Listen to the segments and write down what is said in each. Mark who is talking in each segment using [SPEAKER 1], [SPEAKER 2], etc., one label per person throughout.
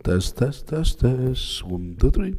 [SPEAKER 1] Test, test, test, test. 1, 2, 3.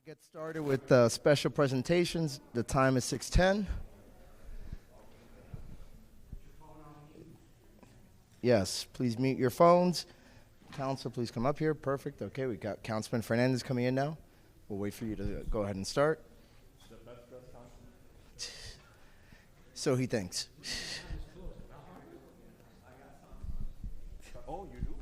[SPEAKER 2] Get started with special presentations. The time is 6:10. Yes, please mute your phones. Council, please come up here. Perfect. Okay, we got Councilman Fernandez coming in now. We'll wait for you to go ahead and start. So he thinks.
[SPEAKER 1] Oh, you do?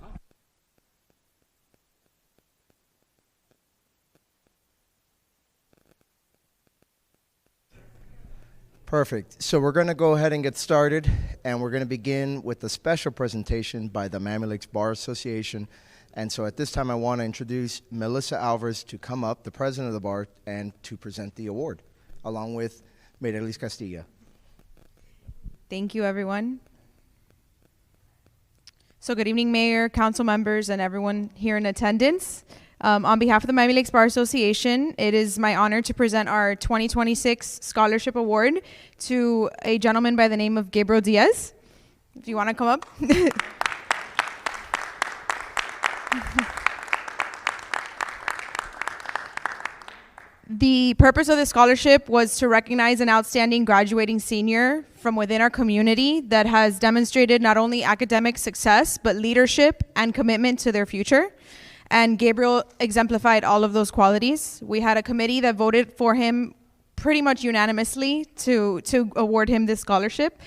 [SPEAKER 2] Perfect. So we're going to go ahead and get started, and we're going to begin with a special presentation by the Miami Lakes Bar Association. And so at this time, I want to introduce Melissa Alvarez to come up, the president of the bar, and to present the award, along with Mayrelis Castilla.
[SPEAKER 3] Thank you, everyone. So good evening, Mayor, council members, and everyone here in attendance. On behalf of the Miami Lakes Bar Association, it is my honor to present our 2026 Scholarship Award to a gentleman by the name of Gabriel Diaz. If you want to come up. The purpose of the scholarship was to recognize an outstanding graduating senior from within our community that has demonstrated not only academic success, but leadership and commitment to their future. And Gabriel exemplified all of those qualities. We had a committee that voted for him pretty much unanimously to award him this scholarship.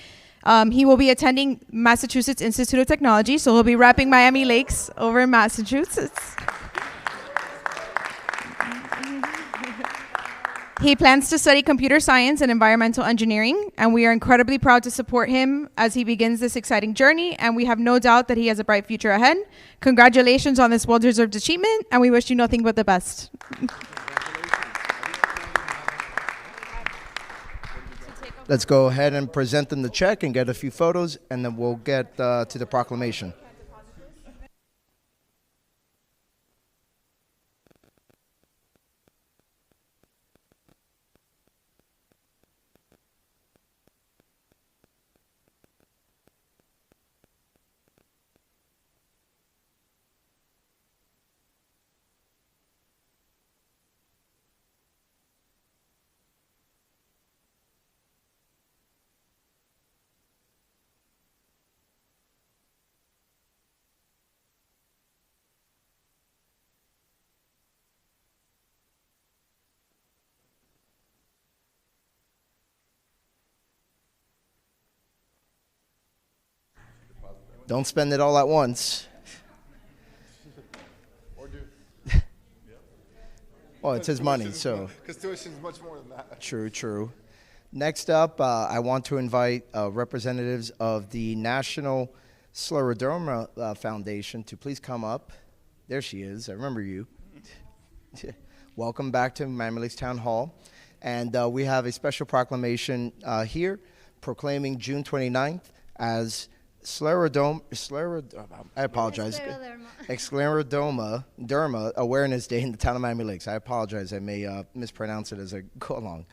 [SPEAKER 3] He will be attending Massachusetts Institute of Technology, so he'll be repping Miami Lakes over in Massachusetts. He plans to study computer science and environmental engineering, and we are incredibly proud to support him as he begins this exciting journey, and we have no doubt that he has a bright future ahead. Congratulations on this well-deserved achievement, and we wish you nothing but the best.
[SPEAKER 2] Let's go ahead and present them the check and get a few photos, and then we'll get to the proclamation. Don't spend it all at once.
[SPEAKER 4] Or do.
[SPEAKER 2] Well, it's his money, so.
[SPEAKER 4] Because tuition is much more than that.
[SPEAKER 2] True, true. Next up, I want to invite representatives of the National Scleroderma Foundation to please come up. There she is. I remember you. Welcome back to Miami Lakes Town Hall. And we have a special proclamation here proclaiming June 29th as Scleroderma Awareness Day in the town of Miami Lakes. I apologize. I may mispronounce it as I go along.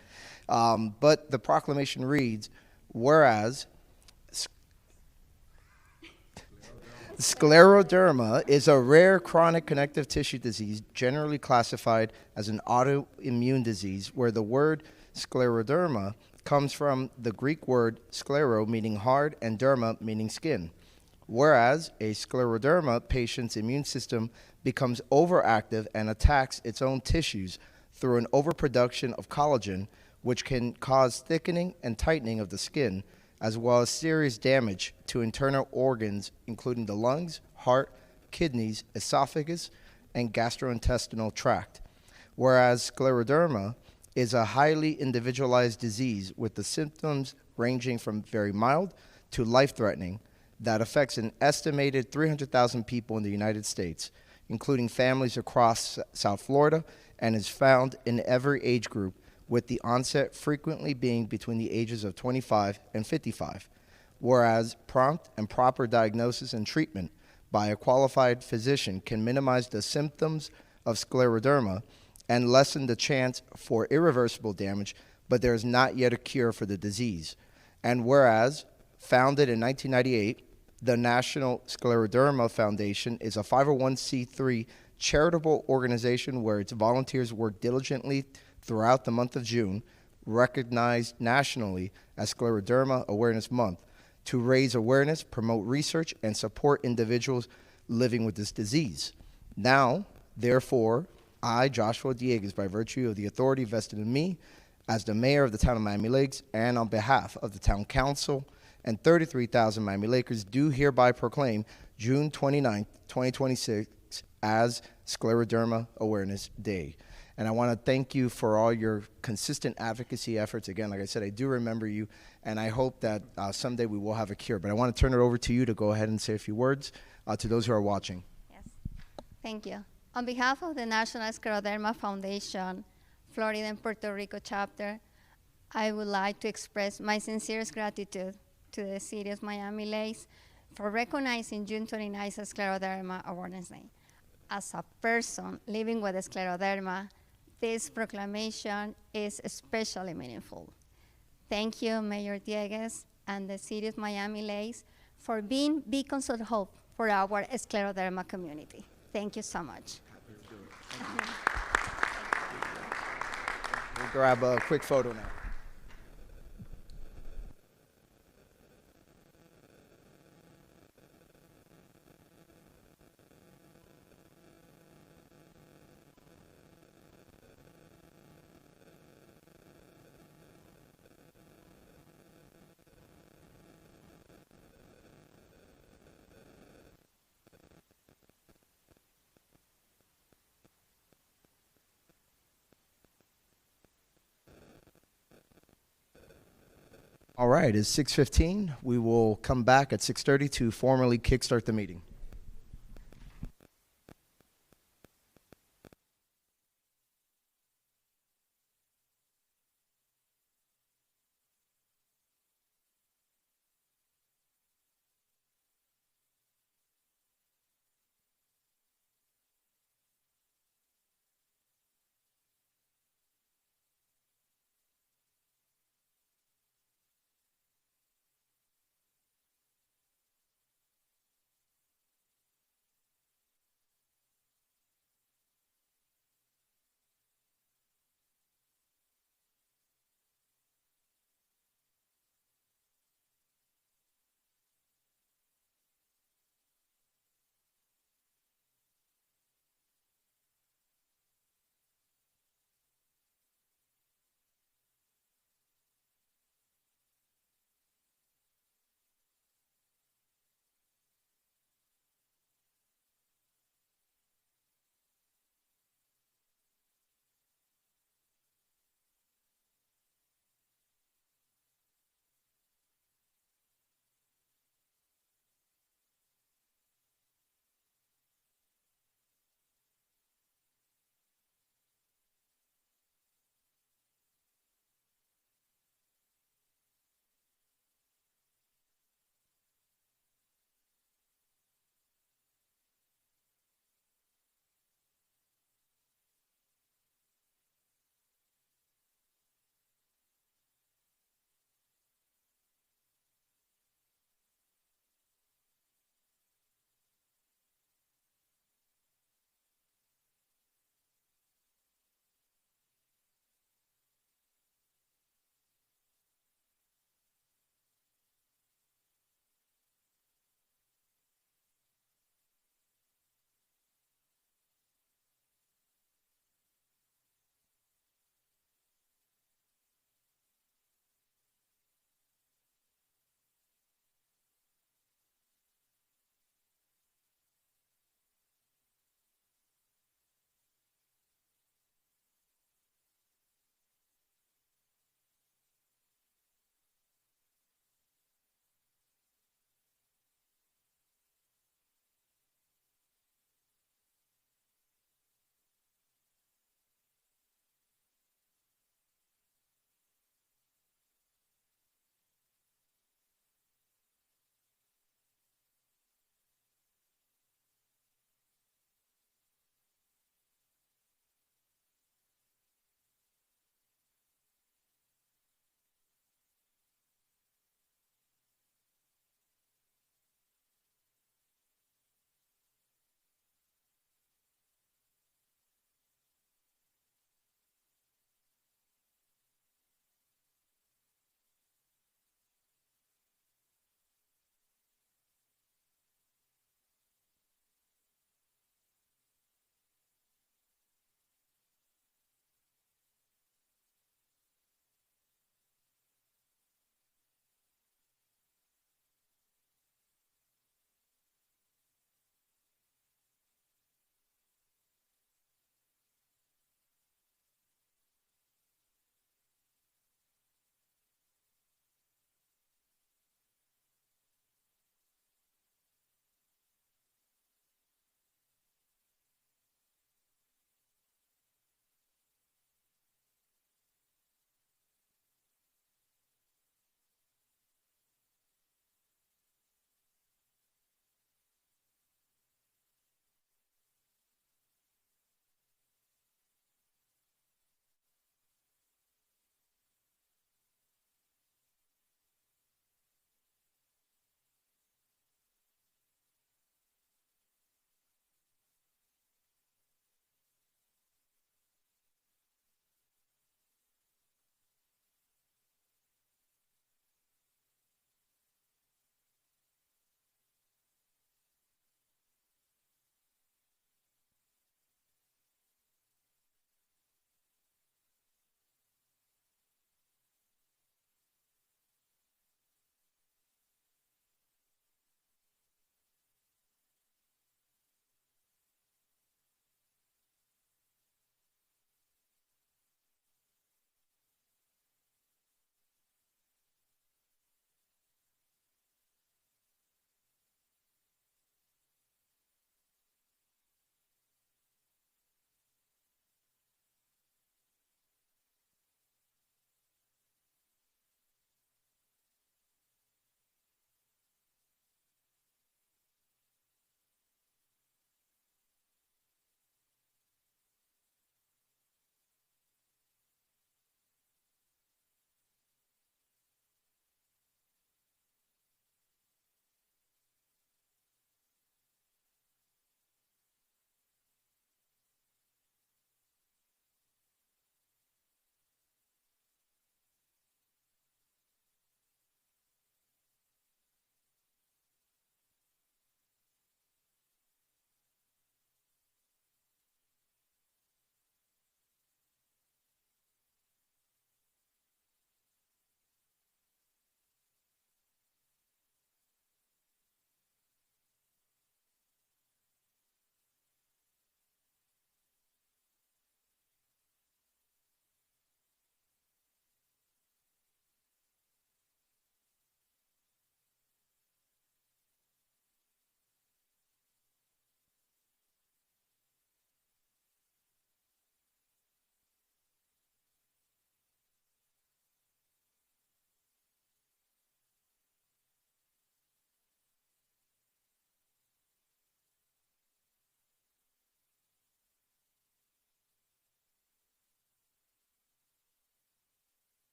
[SPEAKER 2] But the proclamation reads, whereas scleroderma is a rare chronic connective tissue disease generally classified as an autoimmune disease where the word scleroderma comes from the Greek word sclero, meaning hard, and derma, meaning skin. Whereas a scleroderma patient's immune system becomes overactive and attacks its own tissues through an overproduction of collagen, which can cause thickening and tightening of the skin, as well as serious damage to internal organs, including the lungs, heart, kidneys, esophagus, and gastrointestinal tract. Whereas scleroderma is a highly individualized disease with the symptoms ranging from very mild to life-threatening that affects an estimated 300,000 people in the United States, including families across South Florida, and is found in every age group, with the onset frequently being between the ages of 25 and 55. Whereas prompt and proper diagnosis and treatment by a qualified physician can minimize the symptoms of scleroderma and lessen the chance for irreversible damage, but there is not yet a cure for the disease. And whereas, founded in 1998, the National Scleroderma Foundation is a 501c3 charitable organization where its volunteers work diligently throughout the month of June, recognized nationally as Scleroderma Awareness Month, to raise awareness, promote research, and support individuals living with this disease. Now, therefore, I, Joshua Dieguez, by virtue of the authority vested in me as the mayor of the town of Miami Lakes and on behalf of the town council and 33,000 Miami Lakers, do hereby proclaim June 29th, 2026 as Scleroderma Awareness Day. And I want to thank you for all your consistent advocacy efforts. Again, like I said, I do remember you, and I hope that someday we will have a cure. But I want to turn it over to you to go ahead and say a few words to those who are watching.
[SPEAKER 5] Yes, thank you. On behalf of the National Scleroderma Foundation, Florida and Puerto Rico chapter, I would like to express my sincerest gratitude to the city of Miami Lakes for recognizing June 29th as Scleroderma Awareness Day. As a person living with scleroderma, this proclamation is especially meaningful. Thank you, Mayor Dieguez and the city of Miami Lakes for being beacons of hope for our scleroderma community. Thank you so much.
[SPEAKER 2] We'll grab a quick photo now. All right, it's 6:15. We will come back at 6:30 to formally kickstart the meeting.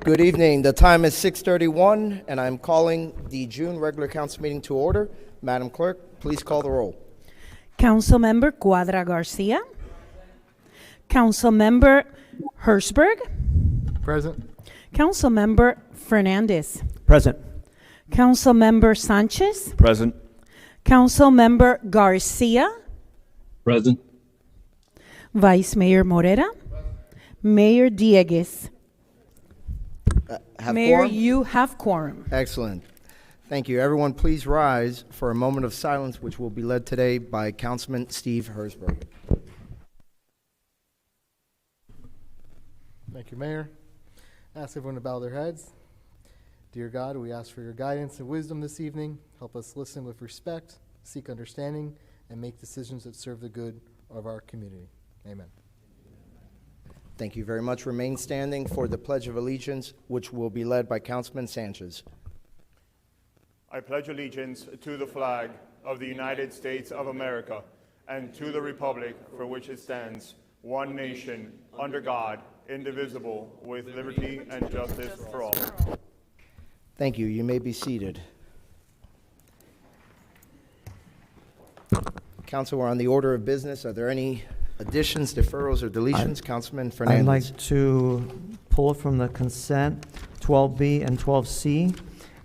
[SPEAKER 2] Good evening. The time is 6:31, and I'm calling the June regular council meeting to order. Madam Clerk, please call the roll.
[SPEAKER 6] Councilmember Cuadra Garcia. Councilmember Hertzberg.
[SPEAKER 4] Present.
[SPEAKER 6] Councilmember Fernandez.
[SPEAKER 7] Present.
[SPEAKER 6] Councilmember Sanchez.
[SPEAKER 1] Present.
[SPEAKER 6] Councilmember Garcia.
[SPEAKER 7] Present.
[SPEAKER 6] Vice Mayor Morera. Mayor Diegues.
[SPEAKER 2] Have
[SPEAKER 6] Mayor,
[SPEAKER 2] quorum?
[SPEAKER 6] you have quorum.
[SPEAKER 2] Excellent. Thank you. Everyone, please rise for a moment of silence, which will be led today by Councilman Steve Herzberg.
[SPEAKER 4] Thank you, Mayor. Ask everyone to bow their heads. Dear God, we ask for your guidance and wisdom this evening. Help us listen with respect, seek understanding, and make decisions that serve the good of our community. Amen.
[SPEAKER 2] Thank you very much. Remain standing for the Pledge of Allegiance, which will be led by Councilman Sanchez.
[SPEAKER 8] I pledge allegiance to the flag of the United States of America and to the republic for which it stands, one nation, under God, indivisible, with liberty and justice for all.
[SPEAKER 2] Thank you. You may be seated. Council, we're on the order of business. Are there any additions, deferrals, or deletions? Councilman
[SPEAKER 7] I'd
[SPEAKER 2] Fernandez.
[SPEAKER 7] like to pull from the consent 12B and 12C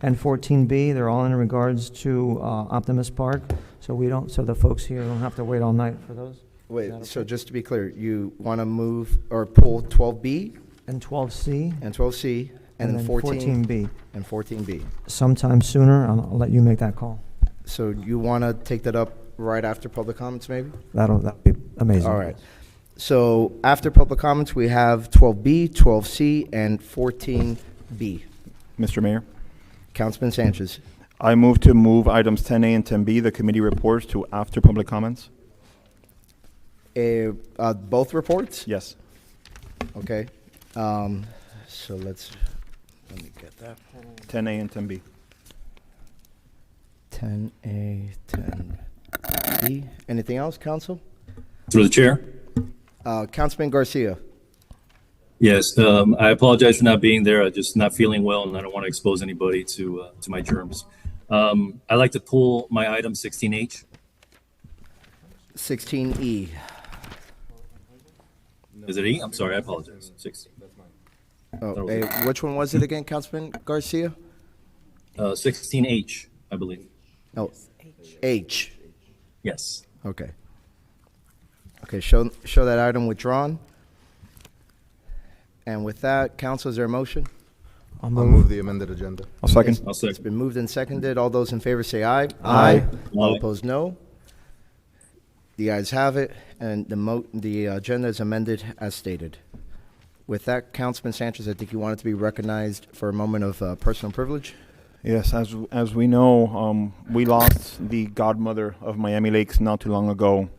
[SPEAKER 7] and 14B. They're all in regards to Optimus Park, so the folks here don't have to wait all night for those.
[SPEAKER 2] Wait, so just to be clear, you want to move or pull 12B
[SPEAKER 7] And 12C
[SPEAKER 2] and 12C and then
[SPEAKER 7] 14B.
[SPEAKER 2] and 14B.
[SPEAKER 7] Sometime sooner, I'll let you make that call.
[SPEAKER 2] So you want to take that up right after public comments, maybe?
[SPEAKER 7] That'll be amazing.
[SPEAKER 2] All right. So after public comments, we have 12B, 12C, and 14B.
[SPEAKER 8] Mr. Mayor,
[SPEAKER 2] Councilman Sanchez.
[SPEAKER 8] I move to move items 10A and 10B, the committee reports, to after public comments.
[SPEAKER 2] Both reports?
[SPEAKER 8] Yes.
[SPEAKER 2] Okay. So let me get that.
[SPEAKER 8] 10A and 10B.
[SPEAKER 2] 10A, 10B. Anything else, Council?
[SPEAKER 9] Through the chair.
[SPEAKER 2] Councilman Garcia.
[SPEAKER 9] Yes, I apologize for not being there. I'm just not feeling well, and I don't want to expose anybody to my germs. I'd like to pull my item 16H.
[SPEAKER 2] 16E.
[SPEAKER 9] Is it E? I'm sorry, I apologize. 16.
[SPEAKER 2] Oh, which one was it again, Councilman Garcia?
[SPEAKER 9] 16H, I believe.
[SPEAKER 2] Oh, H.
[SPEAKER 9] Yes.
[SPEAKER 2] Okay. Okay, show that item withdrawn. And with that, Council, is there a motion?
[SPEAKER 7] I'll
[SPEAKER 4] I'll
[SPEAKER 7] move.
[SPEAKER 4] move the amended agenda.
[SPEAKER 8] I'll second.
[SPEAKER 9] I'll
[SPEAKER 2] It's
[SPEAKER 9] second.
[SPEAKER 2] been moved and seconded. All those in favor say aye.
[SPEAKER 7] Aye.
[SPEAKER 2] All
[SPEAKER 9] Aye.
[SPEAKER 2] opposed, no. The ayes have it, and the agenda is amended as stated. With that, Councilman Sanchez, I think you wanted to be recognized for a moment of personal privilege.
[SPEAKER 8] Yes, as we know, we lost the godmother of Miami Lakes not too long ago.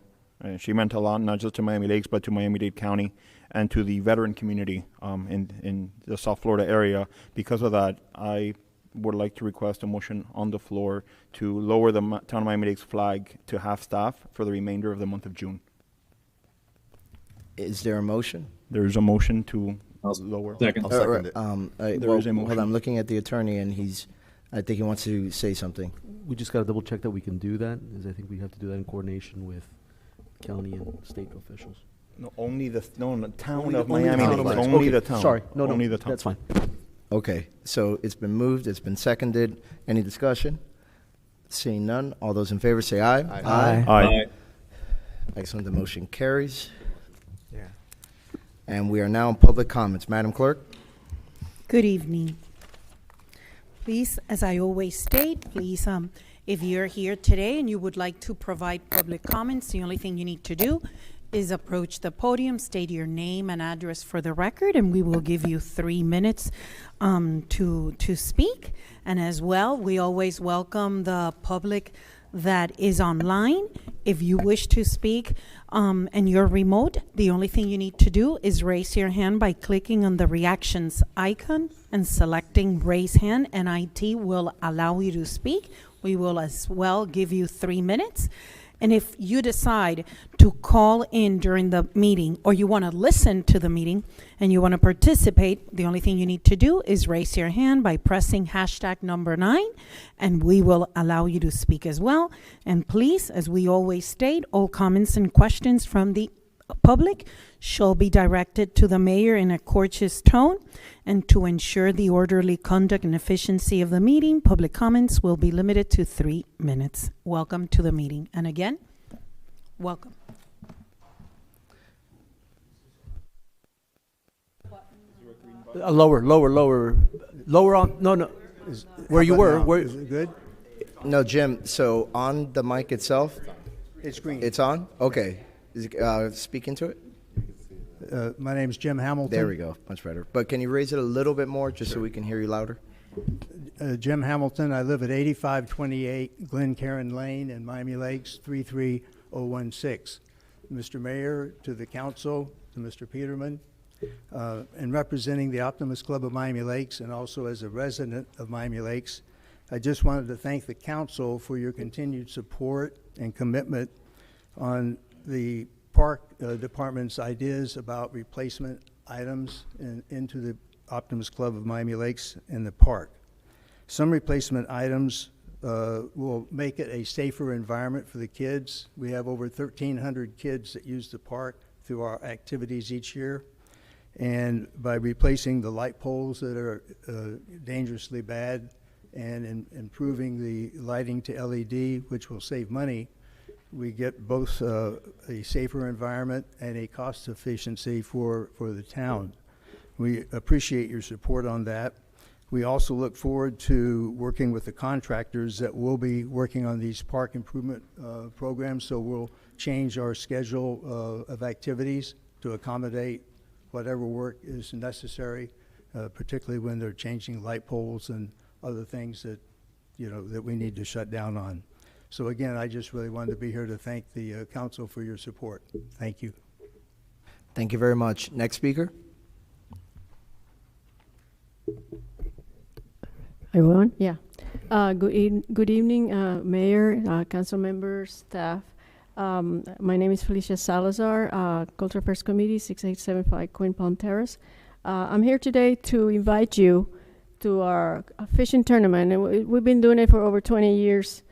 [SPEAKER 8] She meant a lot, not just to Miami Lakes, but to Miami-Dade County and to the veteran community in the South Florida area. Because of that, I would like to request a motion on the floor to lower the Town of Miami-Dade's flag to half staff for the remainder of the month of June.
[SPEAKER 2] Is there a motion?
[SPEAKER 8] There is a motion to
[SPEAKER 9] I'll
[SPEAKER 8] lower.
[SPEAKER 9] second.
[SPEAKER 4] I'll second it.
[SPEAKER 8] There is a
[SPEAKER 2] Hold on,
[SPEAKER 8] motion.
[SPEAKER 2] I'm looking at the attorney, and I think he wants to say something.
[SPEAKER 1] We just gotta double check that we can do that, as I think we have to do that in coordination with county and state officials.
[SPEAKER 8] No, only the town
[SPEAKER 1] Only
[SPEAKER 8] of
[SPEAKER 1] the
[SPEAKER 8] Miami.
[SPEAKER 1] town of
[SPEAKER 8] Lakes.
[SPEAKER 1] Miami.
[SPEAKER 8] Only
[SPEAKER 1] Okay,
[SPEAKER 8] the town.
[SPEAKER 1] sorry. No,
[SPEAKER 8] only the town.
[SPEAKER 1] that's fine.
[SPEAKER 2] Okay, so it's been moved, it's been seconded. Any discussion? Seeing none, all those in favor say aye.
[SPEAKER 7] Aye.
[SPEAKER 8] Aye.
[SPEAKER 2] Excellent, the motion carries.
[SPEAKER 7] Yeah.
[SPEAKER 2] And we are now in public comments. Madam Clerk?
[SPEAKER 6] Good evening. Please, as I always state, please, if you're here today and you would like to provide public comments, the only thing you need to do is approach the podium, state your name and address for the record, and we will give you 3 minutes to speak. And as well, we always welcome the public that is online. If you wish to speak and you're remote, the only thing you need to do is raise your hand by clicking on the reactions icon and selecting raise hand, and IT will allow you to speak. We will as well give you 3 minutes. And if you decide to call in during the meeting, or you want to listen to the meeting and you want to participate, the only thing you need to do is raise your hand by pressing hashtag number 9, and we will allow you to speak as well. And please, as we always state, all comments and questions from the public shall be directed to the mayor in a courteous tone. And to ensure the orderly conduct and efficiency of the meeting, public comments will be limited to 3 minutes. Welcome to the meeting. And again, welcome.
[SPEAKER 1] Lower on, no. Where you were, where,
[SPEAKER 10] Is it good?
[SPEAKER 2] No, Jim, so on the mic itself,
[SPEAKER 10] It's green.
[SPEAKER 2] it's on? Okay. Is it, speak into it?
[SPEAKER 10] My name's Jim Hamilton.
[SPEAKER 2] There we go. Much better. But can you raise it a little bit more just so we can hear you louder?
[SPEAKER 10] Jim Hamilton. I live at 8528 Glencairn Lane in Miami Lakes, 33016. Mr. Mayor, to the council, to Mr. Peterman, and representing the Optimist Club of Miami Lakes and also as a resident of Miami Lakes, I just wanted to thank the council for your continued support and commitment on the park department's ideas about replacement items into the Optimist Club of Miami Lakes in the park. Some replacement items will make it a safer environment for the kids. We have over 1,300 kids that use the park through our activities each year. And by replacing the light poles that are dangerously bad and improving the lighting to LED, which will save money, we get both a safer environment and a cost efficiency for the town. We appreciate your support on that. We also look forward to working with the contractors that will be working on these park improvement programs, so we'll change our schedule of activities to accommodate whatever work is necessary, particularly when they're changing light poles and other things that, that we need to shut down on. So again, I just really wanted to be here to thank the council for your support. Thank you.
[SPEAKER 2] Thank you very much. Next speaker.
[SPEAKER 11] Everyone, yeah. Good evening, Mayor, council members, staff. My name is Felicia Salazar, Cultural Affairs Committee, 6875 Queen Palm Terrace. I'm here today to invite you to our fishing tournament. And we've been doing it for over 20 years,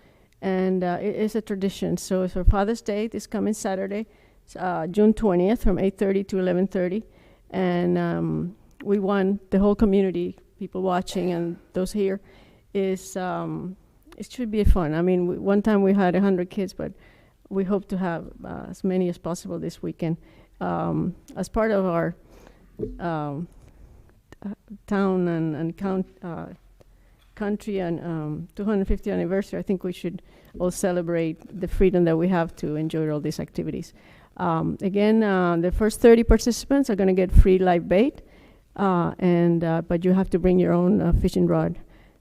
[SPEAKER 11] and it is a tradition. So it's for Father's Day this coming Saturday, June 20th, from 8:30 to 11:30. And we want the whole community, people watching and those here, it should be fun. I mean, one time we had 100 kids, but we hope to have as many as possible this weekend. As part of our town and country and 250th anniversary, I think we should all celebrate the freedom that we have to enjoy all these activities. Again, the first 30 participants are going to get free live bait, but you have to bring your own fishing rod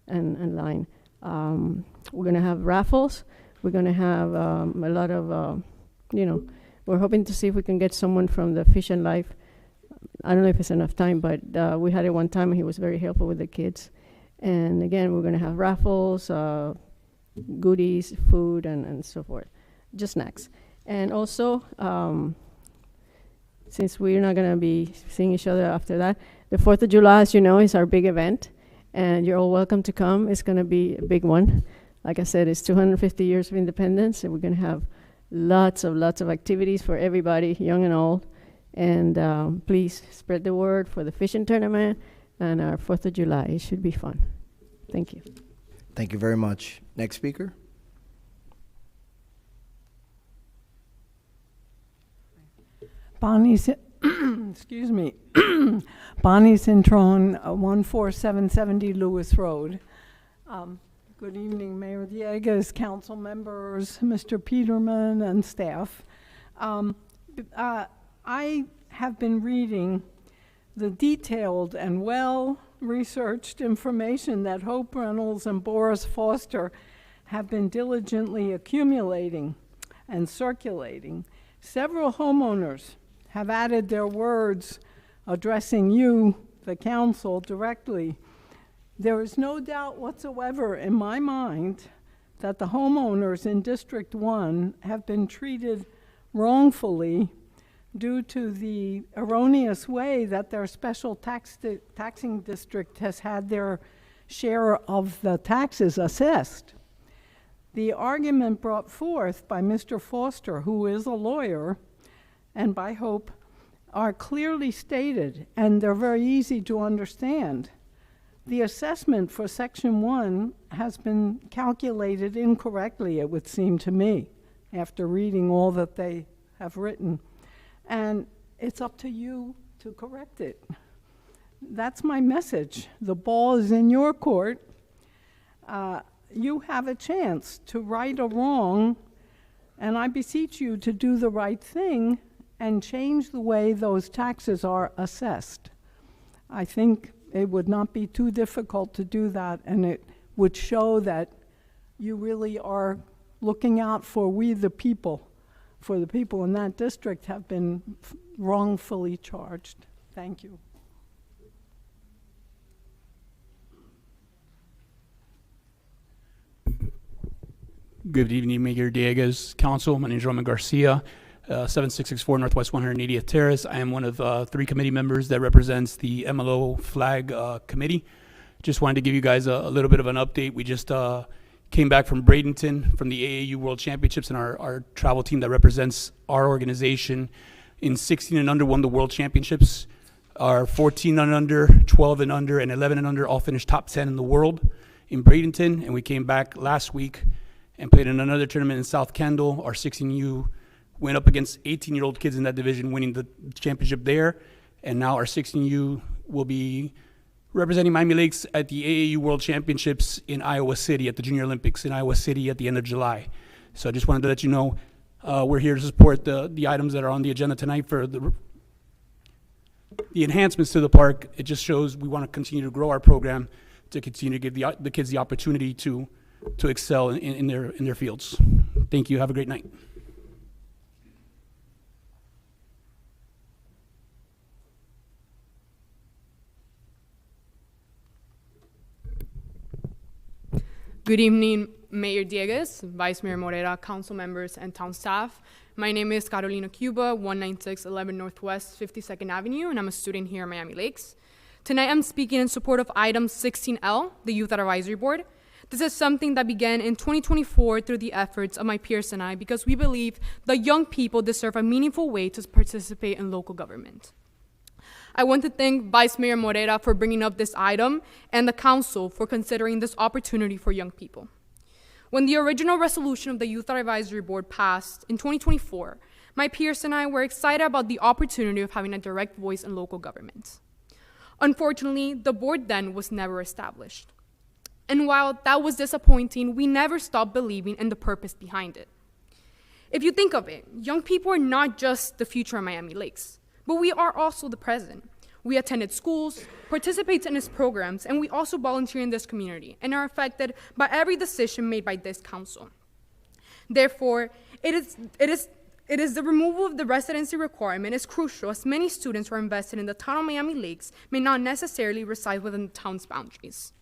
[SPEAKER 11] and line. We're going to have raffles. We're going to have a lot of, we're hoping to see if we can get someone from the Fish and Life. I don't know if it's enough time, but we had it one time and he was very helpful with the kids. And again, we're going to have raffles, goodies, food, and so forth, just snacks. And also, since we're not going to be seeing each other after that, the 4th of July, as you know, is our big event, and you're all welcome to come. It's going to be a big one. Like I said, it's 250 years of independence, and we're going to have lots of activities for everybody, young and old. And please spread the word for the fishing tournament and our 4th of July. It should be fun. Thank you.
[SPEAKER 2] Thank you very much. Next speaker.
[SPEAKER 12] Bonnie, excuse me, Bonnie Cintron, 14770 Lewis Road. Good evening, Mayor Diegues, council members, Mr. Peterman, and staff. I have been reading the detailed and well-researched information that Hope Reynolds and Boris Foster have been diligently accumulating and circulating. Several homeowners have added their words addressing you, the council, directly. There is no doubt whatsoever in my mind that the homeowners in District 1 have been treated wrongfully due to the erroneous way that their special taxing district has had their share of the taxes assessed. The argument brought forth by Mr. Foster, who is a lawyer, and by Hope, are clearly stated, and they're very easy to understand. The assessment for Section 1 has been calculated incorrectly, it would seem to me, after reading all that they have written. And it's up to you to correct it. That's my message. The ball is in your court. You have a chance to right a wrong, and I beseech you to do the right thing and change the way those taxes are assessed. I think it would not be too difficult to do that, and it would show that you really are looking out for we the people, for the people in that district have been wrongfully charged. Thank you.
[SPEAKER 13] Good evening, Mayor Dieguez, Council. My name is Roman Garcia, 7664 Northwest 180th Terrace. I am one of 3 committee members that represents the MLO Flag Committee. Just wanted to give you guys a little bit of an update. We just came back from Bradenton from the AAU World Championships, and our travel team that represents our organization in 16 and under won the World Championships. Our 14 and under, 12 and under, and 11 and under all finished top 10 in the world in Bradenton, and we came back last week and played in another tournament in South Kendall. Our 16U went up against 18-year-old kids in that division, winning the championship there. And now our 16U will be representing Miami Lakes at the AAU World Championships in Iowa City, at the Junior Olympics in Iowa City at the end of July. So I just wanted to let you know we're here to support the items that are on the agenda tonight for the enhancements to the park. It just shows we want to continue to grow our program, to continue to give the kids the opportunity to excel in their fields. Thank you. Have a great night.
[SPEAKER 14] Good evening, Mayor Dieguez, Vice Mayor Morera, council members, and town staff. My name is Carolina Cuba, 19611 Northwest 52nd Avenue, and I'm a student here at Miami Lakes. Tonight I'm speaking in support of item 16L, the Youth Advisory Board. This is something that began in 2024 through the efforts of my peers and I, because we believe that young people deserve a meaningful way to participate in local government. I want to thank Vice Mayor Morera for bringing up this item and the council for considering this opportunity for young people. When the original resolution of the Youth Advisory Board passed in 2024, my peers and I were excited about the opportunity of having a direct voice in local government. Unfortunately, the board then was never established. And while that was disappointing, we never stopped believing in the purpose behind it. If you think of it, young people are not just the future of Miami Lakes, but we are also the present. We attended schools, participate in its programs, and we also volunteer in this community and are affected by every decision made by this council. Therefore, it is the removal of the residency requirement is crucial, as many students who are invested in the town of Miami Lakes may not necessarily reside within the town's boundaries.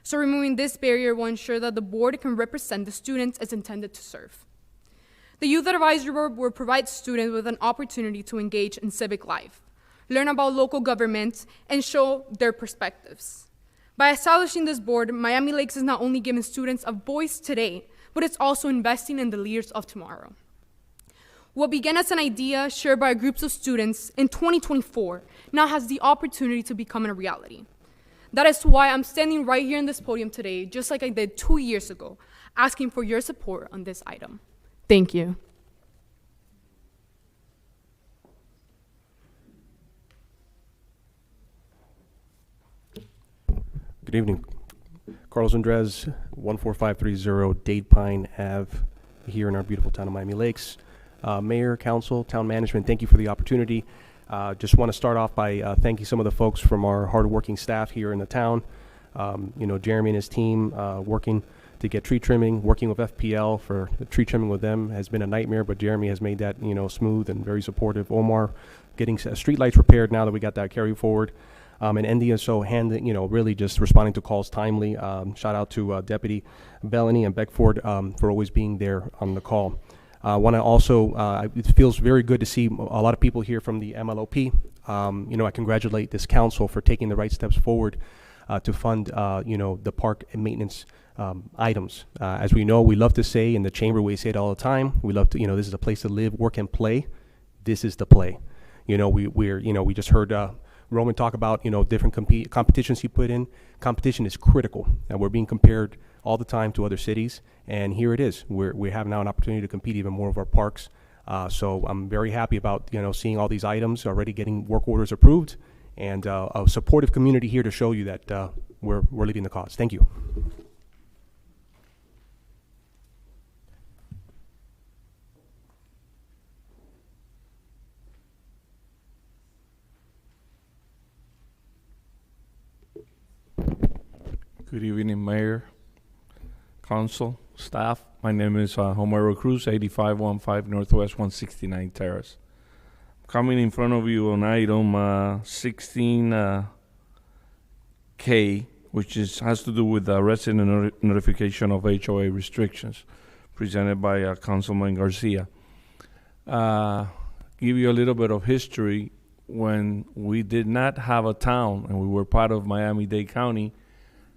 [SPEAKER 14] So removing this barrier will ensure that the board can represent the students it's intended to serve. The Youth Advisory Board will provide students with an opportunity to engage in civic life, learn about local government, and show their perspectives. By establishing this board, Miami Lakes is not only giving students a voice today, but it's also investing in the leaders of tomorrow. What began as an idea shared by groups of students in 2024 now has the opportunity to become a reality. That is why I'm standing right here in this podium today, just like I did 2 years ago, asking for your support on this item. Thank you.
[SPEAKER 15] Good evening. Carlos Andres, 14530 Dade Pine Ave, here in our beautiful town of Miami Lakes. Mayor, council, town management, thank you for the opportunity. Just want to start off by thanking some of the folks from our hardworking staff here in the town. Jeremy and his team working to get tree trimming, working with FPL for the tree trimming with them has been a nightmare, but Jeremy has made that smooth and very supportive. Omar getting street lights repaired now that we got that carry forward. and NDSO really just responding to calls timely. Shout out to Deputy Bellany and Beckford for always being there on the call. I want to also, it feels very good to see a lot of people here from the MLOP. I congratulate this council for taking the right steps forward to fund, the park and maintenance items. As we know, we love to say in the chamber, we say it all the time. We love to, this is a place to live, work, and play. This is the play. We just heard Roman talk about, different competitions he put in. Competition is critical, and we're being compared all the time to other cities. And here it is. We have now an opportunity to compete even more of our parks. So I'm very happy about, seeing all these items already getting work orders approved, and a supportive community here to show you that we're leading the cause. Thank you.
[SPEAKER 16] Good evening, Mayor, Council, staff. My name is Homero Cruz, 8515 Northwest 169 Terrace. Coming in front of you on item 16K, which has to do with the resident notification of HOA restrictions, presented by Councilman Garcia. Give you a little bit of history. When we did not have a town and we were part of Miami-Dade County,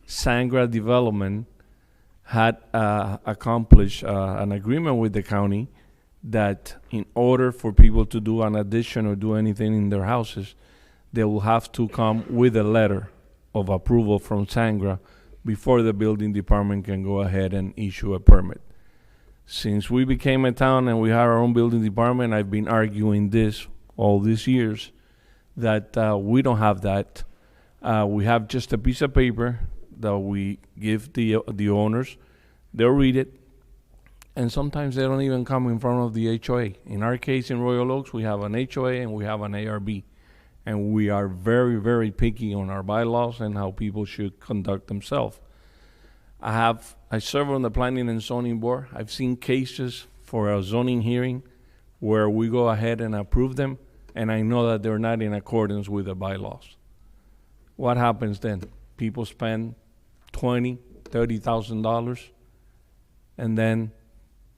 [SPEAKER 16] Sangra Development had accomplished an agreement with the county that in order for people to do an addition or do anything in their houses, they will have to come with a letter of approval from Sangra before the building department can go ahead and issue a permit. Since we became a town and we had our own building department, I've been arguing this all these years, that we don't have that. We have just a piece of paper that we give the owners. They'll read it, and sometimes they don't even come in front of the HOA. In our case, in Royal Oaks, we have an HOA and we have an ARB, and we are very, very picky on our bylaws and how people should conduct themselves. I serve on the Planning and Zoning Board. I've seen cases for a zoning hearing where we go ahead and approve them, and I know that they're not in accordance with the bylaws. What happens then? People spend $20,000, $30,000, and then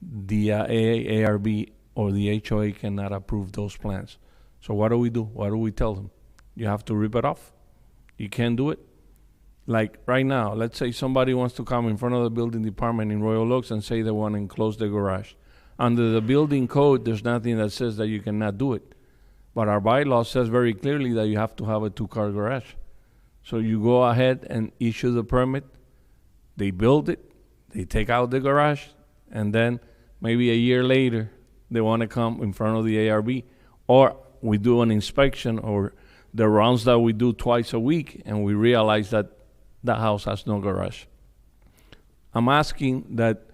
[SPEAKER 16] the ARB or the HOA cannot approve those plans. So what do we do? What do we tell them? You have to rip it off. You can't do it. Like right now, let's say somebody wants to come in front of the building department in Royal Oaks and say they want to enclose the garage. Under the building code, there's nothing that says that you cannot do it. But our bylaw says very clearly that you have to have a 2-car garage. So you go ahead and issue the permit, they build it, they take out the garage, and then maybe a year later, they want to come in front of the ARB, or we do an inspection, or the rounds that we do twice a week, and we realize that the house has no garage. I'm asking that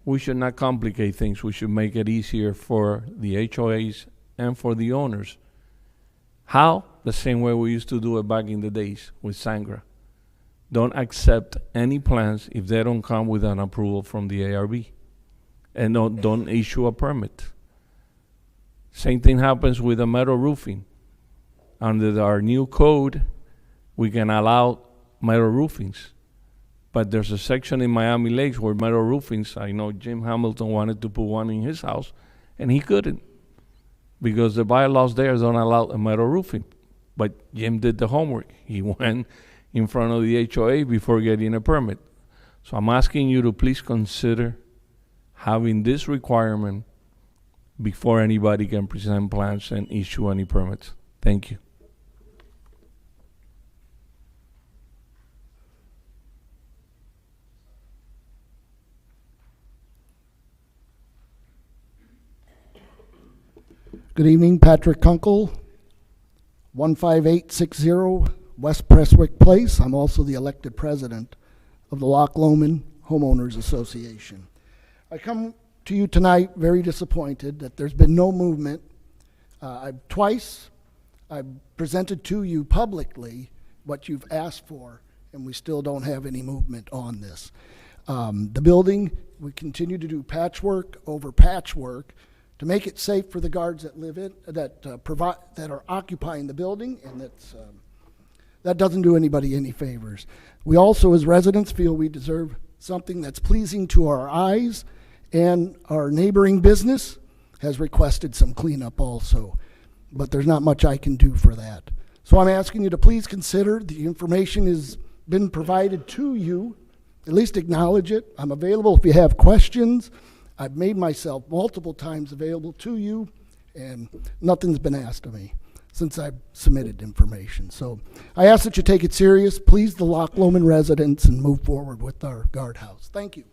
[SPEAKER 16] we should not complicate things. We should make it easier for the HOAs and for the owners. How? The same way we used to do it back in the days with Sangra. Don't accept any plans if they don't come with an approval from the ARB. And don't issue a permit. Same thing happens with the metal roofing. Under our new code, we can allow metal roofings. But there's a section in Miami Lakes where metal roofings, I know Jim Hamilton wanted to put one in his house, and he couldn't, because the bylaws there don't allow a metal roofing. But Jim did the homework. He went in front of the HOA before getting a permit. So I'm asking you to please consider having this requirement before anybody can present plans and issue any permits. Thank you.
[SPEAKER 17] Good evening, Patrick Kunkel, 15860 West Prestwick Place. I'm also the elected president of the Loch Lomond Homeowners Association. I come to you tonight very disappointed that there's been no movement. Twice I've presented to you publicly what you've asked for, and we still don't have any movement on this. The building, we continue to do patchwork over patchwork to make it safe for the guards that live in, that are occupying the building, and that's That doesn't do anybody any favors. We also, as residents, feel we deserve something that's pleasing to our eyes, and our neighboring business has requested some cleanup also, but there's not much I can do for that. So I'm asking you to please consider, the information has been provided to you, at least acknowledge it. I'm available if you have questions. I've made myself multiple times available to you, and nothing's been asked of me since I've submitted information. So I ask that you take it serious, please the Loch Lomond residents, and move forward with our guardhouse. Thank you.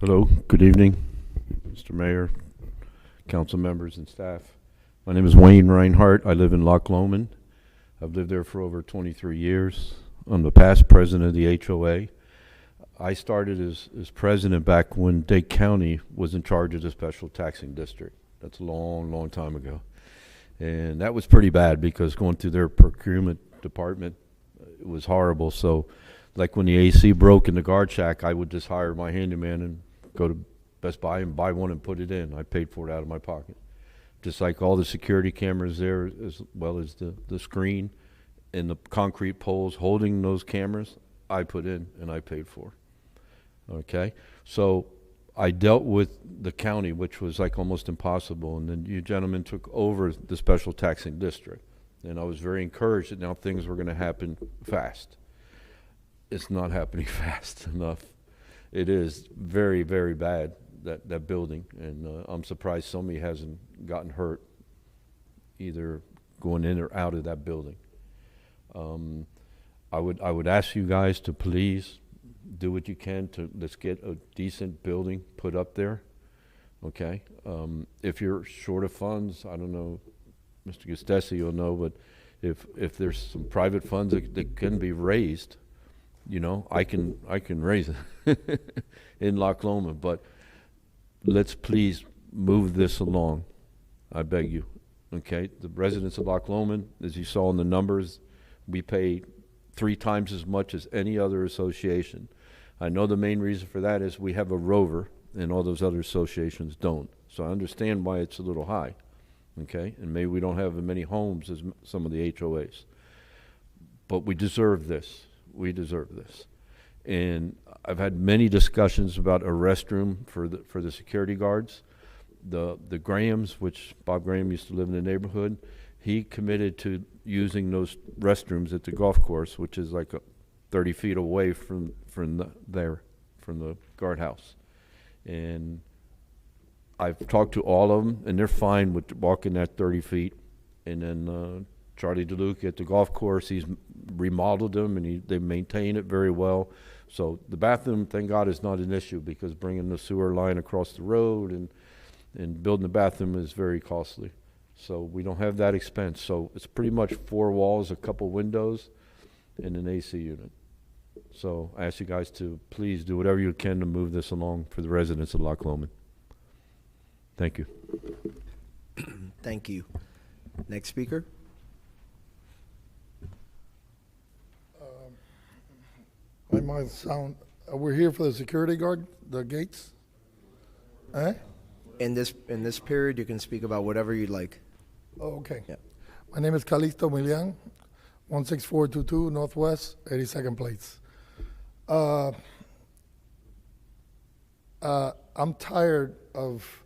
[SPEAKER 18] Hello, good evening, Mr. Mayor, council members and staff. My name is Wayne Reinhardt. I live in Loch Lomond. I've lived there for over 23 years. I'm the past president of the HOA. I started as president back when Dade County was in charge of the special taxing district. That's a long, long time ago. And that was pretty bad because going through their procurement department, it was horrible. So like when the AC broke in the guard shack, I would just hire my handyman and go to Best Buy and buy one and put it in. I paid for it out of my pocket. Just like all the security cameras there, as well as the screen and the concrete poles holding those cameras, I put in and I paid for. Okay, so I dealt with the county, which was like almost impossible, and then you gentlemen took over the special taxing district, and I was very encouraged that now things were going to happen fast. It's not happening fast enough. It is very, very bad, that building, and I'm surprised somebody hasn't gotten hurt either going in or out of that building. I would ask you guys to please do what you can to let's get a decent building put up there. Okay, if you're short of funds, I don't know, Mr. Gustesi, you'll know, but if there's some private funds that can be raised, you know, I can raise it in Loch Lomond, but let's please move this along. I beg you. Okay, the residents of Loch Lomond, as you saw in the numbers, we pay 3 times as much as any other association. I know the main reason for that is we have a rover and all those other associations don't. So I understand why it's a little high, okay? And maybe we don't have as many homes as some of the HOAs. But we deserve this. We deserve this. And I've had many discussions about a restroom for the security guards. The Grahams, which Bob Graham used to live in the neighborhood, he committed to using those restrooms at the golf course, which is like 30 feet away from the guardhouse. And I've talked to all of them, and they're fine with walking that 30 feet. And then Charlie DeLuca at the golf course, he's remodeled them, and they maintain it very well. So the bathroom, thank God, is not an issue, because bringing the sewer line across the road and building the bathroom is very costly. So we don't have that expense. So it's pretty much 4 walls, a couple windows, and an AC unit. So I ask you guys to please do whatever you can to move this along for the residents of Loch Lomond. Thank you.
[SPEAKER 2] Thank you. Next speaker.
[SPEAKER 19] I might sound, we're here for the security guard, the gates? Eh?
[SPEAKER 2] In this period, you can speak about whatever you'd like.
[SPEAKER 19] Oh, okay.
[SPEAKER 2] Yeah.
[SPEAKER 19] My name is Calixto Milian, 16422 Northwest, 82nd Place. I'm tired of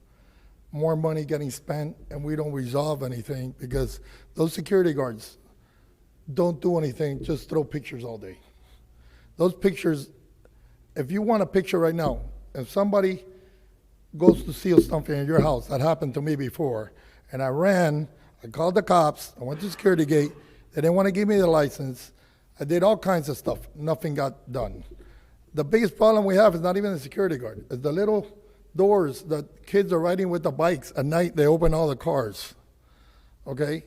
[SPEAKER 19] more money getting spent and we don't resolve anything, because those security guards don't do anything, just throw pictures all day. Those pictures, if you want a picture right now, if somebody goes to steal something in your house, that happened to me before, and I called the cops, I went to the security gate, they didn't want to give me the license, I did all kinds of stuff, nothing got done. The biggest problem we have is not even the security guard, it's the little doors that kids are riding with the bikes at night, they open all the cars, okay?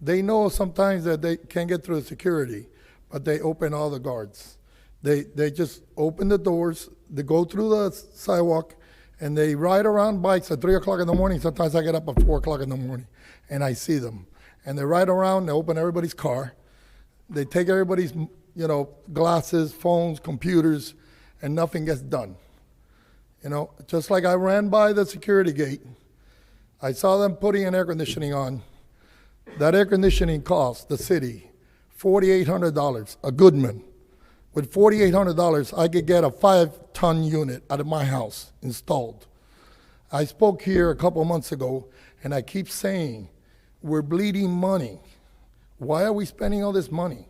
[SPEAKER 19] They know sometimes that they can't get through the security, but they open all the guards. They just open the doors, they go through the sidewalk, and they ride around bikes at 3 o'clock in the morning. Sometimes I get up at 4 o'clock in the morning, and I see them. And they ride around, they open everybody's car, they take everybody's, glasses, phones, computers, and nothing gets done. You know, just like I ran by the security gate, I saw them putting an air conditioning on. That air conditioning cost the city $4,800, a Goodman. With $4,800, I could get a 5-ton unit out of my house installed. I spoke here a couple months ago, and I keep saying, we're bleeding money. Why are we spending all this money?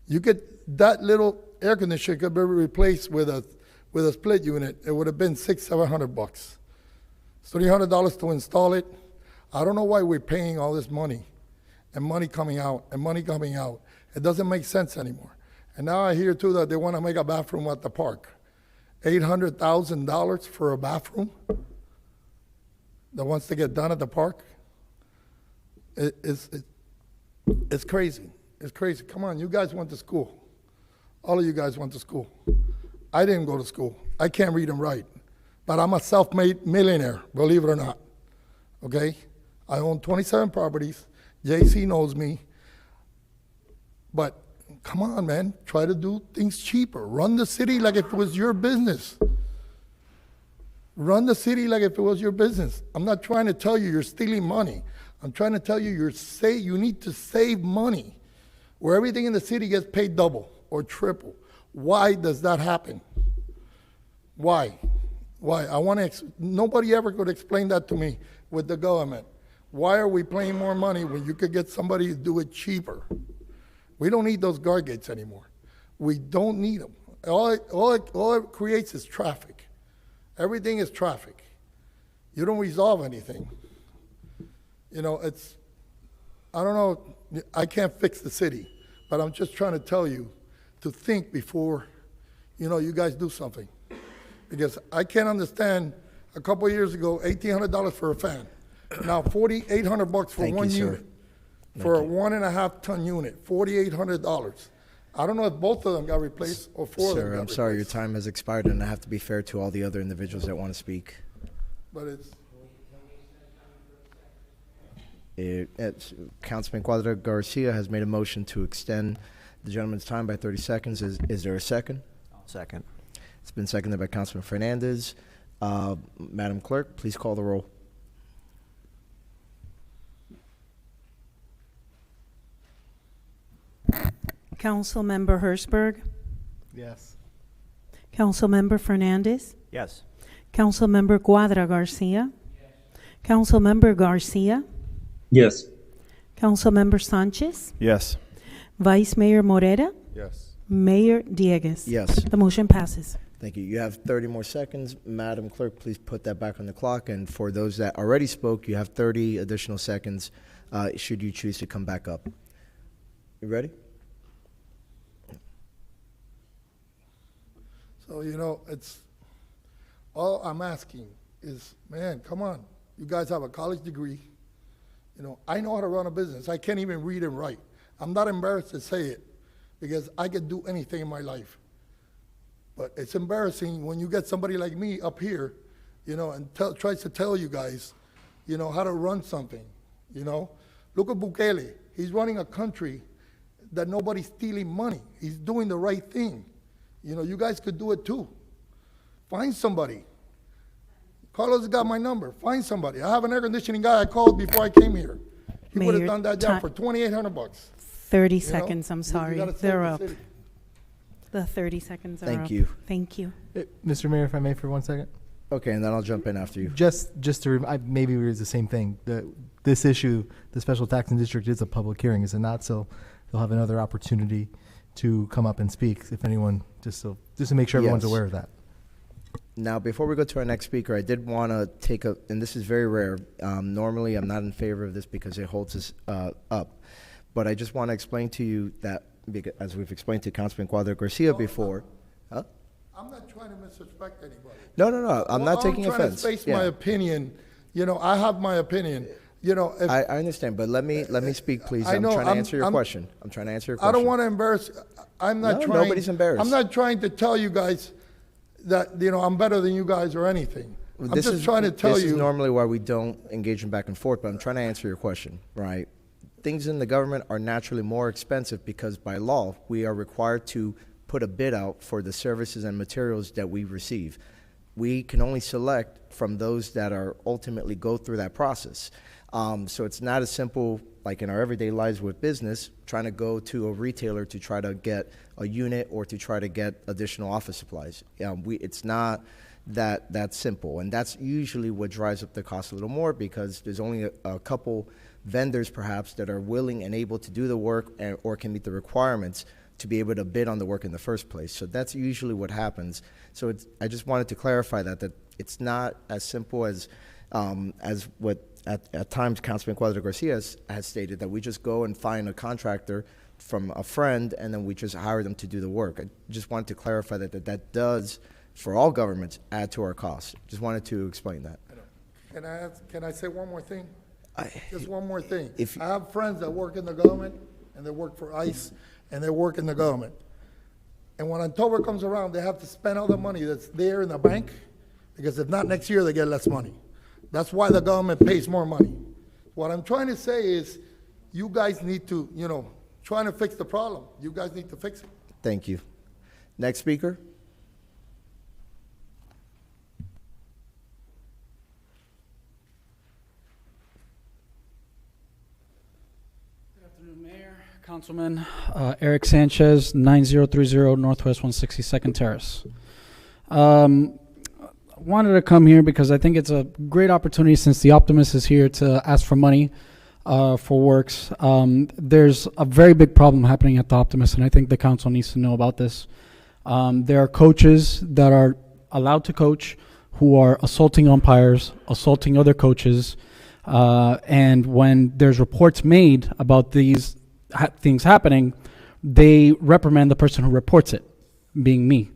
[SPEAKER 19] You get that little air conditioner could be replaced with a split unit. It would have been $600-700. It's $300 to install it. I don't know why we're paying all this money, and money coming out, and money coming out. It doesn't make sense anymore. And now I hear too that they want to make a bathroom at the park. $800,000 for a bathroom that wants to get done at the park? It's crazy. It's crazy. Come on, you guys went to school. All of you guys went to school. I didn't go to school. I can't read and write. But I'm a self-made millionaire, believe it or not. Okay? I own 27 properties. JC knows me. But come on, man. Try to do things cheaper. Run the city like if it was your business. Run the city like if it was your business. I'm not trying to tell you you're stealing money. I'm trying to tell you you need to save money where everything in the city gets paid double or triple. Why does that happen? Why? Why? Nobody ever could explain that to me with the government. Why are we paying more money when you could get somebody to do it cheaper? We don't need those guard gates anymore. We don't need them. All it creates is traffic. Everything is traffic. You don't resolve anything. You know, I don't know, I can't fix the city, but I'm just trying to tell you to think before, you guys do something. Because I can't understand, a couple of years ago, $1,800 for a fan. Now $4,800 for
[SPEAKER 2] Thank
[SPEAKER 19] one
[SPEAKER 2] you, sir.
[SPEAKER 19] unit. For a 1.5-ton unit, $4,800. I don't know if both of them got replaced or four of them
[SPEAKER 2] Sir,
[SPEAKER 19] got
[SPEAKER 2] I'm sorry, your
[SPEAKER 19] replaced.
[SPEAKER 2] time has expired, and I have to be fair to all the other individuals that want to speak.
[SPEAKER 19] But
[SPEAKER 2] Councilman Cuadra Garcia has made a motion to extend the gentleman's time by 30 seconds. Is there a second?
[SPEAKER 7] Second.
[SPEAKER 2] It's been seconded by Councilman Fernandez. Madam Clerk, please call the roll.
[SPEAKER 6] Councilmember Hertzberg,
[SPEAKER 4] Yes.
[SPEAKER 6] Councilmember Fernandez,
[SPEAKER 7] Yes.
[SPEAKER 6] Councilmember Cuadra Garcia, Councilmember Garcia,
[SPEAKER 9] Yes.
[SPEAKER 6] Councilmember Sanchez,
[SPEAKER 8] Yes.
[SPEAKER 6] Vice Mayor Morera,
[SPEAKER 4] Yes.
[SPEAKER 6] Mayor Dieguez.
[SPEAKER 2] Yes.
[SPEAKER 6] The motion passes.
[SPEAKER 2] Thank you. You have 30 more seconds. Madam Clerk, please put that back on the clock. And for those that already spoke, you have 30 additional seconds should you choose to come back up. You ready?
[SPEAKER 19] So, it's all I'm asking is, man, come on. You guys have a college degree. I know how to run a business. I can't even read and write. I'm not embarrassed to say it because I could do anything in my life. But it's embarrassing when you get somebody like me up here, and tries to tell you guys, how to run something, Look at Bukele. He's running a country that nobody's stealing money. He's doing the right thing. You guys could do it too. Find somebody. Carlos got my number. Find somebody. I have an air conditioning guy I called before I came here. He would have
[SPEAKER 6] Mayor,
[SPEAKER 19] done that job for $2,800.
[SPEAKER 6] 30
[SPEAKER 19] You know?
[SPEAKER 6] seconds, I'm
[SPEAKER 19] You
[SPEAKER 6] sorry.
[SPEAKER 19] gotta save
[SPEAKER 6] They're
[SPEAKER 19] the
[SPEAKER 6] up.
[SPEAKER 19] city.
[SPEAKER 6] The 30 seconds are up.
[SPEAKER 2] Thank you.
[SPEAKER 6] Thank you.
[SPEAKER 4] Mr. Mayor, if I may for 1 second.
[SPEAKER 2] Okay, and then I'll jump in after you.
[SPEAKER 4] Just to maybe it was the same thing. This issue, the special taxing district is a public hearing, is it not? So they'll have another opportunity to come up and speak if anyone, just to make sure everyone's
[SPEAKER 2] Yes.
[SPEAKER 4] aware of that.
[SPEAKER 2] Now, before we go to our next speaker, I did want to take and this is very rare. Normally, I'm not in favor of this because it holds us up. But I just want to explain to you that, because, as we've explained to Councilman Cuadra Garcia before. Huh?
[SPEAKER 19] I'm not trying to disrespect anybody.
[SPEAKER 2] No. I'm not taking
[SPEAKER 19] I'm trying
[SPEAKER 2] offense.
[SPEAKER 19] to face my opinion. I have my opinion. If
[SPEAKER 2] I understand, but let me speak, please.
[SPEAKER 19] I know,
[SPEAKER 2] I'm trying to answer your
[SPEAKER 19] I'm-
[SPEAKER 2] question. I'm trying to answer your question.
[SPEAKER 19] I don't want to embarrass. I'm not
[SPEAKER 2] No,
[SPEAKER 19] trying.
[SPEAKER 2] nobody's embarrassed.
[SPEAKER 19] I'm not trying to tell you guys that I'm better than you guys or anything. I'm
[SPEAKER 2] This
[SPEAKER 19] just
[SPEAKER 2] is-
[SPEAKER 19] trying to tell
[SPEAKER 2] This is
[SPEAKER 19] you.
[SPEAKER 2] normally why we don't engage in back and forth, but I'm trying to answer your question, right? Things in the government are naturally more expensive because by law, we are required to put a bid out for the services and materials that we receive. we can only select from those that are ultimately go through that process. So it's not as simple like in our everyday lives with business, trying to go to a retailer to try to get a unit or to try to get additional office supplies. It's not that simple, and that's usually what drives up the cost a little more, because there's only a couple vendors perhaps that are willing and able to do the work or can meet the requirements to be able to bid on the work in the first place. So that's usually what happens. So I just wanted to clarify that it's not as simple as what at times Councilman Cuadra Garcia has stated, that we just go and find a contractor from a friend and then we just hire them to do the work. I just wanted to clarify that does, for all governments, add to our costs. Just wanted to explain that.
[SPEAKER 19] Can I say one more thing? Just one more thing.
[SPEAKER 2] If-
[SPEAKER 19] I have friends that work in the government, and they work for ICE, and they work in the government. And when October comes around, they have to spend all the money that's there in the bank, because if not, next year they get less money. That's why the government pays more money. What I'm trying to say is, you guys need to, trying to fix the problem. You guys need to fix it.
[SPEAKER 2] Thank you. Next speaker.
[SPEAKER 20] Mayor, Councilman, Eric Sanchez, 9030 Northwest 162nd Terrace. Wanted to come here because I think it's a great opportunity, since the Optimist is here, to ask for money for works. There's a very big problem happening at the Optimist, and I think the council needs to know about this. There are coaches that are allowed to coach who are assaulting umpires, assaulting other coaches, and when there's reports made about these things happening, they reprimand the person who reports it, being me.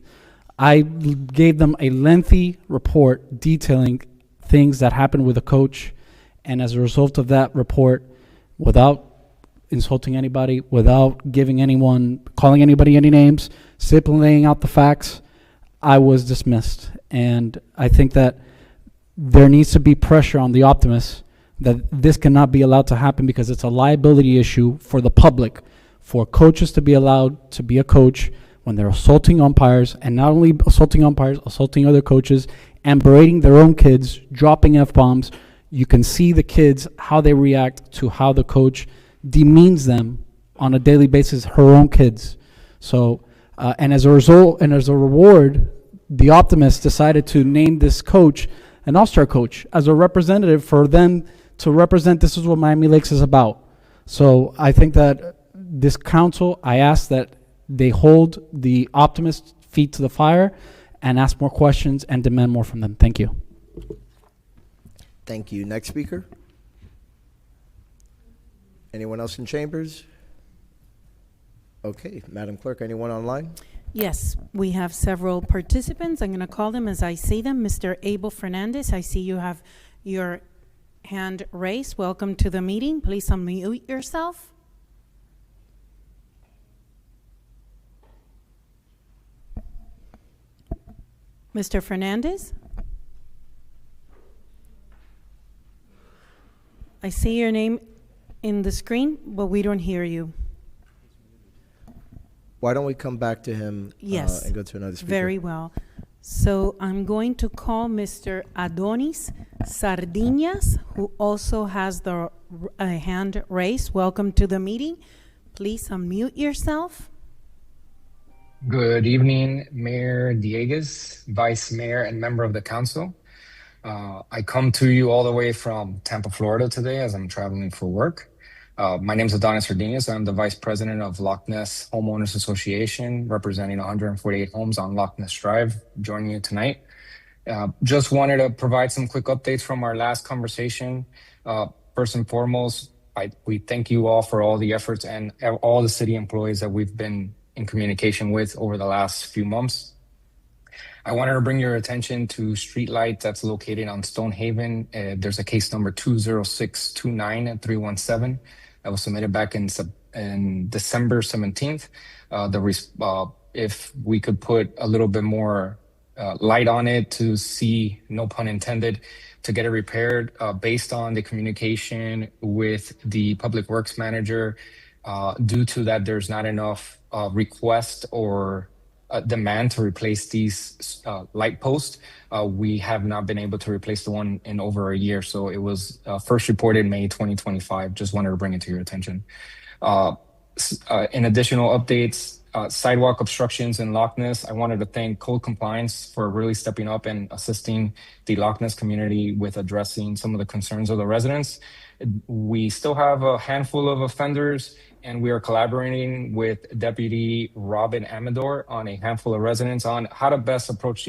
[SPEAKER 20] I gave them a lengthy report detailing things that happened with a coach, and as a result of that report, without insulting anybody, without calling anybody any names, simply laying out the facts, I was dismissed. And I think that there needs to be pressure on the Optimists that this cannot be allowed to happen, because it's a liability issue for the public, for coaches to be allowed to be a coach when they're assaulting umpires, and not only assaulting umpires, assaulting other coaches, and berating their own kids, dropping F-bombs. You can see the kids, how they react to how the coach demeans them on a daily basis, her own kids. So, and as a result, and as a reward, the Optimists decided to name this coach an all-star coach as a representative for them to represent. This is what Miami Lakes is about. So I think that this council, I ask that they hold the Optimist feet to the fire and ask more questions and demand more from them. Thank you.
[SPEAKER 2] Thank you. Next speaker. Anyone else in chambers? Okay, Madam Clerk, anyone online?
[SPEAKER 6] Yes, we have several participants. I'm going to call them as I see them. Mr. Abel Fernandez, I see you have your hand raised. Welcome to the meeting. Please unmute yourself. Mr. Fernandez? I see your name in the screen, but we don't hear you.
[SPEAKER 2] Why don't we come back to him
[SPEAKER 6] Yes.
[SPEAKER 2] and go to another speaker?
[SPEAKER 6] Very well. So I'm going to call Mr. Adonis Sardinas, who also has the hand raised. Welcome to the meeting. Please unmute yourself.
[SPEAKER 21] Good evening, Mayor Dieguez, Vice Mayor, and member of the council. I come to you all the way from Tampa, Florida today as I'm traveling for work. My name is Adonis Sardinas. I'm the Vice President of Loch Ness Homeowners Association, representing 148 homes on Loch Ness Drive, joining you tonight. Just wanted to provide some quick updates from our last conversation. First and foremost, we thank you all for all the efforts and all the city employees that we've been in communication with over the last few months. I wanted to bring your attention to Streetlight that's located on Stonehaven. There's a case number 20629-317 that was submitted back in December 17th. If we could put a little bit more light on it to see, no pun intended, to get it repaired based on the communication with the Public Works Manager. Due to that, there's not enough request or demand to replace these light posts. We have not been able to replace the one in over a year. So it was first reported May 2025. Just wanted to bring it to your attention. In additional updates, sidewalk obstructions in Loch Ness, I wanted to thank Code Compliance for really stepping up and assisting the Loch Ness community with addressing some of the concerns of the residents. We still have a handful of offenders, and we are collaborating with Deputy Robin Amador on a handful of residents on how to best approach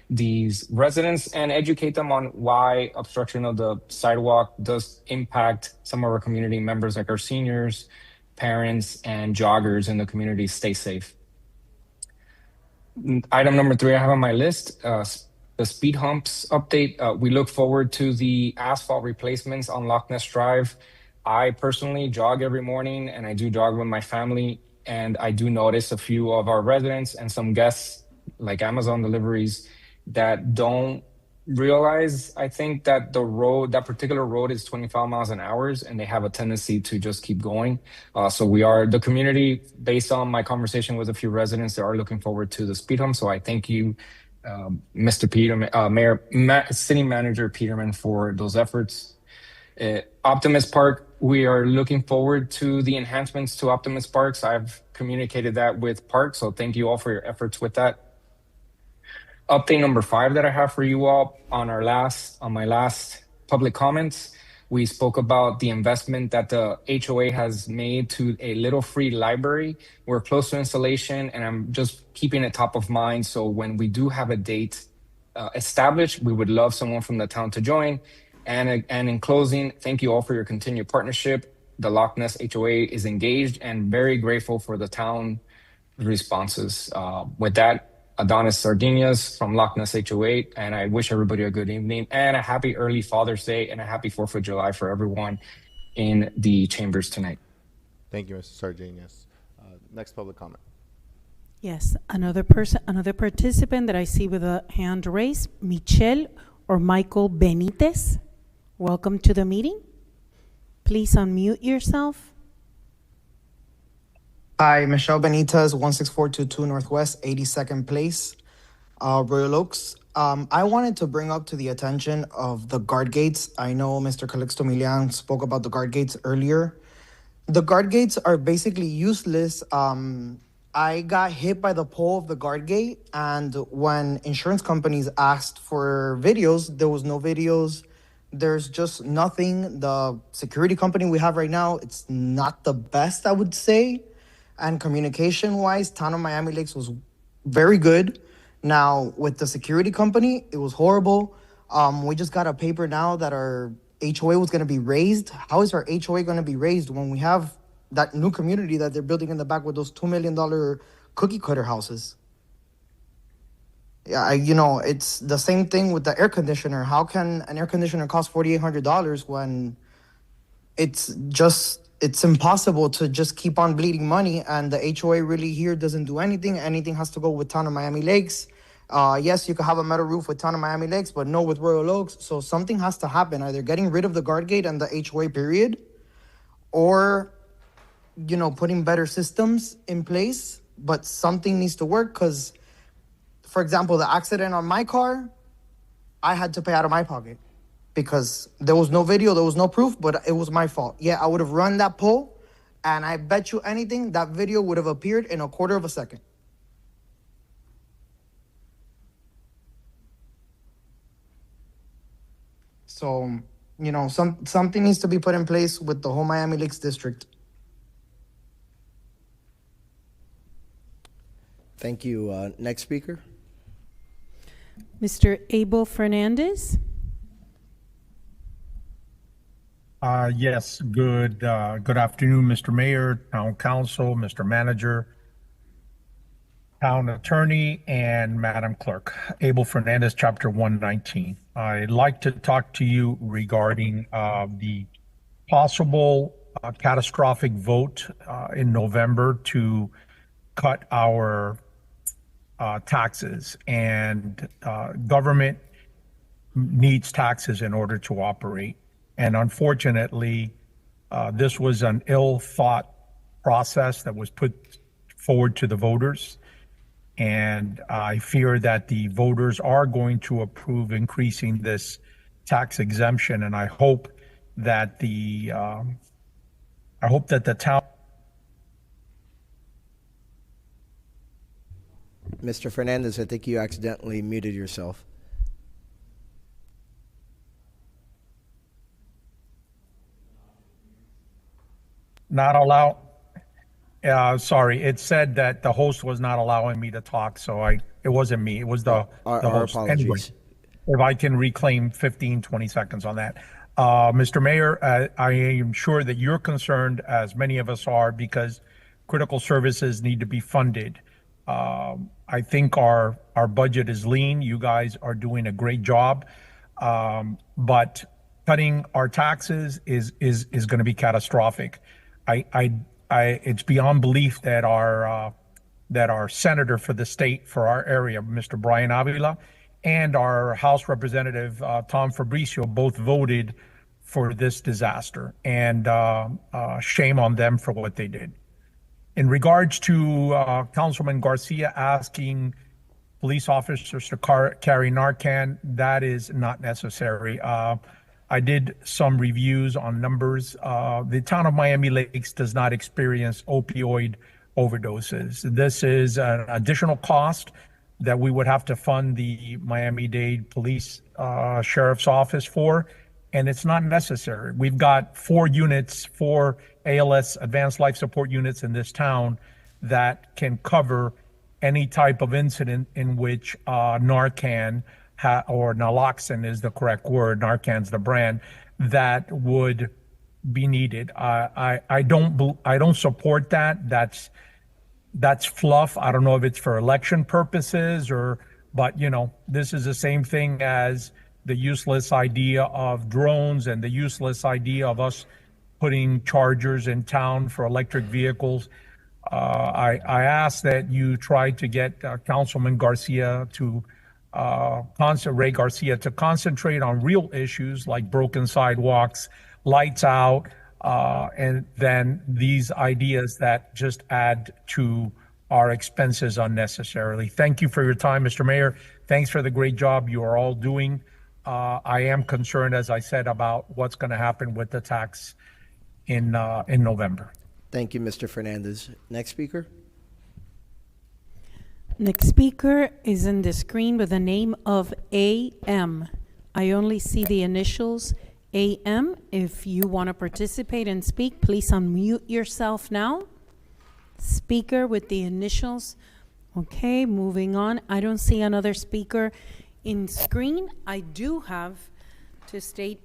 [SPEAKER 21] these residents and educate them on why obstruction of the sidewalk does impact some of our community members, like our seniors, parents, and joggers in the community. Stay safe. Item number 3 I have on my list, the speed humps update. We look forward to the asphalt replacements on Loch Ness Drive. I personally jog every morning, and I do jog with my family, and I do notice a few of our residents and some guests, like Amazon deliveries, that don't realize, I think, that that particular road is 25 miles an hour, and they have a tendency to just keep going. So the community, based on my conversation with a few residents, they are looking forward to the speed hump. So I thank you, Mr. Peterman, City Manager Peterman, for those efforts. Optimist Park, we are looking forward to the enhancements to Optimist Parks. I've communicated that with Park, so thank you all for your efforts with that. Update number 5 that I have for you all on my last public comments, we spoke about the investment that the HOA has made to a Little Free library. We're close to installation, and I'm just keeping it top of mind. So when we do have a date established, we would love someone from the town to join. And in closing, thank you all for your continued partnership. The Loch Ness HOA is engaged and very grateful for the town responses. With that, Adonis Sardinias from Loch Ness HOA, and I wish everybody a good evening and a happy early Father's Day and a happy 4th of July for everyone in the chambers tonight.
[SPEAKER 3] Thank you, Mr. Sardinias. Next public comment.
[SPEAKER 6] Yes, another participant that I see with a hand raised, Michelle or Michael Benitez. Welcome to the meeting. Please unmute yourself.
[SPEAKER 22] Hi, Michelle Benitez, 16422 Northwest, 82nd Place, Royal Oaks. I wanted to bring up to the attention of the guard gates. I know Mr. Calixto Milian spoke about the guard gates earlier. The guard gates are basically useless. I got hit by the pole of the guard gate, and when insurance companies asked for videos, there was no videos. There's just nothing. The security company we have right now, it's not the best, I would say. And communication-wise, Town of Miami Lakes was very good. Now, with the security company, it was horrible. We just got a paper now that our HOA was going to be raised. How is our HOA going to be raised when we have that new community that they're building in the back with those $2 million cookie cutter houses? Yeah, it's the same thing with the air conditioner. How can an air conditioner cost $4,800 when it's impossible to just keep on bleeding money, and the HOA really here doesn't do anything. Anything has to go with Town of Miami Lakes. Yes, you could have a metal roof with Town of Miami Lakes, but no with Royal Oaks. So something has to happen, either getting rid of the guard gate and the HOA period, or, putting better systems in place. But something needs to work because, for example, the accident on my car, I had to pay out of my pocket. Because there was no video, there was no proof, but it was my fault. Yeah, I would have run that pole, and I bet you anything that video would have appeared in a quarter of a second. So, something needs to be put in place with the whole Miami Lakes district.
[SPEAKER 2] Thank you. Next speaker.
[SPEAKER 6] Mr. Abel Fernandez.
[SPEAKER 23] Yes, good afternoon, Mr. Mayor, Town Council, Mr. Manager, Town Attorney, and Madam Clerk. Abel Fernandez, Chapter 119. I'd like to talk to you regarding the possible catastrophic vote in November to cut our taxes, and government needs taxes in order to operate. And unfortunately, this was an ill-thought process that was put forward to the voters. And I fear that the voters are going to approve increasing this tax exemption. And I hope that the town.
[SPEAKER 2] Mr. Fernandez, I think you accidentally muted yourself.
[SPEAKER 23] Not allow. Sorry, it said that the host was not allowing me to talk, so it wasn't me. It was the
[SPEAKER 2] Our
[SPEAKER 23] host.
[SPEAKER 2] apologies.
[SPEAKER 23] Anyway, if I can reclaim 15, 20 seconds on that. Mr. Mayor, I am sure that you're concerned, as many of us are, because critical services need to be funded. I think our budget is lean. You guys are doing a great job. But cutting our taxes is going to be catastrophic. It's beyond belief that our senator for the state, for our area, Mr. Brian Avila, and our House Representative Tom Fabricio both voted for this disaster, and shame on them for what they did. In regards to Councilman Garcia asking police officers to carry Narcan, that is not necessary. I did some reviews on numbers. The town of Miami Lakes does not experience opioid overdoses. This is an additional cost that we would have to fund the Miami-Dade Police Sheriff's Office for, and it's not necessary. We've got 4 ALS, Advanced Life Support units in this town that can cover any type of incident in which Narcan or naloxone is the correct word, Narcan's the brand, that would be needed. I don't support that. That's fluff. I don't know if it's for election purposes but this is the same thing as the useless idea of drones and the useless idea of us putting chargers in town for electric vehicles. I ask that you try to get Councilman Garcia Ray Garcia to concentrate on real issues like broken sidewalks, lights out, and then these ideas that just add to our expenses unnecessarily. Thank you for your time, Mr. Mayor. Thanks for the great job you are all doing. I am concerned, as I said, about what's going to happen with the tax in November.
[SPEAKER 2] Thank you, Mr. Fernandez. Next speaker.
[SPEAKER 6] Next speaker is in the screen with the name of AM. I only see the initials AM. If you want to participate and speak, please unmute yourself now. Speaker with the initials. Okay, moving on. I don't see another speaker in screen. I do have to state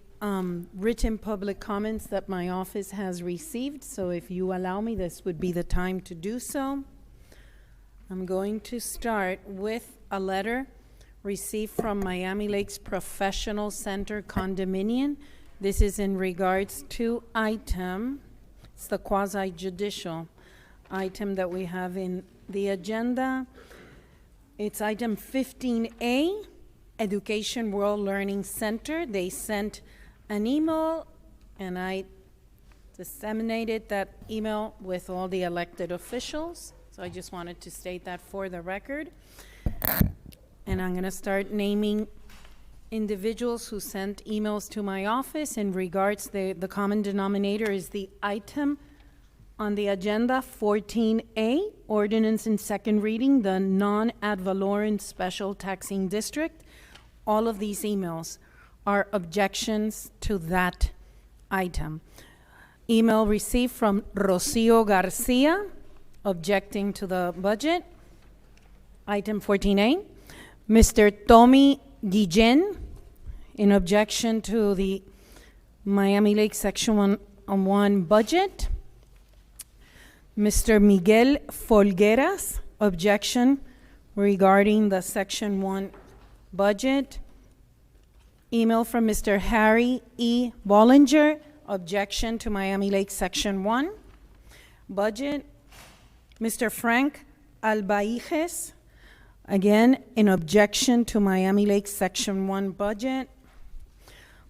[SPEAKER 6] written public comments that my office has received. So if you allow me, this would be the time to do so. I'm going to start with a letter received from Miami Lakes Professional Center Condominium. This is in regards to it's the quasi-judicial item that we have in the agenda. It's item 15A, Education World Learning Center. They sent an email, and I disseminated that email with all the elected officials. So I just wanted to state that for the record. And I'm going to start naming individuals who sent emails to my office in regards. The common denominator is the item on the agenda 14A, ordinance in second reading, the non-ad valorem special taxing district. All of these emails are objections to that item. Email received from Rocio Garcia, objecting to the budget, item 14A. Mr. Tommy Guillen, in objection to the Miami Lakes Section 1 budget. Mr. Miguel Folgueras, objection regarding the Section 1 budget. Email from Mr. Harry E. Bollinger, objection to Miami Lakes Section 1 budget. Mr. Frank Albaijes, again, in objection to Miami Lakes Section 1 budget.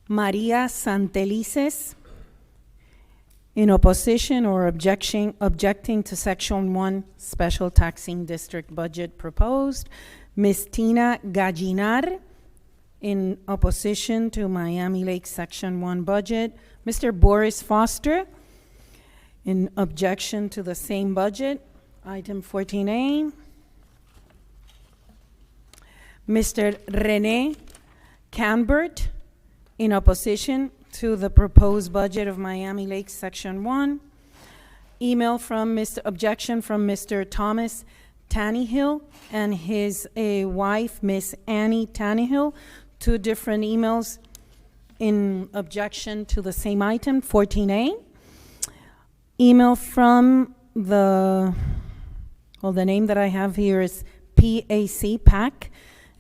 [SPEAKER 6] Maria Santelices, In opposition or objecting to Section 1 Special Taxing District Budget proposed, Ms. Tina Gallinar. In opposition to Miami Lakes Section 1 budget, Mr. Boris Foster. In objection to the same budget, item 14A. Mr. Rene Cambert. In opposition to the proposed budget of Miami Lakes Section 1. Email from objection from Mr. Thomas Tannehill and his wife, Miss Annie Tannehill. 2 different emails in objection to the same item, 14A. Email from the name that I have here is PAC,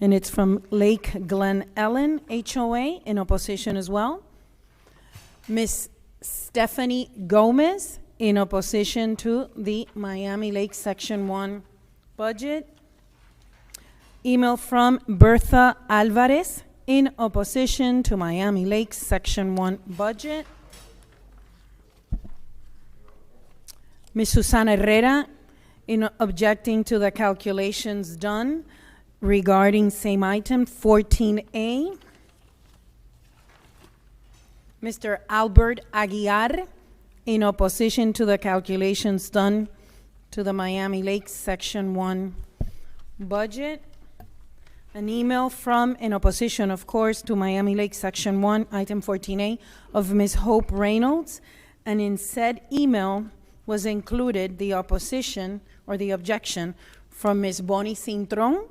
[SPEAKER 6] and it's from Lake Glen Ellen HOA, in opposition as well. Miss Stephanie Gomez, in opposition to the Miami Lakes Section 1 budget. Email from Bertha Alvarez, in opposition to Miami Lakes Section 1 budget. Ms. Susana Herrera, in objecting to the calculations done regarding same item, 14A. Mr. Albert Aguiar, in opposition to the calculations done to the Miami Lakes Section 1 budget. An email from, in opposition, of course, to Miami Lakes Section 1, item 14A, of Ms. Hope Reynolds. And in said email was included the opposition or the objection from Ms. Bonnie Cintron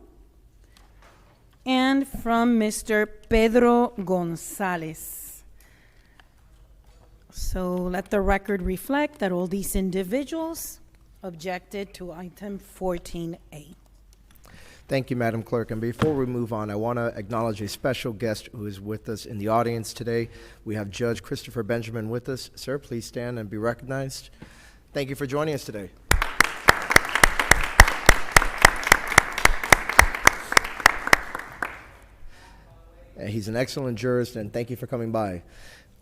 [SPEAKER 6] and from Mr. Pedro Gonzalez. So let the record reflect that all these individuals objected to item 14A.
[SPEAKER 2] Thank you, Madam Clerk. And before we move on, I want to acknowledge a special guest who is with us in the audience today. We have Judge Christopher Benjamin with us. Sir, please stand and be recognized. Thank you for joining us today. He's an excellent jurist, and thank you for coming by.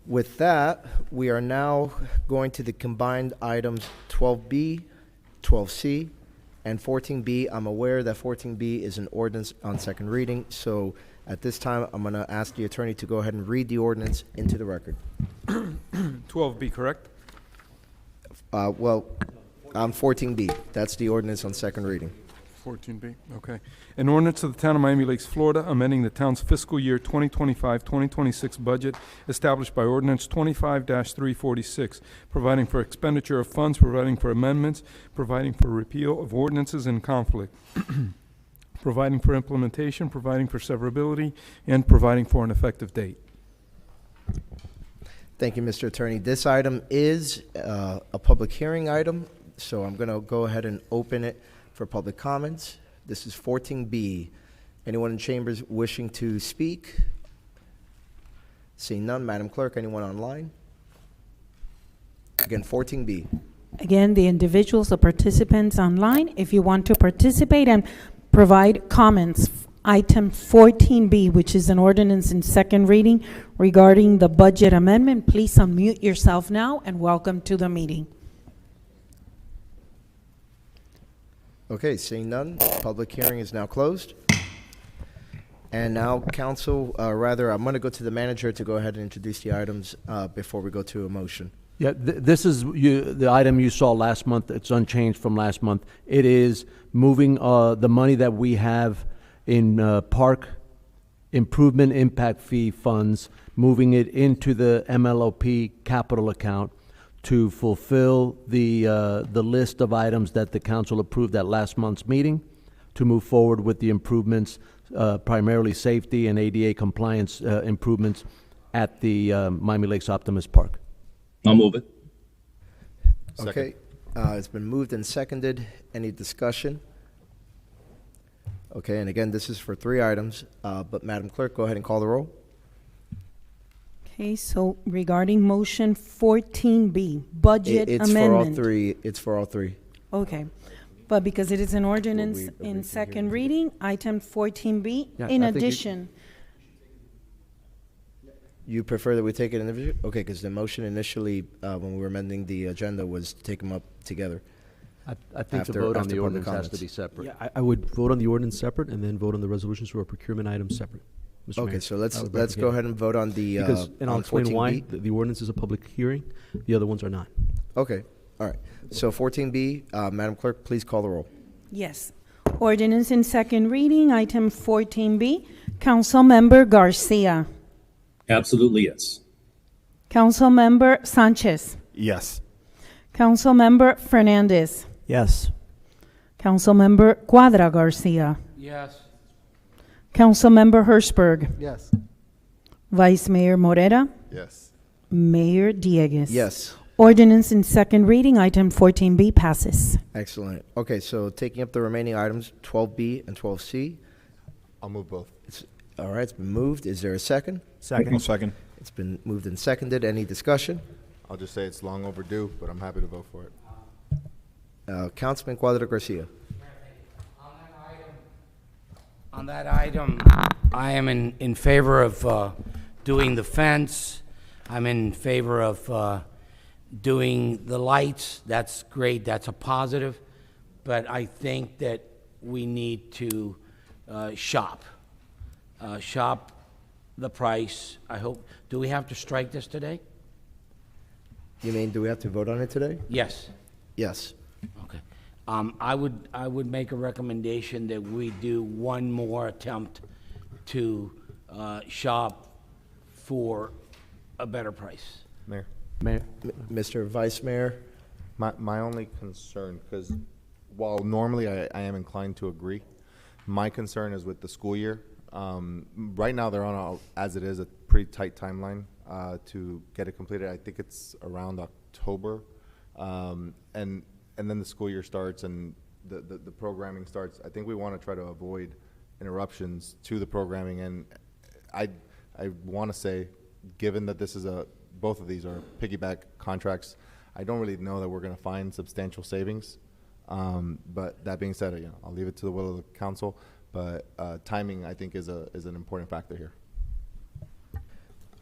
[SPEAKER 2] With that, we are now going to the combined items 12B, 12C, and 14B. I'm aware that 14B is an ordinance on second reading, so at this time, I'm going to ask the attorney to go ahead and read the ordinance into the record.
[SPEAKER 1] 12B, correct?
[SPEAKER 2] Well, on 14B, that's the ordinance on second reading.
[SPEAKER 1] 14B, okay. An ordinance of the Town of Miami Lakes, Florida, amending the town's fiscal year 2025-2026 budget established by Ordinance 25-346, providing for expenditure of funds, providing for amendments, providing for repeal of ordinances in conflict, providing for implementation, providing for severability, and providing for an effective date.
[SPEAKER 2] Thank you, Mr. Attorney. This item is a public hearing item, so I'm going to go ahead and open it for public comments. This is 14B. Anyone in chambers wishing to speak? Seeing none, Madam Clerk, anyone online? Again, 14B.
[SPEAKER 6] Again, the individuals, the participants online, if you want to participate and provide comments, item 14B, which is an ordinance in second reading regarding the budget amendment, please unmute yourself now and welcome to the meeting.
[SPEAKER 2] Okay, seeing none, public hearing is now closed. And now, council, I'm going to go to the manager to go ahead and introduce the items before we go to a motion.
[SPEAKER 5] Yeah, this is the item you saw last month. It's unchanged from last month. It is moving the money that we have in park improvement impact fee funds, moving it into the MLOP capital account to fulfill the list of items that the council approved at last month's meeting, to move forward with the improvements, primarily safety and ADA compliance improvements at the Miami Lakes Optimist Park.
[SPEAKER 9] I'll move it.
[SPEAKER 2] Okay, it's been moved and seconded. Any discussion? Okay, and again, this is for 3 items, but Madam Clerk, go ahead and call the roll.
[SPEAKER 6] Okay, so regarding motion 14B, budget amendment.
[SPEAKER 2] It's for all three.
[SPEAKER 6] Okay, but because it is an ordinance in second reading, item 14B,
[SPEAKER 5] Yeah,
[SPEAKER 6] in
[SPEAKER 5] I think
[SPEAKER 6] addition.
[SPEAKER 2] You prefer that we take it individually? Okay, because the motion initially, when we were amending the agenda, was to take them up together.
[SPEAKER 5] I think the
[SPEAKER 2] After-
[SPEAKER 5] vote on
[SPEAKER 2] after
[SPEAKER 5] the
[SPEAKER 2] public
[SPEAKER 5] ordinance has to
[SPEAKER 2] comments.
[SPEAKER 5] be separate.
[SPEAKER 10] Yeah, I would vote on the ordinance separate and then vote on the resolutions or procurement items separate. Mr.
[SPEAKER 2] Okay,
[SPEAKER 10] Mayor.
[SPEAKER 2] so
[SPEAKER 10] I
[SPEAKER 2] let's
[SPEAKER 10] would
[SPEAKER 2] let's go
[SPEAKER 10] bifurcate.
[SPEAKER 2] ahead and vote on the
[SPEAKER 10] Because, and I'll
[SPEAKER 2] on
[SPEAKER 10] explain why.
[SPEAKER 2] 14B.
[SPEAKER 10] The ordinance is a public hearing, the other ones are not.
[SPEAKER 2] Okay, all right. So 14B, Madam Clerk, please call the roll.
[SPEAKER 6] Yes. Ordinance in second reading, item 14B. Councilmember Garcia.
[SPEAKER 9] Absolutely, yes.
[SPEAKER 6] Councilmember Sanchez.
[SPEAKER 8] Yes.
[SPEAKER 6] Councilmember Fernandez.
[SPEAKER 7] Yes.
[SPEAKER 6] Councilmember Cuadra Garcia.
[SPEAKER 5] Yes.
[SPEAKER 6] Councilmember Hirschberg.
[SPEAKER 4] Yes.
[SPEAKER 6] Vice Mayor Morera.
[SPEAKER 3] Yes.
[SPEAKER 6] Mayor Diegues.
[SPEAKER 2] Yes.
[SPEAKER 6] Ordinance in second reading, item 14B passes.
[SPEAKER 2] Excellent. Okay, so taking up the remaining items, 12B and 12C.
[SPEAKER 3] I'll move both.
[SPEAKER 2] All right, it's been moved. Is there a second?
[SPEAKER 8] Second. Second.
[SPEAKER 2] It's been moved and seconded. Any discussion?
[SPEAKER 3] I'll just say it's long overdue, but I'm happy to vote for it.
[SPEAKER 2] Councilman Cuadra Garcia.
[SPEAKER 11] On that item, I am in favor of doing the fence. I'm in favor of doing the lights. That's great, that's a positive. But I think that we need to shop the price. I hope, do we have to strike this today?
[SPEAKER 2] You mean, do we have to vote on it today?
[SPEAKER 11] Yes.
[SPEAKER 2] Yes.
[SPEAKER 11] Okay. I would make a recommendation that we do one more attempt to shop for a better price.
[SPEAKER 3] Mayor.
[SPEAKER 5] Mayor.
[SPEAKER 2] Mr. Vice Mayor.
[SPEAKER 3] My only concern, because while normally I am inclined to agree, my concern is with the school year. Right now, they're on, as it is, a pretty tight timeline to get it completed. I think it's around October. And then the school year starts and the programming starts. I think we want to try to avoid interruptions to the programming. And I want to say, given that this is both of these are piggyback contracts, I don't really know that we're going to find substantial savings. But that being said, I'll leave it to the will of the council. But timing, I think, is an important factor here.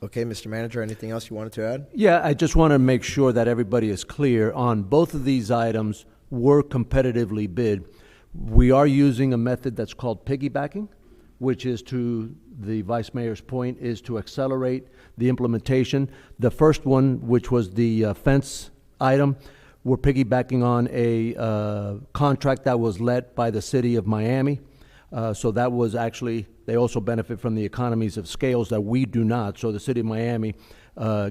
[SPEAKER 2] Okay, Mr. Manager, anything else you wanted to add?
[SPEAKER 5] Yeah, I just want to make sure that everybody is clear on both of these items were competitively bid. We are using a method that's called piggybacking, which is, to the Vice Mayor's point, is to accelerate the implementation. The first one, which was the fence item, we're piggybacking on a contract that was let by the city of Miami. So that was actually, they also benefit from the economies of scales that we do not. So the city of Miami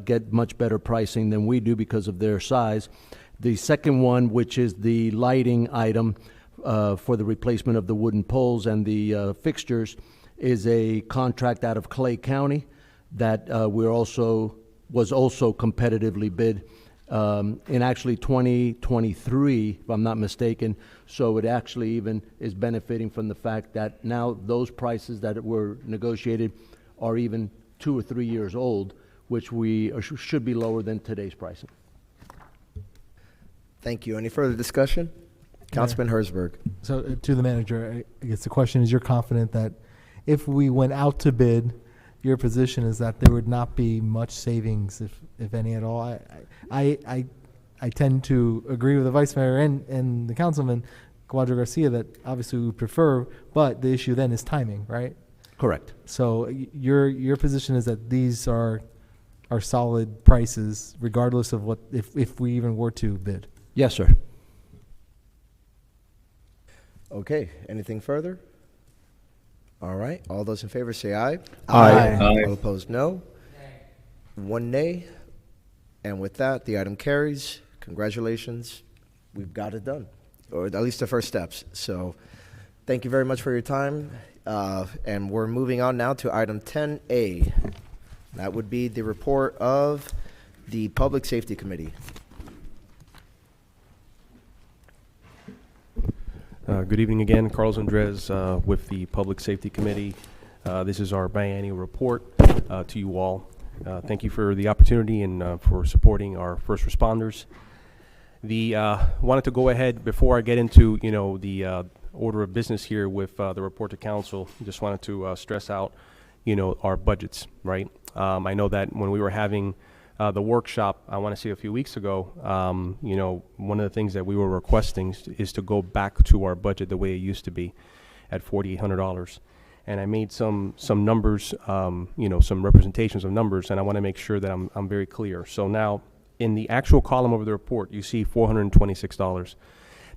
[SPEAKER 5] get much better pricing than we do because of their size. The second one, which is the lighting item for the replacement of the wooden poles and the fixtures, is a contract out of Clay County that was also competitively bid in actually 2023, if I'm not mistaken. So it actually even is benefiting from the fact that now those prices that were negotiated are even 2 or 3 years old, which should be lower than today's pricing.
[SPEAKER 2] Thank you. Any further discussion? Councilman Herzberg.
[SPEAKER 12] So to the manager, I guess the question is, you're confident that if we went out to bid, your position is that there would not be much savings, if any at all? I tend to agree with the Vice Mayor and the Councilman Cuadra Garcia that obviously we prefer, but the issue then is timing, right?
[SPEAKER 5] Correct.
[SPEAKER 12] So your position is that these are solid prices regardless of what, if we even were to bid?
[SPEAKER 5] Yes, sir.
[SPEAKER 2] Okay, anything further? All right, all those in favor say aye.
[SPEAKER 8] Aye.
[SPEAKER 9] Aye.
[SPEAKER 2] All opposed, no. One nay. And with that, the item carries. Congratulations, we've got it done, or at least the first steps. So thank you very much for your time. And we're moving on now to item 10A. That would be the report of the Public Safety Committee.
[SPEAKER 15] Good evening again, Carlos Andres with the Public Safety Committee. This is our biannual report to you all. Thank you for the opportunity and for supporting our first responders. Wanted to go ahead before I get into the order of business here with the report to council. Just wanted to stress out our budgets, right? I know that when we were having the workshop, I want to say a few weeks ago, you know, one of the things that we were requesting is to go back to our budget the way it used to be at $4,800. And I made some numbers, you know, some representations of numbers, and I want to make sure that I'm very clear. So now, in the actual column of the report, you see $426.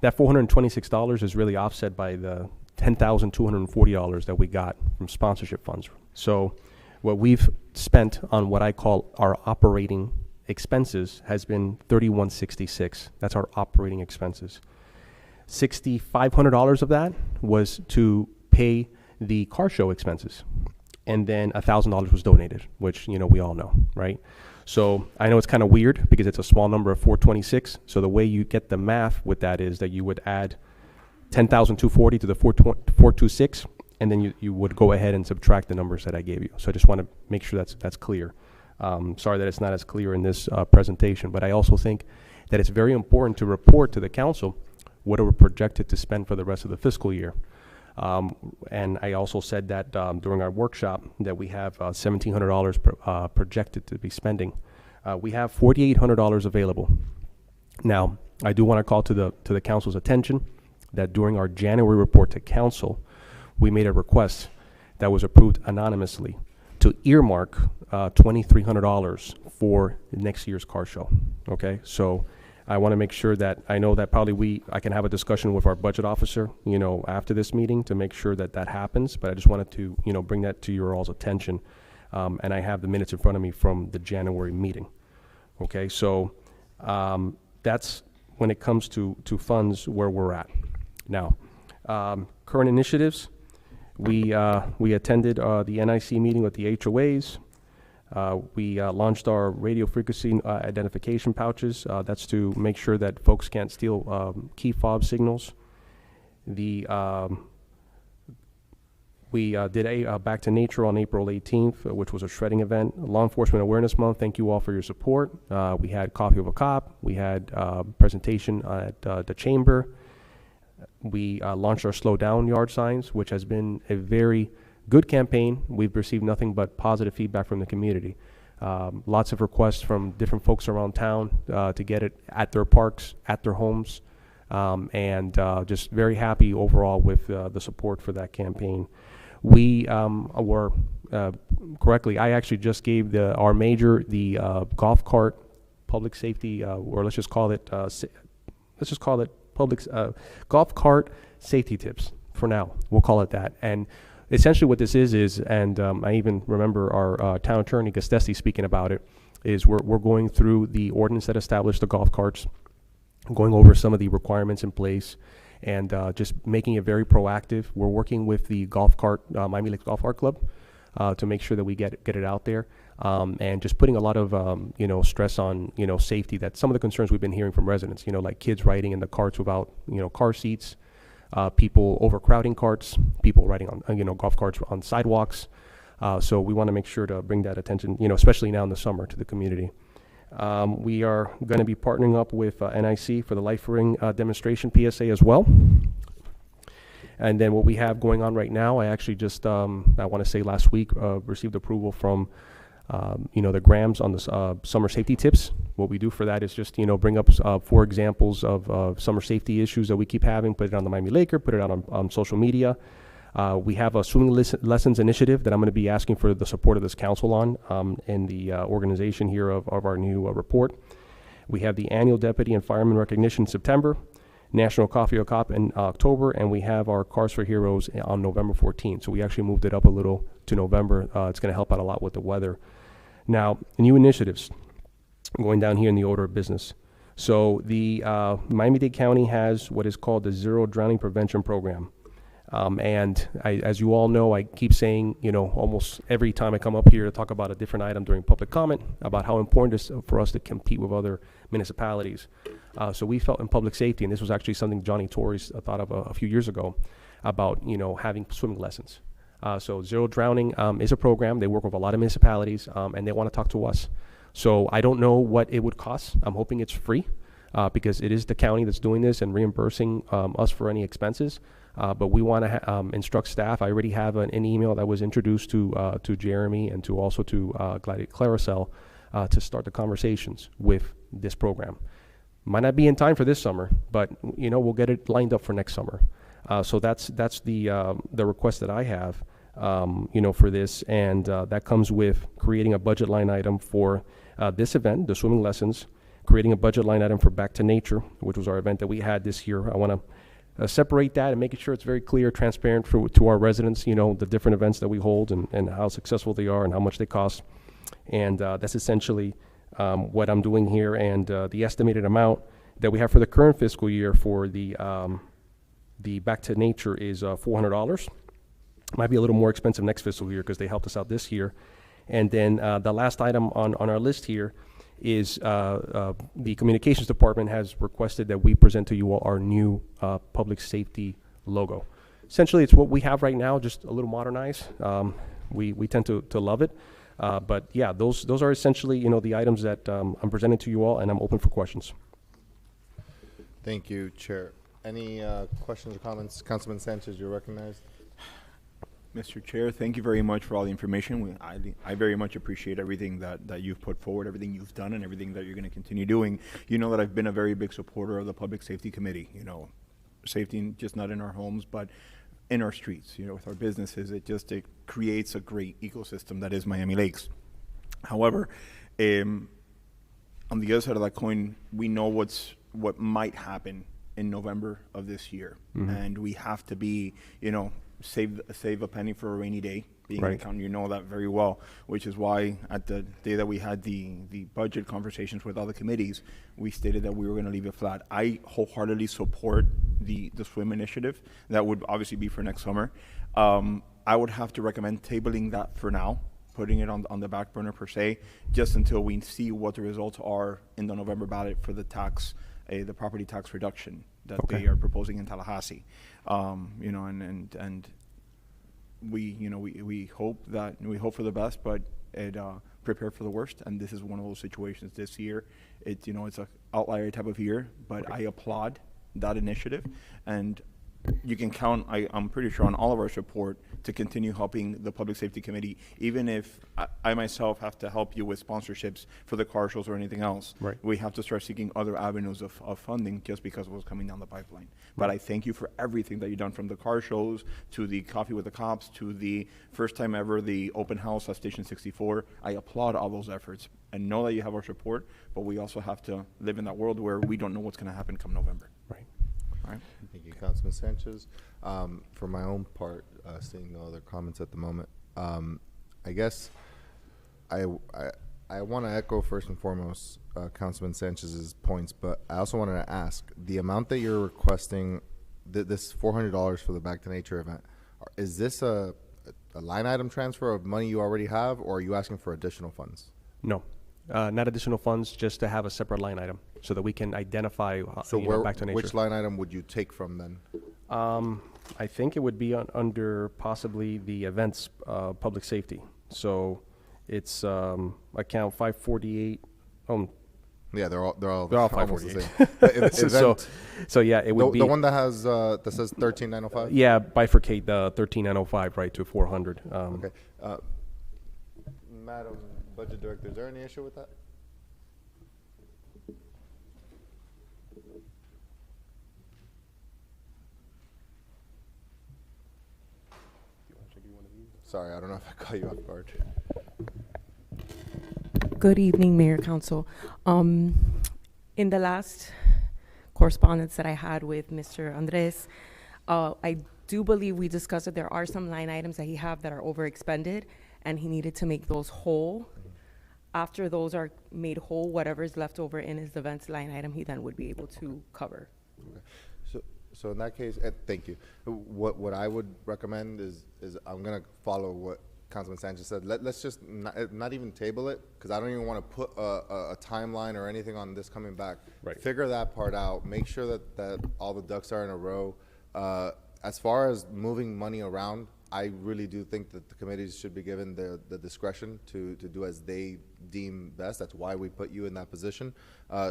[SPEAKER 15] That $426 is really offset by the $10,240 that we got from sponsorship funds. So what we've spent on what I call our operating expenses has been $3,166. That's our operating expenses. $6,500 of that was to pay the car show expenses, and then $1,000 was donated, which, you know, we all know, right? So I know it's kind of weird because it's a small number of 426. So the way you get the math with that is that you would add 10,240 to the 426, and then you would go ahead and subtract the numbers that I gave you. So I just want to make sure that's clear. Sorry that it's not as clear in this presentation, but I also think that it's very important to report to the council what we're projected to spend for the rest of the fiscal year. And I also said that during our workshop that we have $1,700 projected to be spending. We have $4,800 available. Now, I do want to call to the council's attention that during our January report to council, we made a request that was approved anonymously to earmark $2,300 for next year's car show. Okay, so I want to make sure that I know that probably I can have a discussion with our budget officer, you know, after this meeting to make sure that that happens. But I just wanted to, you know, bring that to your all's attention. And I have the minutes in front of me from the January meeting. Okay, so that's when it comes to funds where we're at. Now, current initiatives, we attended the NIC meeting with the HOAs. We launched our radio frequency identification pouches. That's to make sure that folks can't steal key fob signals. We did a Back to Nature on April 18th, which was a shredding event. Law Enforcement Awareness Month, thank you all for your support. We had Coffee of a Cop. We had presentation at the Chamber. We launched our Slow Down yard signs, which has been a very good campaign. We've received nothing but positive feedback from the community. Lots of requests from different folks around town to get it at their parks, at their homes, and just very happy overall with the support for that campaign. We were, correctly, I actually just gave our major the golf cart public safety, or let's just call it public golf cart safety tips for now. We'll call it that. And essentially what this is, and I even remember our town attorney Gastesi speaking about it, is we're going through the ordinance that established the golf carts, going over some of the requirements in place, and just making it very proactive. We're working with the golf cart, Miami Lakes Golf Cart Club, to make sure that we get it out there, and just putting a lot of stress on safety. That some of the concerns we've been hearing from residents, like kids riding in the carts without car seats, people overcrowding carts, people riding on golf carts on sidewalks. So we want to make sure to bring that attention, especially now in the summer, to the community. We are going to be partnering up with NIC for the Life Ring demonstration PSA as well. And then what we have going on right now, I actually just, I want to say last week, received approval from, the Grams on the summer safety tips. What we do for that is just, bring up 4 examples of summer safety issues that we keep having, put it on the Miami Laker, put it out on social media. We have a swimming lessons initiative that I'm going to be asking for the support of this council on in the organization here of our new report. We have the annual deputy and fireman recognition in September, National Coffee or Cop in October, and we have our Cars for Heroes on November 14th. So we actually moved it up a little to November. It's going to help out a lot with the weather. Now, new initiatives, going down here in the order of business. So the Miami-Dade County has what is called the Zero Drowning Prevention Program. And as you all know, I keep saying, almost every time I come up here to talk about a different item during public comment about how important it is for us to compete with other municipalities. So we felt in public safety, and this was actually something Johnny Torres thought of a few years ago about, having swimming lessons. So Zero Drowning is a program. They work with a lot of municipalities, and they want to talk to us. So I don't know what it would cost. I'm hoping it's free. because it is the county that's doing this and reimbursing us for any expenses. But we want to instruct staff. I already have an email that was introduced to Jeremy and to also to Claricel to start the conversations with this program. Might not be in time for this summer, but we'll get it lined up for next summer. So that's the request that I have, for this, and that comes with creating a budget line item for this event, the swimming lessons, creating a budget line item for Back to Nature, which was our event that we had this year. I want to separate that and making sure it's very clear, transparent to our residents, the different events that we hold and how successful they are and how much they cost. And that's essentially what I'm doing here. And the estimated amount that we have for the current fiscal year for the Back to Nature is $400. Might be a little more expensive next fiscal year because they helped us out this year. And then the last item on our list here is the Communications Department has requested that we present to you all our new public safety logo. Essentially, it's what we have right now, just a little modernized. We tend to love it. But yeah, those are essentially, the items that I'm presenting to you all, and I'm open for questions.
[SPEAKER 3] Thank you, Chair. Any questions or comments? Councilman Sanchez, you're recognized.
[SPEAKER 8] Mr. Chair, thank you very much for all the information. I very much appreciate everything that you've put forward, everything you've done, and everything that you're going to continue doing. You know that I've been a very big supporter of the Public Safety Committee. Safety just not in our homes, but in our streets. With our businesses, it creates a great ecosystem that is Miami Lakes. However, on the other side of that coin, we know what might happen in November of this year, and we have to be, save a penny for a rainy day. Being an accountant, you know that very well, which is why at the day that we had the budget conversations with all the committees, we stated that we were going to leave it flat. I wholeheartedly support the swim initiative. That would obviously be for next summer. I would have to recommend tabling that for now, putting it on the back burner per se, just until we see what the results are in the November ballot for the tax, the property tax reduction that they are proposing in Tallahassee. And we hope for the best, but prepare for the worst. And this is one of those situations this year. It's an outlier type of year, but I applaud that initiative, and you can count, I'm pretty sure, on all of our support to continue helping the Public Safety Committee, even if I myself have to help you with sponsorships for the car shows or anything else.
[SPEAKER 15] Right.
[SPEAKER 8] We have to start seeking other avenues of funding just because of what's coming down the pipeline. But I thank you for everything that you've done, from the car shows to the Coffee with the Cops to the first time ever, the open house at Station 64. I applaud all those efforts and know that you have our support, but we also have to live in that world where we don't know what's going to happen come November.
[SPEAKER 15] Right.
[SPEAKER 3] All right. Thank you, Councilman Sanchez. For my own part, seeing no other comments at the moment, I guess I want to echo first and foremost Councilman Sanchez's points, but I also wanted to ask, the amount that you're requesting, this $400 for the Back to Nature event, is this a line item transfer of money you already have, or are you asking for additional funds?
[SPEAKER 15] No. Not additional funds, just to have a separate line item so that we can identify Back to Nature.
[SPEAKER 3] Which line item would you take from then?
[SPEAKER 15] I think it would be under possibly the events public safety. So it's account 548.
[SPEAKER 3] Yeah, they're all
[SPEAKER 15] 548. So yeah, it would be
[SPEAKER 3] the one that has that says 13905.
[SPEAKER 15] Yeah, bifurcate the 13905 right to 400.
[SPEAKER 3] Okay, Madam Budget Director, is there any issue with that? Sorry, I don't know if I caught you off guard.
[SPEAKER 13] Good evening, Mayor, Council. In the last correspondence that I had with Mr. Andres, I do believe we discussed that there are some line items that he have that are overexpended, and he needed to make those whole. After those are made whole, whatever is left over in his events line item, he then would be able to cover.
[SPEAKER 3] Okay. So in that case, thank you. What I would recommend is I'm gonna follow what Councilman Sanchez said. Let's just not even table it, because I don't even want to put a timeline or anything on this coming back.
[SPEAKER 15] Right.
[SPEAKER 3] Figure that part out. Make sure that all the ducks are in a row. As far as moving money around, I really do think that the committees should be given the discretion to do as they deem best. That's why we put you in that position.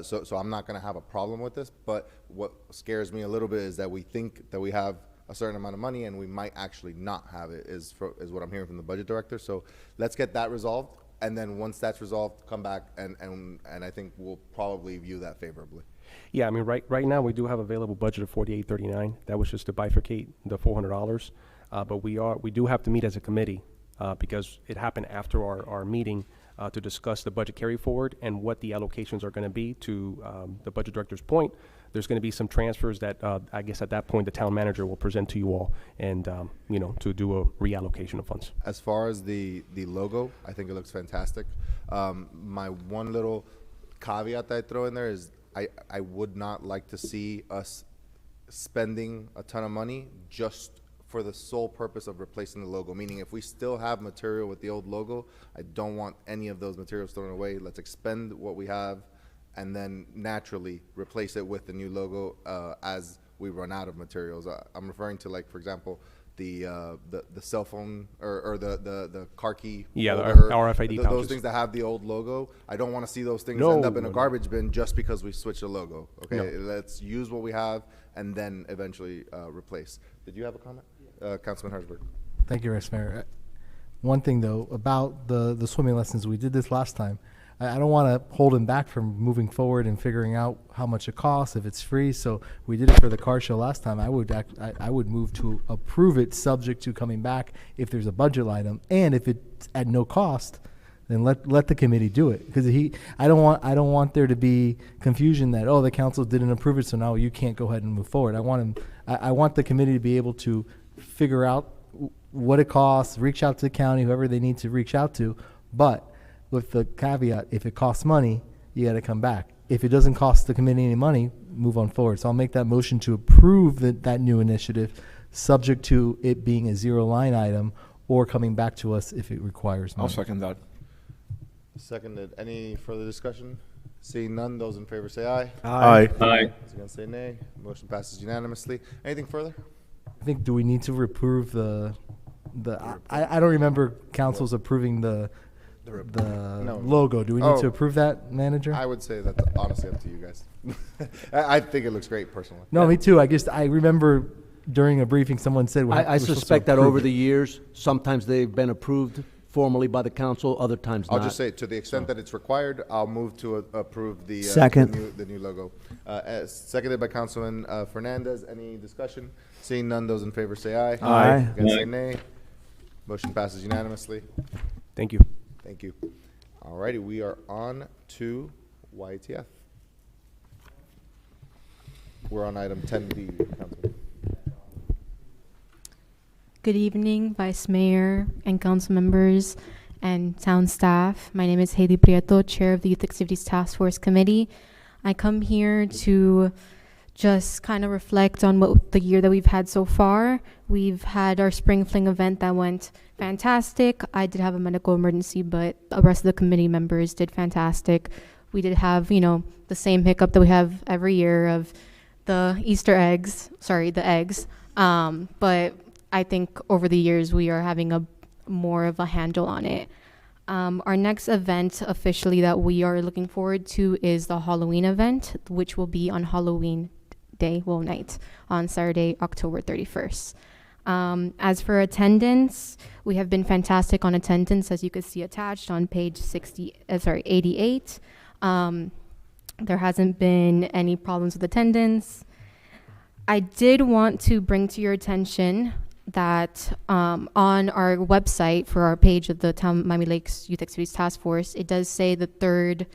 [SPEAKER 3] So I'm not going to have a problem with this, but what scares me a little bit is that we think that we have a certain amount of money and we might actually not have it, is what I'm hearing from the budget director. So let's get that resolved, and then once that's resolved, come back, and I think we'll probably view that favorably.
[SPEAKER 15] Yeah, I mean, right now, we do have available budget of $48.39. That was just to bifurcate the $400. But we do have to meet as a committee, because it happened after our meeting, to discuss the budget carry forward and what the allocations are going to be. To the budget director's point, there's going to be some transfers that I guess at that point the town manager will present to you all, and to do a reallocation of funds.
[SPEAKER 3] As far as the logo, I think it looks fantastic. My one little caveat that I throw in there is I would not like to see us spending a ton of money just for the sole purpose of replacing the logo. Meaning, if we still have material with the old logo, I don't want any of those materials thrown away. Let's expend what we have and then naturally replace it with the new logo as we run out of materials. I'm referring to, like, for example, the cell phone or the car key.
[SPEAKER 15] Yeah,
[SPEAKER 3] holder,
[SPEAKER 15] the RFID pouches.
[SPEAKER 3] Those things that have the old logo. I don't want to see those things end up in a garbage bin just because we switch the logo. Okay, let's use what we have and then eventually replace. Did you have a comment? Councilman Hertzberg.
[SPEAKER 12] Thank you, Vice Mayor. One thing, though, about the swimming lessons, we did this last time. I don't want to hold him back from moving forward and figuring out how much it costs, if it's free. So we did it for the car show last time. I would move to approve it, subject to coming back if there's a budget item, and if it's at no cost, then let the committee do it. Because I don't want there to be confusion that, oh, the council didn't approve it, so now you can't go ahead and move forward. I want the committee to be able to figure out what it costs, reach out to the county, whoever they need to reach out to, but with the caveat, if it costs money, you got to come back. If it doesn't cost the committee any money, move on forward. So I'll make that motion to approve that new initiative, subject to it being a zero line item or coming back to us if it requires money.
[SPEAKER 8] I'll second that.
[SPEAKER 3] Seconded. Any further discussion? Seeing none, those in favor say aye.
[SPEAKER 8] Aye.
[SPEAKER 3] Those against say nay. Motion passes unanimously. Anything further?
[SPEAKER 12] I think, do we need to approve I don't remember council's approving the logo. Do we need to approve that, manager?
[SPEAKER 3] I would say that's honestly up to you guys. I think it looks great personally.
[SPEAKER 12] No, me too. I remember during a briefing someone said
[SPEAKER 5] I suspect that over the years, sometimes they've been approved formally by the council, other times not.
[SPEAKER 3] I'll just say, to the extent that it's required, I'll move to approve the the new logo. Seconded by Councilman Fernandez. Any discussion? Seeing none, those in favor say aye.
[SPEAKER 8] Aye.
[SPEAKER 3] Against say nay. Motion passes unanimously.
[SPEAKER 15] Thank you.
[SPEAKER 3] Thank you. All righty, we are on to YTF. We're on item 10B, Councilman.
[SPEAKER 14] Good evening, Vice Mayor and council members and town staff. My name is Heidi Prieto, Chair of the Youth Activities Task Force Committee. I come here to just kind of reflect on what the year that we've had so far. We've had our Spring Fling event that went fantastic. I did have a medical emergency, but the rest of the committee members did fantastic. We did have, the same hiccup that we have every year of the the eggs. But I think over the years we are having more of a handle on it. Our next event officially that we are looking forward to is the Halloween event, which will be on Halloween night on Saturday, October 31st. As for attendance, we have been fantastic on attendance, as you can see attached on page 88. There hasn't been any problems with attendance. I did want to bring to your attention that on our website for our page of the Town Miami Lakes Youth Activities Task Force, it does say the third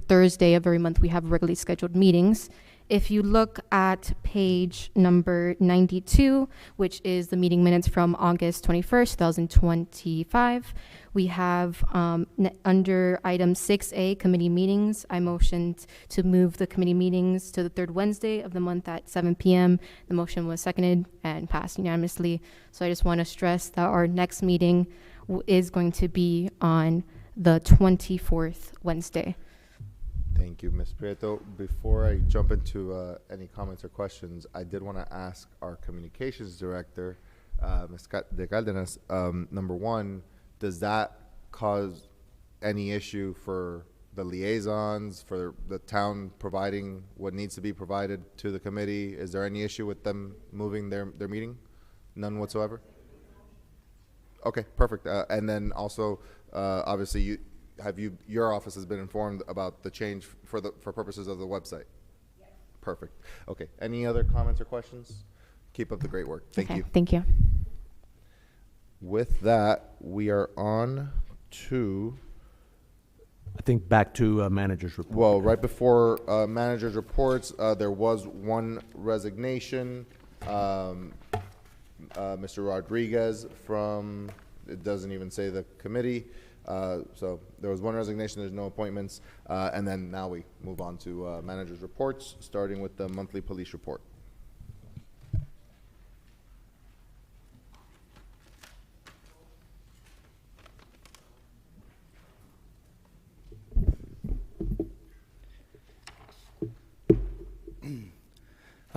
[SPEAKER 14] Thursday of every month we have regularly scheduled meetings. If you look at page number 92, which is the meeting minutes from August 21st, 2025, we have under item 6A, committee meetings, I motioned to move the committee meetings to the third Wednesday of the month at 7 p.m. The motion was seconded and passed unanimously. So I just want to stress that our next meeting is going to be on the 24th Wednesday.
[SPEAKER 3] Thank you, Ms. Prieto. Before I jump into any comments or questions, I did want to ask our communications director, Ms. De Caldenas, number one, does that cause any issue for the liaisons, for the town providing what needs to be provided to the committee? Is there any issue with them moving their meeting? None whatsoever? Okay, perfect. And then also, obviously, your office has been informed about the change for purposes of the website? Yes. Perfect. Okay. Any other comments or questions? Keep up the great work. Thank you.
[SPEAKER 14] Thank you.
[SPEAKER 3] With that, we are on to,
[SPEAKER 5] I think back to manager's report.
[SPEAKER 3] well, right before manager's reports, there was one resignation. Mr. Rodriguez from, it doesn't even say the committee. So there was one resignation, there's no appointments. And then now we move on to manager's reports, starting with the monthly police report.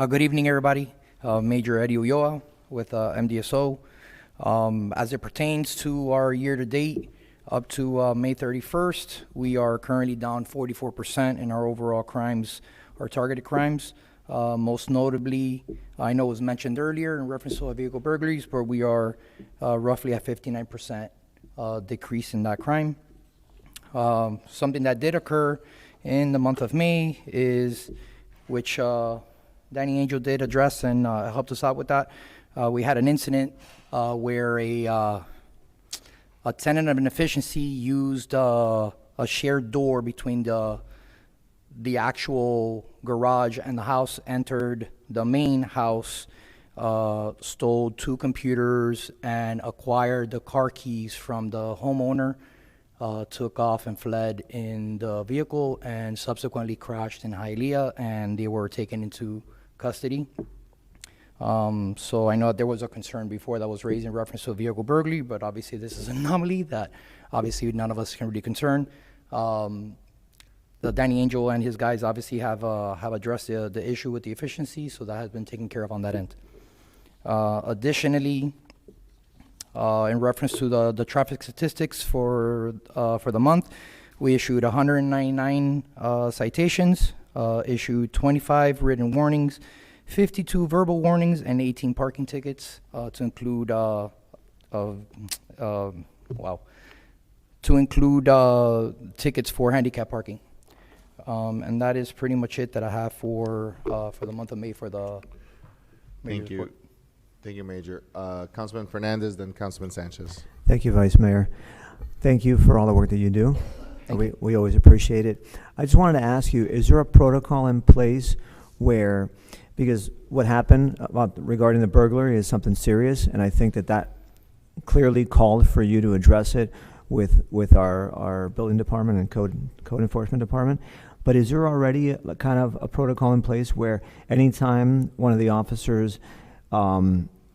[SPEAKER 16] Good evening, everybody. Major Eddie Ulloa with MDSO. As it pertains to our year-to-date up to May 31st, we are currently down 44% in our overall crimes, our targeted crimes. Most notably, I know it was mentioned earlier in reference to vehicle burglaries, but we are roughly at 59% decrease in that crime. Something that did occur in the month of May is, which Danny Angel did address and helped us out with that. We had an incident where a tenant of an efficiency used a shared door between the actual garage and the house, entered the main house, stole 2 computers, and acquired the car keys from the homeowner, took off and fled in the vehicle, and subsequently crashed in Hialeah, and they were taken into custody. So I know there was a concern before that was raised in reference to a vehicle burglary, but obviously this is an anomaly that obviously none of us can really concern. The Danny Angel and his guys obviously have addressed the issue with the efficiency, so that has been taken care of on that end. Additionally, in reference to the traffic statistics for the month, we issued 199 citations, issued 25 written warnings, 52 verbal warnings, and 18 parking tickets, to include tickets for handicap parking. And that is pretty much it that I have for the month of May for the Mayor's
[SPEAKER 3] Thank you.
[SPEAKER 16] report.
[SPEAKER 3] Thank you, Major. Councilman Fernandez, then Councilman Sanchez.
[SPEAKER 7] Thank you, Vice Mayor. Thank you for all the work that you do. We always appreciate it. I just wanted to ask you, is there a protocol in place where, because what happened regarding the burglary is something serious, and I think that clearly called for you to address it with our building department and code enforcement department. But is there already kind of a protocol in place where anytime one of the officers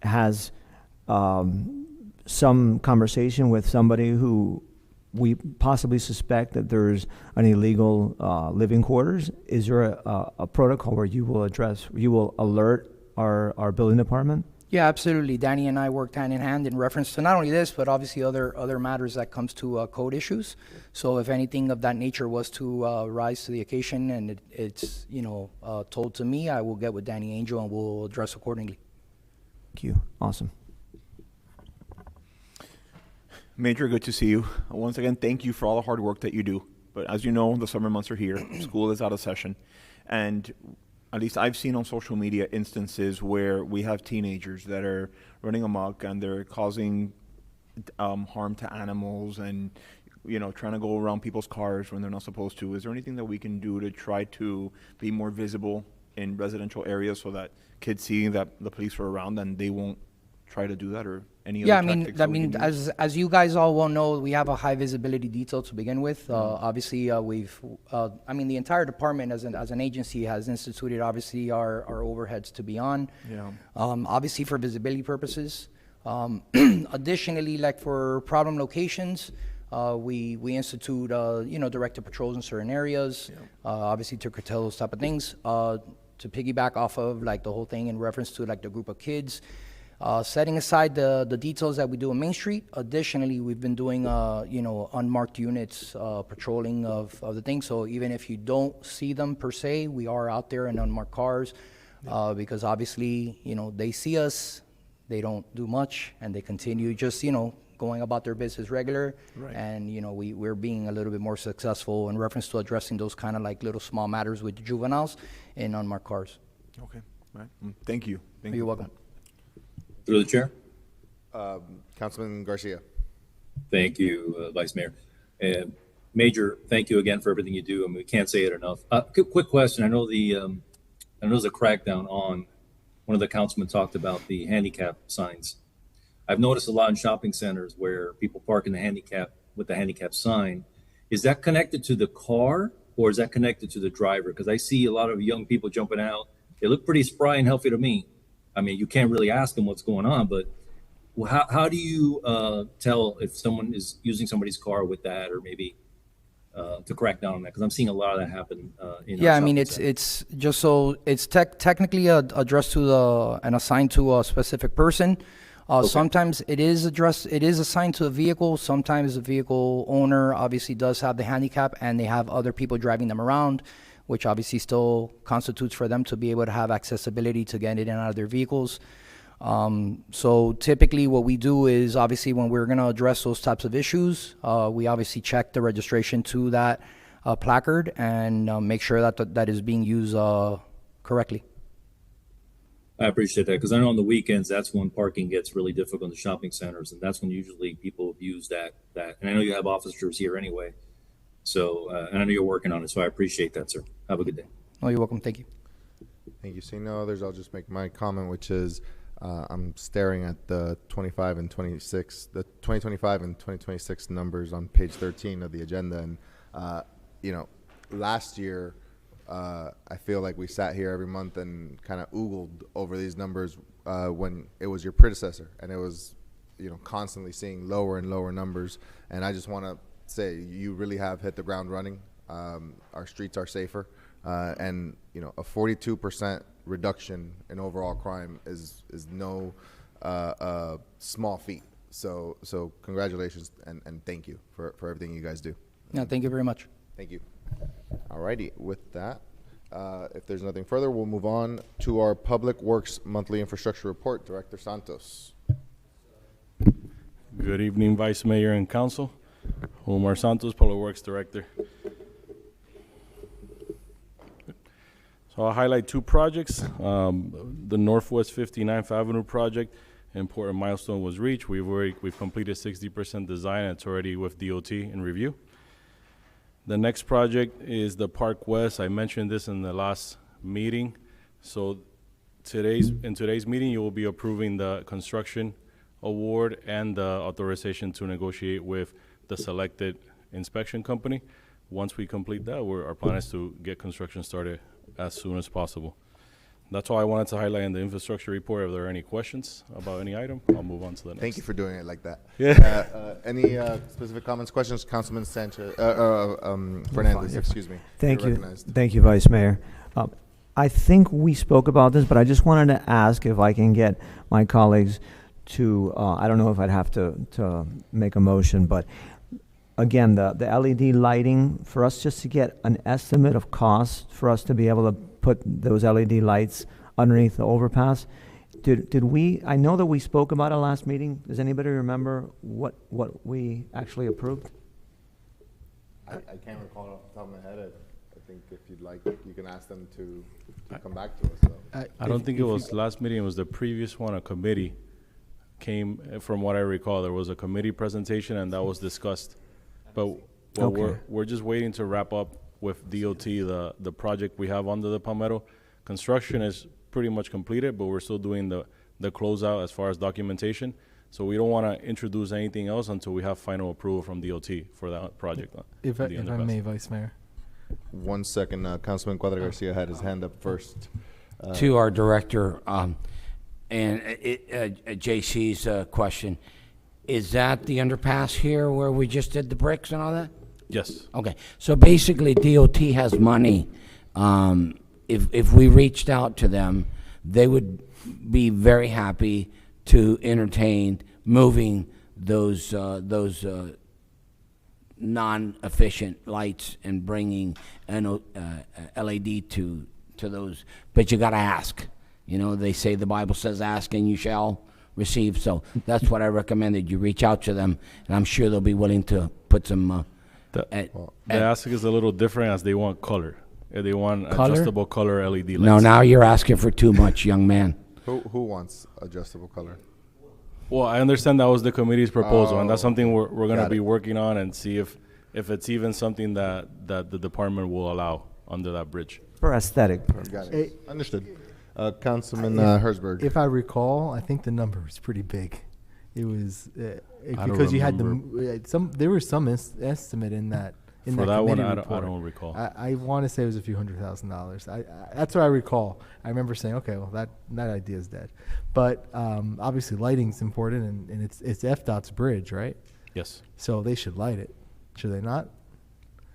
[SPEAKER 7] has some conversation with somebody who we possibly suspect that there's an illegal living quarters, is there a protocol where you will alert our building department?
[SPEAKER 16] Yeah, absolutely. Danny and I worked hand in hand in reference to not only this, but obviously other matters that comes to code issues. So if anything of that nature was to rise to the occasion and it's told to me, I will get with Danny Angel and we'll address accordingly.
[SPEAKER 7] Thank you. Awesome.
[SPEAKER 8] Major, good to see you. Once again, thank you for all the hard work that you do. But as you know, the summer months are here. School is out of session. And at least I've seen on social media instances where we have teenagers that are running amok and they're causing harm to animals and, trying to go around people's cars when they're not supposed to. Is there anything that we can do to try to be more visible in residential areas so that kids see that the police are around and they won't try to do that, or any other tactics that we can use?
[SPEAKER 16] as you guys all well know, we have a high visibility detail to begin with. Obviously, the entire department as an agency has instituted obviously our overheads to be on.
[SPEAKER 8] Yeah.
[SPEAKER 16] Obviously for visibility purposes. Additionally, like for problem locations, we institute, directed patrols in certain areas, obviously to curtail those type of things. To piggyback off of like the whole thing in reference to like the group of kids, setting aside the details that we do on Main Street. Additionally, we've been doing, unmarked units, patrolling of the thing. So even if you don't see them per se, we are out there in unmarked cars, because obviously, they see us, they don't do much, and they continue just, going about their business regular.
[SPEAKER 8] Right.
[SPEAKER 16] And, we're being a little bit more successful in reference to addressing those kind of like little small matters with juveniles in unmarked cars.
[SPEAKER 8] Okay. All right. Thank you. Thank
[SPEAKER 16] You're
[SPEAKER 8] you.
[SPEAKER 16] welcome.
[SPEAKER 9] Through the chair.
[SPEAKER 3] Councilman Garcia.
[SPEAKER 9] Thank you, Vice Mayor. Major, thank you again for everything you do. I mean, we can't say it enough. Quick question. I know there's a crackdown on, one of the councilmen talked about the handicap signs. I've noticed a lot in shopping centers where people park in the handicap with the handicap sign. Is that connected to the car or is that connected to the driver? Because I see a lot of young people jumping out. They look pretty spry and healthy to me. I mean, you can't really ask them what's going on, but how do you tell if someone is using somebody's car with that, or maybe to crack down on that? Because I'm seeing a lot of that happen.
[SPEAKER 16] Yeah, I mean, it's just so it's technically addressed to and assigned to a specific person.
[SPEAKER 9] Okay.
[SPEAKER 16] Sometimes it is assigned to a vehicle. Sometimes the vehicle owner obviously does have the handicap, and they have other people driving them around, which obviously still constitutes for them to be able to have accessibility to get in and out of their vehicles. So typically what we do is, obviously when we're going to address those types of issues, we obviously check the registration to that placard and make sure that is being used correctly.
[SPEAKER 9] I appreciate that, because I know on the weekends, that's when parking gets really difficult in the shopping centers, and that's when usually people use that. And I know you have officers here anyway. So, and I know you're working on it, so I appreciate that, sir. Have a good day.
[SPEAKER 16] Oh, you're welcome. Thank you.
[SPEAKER 3] Thank you. Seeing no others, I'll just make my comment, which is I'm staring at the 2025 and 2026 numbers on page 13 of the agenda. And, last year, I feel like we sat here every month and kind of oogled over these numbers when it was your predecessor. And it was, constantly seeing lower and lower numbers. And I just want to say you really have hit the ground running. Our streets are safer, and a 42% reduction in overall crime is no small feat. So congratulations and thank you for everything you guys do.
[SPEAKER 16] No, thank you very much.
[SPEAKER 3] Thank you. Alrighty, with that, if there's nothing further, we'll move on to our Public Works Monthly Infrastructure Report. Director Santos.
[SPEAKER 17] Good evening, Vice Mayor and Council. Omar Santos, Public Works Director. So I'll highlight two projects. The Northwest 59th Avenue project, important milestone was reached. We've completed 60% design, and it's already with DOT in review. The next project is the Park West. I mentioned this in the last meeting. So in today's meeting, you will be approving the construction award and the authorization to negotiate with the selected inspection company. Once we complete that, our plan is to get construction started as soon as possible. That's all I wanted to highlight in the infrastructure report. If there are any questions about any item, I'll move on to the next.
[SPEAKER 3] Thank you for doing it like that.
[SPEAKER 17] Yeah.
[SPEAKER 3] Any specific comments, questions? Councilman Sanchez, Fernandez, excuse me.
[SPEAKER 7] Thank
[SPEAKER 3] You're
[SPEAKER 7] you.
[SPEAKER 3] recognized.
[SPEAKER 7] Thank you, Vice Mayor. I think we spoke about this, but I just wanted to ask if I can get my colleagues to, I don't know if I'd have to make a motion, but again, the LED lighting, for us just to get an estimate of cost for us to be able to put those LED lights underneath the overpass. Did we, I know that we spoke about it last meeting. Does anybody remember what we actually approved?
[SPEAKER 3] I can't recall off the top of my head. I think if you'd like, you can ask them to come back to us. So.
[SPEAKER 17] I don't think it was last meeting. It was the previous one. A committee came, from what I recall, there was a committee presentation and that was discussed. But
[SPEAKER 7] Okay.
[SPEAKER 17] we're just waiting to wrap up with DOT the project we have under the Palmetto. Construction is pretty much completed, but we're still doing the closeout as far as documentation. So we don't want to introduce anything else until we have final approval from DOT for that project.
[SPEAKER 12] If I may, Vice Mayor.
[SPEAKER 3] 1 second, Councilman Cuadra Garcia had his hand up first.
[SPEAKER 11] To our director, and JC's question, Is that the underpass here where we just did the bricks and all that?
[SPEAKER 17] Yes.
[SPEAKER 11] Okay, so basically DOT has money. If we reached out to them, they would be very happy to entertain moving those non-efficient lights and bringing an LED to those. But you got to ask. You know, they say the Bible says, "Ask and you shall receive." So that's what I recommended. You reach out to them, and I'm sure they'll be willing to put some.
[SPEAKER 17] The ask is a little different as they want color. They want
[SPEAKER 11] Color?
[SPEAKER 17] adjustable color LED lights.
[SPEAKER 11] No, now you're asking for too much, young man.
[SPEAKER 3] Who wants adjustable color?
[SPEAKER 17] Well, I understand that was the committee's proposal, and that's
[SPEAKER 3] Oh,
[SPEAKER 17] something we're going to
[SPEAKER 3] got
[SPEAKER 17] be
[SPEAKER 3] it.
[SPEAKER 17] working on and see if it's even something that the department will allow under that bridge.
[SPEAKER 7] For aesthetic
[SPEAKER 3] Got
[SPEAKER 7] purposes.
[SPEAKER 3] it. Understood. Councilman
[SPEAKER 12] If-
[SPEAKER 3] Herzberg.
[SPEAKER 12] If I recall, I think the number was pretty big. It was
[SPEAKER 17] don't
[SPEAKER 12] because you had
[SPEAKER 17] remember.
[SPEAKER 12] there was some estimate in that. In
[SPEAKER 17] For
[SPEAKER 12] that
[SPEAKER 17] that one,
[SPEAKER 12] committee
[SPEAKER 17] I
[SPEAKER 12] report.
[SPEAKER 17] don't recall.
[SPEAKER 12] I want to say it was a few $100,000. That's what I recall. I remember saying, okay, well that idea is dead. But obviously lighting's important, and it's FDOT's bridge, right?
[SPEAKER 17] Yes.
[SPEAKER 12] So they should light it, should they not?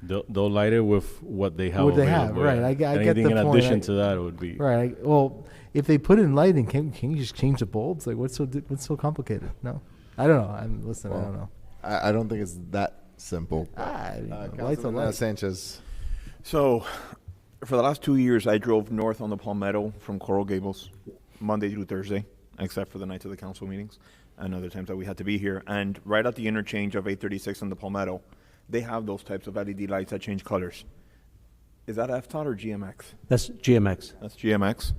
[SPEAKER 17] They'll light it with what they have
[SPEAKER 12] What they
[SPEAKER 17] available.
[SPEAKER 12] have, right? I get
[SPEAKER 17] Anything
[SPEAKER 12] the
[SPEAKER 17] in
[SPEAKER 12] point.
[SPEAKER 17] addition to that would be
[SPEAKER 12] right. Well, if they put in lighting, can you just change the bulbs? Like, what's so complicated? No, I don't know. I don't know.
[SPEAKER 3] I don't think it's that simple.
[SPEAKER 12] Lights are lights.
[SPEAKER 3] Sanchez.
[SPEAKER 8] So, for the last 2 years, I drove north on the Palmetto from Coral Gables, Monday through Thursday, except for the nights of the council meetings and other times that we had to be here. And right at the interchange of 836 and the Palmetto, they have those types of LED lights that change colors. Is that FDOT or GMX?
[SPEAKER 5] That's GMX.
[SPEAKER 8] That's GMX.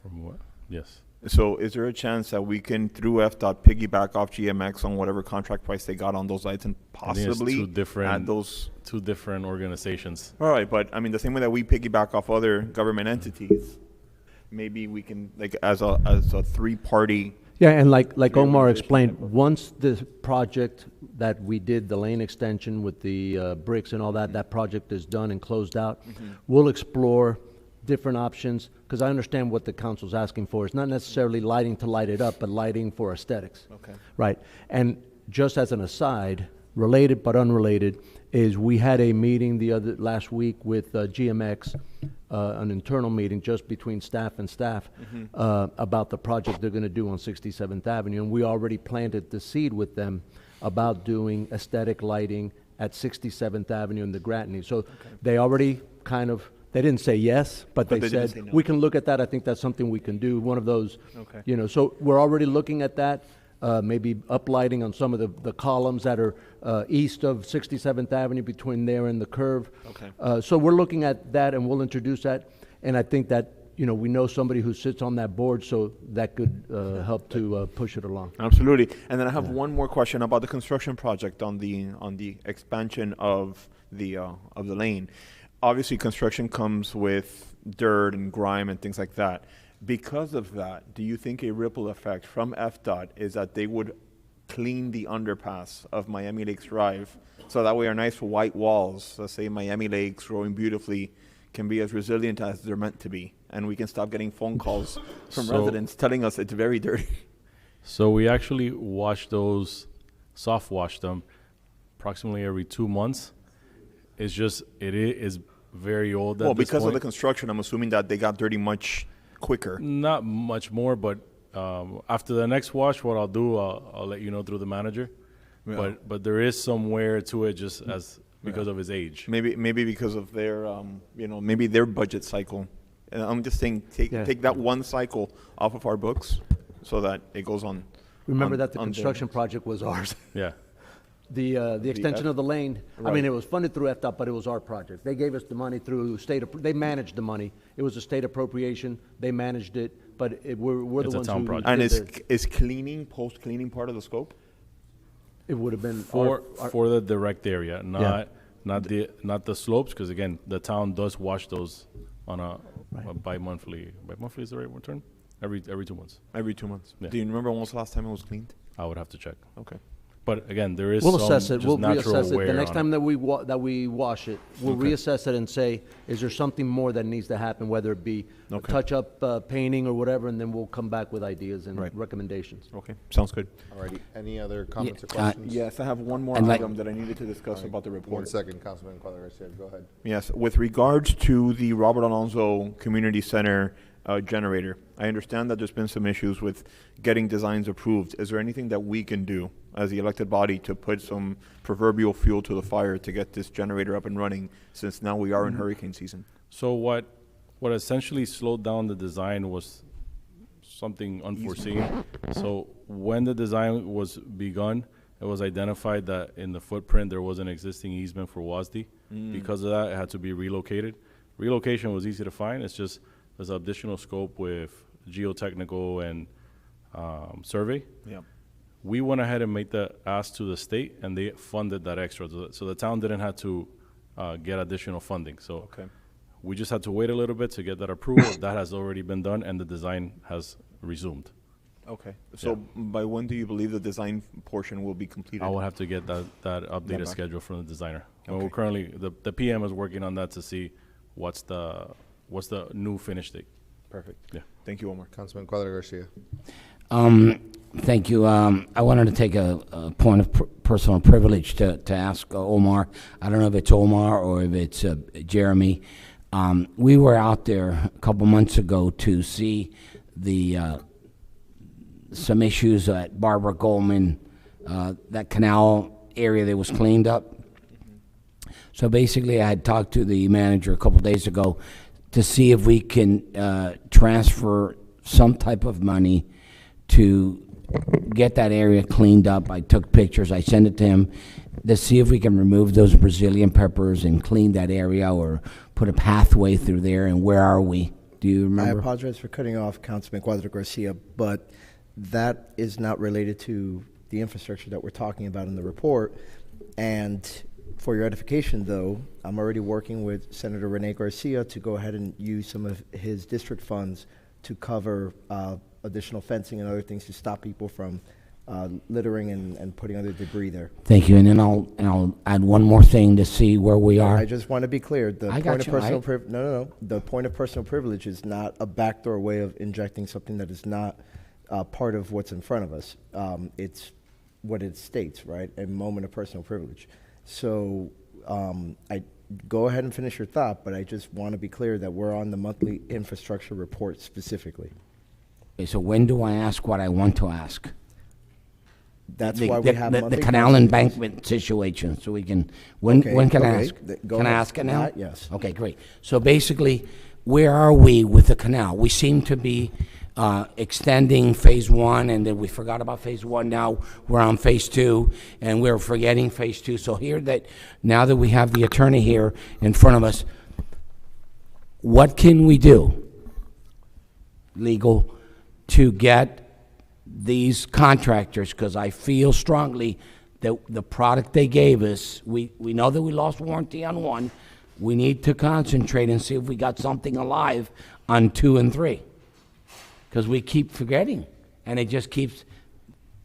[SPEAKER 17] from what? Yes.
[SPEAKER 8] So is there a chance that we can, through FDOT, piggyback off GMX on whatever contract price they got on those lights and
[SPEAKER 17] I think it's
[SPEAKER 8] possibly
[SPEAKER 17] two different
[SPEAKER 8] add those?
[SPEAKER 17] two different organizations.
[SPEAKER 8] All right, but I mean, the same way that we piggyback off other government entities, maybe we can, like, as a three-party.
[SPEAKER 5] Yeah, and like Omar explained, once the project that we did, the lane extension with the bricks and all that, that project is done and closed out, we'll explore different options, because I understand what the council's asking for. It's not necessarily lighting to light it up, but lighting for aesthetics.
[SPEAKER 8] Okay.
[SPEAKER 5] Right. And just as an aside, related but unrelated, is we had a meeting last week with GMX, an internal meeting just between staff and staff, about the project they're going to do on 67th Avenue. And we already planted the seed with them about doing aesthetic lighting at 67th Avenue and the Gratney. So they already kind of, they didn't say yes, but they
[SPEAKER 8] they didn't
[SPEAKER 5] said,
[SPEAKER 8] say no.
[SPEAKER 5] we can look at that. I think that's something we can do. One of those,
[SPEAKER 8] Okay.
[SPEAKER 5] you know, so we're already looking at that. Maybe uplighting on some of the columns that are east of 67th Avenue between there and the curve.
[SPEAKER 8] Okay.
[SPEAKER 5] So we're looking at that, and we'll introduce that. And I think that, you know, we know somebody who sits on that board, so that could help to push it along.
[SPEAKER 8] Absolutely. And then I have one more question about the construction project on the expansion of the lane. Obviously, construction comes with dirt and grime and things like that. Because of that, do you think a ripple effect from FDOT is that they would clean the underpass of Miami Lakes Drive, so that way our nice white walls, let's say Miami Lakes growing beautifully, can be as resilient as they're meant to be, and we can stop getting phone calls from
[SPEAKER 17] So-
[SPEAKER 8] residents telling us it's very dirty?
[SPEAKER 17] So we actually wash those, soft wash them, approximately every 2 months. It's just it is very old at
[SPEAKER 8] Well,
[SPEAKER 17] this
[SPEAKER 8] because of the
[SPEAKER 17] point.
[SPEAKER 8] construction, I'm assuming that they got dirty much quicker.
[SPEAKER 17] Not much more, but after the next wash, what I'll do, I'll let you know through the manager.
[SPEAKER 8] Yeah.
[SPEAKER 17] But there is some wear to it just as because of his age.
[SPEAKER 8] Maybe because of their, maybe their budget cycle. And I'm just saying, take that one cycle off of our books so that it goes on.
[SPEAKER 5] Remember
[SPEAKER 8] on-
[SPEAKER 5] that the
[SPEAKER 8] on
[SPEAKER 5] construction
[SPEAKER 8] theirs.
[SPEAKER 5] project was ours.
[SPEAKER 17] Yeah.
[SPEAKER 5] The extension
[SPEAKER 8] F-
[SPEAKER 5] of the lane, I
[SPEAKER 8] Right.
[SPEAKER 5] mean, it was funded through FDOT, but it was our project. They gave us the money through they managed the money. It was a state appropriation, they managed it, but we're the
[SPEAKER 17] It's a
[SPEAKER 5] ones
[SPEAKER 17] town
[SPEAKER 5] who
[SPEAKER 17] project.
[SPEAKER 8] And
[SPEAKER 5] did
[SPEAKER 8] is cleaning, post-cleaning part of the scope?
[SPEAKER 5] it would have been
[SPEAKER 17] For the direct area, not the slopes, because again, the town does wash those on a bi-monthly. Bi-monthly is the right term? Every 2 months.
[SPEAKER 8] Every 2 months.
[SPEAKER 17] Yeah.
[SPEAKER 8] Do you remember when was the last time it was cleaned?
[SPEAKER 17] I would have to check.
[SPEAKER 8] Okay.
[SPEAKER 17] But again, there is
[SPEAKER 5] We'll
[SPEAKER 17] some
[SPEAKER 5] assess it.
[SPEAKER 17] just
[SPEAKER 5] We'll
[SPEAKER 17] natural
[SPEAKER 5] reassess it.
[SPEAKER 17] wear
[SPEAKER 5] The next
[SPEAKER 17] on
[SPEAKER 5] time
[SPEAKER 17] it.
[SPEAKER 5] that we wash it, we'll
[SPEAKER 17] Okay.
[SPEAKER 5] reassess it and say, is there something more that needs to happen, whether it be a
[SPEAKER 8] Okay.
[SPEAKER 5] touch-up painting or whatever, and then we'll come back with ideas and
[SPEAKER 8] Right.
[SPEAKER 5] recommendations.
[SPEAKER 8] Okay, sounds good.
[SPEAKER 3] Alrighty, any other comments or
[SPEAKER 16] uh,
[SPEAKER 3] questions?
[SPEAKER 8] Yes, I have one more
[SPEAKER 16] I'd like-
[SPEAKER 8] item that I needed to discuss about the report.
[SPEAKER 3] 1 second, Councilman Cuadra Garcia, go ahead.
[SPEAKER 8] Yes, with regards to the Robert Alonso Community Center generator, I understand that there's been some issues with getting designs approved. Is there anything that we can do as the elected body to put some proverbial fuel to the fire to get this generator up and running, since now we are in hurricane season?
[SPEAKER 17] So what essentially slowed down the design was something unforeseen. So when the design was begun, it was identified that in the footprint there was an existing easement for WASD. Because of that, it had to be relocated. Relocation was easy to find. It's just there's additional scope with geotechnical and survey.
[SPEAKER 8] Yeah.
[SPEAKER 17] We went ahead and made the ask to the state, and they funded that extra. So the town didn't have to get additional funding. So
[SPEAKER 8] Okay.
[SPEAKER 17] we just had to wait a little bit to get that approval. That has already been done, and the design has resumed.
[SPEAKER 8] Okay, so by when do you believe the design portion will be completed?
[SPEAKER 17] I will have to get that updated
[SPEAKER 8] back.
[SPEAKER 17] schedule from the designer. Well,
[SPEAKER 8] Okay.
[SPEAKER 17] we're currently, the PM is working on that to see what's the new finish date.
[SPEAKER 8] Perfect.
[SPEAKER 17] Yeah.
[SPEAKER 8] Thank you, Omar.
[SPEAKER 3] Councilman Cuadra Garcia.
[SPEAKER 16] Thank you. I wanted to take a point of personal privilege to ask Omar. I don't know if it's Omar or if it's Jeremy. We were out there a couple months ago to see some issues at Barbara Goldman, that canal area that was cleaned up. So basically, I had talked to the manager a couple days ago to see if we can transfer some type of money to get that area cleaned up. I took pictures, I sent it to him to see if we can remove those Brazilian peppers and clean that area or put a pathway through there. And where are we? Do you
[SPEAKER 2] I
[SPEAKER 16] remember?
[SPEAKER 2] apologize for cutting off Councilman Cuadra Garcia, but that is not related to the infrastructure that we're talking about in the report. And for your edification, though, I'm already working with Senator Rene Garcia to go ahead and use some of his district funds to cover additional fencing and other things to stop people from littering and putting other debris there.
[SPEAKER 16] Thank you. And then I'll add one more thing to see where we are.
[SPEAKER 2] I just want to be clear. The
[SPEAKER 16] I
[SPEAKER 2] point
[SPEAKER 16] got
[SPEAKER 2] of
[SPEAKER 16] you.
[SPEAKER 2] personal no. The point of personal privilege is not a backdoor way of injecting something that is not part of what's in front of us. It's what it states, right? A moment of personal privilege. So I go ahead and finish your thought, but I just want to be clear that we're on the monthly infrastructure report specifically.
[SPEAKER 16] Okay, so when do I ask what I want to ask?
[SPEAKER 2] That's why we have
[SPEAKER 16] the
[SPEAKER 2] monthly
[SPEAKER 16] canal
[SPEAKER 2] council
[SPEAKER 16] embankment situation, so we can, when can I
[SPEAKER 2] okay,
[SPEAKER 16] ask?
[SPEAKER 2] go
[SPEAKER 16] Can I
[SPEAKER 2] ahead.
[SPEAKER 16] ask it now?
[SPEAKER 2] That, yes.
[SPEAKER 16] Okay, great. So basically, where are we with the canal? We seem to be extending phase one, and then we forgot about phase one. Now we're on phase two, and we're forgetting phase two. So now that we have the attorney here in front of us, what can we do, legal, to get these contractors, because I feel strongly that the product they gave us, we know that we lost warranty on one. We need to concentrate and see if we got something alive on 2 and 3. Because we keep forgetting, and it just keeps,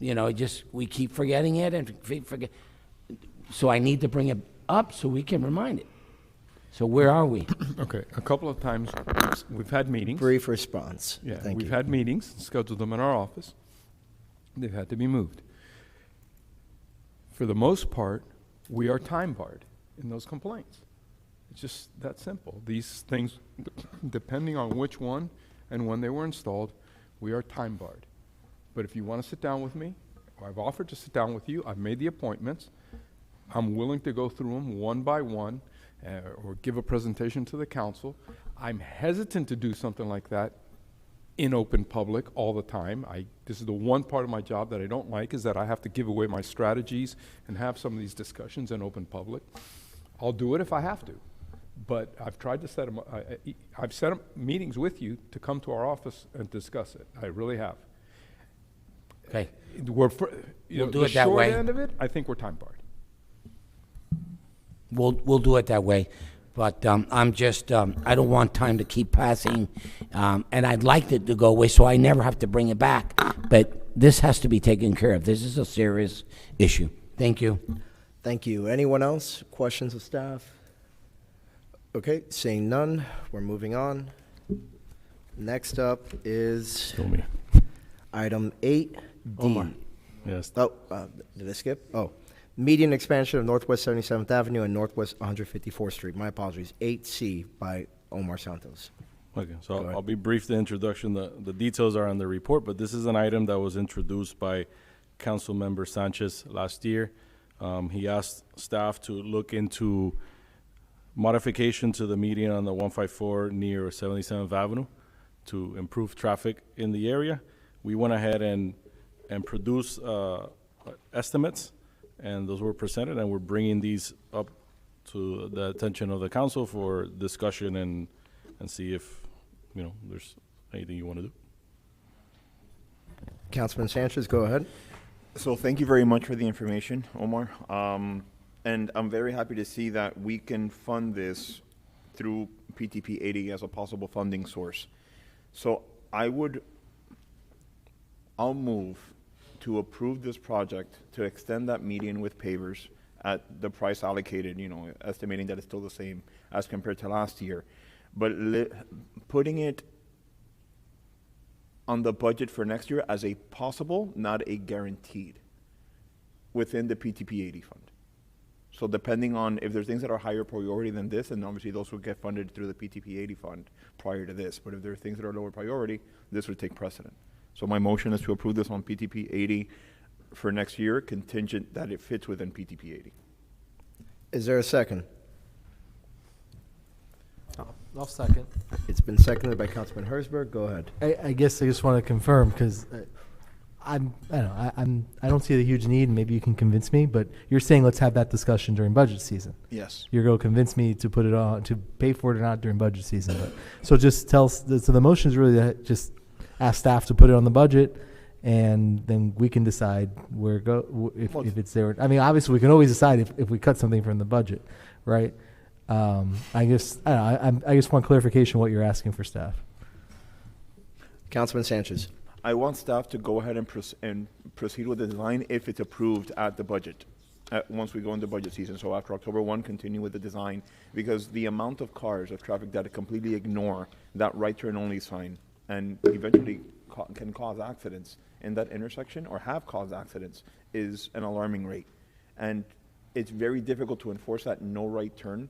[SPEAKER 16] we keep forgetting it and forget. So I need to bring it up so we can remind it. So where are we?
[SPEAKER 1] Okay, a couple of times we've had meetings.
[SPEAKER 2] Brief response.
[SPEAKER 1] Yeah,
[SPEAKER 2] Thank
[SPEAKER 1] we've
[SPEAKER 2] you.
[SPEAKER 1] had meetings, scheduled them in our office. They've had to be moved. For the most part, we are time barred in those complaints. It's just that simple. These things, depending on which one and when they were installed, we are time barred. But if you want to sit down with me, I've offered to sit down with you, I've made the appointments, I'm willing to go through them one by one, or give a presentation to the council. I'm hesitant to do something like that in open public all the time. This is the one part of my job that I don't like, is that I have to give away my strategies and have some of these discussions in open public. I'll do it if I have to. But I've tried to set them, I've set up meetings with you to come to our office and discuss it. I really have.
[SPEAKER 16] Okay.
[SPEAKER 1] We'll
[SPEAKER 16] do it that way.
[SPEAKER 1] The short end of it, I think we're time barred.
[SPEAKER 16] We'll do it that way, but I'm just I don't want time to keep passing, and I'd like it to go away so I never have to bring it back. But
[SPEAKER 11] this has to be taken care of. This is a serious issue. Thank you.
[SPEAKER 2] Thank you. Anyone else? Questions of staff? Okay, seeing none, we're moving on. Next up is
[SPEAKER 17] Still me.
[SPEAKER 2] item 8D.
[SPEAKER 17] Omar. Yes.
[SPEAKER 2] Oh, did I skip? Oh, median expansion of Northwest 77th Avenue and Northwest 154th Street. My apologies. 8C by Omar Santos.
[SPEAKER 17] Okay,
[SPEAKER 2] Go
[SPEAKER 17] so
[SPEAKER 2] ahead.
[SPEAKER 17] I'll be brief. The introduction, the details are on the report, but this is an item that was introduced by Councilmember Sanchez last year. He asked staff to look into modification to the median on the 154 near 77th Avenue to improve traffic in the area. We went ahead and produced estimates, and those were presented, and we're bringing these up to the attention of the council for discussion and see if, there's anything you want to do.
[SPEAKER 2] Councilman Sanchez, go ahead.
[SPEAKER 8] So thank you very much for the information, Omar. And I'm very happy to see that we can fund this through PTP 80 as a possible funding source. So I'll move to approve this project to extend that median with pavers at the price allocated, estimating that it's still the same as compared to last year. But putting it on the budget for next year as a possible, not a guaranteed, within the PTP 80 fund. So depending on if there's things that are higher priority than this, and obviously those would get funded through the PTP 80 fund prior to this. But if there are things that are lower priority, this would take precedent. So my motion is to approve this on PTP 80 for next year, contingent that it fits within PTP 80.
[SPEAKER 2] Is there a second?
[SPEAKER 12] I'll second.
[SPEAKER 2] It's been seconded by Councilman Herzberg. Go ahead.
[SPEAKER 12] I guess I just want to confirm because I don't see a huge need, and maybe you can convince me. But you're saying let's have that discussion during budget season.
[SPEAKER 8] Yes.
[SPEAKER 12] You're going to convince me to put it on, to pay for it or not during budget season. But, so just so the motion is really that just ask staff to put it on the budget, and then we can decide if it's there. I mean, obviously we can always decide if we cut something from the budget, right? I just want clarification what you're asking for staff.
[SPEAKER 2] Councilman Sanchez.
[SPEAKER 8] I want staff to go ahead and proceed with the design if it's approved at the budget, once we go into budget season. So after October 1, continue with the design, because the amount of cars of traffic that completely ignore that right turn only sign and eventually can cause accidents in that intersection or have caused accidents is an alarming rate. And it's very difficult to enforce that no right turn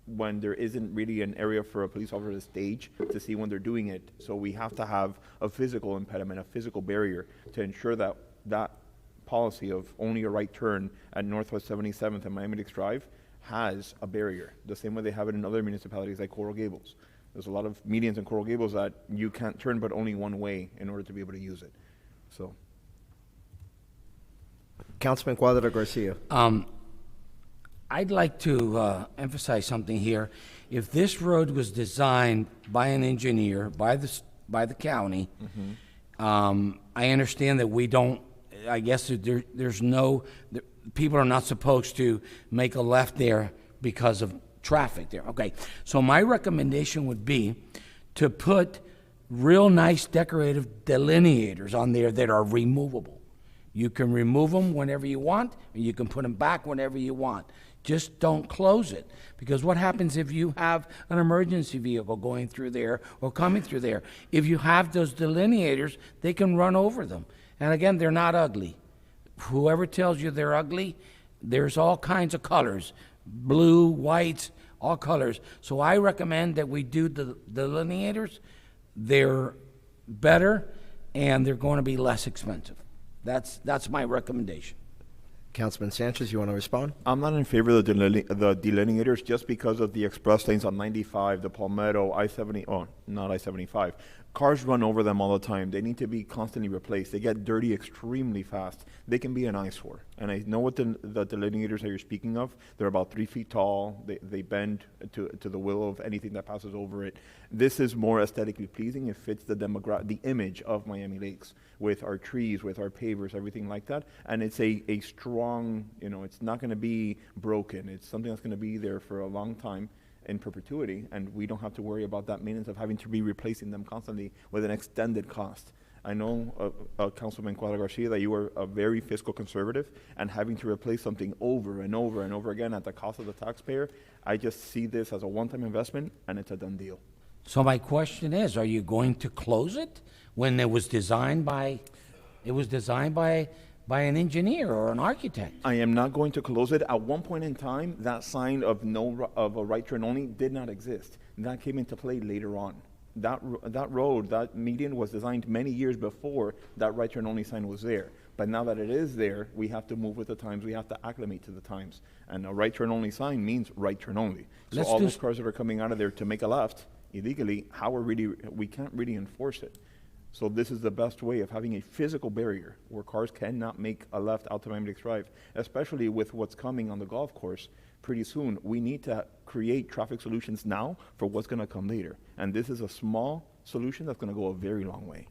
[SPEAKER 8] when there isn't really an area for a police officer to stage to see when they're doing it. So we have to have a physical impediment, a physical barrier to ensure that that policy of only a right turn at Northwest 77th and Miami Lakes Drive has a barrier, the same way they have it in other municipalities like Coral Gables. There's a lot of medians in Coral Gables that you can't turn but only one way in order to be able to use it. So.
[SPEAKER 2] Councilman Cuadra Garcia.
[SPEAKER 11] I'd like to emphasize something here. If this road was designed by an engineer, by the county, I understand that we don't, I guess there's no, people are not supposed to make a left there because of traffic there. Okay, so my recommendation would be to put real nice decorative delineators on there that are removable. You can remove them whenever you want, and you can put them back whenever you want. Just don't close it, because what happens if you have an emergency vehicle going through there or coming through there? If you have those delineators, they can run over them. And again, they're not ugly. Whoever tells you they're ugly, there's all kinds of colors, blue, white, all colors. So I recommend that we do the delineators. They're better, and they're going to be less expensive. That's my recommendation.
[SPEAKER 2] Councilman Sanchez, you want to respond?
[SPEAKER 8] I'm not in favor of the delineators just because of the express lanes on 95, the Palmetto, I-70, oh, not I-75. Cars run over them all the time. They need to be constantly replaced. They get dirty extremely fast. They can be an eyesore. And I know what the delineators that you're speaking of. They're about 3 feet tall. They bend to the will of anything that passes over it. This is more aesthetically pleasing. It fits the image of Miami Lakes with our trees, with our pavers, everything like that. And it's a strong, it's not going to be broken. It's something that's going to be there for a long time in perpetuity, and we don't have to worry about that maintenance of having to be replacing them constantly with an extended cost. I know, Councilman Cuadra Garcia, that you are a very fiscal conservative, and having to replace something over and over and over again at the cost of the taxpayer, I just see this as a one-time investment, and it's a done deal.
[SPEAKER 11] So my question is, are you going to close it when it was designed by an engineer or an architect?
[SPEAKER 8] I am not going to close it. At one point in time, that sign of a right turn only did not exist. That came into play later on. That road, that median was designed many years before that right turn only sign was there. But now that it is there, we have to move with the times. We have to acclimate to the times. And a right turn only sign means right turn only. So all those cars that are coming out of there to make a left illegally, we can't really enforce it. So this is the best way of having a physical barrier where cars cannot make a left out to Miami Lakes Drive, especially with what's coming on the golf course pretty soon. We need to create traffic solutions now for what's going to come later. And this is a small solution that's going to go a very long way.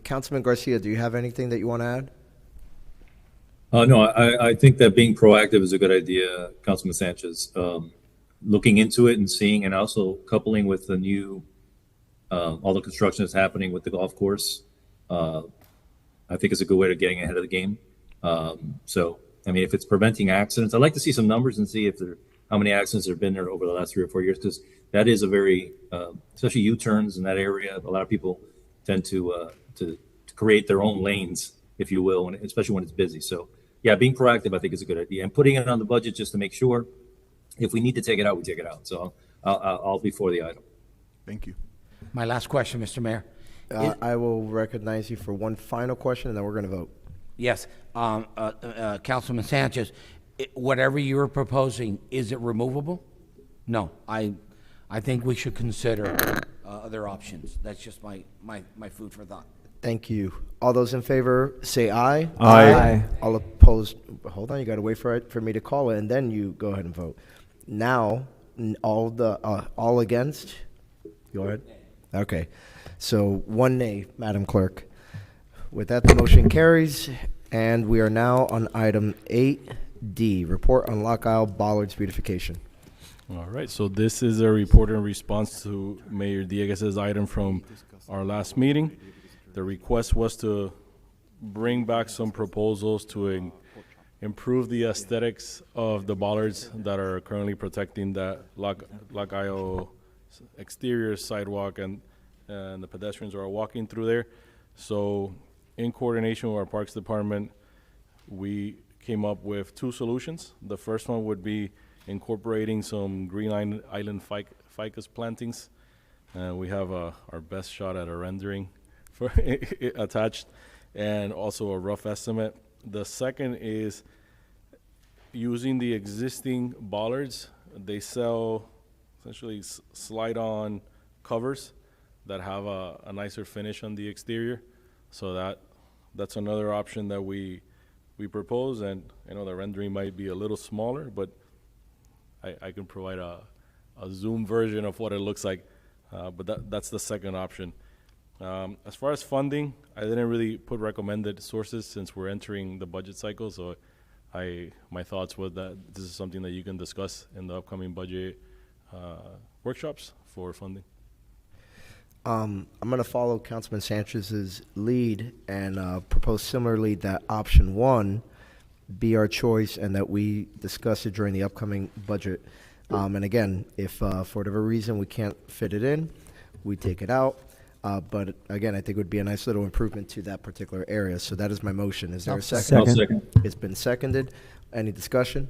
[SPEAKER 2] Councilman Garcia, do you have anything that you want to add?
[SPEAKER 9] No, I think that being proactive is a good idea, Councilman Sanchez. Looking into it and seeing, and also coupling with the new, all the construction that's happening with the golf course, I think is a good way to getting ahead of the game. So, I mean, if it's preventing accidents, I'd like to see some numbers and see how many accidents have been there over the last 3 or 4 years, because that is a very, especially U-turns in that area, a lot of people tend to create their own lanes, if you will, especially when it's busy. So, yeah, being proactive, I think, is a good idea, and putting it on the budget just to make sure. If we need to take it out, we take it out. So I'll be for the item.
[SPEAKER 8] Thank you.
[SPEAKER 11] My last question, Mr. Mayor.
[SPEAKER 2] I will recognize you for one final question, and then we're going to vote.
[SPEAKER 11] Yes, Councilman Sanchez, whatever you were proposing, is it removable? No, I think we should consider other options. That's just my food for thought.
[SPEAKER 2] Thank you. All those in favor say aye.
[SPEAKER 8] Aye.
[SPEAKER 2] All opposed, hold on, you got to wait for me to call it, and then you go ahead and vote. Now, all against? Go ahead. Okay. So 1 nay, Madam Clerk. With that, the motion carries, and we are now on item 8D, report on Lock Isle Bollards beautification.
[SPEAKER 17] All right, so this is a report in response to Mayor Dieguez's item from our last meeting. The request was to bring back some proposals to improve the aesthetics of the bollards that are currently protecting that Lock Isle exterior sidewalk and the pedestrians are walking through there. So in coordination with our Parks Department, we came up with 2 solutions. The first one would be incorporating some Green Island ficus plantings. We have our best shot at a rendering for attached, and also a rough estimate. The second is using the existing bollards. They sell essentially slide-on covers that have a nicer finish on the exterior. So that's another option that we propose, and I know the rendering might be a little smaller, but I can provide a zoom version of what it looks like. But that's the second option. As far as funding, I didn't really put recommended sources since we're entering the budget cycle. So my thoughts were that this is something that you can discuss in the upcoming budget workshops for funding.
[SPEAKER 2] I'm going to follow Councilman Sanchez's lead and propose similarly that option 1 be our choice, and that we discuss it during the upcoming budget. And again, if for whatever reason we can't fit it in, we take it out. But again, I think it would be a nice little improvement to that particular area. So that is my motion. Is there a second?
[SPEAKER 10] I'll second.
[SPEAKER 2] It's been seconded. Any discussion?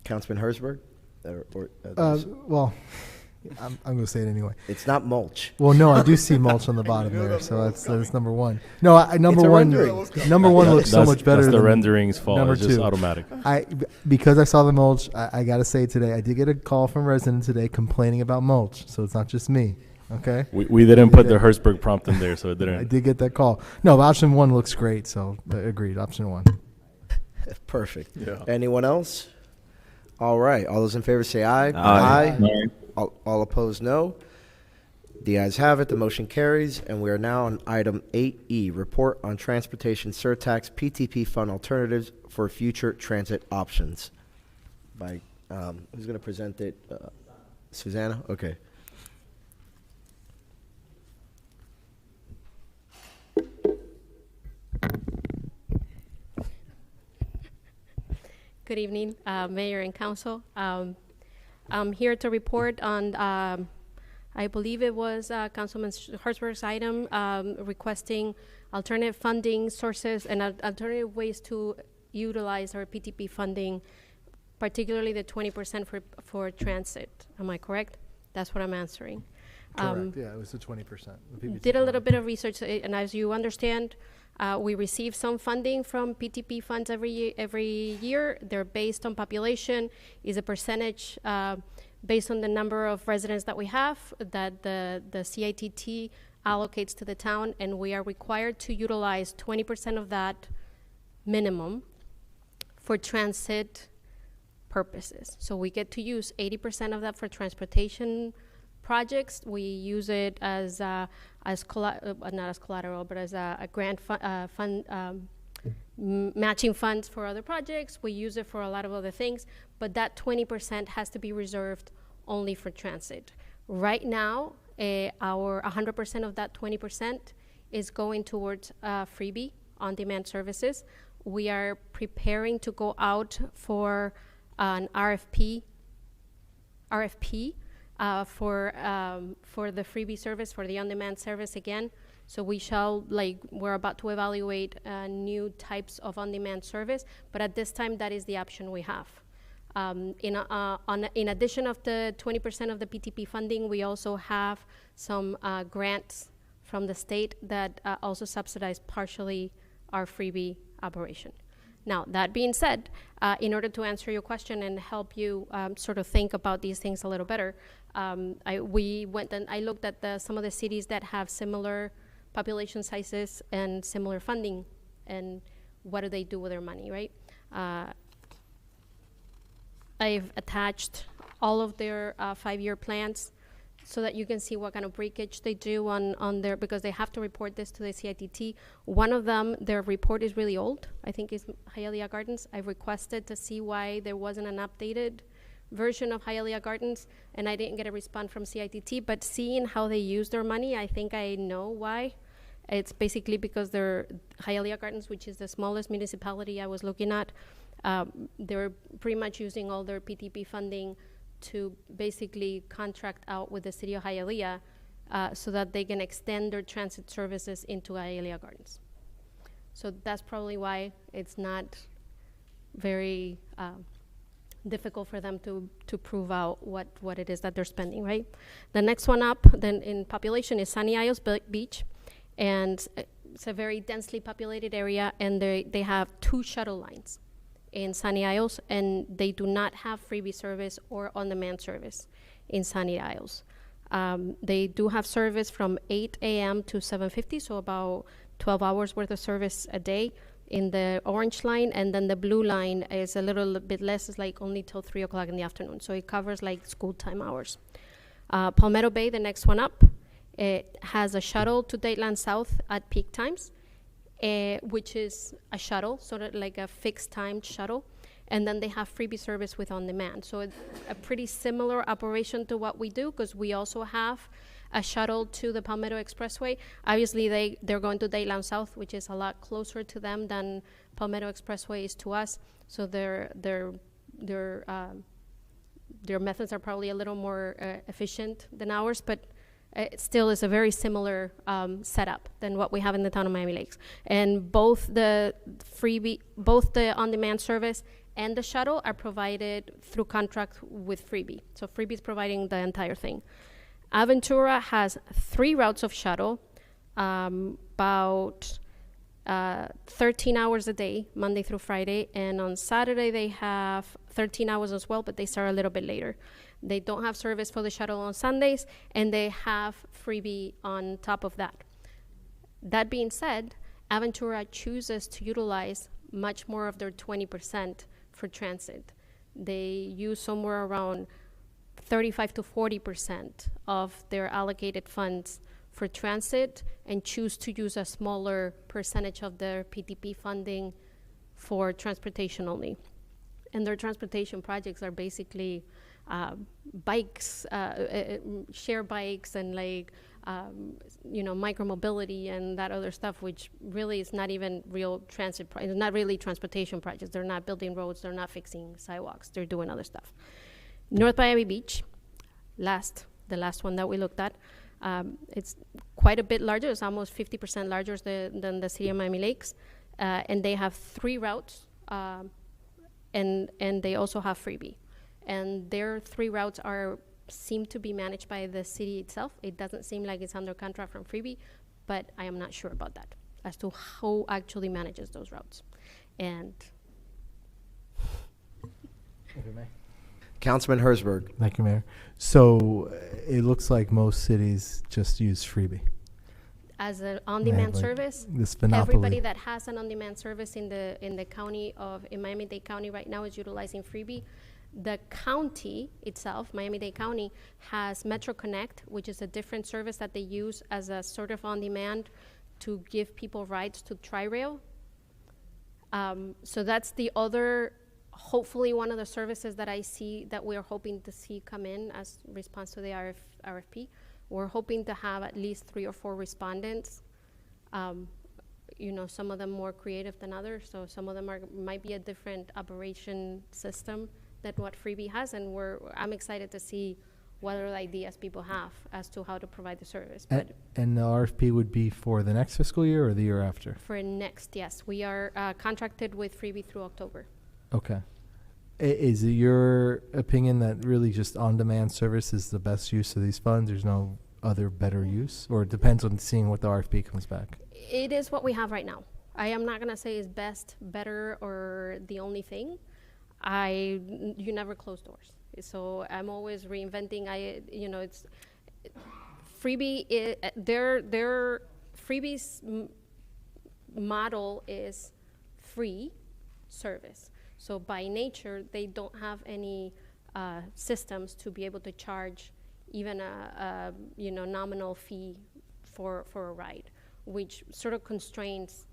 [SPEAKER 2] Councilman Herzberg?
[SPEAKER 12] Well, I'm going to say it anyway.
[SPEAKER 2] It's not mulch.
[SPEAKER 12] Well, no, I do see mulch on the bottom there, so that's number 1. No, number one looks so much better.
[SPEAKER 17] That's the
[SPEAKER 12] than
[SPEAKER 17] rendering's fault.
[SPEAKER 12] Number
[SPEAKER 17] It's just
[SPEAKER 12] 2.
[SPEAKER 17] automatic.
[SPEAKER 12] Because I saw the mulch, I got to say today, I did get a call from a resident today complaining about mulch, so it's not just me. Okay.
[SPEAKER 17] We didn't put the Hertzberg prompt in there, so it didn't.
[SPEAKER 12] I did get that call. No, option 1 looks great, so agreed. Option 1.
[SPEAKER 2] Perfect.
[SPEAKER 17] Yeah.
[SPEAKER 2] Anyone else? All right. All those in favor say aye.
[SPEAKER 9] Aye.
[SPEAKER 2] All opposed, no. The ayes have it. The motion carries, and we are now on item 8E, report on transportation surtax PTP fund alternatives for future transit options. By who's going to present it? Susanna. Okay.
[SPEAKER 18] Good evening, Mayor and Council. I'm here to report on, I believe it was Councilman Hertzberg's item requesting alternative funding sources and alternative ways to utilize our PTP funding, particularly the 20% for transit. Am I correct? That's what I'm answering.
[SPEAKER 12] Correct. Yeah, it was the 20%. The PPP
[SPEAKER 18] Did a little
[SPEAKER 12] funding.
[SPEAKER 18] bit of research, and as you understand, we receive some funding from PTP funds every year. They're based on population, is a percentage based on the number of residents that we have that the CITT allocates to the town, and we are required to utilize 20% of that minimum for transit purposes. So we get to use 80% of that for transportation projects. We use it as not as collateral, but as a grant matching funds for other projects. We use it for a lot of other things, but that 20% has to be reserved only for transit. Right now, our 100% of that 20% is going towards freebie on-demand services. We are preparing to go out for an RFP for the freebie service, for the on-demand service again. So we're about to evaluate new types of on-demand service, but at this time, that is the option we have. In addition of the 20% of the PTP funding, we also have some grants from the state that also subsidize partially our freebie operation. Now, that being said, in order to answer your question and help you sort of think about these things a little better, we went and I looked at some of the cities that have similar population sizes and similar funding, and what do they do with their money, right? I've attached all of their 5-year plans so that you can see what kind of breakage they do on their, because they have to report this to the CITT. One of them, their report is really old. I think it's Hialeah Gardens. I requested to see why there wasn't an updated version of Hialeah Gardens, and I didn't get a response from CITT, but seeing how they use their money, I think I know why. It's basically because they're Hialeah Gardens, which is the smallest municipality I was looking at, they're pretty much using all their PTP funding to basically contract out with the city of Hialeah so that they can extend their transit services into Hialeah Gardens. So that's probably why it's not very difficult for them to prove out what it is that they're spending, right? The next one up then in population is Sunny Isles Beach, and it's a very densely populated area, and they have 2 shuttle lines in Sunny Isles, and they do not have freebie service or on-demand service in Sunny Isles. They do have service from 8 a.m. to 7:50, so about 12 hours worth of service a day in the orange line, and then the blue line is a little bit less, it's like only till 3 o'clock in the afternoon, so it covers like school time hours. Palmetto Bay, the next one up, it has a shuttle to Dateland South at peak times, which is a shuttle, sort of like a fixed time shuttle, and then they have freebie service with on-demand. So it's a pretty similar operation to what we do, because we also have a shuttle to the Palmetto Expressway. Obviously, they're going to Dayland South, which is a lot closer to them than Palmetto Expressway is to us. So their methods are probably a little more efficient than ours, but it still is a very similar setup than what we have in the town of Miami Lakes. And both the on-demand service and the shuttle are provided through contract with Freebie. So Freebie is providing the entire thing. Aventura has 3 routes of shuttle, about 13 hours a day, Monday through Friday. And on Saturday, they have 13 hours as well, but they start a little bit later. They don't have service for the shuttle on Sundays, and they have Freebie on top of that. That being said, Aventura chooses to utilize much more of their 20% for transit. They use somewhere around 35 to 40% of their allocated funds for transit, and choose to use a smaller percentage of their PTP funding for transportation only. And their transportation projects are basically bikes, share bikes, and like micromobility and that other stuff, which really is not even real transit, it's not really transportation projects. They're not building roads, they're not fixing sidewalks, they're doing other stuff. North Miami Beach, the last one that we looked at, it's quite a bit larger. It's almost 50% larger than the city of Miami Lakes. And they have 3 routes, and they also have freebie. And their 3 routes seem to be managed by the city itself. It doesn't seem like it's under contract from freebie, but I am not sure about that, as to who actually manages those routes. And
[SPEAKER 19] Councilman Herzberg.
[SPEAKER 12] Thank you, Mayor. So it looks like most cities just use freebie.
[SPEAKER 18] as an on-demand
[SPEAKER 12] like
[SPEAKER 18] service,
[SPEAKER 12] this monopoly.
[SPEAKER 18] everybody that has an on-demand service in the county in Miami-Dade County right now is utilizing freebie. The county itself, Miami-Dade County, has Metro Connect, which is a different service that they use as a sort of on-demand to give people rides to Tri-Rail. So that's the other, hopefully one of the services that I see that we're hoping to see come in as response to the RFP. We're hoping to have at least 3 or 4 respondents. You know, some of them more creative than others, so some of them might be a different operation system than what Freebie has, and I'm excited to see what other ideas people have as to how to provide the service. But
[SPEAKER 12] And the RFP would be for the next fiscal year or the year after?
[SPEAKER 18] for next, yes, we are contracted with Freebie through October.
[SPEAKER 12] Okay. Is it your opinion that really just on-demand service is the best use of these funds? There's no other better use? Or it depends on seeing what the RFP comes back?
[SPEAKER 18] It is what we have right now. I am not gonna say it's best, better, or the only thing. You never close doors. So I'm always reinventing. It's Freebie. Their Freebie's model is free service. So by nature, they don't have any systems to be able to charge even a nominal fee for a ride, which sort of constrains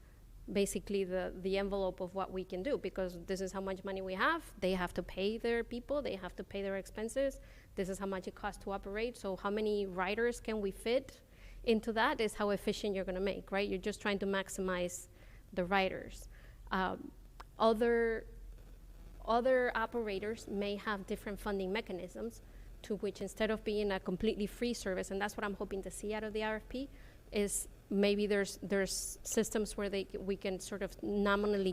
[SPEAKER 18] basically the envelope of what we can do, because this is how much money we have. They have to pay their people, they have to pay their expenses. This is how much it costs to operate. So how many riders can we fit into that is how efficient you're gonna make, right? You're just trying to maximize the riders. Other operators may have different funding mechanisms to which, instead of being a completely free service, and that's what I'm hoping to see out of the RFP, is maybe there's systems where we can sort of nominally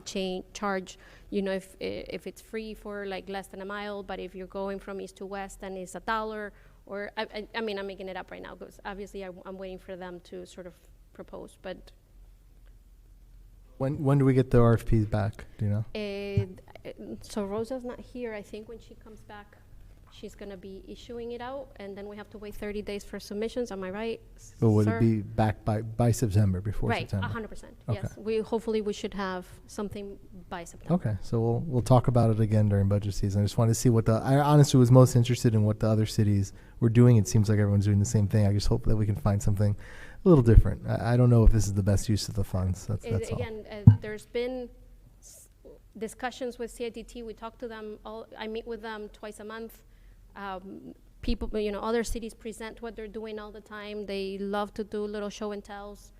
[SPEAKER 18] charge, if it's free for like less than a mile, but if you're going from east to west, then it's $1, or I mean, I'm making it up right now, because obviously I'm waiting for them to sort of propose, but.
[SPEAKER 12] When do we get the RFPs back? Do you know?
[SPEAKER 18] So Rosa's not here. I think when she comes back, she's going to be issuing it out, and then we have to wait 30 days for submissions. Am I right,
[SPEAKER 12] But would
[SPEAKER 18] sir?
[SPEAKER 12] it be back by September, before
[SPEAKER 18] Right,
[SPEAKER 12] September?
[SPEAKER 18] 100%.
[SPEAKER 12] Okay.
[SPEAKER 18] Yes, hopefully we should have something by September.
[SPEAKER 12] Okay, so we'll talk about it again during budget season. I just wanted to see I honestly was most interested in what the other cities were doing. It seems like everyone's doing the same thing. I just hope that we can find something a little different. I don't know if this is the best use of the funds. That's all.
[SPEAKER 18] Again, there's been discussions with CITT. We talk to them I meet with them twice a month. People, other cities present what they're doing all the time. They love to do little show and tells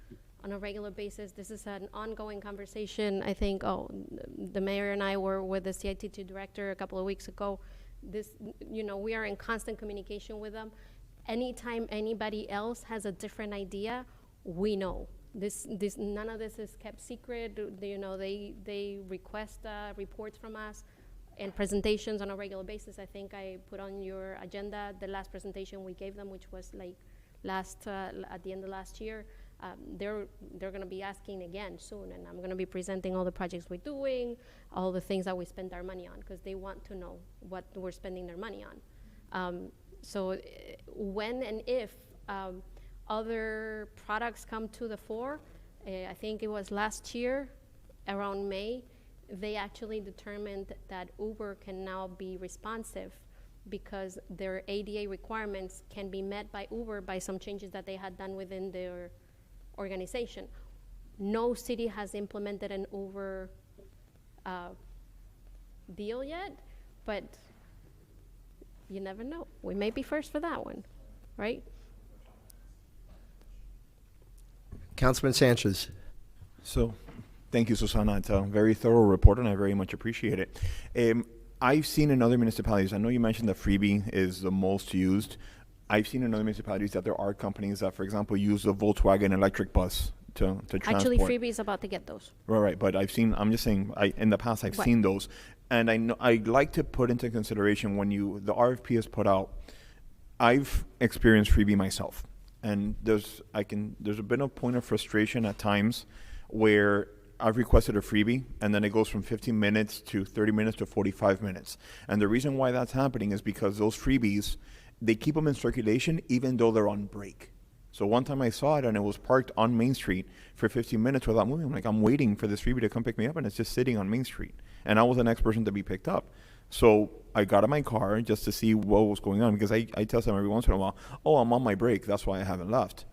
[SPEAKER 18] on a regular basis. This is an ongoing conversation. I think, the mayor and I were with the CITT director a couple of weeks ago. We are in constant communication with them. Anytime anybody else has a different idea, we know. None of this is kept secret. They request reports from us and presentations on a regular basis. I think I put on your agenda the last presentation we gave them, which was like at the end of last year. They're going to be asking again soon, and I'm going to be presenting all the projects we're doing, all the things that we spend our money on, because they want to know what we're spending their money on. So when and if other products come to the fore, I think it was last year, around May, they actually determined that Uber can now be responsive because their ADA requirements can be met by Uber by some changes that they had done within their organization. No city has implemented an Uber deal yet, but you never know. We may be first for that one, right?
[SPEAKER 19] Councilman Sanchez.
[SPEAKER 8] So, thank you, Susana. It's a very thorough report, and I very much appreciate it. I've seen in other municipalities, I know you mentioned that Freebie is the most used. I've seen in other municipalities that there are companies that, for example, use a Volkswagen electric bus to transport.
[SPEAKER 18] Actually, Freebie is about to get those.
[SPEAKER 8] Right, but I'm just saying, in the past I've
[SPEAKER 18] Right.
[SPEAKER 8] seen those. And I know, I'd like to put into consideration when the RFP is put out, I've experienced Freebie myself. And there's been a point of frustration at times where I've requested a freebie and then it goes from 15 minutes to 30 minutes to 45 minutes. And the reason why that's happening is because those freebies, they keep them in circulation even though they're on break. So one time I saw it and it was parked on Main Street for 15 minutes without moving. I'm like, I'm waiting for this freebie to come pick me up and it's just sitting on Main Street. And I was the next person to be picked up. So I got in my car just to see what was going on because I tell them every once in a while, oh, I'm on my break. That's why I haven't left.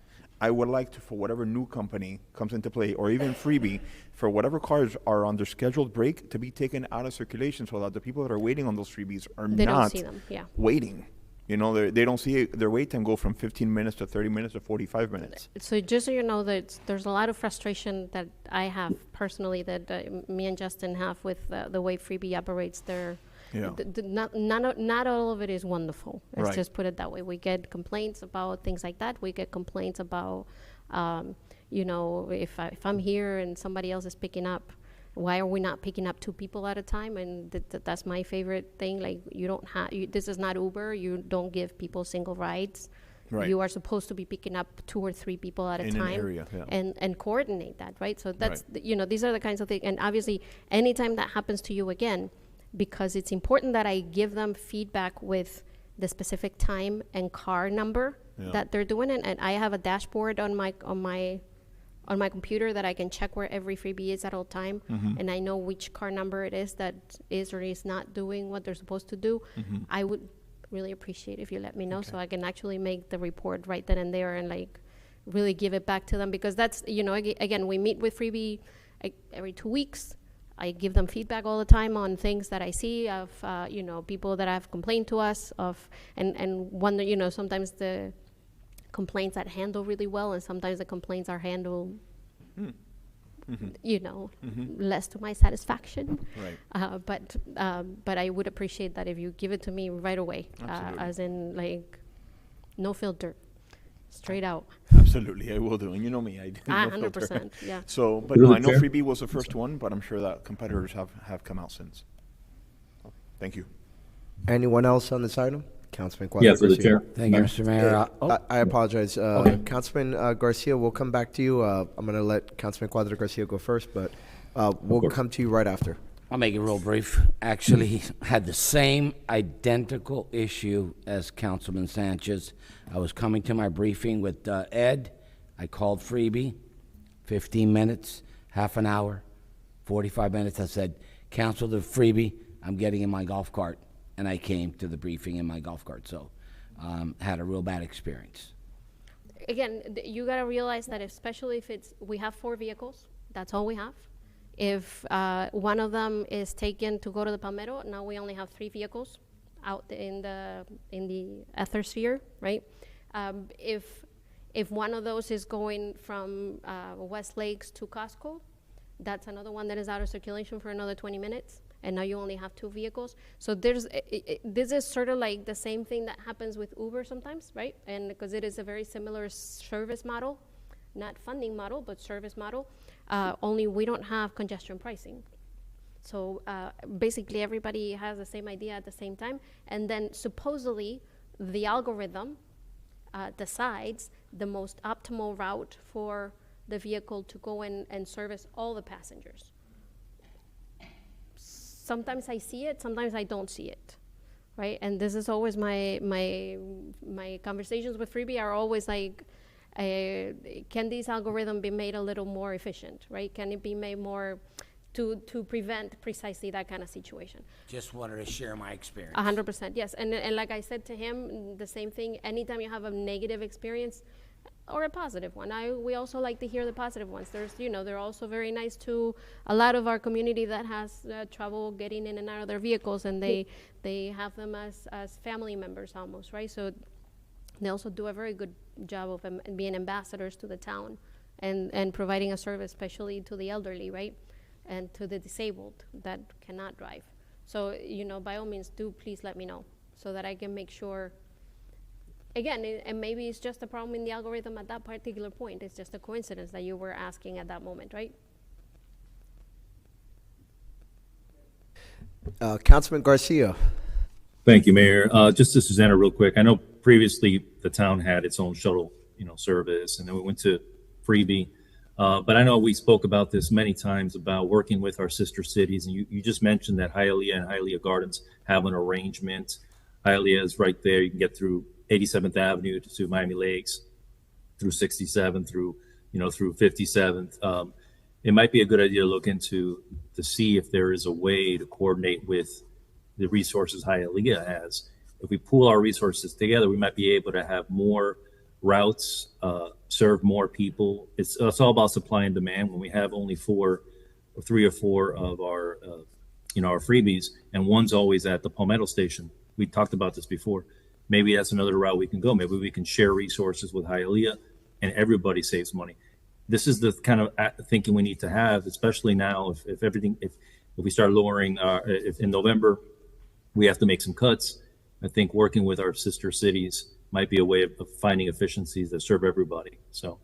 [SPEAKER 8] I would like to, for whatever new company comes into play, or even freebie, for whatever cars are on their scheduled break, to be taken out of circulation so that the people that are waiting on those freebies are
[SPEAKER 18] They don't
[SPEAKER 8] not
[SPEAKER 18] see them, yeah.
[SPEAKER 8] waiting. You know, they don't see their wait time go from 15 minutes to 30 minutes to 45 minutes.
[SPEAKER 18] So just so you know, that there's a lot of frustration that I have personally, that me and Justin have with the way Freebie operates their.
[SPEAKER 8] Yeah.
[SPEAKER 18] Not all of it is wonderful. Let's
[SPEAKER 8] Right.
[SPEAKER 18] just put it that way. We get complaints about things like that. We get complaints about, if I'm here and somebody else is picking up, why are we not picking up two people at a time? And that's my favorite thing. Like, you don't have. This is not Uber. You don't give people single rides.
[SPEAKER 8] Right.
[SPEAKER 18] You are supposed to be picking up 2 or 3 people at a
[SPEAKER 8] In
[SPEAKER 18] time
[SPEAKER 8] an area, yeah.
[SPEAKER 18] and coordinate that, right? So that's
[SPEAKER 8] Right.
[SPEAKER 18] These are the kinds of things. And obviously, anytime that happens to you again, because it's important that I give them feedback with the specific time and car number that they're doing it. And I have a dashboard on my computer that I can check where every freebie is at all time, and I know which car number it is that is or is not doing what they're supposed to do. I would really appreciate if you let me know so I can actually make the report right then and there and really give it back to them, because that's, again, we meet with freebie every 2 weeks. I give them feedback all the time on things that I see of, people that have complained to us of, and one, sometimes the complaints are handled really well, and sometimes the complaints are handled, less to my satisfaction.
[SPEAKER 8] Right.
[SPEAKER 18] But I would appreciate that if you give it to me right away, as in no filter, straight out.
[SPEAKER 8] Absolutely, I will do. And you know me, I do. no
[SPEAKER 18] 100%,
[SPEAKER 8] filter.
[SPEAKER 18] yeah.
[SPEAKER 8] So, but no, I know Freebie was the first one, but I'm sure that competitors have come out since. Thank you.
[SPEAKER 19] Anyone else on this item? Councilman
[SPEAKER 9] Yeah,
[SPEAKER 19] Cuadra
[SPEAKER 9] for the
[SPEAKER 19] Garcia.
[SPEAKER 9] chair.
[SPEAKER 11] Thank you, Mr. Mayor.
[SPEAKER 19] I apologize.
[SPEAKER 11] Okay.
[SPEAKER 19] Councilman Garcia, we'll come back to you. I'm going to let Councilman Cuadra Garcia go first, but we'll come to you right after.
[SPEAKER 11] I'll make it real brief. Actually, had the same identical issue as Councilman Sanchez. I was coming to my briefing with Ed. I called Freebie, 15 minutes, half an hour, 45 minutes. I said, cancel the Freebie. I'm getting in my golf cart. And I came to the briefing in my golf cart. So had a real bad experience.
[SPEAKER 18] Again, you got to realize that especially if we have 4 vehicles, that's all we have. If one of them is taken to go to the Palmetto, now we only have 3 vehicles out in the ethersphere, right? If one of those is going from West Lakes to Costco, that's another one that is out of circulation for another 20 minutes. And now you only have 2 vehicles. So this is sort of like the same thing that happens with Uber sometimes, right? And because it is a very similar service model, not funding model, but service model, only we don't have congestion pricing. So basically everybody has the same idea at the same time. And then supposedly the algorithm decides the most optimal route for the vehicle to go in and service all the passengers. Sometimes I see it, sometimes I don't see it, right? And this is always my conversations with Freebie are always like, can this algorithm be made a little more efficient, right? Can it be made more to prevent precisely that kind of situation?
[SPEAKER 11] Just wanted to share my experience.
[SPEAKER 18] 100%, yes. And like I said to him, the same thing. Anytime you have a negative experience or a positive one, we also like to hear the positive ones. They're also very nice to a lot of our community that has trouble getting in and out of their vehicles, and they have them as family members almost, right? So they also do a very good job of being ambassadors to the town and providing a service, especially to the elderly, right? And to the disabled that cannot drive. So, by all means, do please let me know so that I can make sure. Again, and maybe it's just a problem in the algorithm at that particular point. It's just a coincidence that you were asking at that moment, right?
[SPEAKER 19] Councilman Garcia.
[SPEAKER 9] Thank you, Mayor. Just to Susanna real quick. I know previously the town had its own shuttle, service, and then we went to Freebie. But I know we spoke about this many times about working with our sister cities, and you just mentioned that Hialeah and Hialeah Gardens have an arrangement. Hialeah is right there. You can get through 87th Avenue to Miami Lakes, through 67th, through 57th. It might be a good idea to look into to see if there is a way to coordinate with the resources Hialeah has. If we pool our resources together, we might be able to have more routes, serve more people. It's all about supply and demand. When we have only 3 or 4 of our, our freebies, and one's always at the Palmetto station. We talked about this before. Maybe that's another route we can go. Maybe we can share resources with Hialeah, and everybody saves money. This is the kind of thinking we need to have, especially now. If we start lowering, if in November we have to make some cuts, I think working with our sister cities might be a way of finding efficiencies that serve everybody. So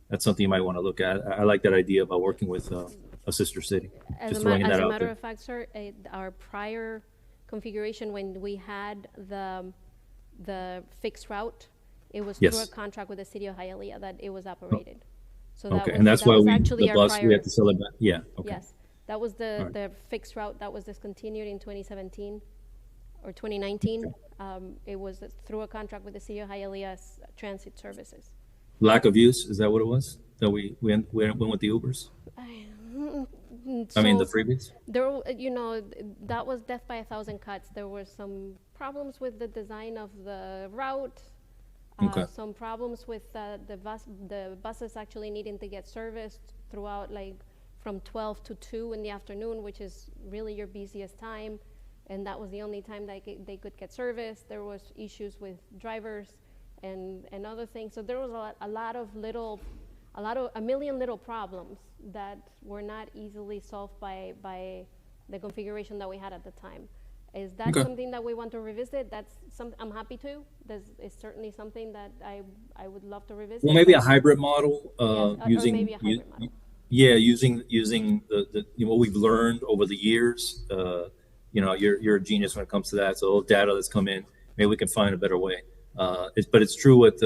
[SPEAKER 9] that's something you might want to look at. I like that idea about working with a sister city.
[SPEAKER 18] As a matter of fact, sir, our prior configuration, when we had the fixed route, it was through a contract with the city of Hialeah that it was operated. So
[SPEAKER 9] and that's why we had to sell it back. Yeah. Okay.
[SPEAKER 18] Yes, that was the fixed route that was discontinued in 2017 or 2019. It was through a contract with the city of Hialeah's transit services.
[SPEAKER 9] Lack of use, is that what it was? That we went with the Ubers? I mean the freebies?
[SPEAKER 18] There, that was death by 1,000 cuts. There were some problems with the design of the route. Some problems with the buses actually needing to get serviced throughout, like from 12 to 2 in the afternoon, which is really your busiest time. And that was the only time that they could get service. There was issues with drivers and other things. So there was a million little problems that were not easily solved by the configuration that we had at the time. Is that something that we want to revisit? I'm happy to. It's certainly something that I would love to revisit.
[SPEAKER 9] Well, maybe a hybrid model, using
[SPEAKER 18] maybe a hybrid model.
[SPEAKER 9] using the what we've learned over the years. You're a genius when it comes to that. So all data that's come in, maybe we can find a better way. But it's true what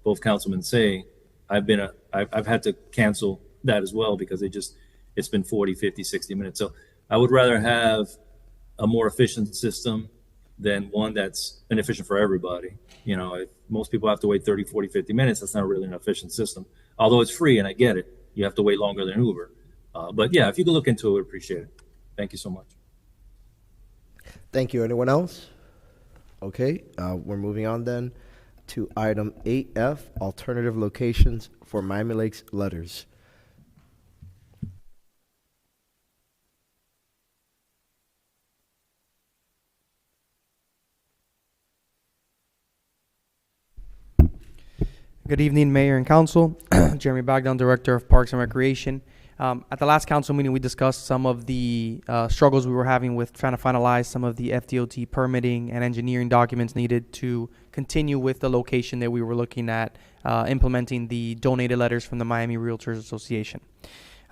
[SPEAKER 9] both councilmen say. I've had to cancel that as well because it's been 40, 50, 60 minutes. So I would rather have a more efficient system than one that's inefficient for everybody. If most people have to wait 30, 40, 50 minutes, that's not really an efficient system. Although it's free, and I get it. You have to wait longer than Uber. But yeah, if you could look into it, we'd appreciate it. Thank you so much.
[SPEAKER 19] Thank you. Anyone else? Okay, we're moving on then to item 8F, alternative locations for Miami Lakes letters.
[SPEAKER 20] Good evening, Mayor and Council. Jeremy Bagdown, Director of Parks and Recreation. At the last council meeting, we discussed some of the struggles we were having with trying to finalize some of the FDOT permitting and engineering documents needed to continue with the location that we were looking at implementing the donated letters from the Miami Realtors Association.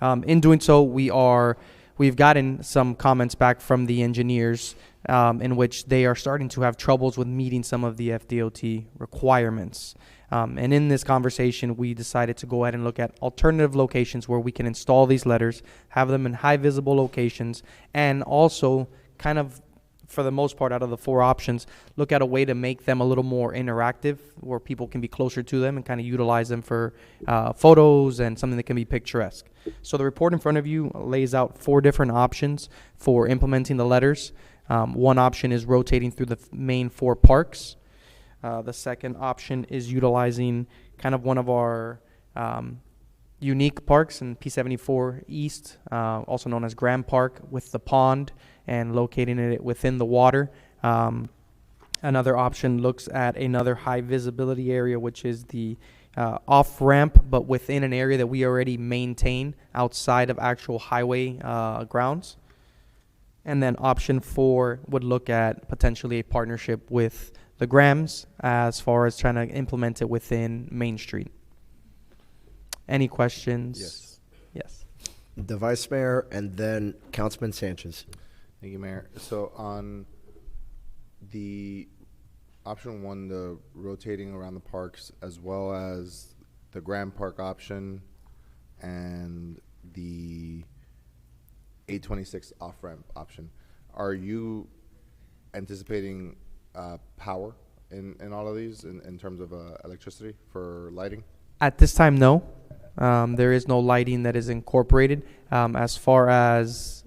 [SPEAKER 20] In doing so, we've gotten some comments back from the engineers in which they are starting to have troubles with meeting some of the FDOT requirements. And in this conversation, we decided to go ahead and look at alternative locations where we can install these letters, have them in high visible locations, and also kind of, for the most part, out of the 4 options, look at a way to make them a little more interactive where people can be closer to them and kind of utilize them for photos and something that can be picturesque. So the report in front of you lays out 4 different options for implementing the letters. One option is rotating through the main 4 parks. The second option is utilizing kind of one of our unique parks in P74 East, also known as Grand Park, with the pond and locating it within the water. Another option looks at another high visibility area, which is the off ramp, but within an area that we already maintain outside of actual highway grounds. And then option 4 would look at potentially a partnership with the Grams as far as trying to implement it within Main Street. Any questions?
[SPEAKER 3] Yes.
[SPEAKER 20] Yes.
[SPEAKER 19] The Vice Mayor and then Councilman Sanchez.
[SPEAKER 3] Thank you, Mayor. So on the option 1, the rotating around the parks, as well as the Grand Park option and the 826 off-ramp option, are you anticipating power in all of these in terms of electricity for lighting?
[SPEAKER 20] At this time, no. There is no lighting that is incorporated. As far as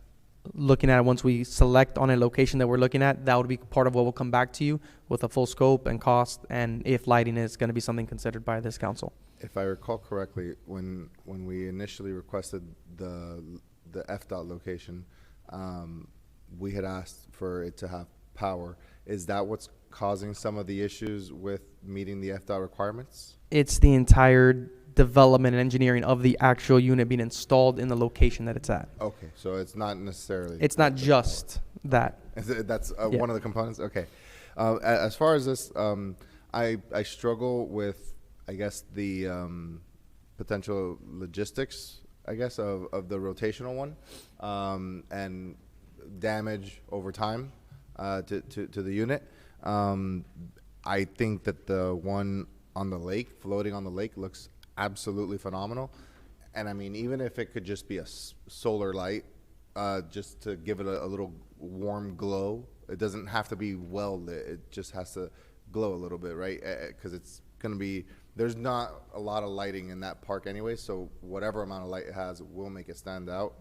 [SPEAKER 20] looking at, once we select on a location that we're looking at, that would be part of what will come back to you with a full scope and cost, and if lighting is going to be something considered by this council.
[SPEAKER 3] If I recall correctly, when we initially requested the FDOT location, we had asked for it to have power. Is that what's causing some of the issues with meeting the FDOT requirements?
[SPEAKER 20] It's the entire development and engineering of the actual unit being installed in the location that it's at.
[SPEAKER 3] Okay, so it's not necessarily.
[SPEAKER 20] It's not just that.
[SPEAKER 3] That's
[SPEAKER 20] Yeah.
[SPEAKER 3] one of the components. Okay, as far as this, I struggle with, I guess, the potential logistics, I guess, of the rotational one, and damage over time to the unit. I think that the one on the lake, floating on the lake, looks absolutely phenomenal. And I mean, even if it could just be a solar light, just to give it a little warm glow, it doesn't have to be well lit. It just has to glow a little bit, right? Because it's going to be, there's not a lot of lighting in that park anyway, so whatever amount of light it has will make it stand out.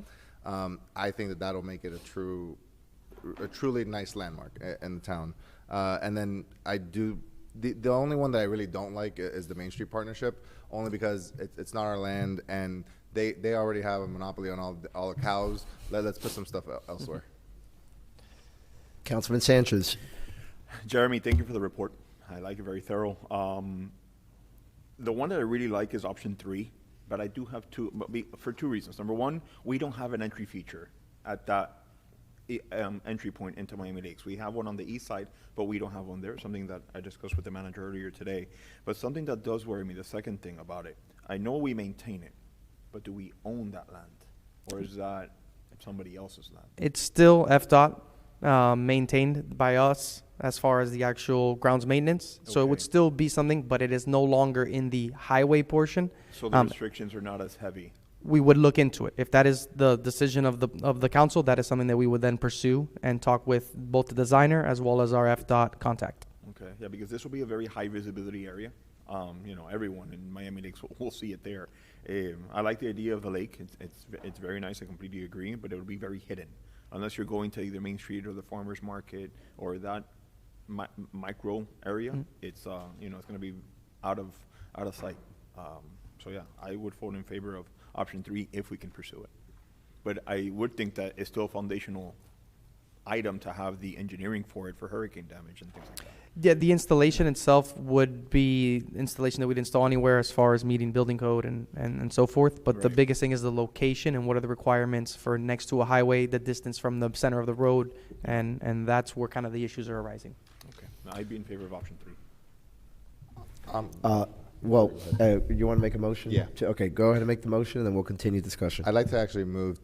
[SPEAKER 3] I think that that'll make it a truly nice landmark in the town. And then the only one that I really don't like is the Main Street partnership, only because it's not our land and they already have a monopoly on all the cows. Let's put some stuff elsewhere.
[SPEAKER 19] Councilman Sanchez.
[SPEAKER 8] Jeremy, thank you for the report. I like it, very thorough. The one that I really like is option 3, but I do have for 2 reasons. Number one, we don't have an entry feature at that entry point into Miami Lakes. We have one on the east side, but we don't have one there, something that I discussed with the manager earlier today. But something that does worry me, the second thing about it, I know we maintain it, but do we own that land? Or is that somebody else's land?
[SPEAKER 20] It's still FDOT maintained by us as far as the actual grounds maintenance. So it would still be something, but it is no longer in the highway portion.
[SPEAKER 8] So the restrictions are not as heavy.
[SPEAKER 20] We would look into it. If that is the decision of the council, that is something that we would then pursue and talk with both the designer as well as our FDOT contact.
[SPEAKER 8] Okay, yeah, because this will be a very high visibility area. Everyone in Miami Lakes will see it there. I like the idea of the lake. It's very nice. I completely agree, but it will be very hidden unless you're going to either Main Street or the farmers market or that micro area. It's it's going to be out of sight. So yeah, I would vote in favor of option 3 if we can pursue it. But I would think that it's still a foundational item to have the engineering for it for hurricane damage and things like that.
[SPEAKER 20] Yeah, the installation itself would be installation that we'd install anywhere as far as meeting building code and so forth. But the biggest thing is the location and what are the requirements for next to a highway, the distance from the center of the road, and that's where kind of the issues are arising.
[SPEAKER 8] Okay, now I'd be in favor of option 3.
[SPEAKER 19] You want to make a motion?
[SPEAKER 3] Yeah.
[SPEAKER 19] Okay, go ahead and make the motion, and then we'll continue discussion.
[SPEAKER 3] I'd like to actually move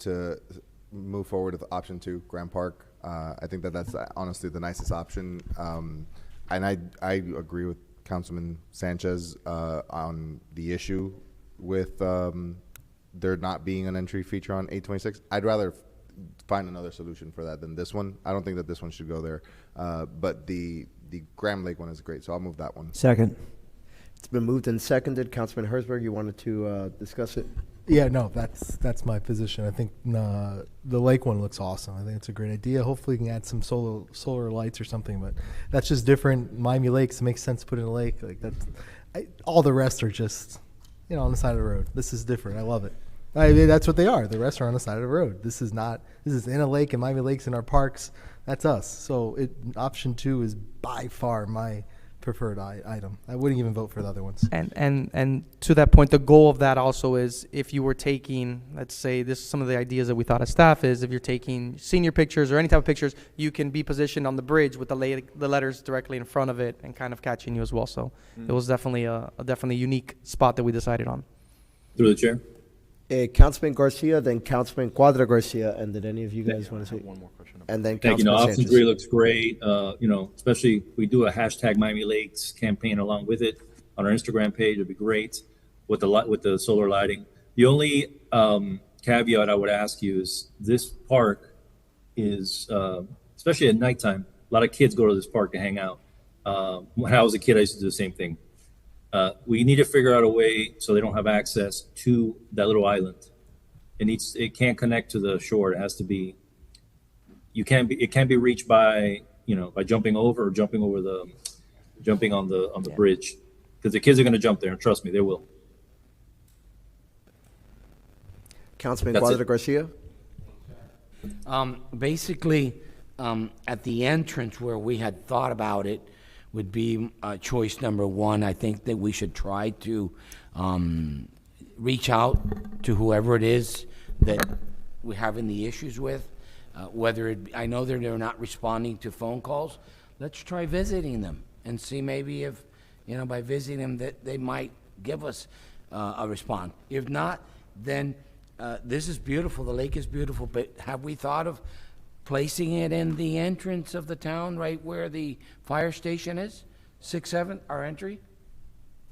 [SPEAKER 3] forward with option 2, Grand Park. I think that's honestly the nicest option. And I agree with Councilman Sanchez on the issue with there not being an entry feature on 826. I'd rather find another solution for that than this one. I don't think that this one should go there. But the Grand Lake one is great, so I'll move that one.
[SPEAKER 19] Second. It's been moved and seconded. Councilman Herzberg, you wanted to discuss it?
[SPEAKER 12] Yeah, no, that's my position. I think the lake one looks awesome. I think it's a great idea. Hopefully, we can add some solar lights or something, but that's just different. Miami Lakes, it makes sense to put in a lake like that. All the rest are just, on the side of the road. This is different. I love it. I mean, that's what they are. The rest are on the side of the road. This is not. This is in a lake, and Miami Lakes in our parks. That's us. So option 2 is by far my preferred item. I wouldn't even vote for the other ones.
[SPEAKER 20] And to that point, the goal of that also is if you were taking, let's say, this is some of the ideas that we thought as staff is if you're taking senior pictures or any type of pictures, you can be positioned on the bridge with the letters directly in front of it and kind of catching you as well. So it was definitely a definitely unique spot that we decided on.
[SPEAKER 9] Through the chair.
[SPEAKER 19] Councilman Garcia, then Councilman Cuadra Garcia, and did any of you guys want to say one more question? And then
[SPEAKER 9] Thank you.
[SPEAKER 19] Councilman
[SPEAKER 9] Option
[SPEAKER 19] Sanchez.
[SPEAKER 9] 3 looks great. Especially we do a hashtag Miami Lakes campaign along with it on our Instagram page. It'd be great with the solar lighting. The only caveat I would ask you is this park is, especially at nighttime, a lot of kids go to this park to hang out. When I was a kid, I used to do the same thing. We need to figure out a way so they don't have access to that little island. It can't connect to the shore. It has to be. It can't be reached by jumping over or jumping on the bridge, because the kids are going to jump there, and trust me, they will.
[SPEAKER 19] Councilman
[SPEAKER 9] That's
[SPEAKER 19] Cuadra
[SPEAKER 9] it.
[SPEAKER 19] Garcia.
[SPEAKER 11] Basically, at the entrance where we had thought about it would be choice number 1. I think that we should try to reach out to whoever it is that we're having the issues with. I know that they're not responding to phone calls. Let's try visiting them and see maybe if, by visiting them that they might give us a response. If not, then this is beautiful. The lake is beautiful, but have we thought of placing it in the entrance of the town, right where the fire station is? 6-7, our entry?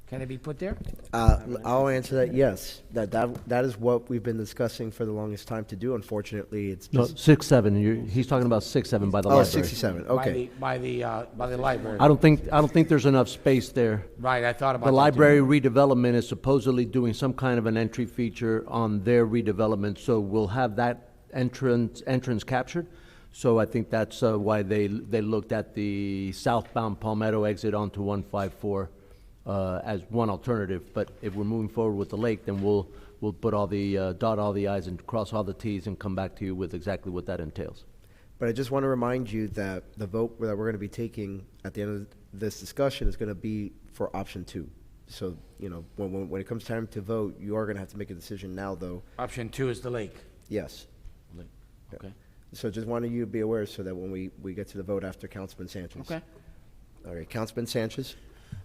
[SPEAKER 11] Can it be put there?
[SPEAKER 19] I'll answer that. Yes, that is what we've been discussing for the longest time to do. Unfortunately, it's
[SPEAKER 5] No,
[SPEAKER 19] just
[SPEAKER 5] 6-7. He's talking about 6-7 by the
[SPEAKER 19] oh,
[SPEAKER 5] library.
[SPEAKER 19] 67. Okay.
[SPEAKER 11] By the library.
[SPEAKER 5] I don't think there's enough space there.
[SPEAKER 11] Right, I thought about
[SPEAKER 5] The
[SPEAKER 11] that
[SPEAKER 5] library
[SPEAKER 11] too.
[SPEAKER 5] redevelopment is supposedly doing some kind of an entry feature on their redevelopment, so we'll have that entrance captured. So I think that's why they looked at the southbound Palmetto exit onto 154 as one alternative. But if we're moving forward with the lake, then we'll put all the dot all the i's and cross all the t's and come back to you with exactly what that entails.
[SPEAKER 19] But I just want to remind you that the vote that we're going to be taking at the end of this discussion is going to be for option 2. So, when it comes time to vote, you are going to have to make a decision now, though.
[SPEAKER 11] Option 2 is the lake.
[SPEAKER 19] Yes.
[SPEAKER 11] Lake. Okay.
[SPEAKER 19] So just wanted you to be aware so that when we get to the vote after Councilman Sanchez.
[SPEAKER 11] Okay.
[SPEAKER 19] All right, Councilman Sanchez.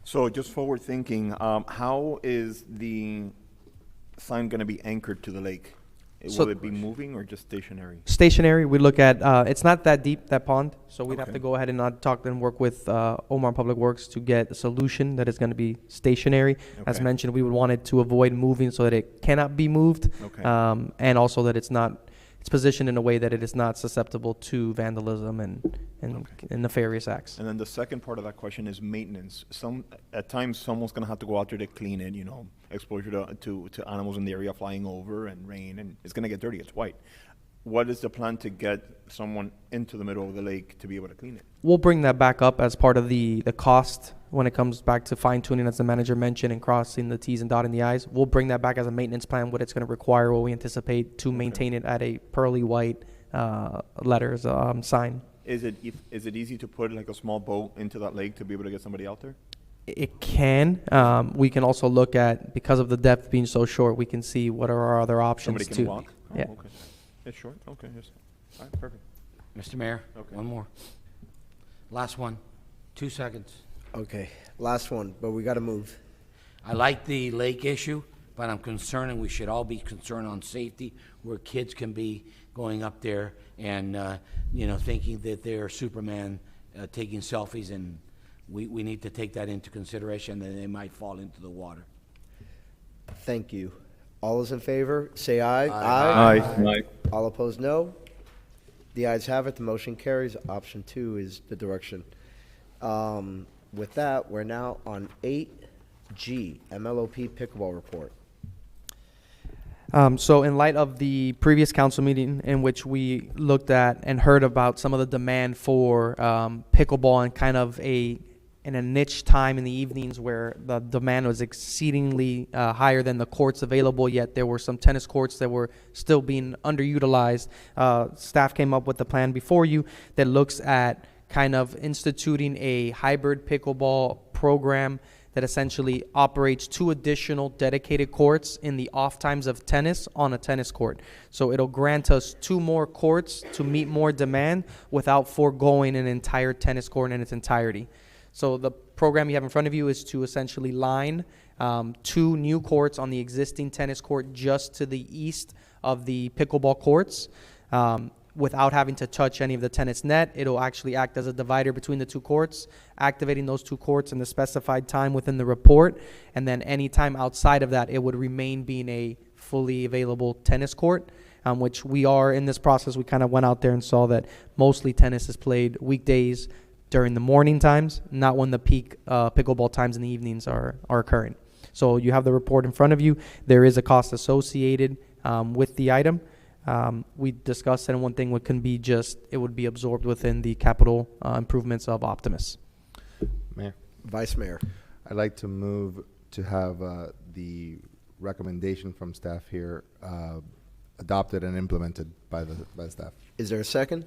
[SPEAKER 8] So just forward thinking, how is the sign going to be anchored to the lake? Will it be moving or just stationary?
[SPEAKER 20] Stationary, we look at, it's not that deep, that pond, so we'd have
[SPEAKER 8] Okay.
[SPEAKER 20] to go ahead and talk and work with Omar Public Works to get a solution that is going to be stationary. As
[SPEAKER 8] Okay.
[SPEAKER 20] mentioned, we would want it to avoid moving so that it cannot be moved.
[SPEAKER 8] Okay.
[SPEAKER 20] And also that it's positioned in a way that it is not susceptible to vandalism and nefarious acts.
[SPEAKER 8] And then the second part of that question is maintenance. At times, someone's going to have to go out there to clean it, exposure to animals in the area flying over and rain, and it's going to get dirty. It's white. What is the plan to get someone into the middle of the lake to be able to clean it?
[SPEAKER 20] We'll bring that back up as part of the cost when it comes back to fine tuning, as the manager mentioned, and crossing the T's and dotting the I's. We'll bring that back as a maintenance plan, what it's going to require, what we anticipate to maintain it at a pearly white letters sign.
[SPEAKER 8] Is it easy to put like a small boat into that lake to be able to get somebody out there?
[SPEAKER 20] It can. We can also look at, because of the depth being so short, we can see what are our other options
[SPEAKER 8] Somebody can
[SPEAKER 20] too.
[SPEAKER 8] walk? Oh,
[SPEAKER 20] Yeah.
[SPEAKER 8] okay. It's short? Okay, yes. All right, perfect.
[SPEAKER 11] Mr. Mayor,
[SPEAKER 8] Okay.
[SPEAKER 11] one more. Last one. 2 seconds.
[SPEAKER 19] Okay, last one, but we got to move.
[SPEAKER 11] I like the lake issue, but I'm concerned, and we should all be concerned on safety, where kids can be going up there and, thinking that they're Superman, taking selfies, and we need to take that into consideration, that they might fall into the water.
[SPEAKER 19] Thank you. All those in favor, say aye.
[SPEAKER 9] Aye. Aye.
[SPEAKER 19] All opposed, no. The ayes have it. The motion carries. Option 2 is the direction. With that, we're now on 8G, MLOP pickleball report.
[SPEAKER 20] So in light of the previous council meeting in which we looked at and heard about some of the demand for pickleball and kind of in a niche time in the evenings where the demand was exceedingly higher than the courts available, yet there were some tennis courts that were still being underutilized, staff came up with a plan before you that looks at kind of instituting a hybrid pickleball program that essentially operates 2 additional dedicated courts in the off times of tennis on a tennis court. So it'll grant us 2 more courts to meet more demand without foregoing an entire tennis court in its entirety. So the program you have in front of you is to essentially line 2 new courts on the existing tennis court just to the east of the pickleball courts. Without having to touch any of the tennis net. It'll actually act as a divider between the 2 courts, activating those 2 courts in the specified time within the report, and then any time outside of that, it would remain being a fully available tennis court, which we are in this process. We kind of went out there and saw that mostly tennis is played weekdays during the morning times, not when the peak pickleball times in the evenings are occurring. So you have the report in front of you. There is a cost associated with the item. We discussed, and one thing can be it would be absorbed within the capital improvements of Optimus.
[SPEAKER 3] Mayor.
[SPEAKER 2] Vice Mayor.
[SPEAKER 3] I'd like to move to have the recommendation from staff here adopted and implemented by the staff.
[SPEAKER 2] Is there a second?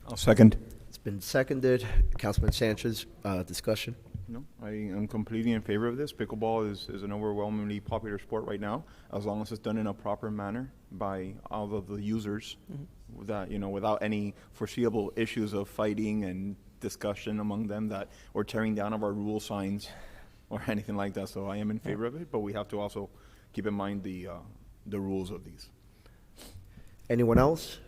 [SPEAKER 8] I'll second.
[SPEAKER 2] It's been seconded. Councilman Sanchez, discussion?
[SPEAKER 8] No, I am completely in favor of this. Pickleball is an overwhelmingly popular sport right now, as long as it's done in a proper manner by all of the users, that, you know, without any foreseeable issues of fighting and discussion among them that or tearing down of our rule signs or anything like that. So I am in favor of it, but we have to also keep in mind the rules of these.
[SPEAKER 2] Anyone else?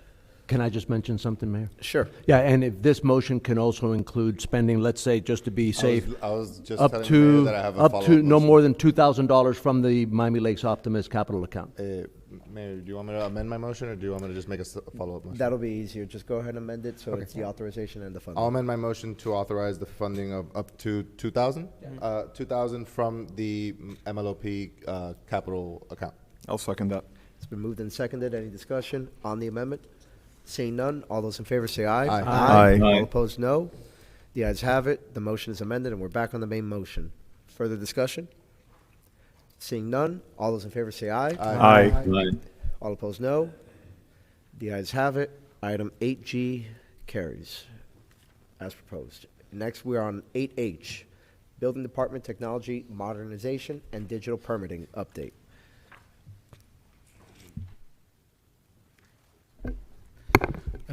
[SPEAKER 5] Can I just mention something, Mayor?
[SPEAKER 2] Sure.
[SPEAKER 5] Yeah, and if this motion can also include spending, let's say, just to be safe,
[SPEAKER 3] I was just
[SPEAKER 5] up
[SPEAKER 3] telling the
[SPEAKER 5] to
[SPEAKER 3] mayor that I have a
[SPEAKER 5] up
[SPEAKER 3] follow-up
[SPEAKER 5] to no
[SPEAKER 3] motion.
[SPEAKER 5] more than $2,000 from the Miami Lakes Optimist capital account.
[SPEAKER 3] Mayor, do you want me to amend my motion, or do you want me to just make a follow-up motion?
[SPEAKER 2] That'll be easier. Just go ahead and amend it so it's the authorization and the funding.
[SPEAKER 3] I'll amend my motion to authorize the funding of up to 2,000, 2,000 from the MLOP capital account.
[SPEAKER 8] I'll second that.
[SPEAKER 2] It's been moved and seconded. Any discussion on the amendment? Seeing none, all those in favor say aye.
[SPEAKER 3] Aye.
[SPEAKER 8] Aye.
[SPEAKER 2] All opposed, no. The ayes have it. The motion is amended, and we're back on the main motion. Further discussion? Seeing none, all those in favor say aye.
[SPEAKER 8] Aye.
[SPEAKER 2] All opposed, no. The ayes have it. Item 8G carries as proposed. Next, we're on 8H, Building Department Technology Modernization and Digital Permitting Update.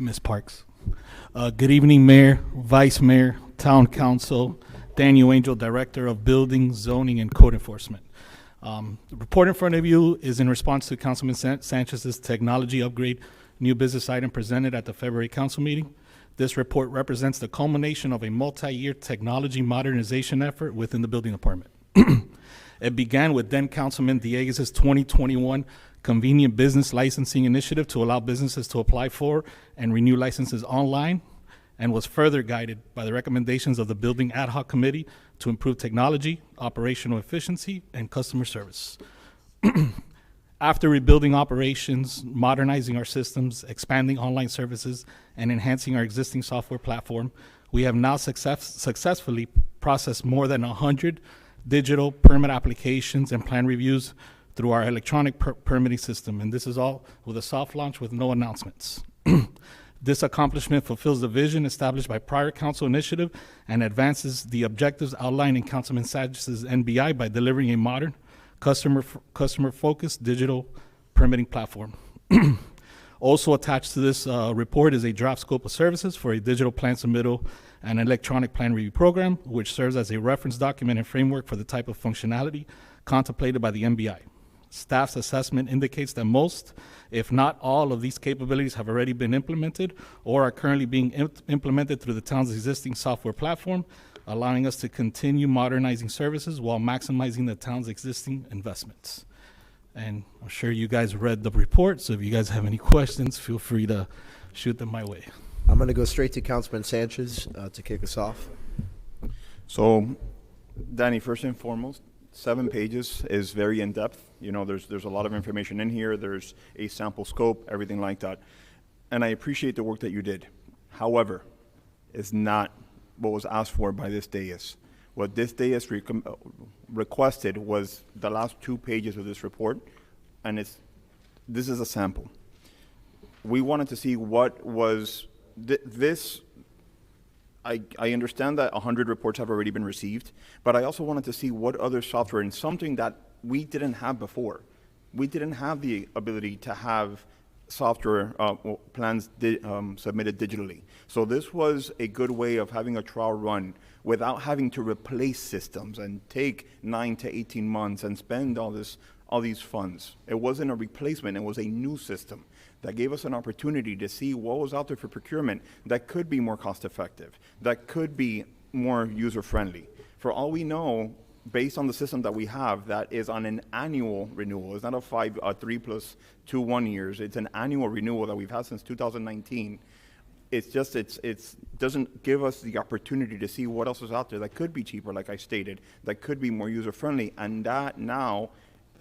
[SPEAKER 21] Ms. Parks. Good evening, Mayor, Vice Mayor, Town Council, Daniel Angel, Director of Building, Zoning, and Code Enforcement. The report in front of you is in response to Councilman Sanchez's technology upgrade new business item presented at the February council meeting. This report represents the culmination of a multi-year technology modernization effort within the building department. It began with then Councilman Diegues' 2021 Convenient Business Licensing Initiative to allow businesses to apply for and renew licenses online, and was further guided by the recommendations of the Building Ad Hoc Committee to improve technology, operational efficiency, and customer service. After rebuilding operations, modernizing our systems, expanding online services, and enhancing our existing software platform, we have now successfully processed more than 100 digital permit applications and plan reviews through our electronic permitting system, and this is all with a soft launch with no announcements. This accomplishment fulfills the vision established by prior council initiative and advances the objectives outlined in Councilman Sanchez's NBI by delivering a modern, customer-focused digital permitting platform. Also attached to this report is a draft scope of services for a digital plan submittal and electronic plan review program, which serves as a reference document and framework for the type of functionality contemplated by the NBI. Staff's assessment indicates that most, if not all, of these capabilities have already been implemented or are currently being implemented through the town's existing software platform, allowing us to continue modernizing services while maximizing the town's existing investments. And I'm sure you guys read the report, so if you guys have any questions, feel free to shoot them my way.
[SPEAKER 2] I'm going to go straight to Councilman Sanchez to kick us off.
[SPEAKER 8] So, Danny, first and foremost, 7 pages is very in-depth. You know, there's a lot of information in here. There's a sample scope, everything like that. And I appreciate the work that you did. However, it's not what was asked for by this dais. What this dais requested was the last 2 pages of this report, and this is a sample. We wanted to see what was this I understand that 100 reports have already been received, but I also wanted to see what other software and something that we didn't have before. We didn't have the ability to have software plans submitted digitally. So this was a good way of having a trial run without having to replace systems and take 9 to 18 months and spend all these funds. It wasn't a replacement, it was a new system that gave us an opportunity to see what was out there for procurement that could be more cost effective, that could be more user friendly. For all we know, based on the system that we have, that is on an annual renewal. It's not a 3+2 1 years. It's an annual renewal that we've had since 2019. It's just, it's doesn't give us the opportunity to see what else is out there that could be cheaper, like I stated, that could be more user friendly. And that now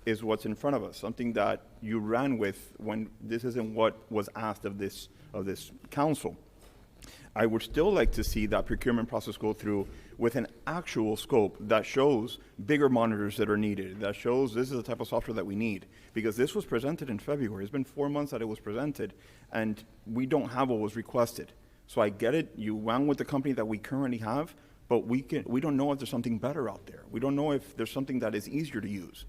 [SPEAKER 8] is what's in front of us, something that you ran with when this isn't what was asked of this council. I would still like to see that procurement process go through with an actual scope that shows bigger monitors that are needed, that shows this is the type of software that we need. Because this was presented in February. It's been 4 months that it was presented, and we don't have what was requested. So I get it, you went with the company that we currently have, but we don't know if there's something better out there. We don't know if there's something that is easier to use.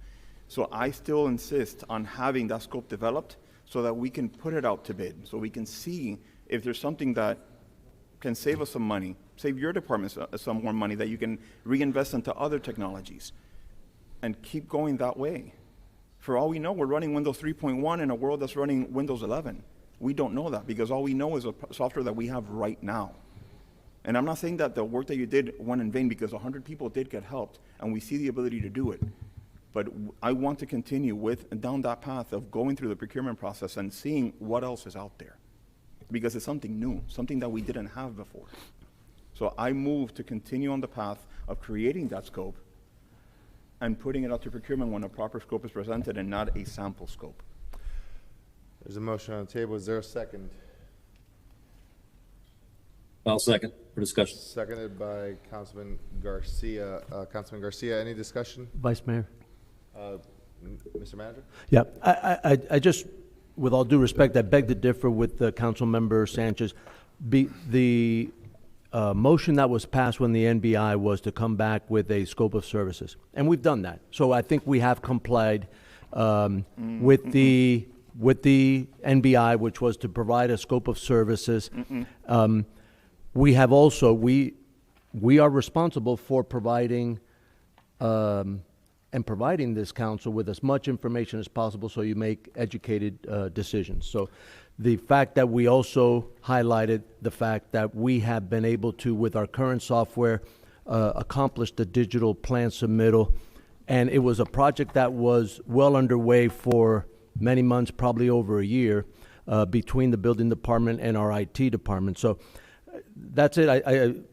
[SPEAKER 8] So I still insist on having that scope developed so that we can put it out to bid, so we can see if there's something that can save us some money, save your department some more money that you can reinvest into other technologies and keep going that way. For all we know, we're running Windows 3.1 in a world that's running Windows 11. We don't know that because all we know is a software that we have right now. And I'm not saying that the work that you did went in vain, because 100 people did get helped and we see the ability to do it. But I want to continue down that path of going through the procurement process and seeing what else is out there, because it's something new, something that we didn't have before. So I move to continue on the path of creating that scope and putting it out to procurement when a proper scope is presented and not a sample scope.
[SPEAKER 3] There's a motion on the table. Is there a second?
[SPEAKER 9] I'll second for discussion.
[SPEAKER 3] Seconded by Councilman Garcia. Councilman Garcia, any discussion?
[SPEAKER 5] Vice Mayor.
[SPEAKER 3] Mr. Manager?
[SPEAKER 5] Yeah, I just, with all due respect, I beg to differ with Council Member Sanchez. The motion that was passed when the NBI was to come back with a scope of services, and we've done that. So I think we have complied with the NBI, which was to provide a scope of services. We have also, we are responsible for providing and providing this council with as much information as possible so you make educated decisions. So the fact that we also highlighted the fact that we have been able to, with our current software, accomplish the digital plan submittal, and it was a project that was well underway for many months, probably over a year, between the building department and our IT department. So that's it.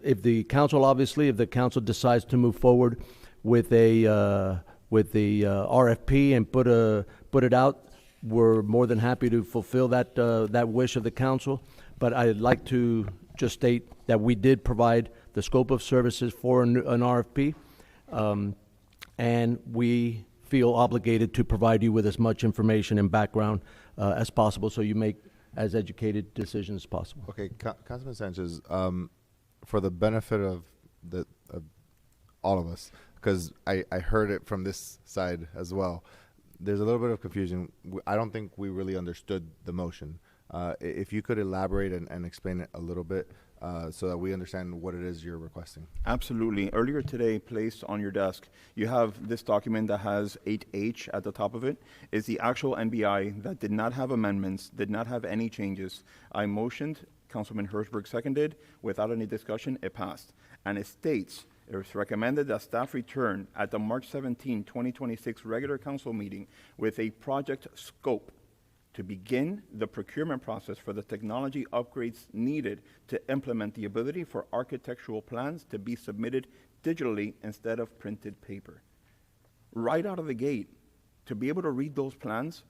[SPEAKER 5] If the council decides to move forward with the RFP and put it out, we're more than happy to fulfill that wish of the council. But I'd like to just state that we did provide the scope of services for an RFP, and we feel obligated to provide you with as much information and background as possible so you make as educated decisions as possible.
[SPEAKER 3] Okay, Councilman Sanchez, for the benefit of all of us, because I heard it from this side as well, there's a little bit of confusion. I don't think we really understood the motion. If you could elaborate and explain it a little bit so that we understand what it is you're requesting.
[SPEAKER 8] Absolutely. Earlier today, placed on your desk, you have this document that has 8H at the top of it. It's the actual NBI that did not have amendments, did not have any changes. I motioned, Councilman Hertzberg seconded. Without any discussion, it passed. And it states, it was recommended that staff return at the March 17, 2026 regular council meeting with a project scope to begin the procurement process for the technology upgrades needed to implement the ability for architectural plans to be submitted digitally instead of printed paper. Right out of the gate, to be able to read those plans,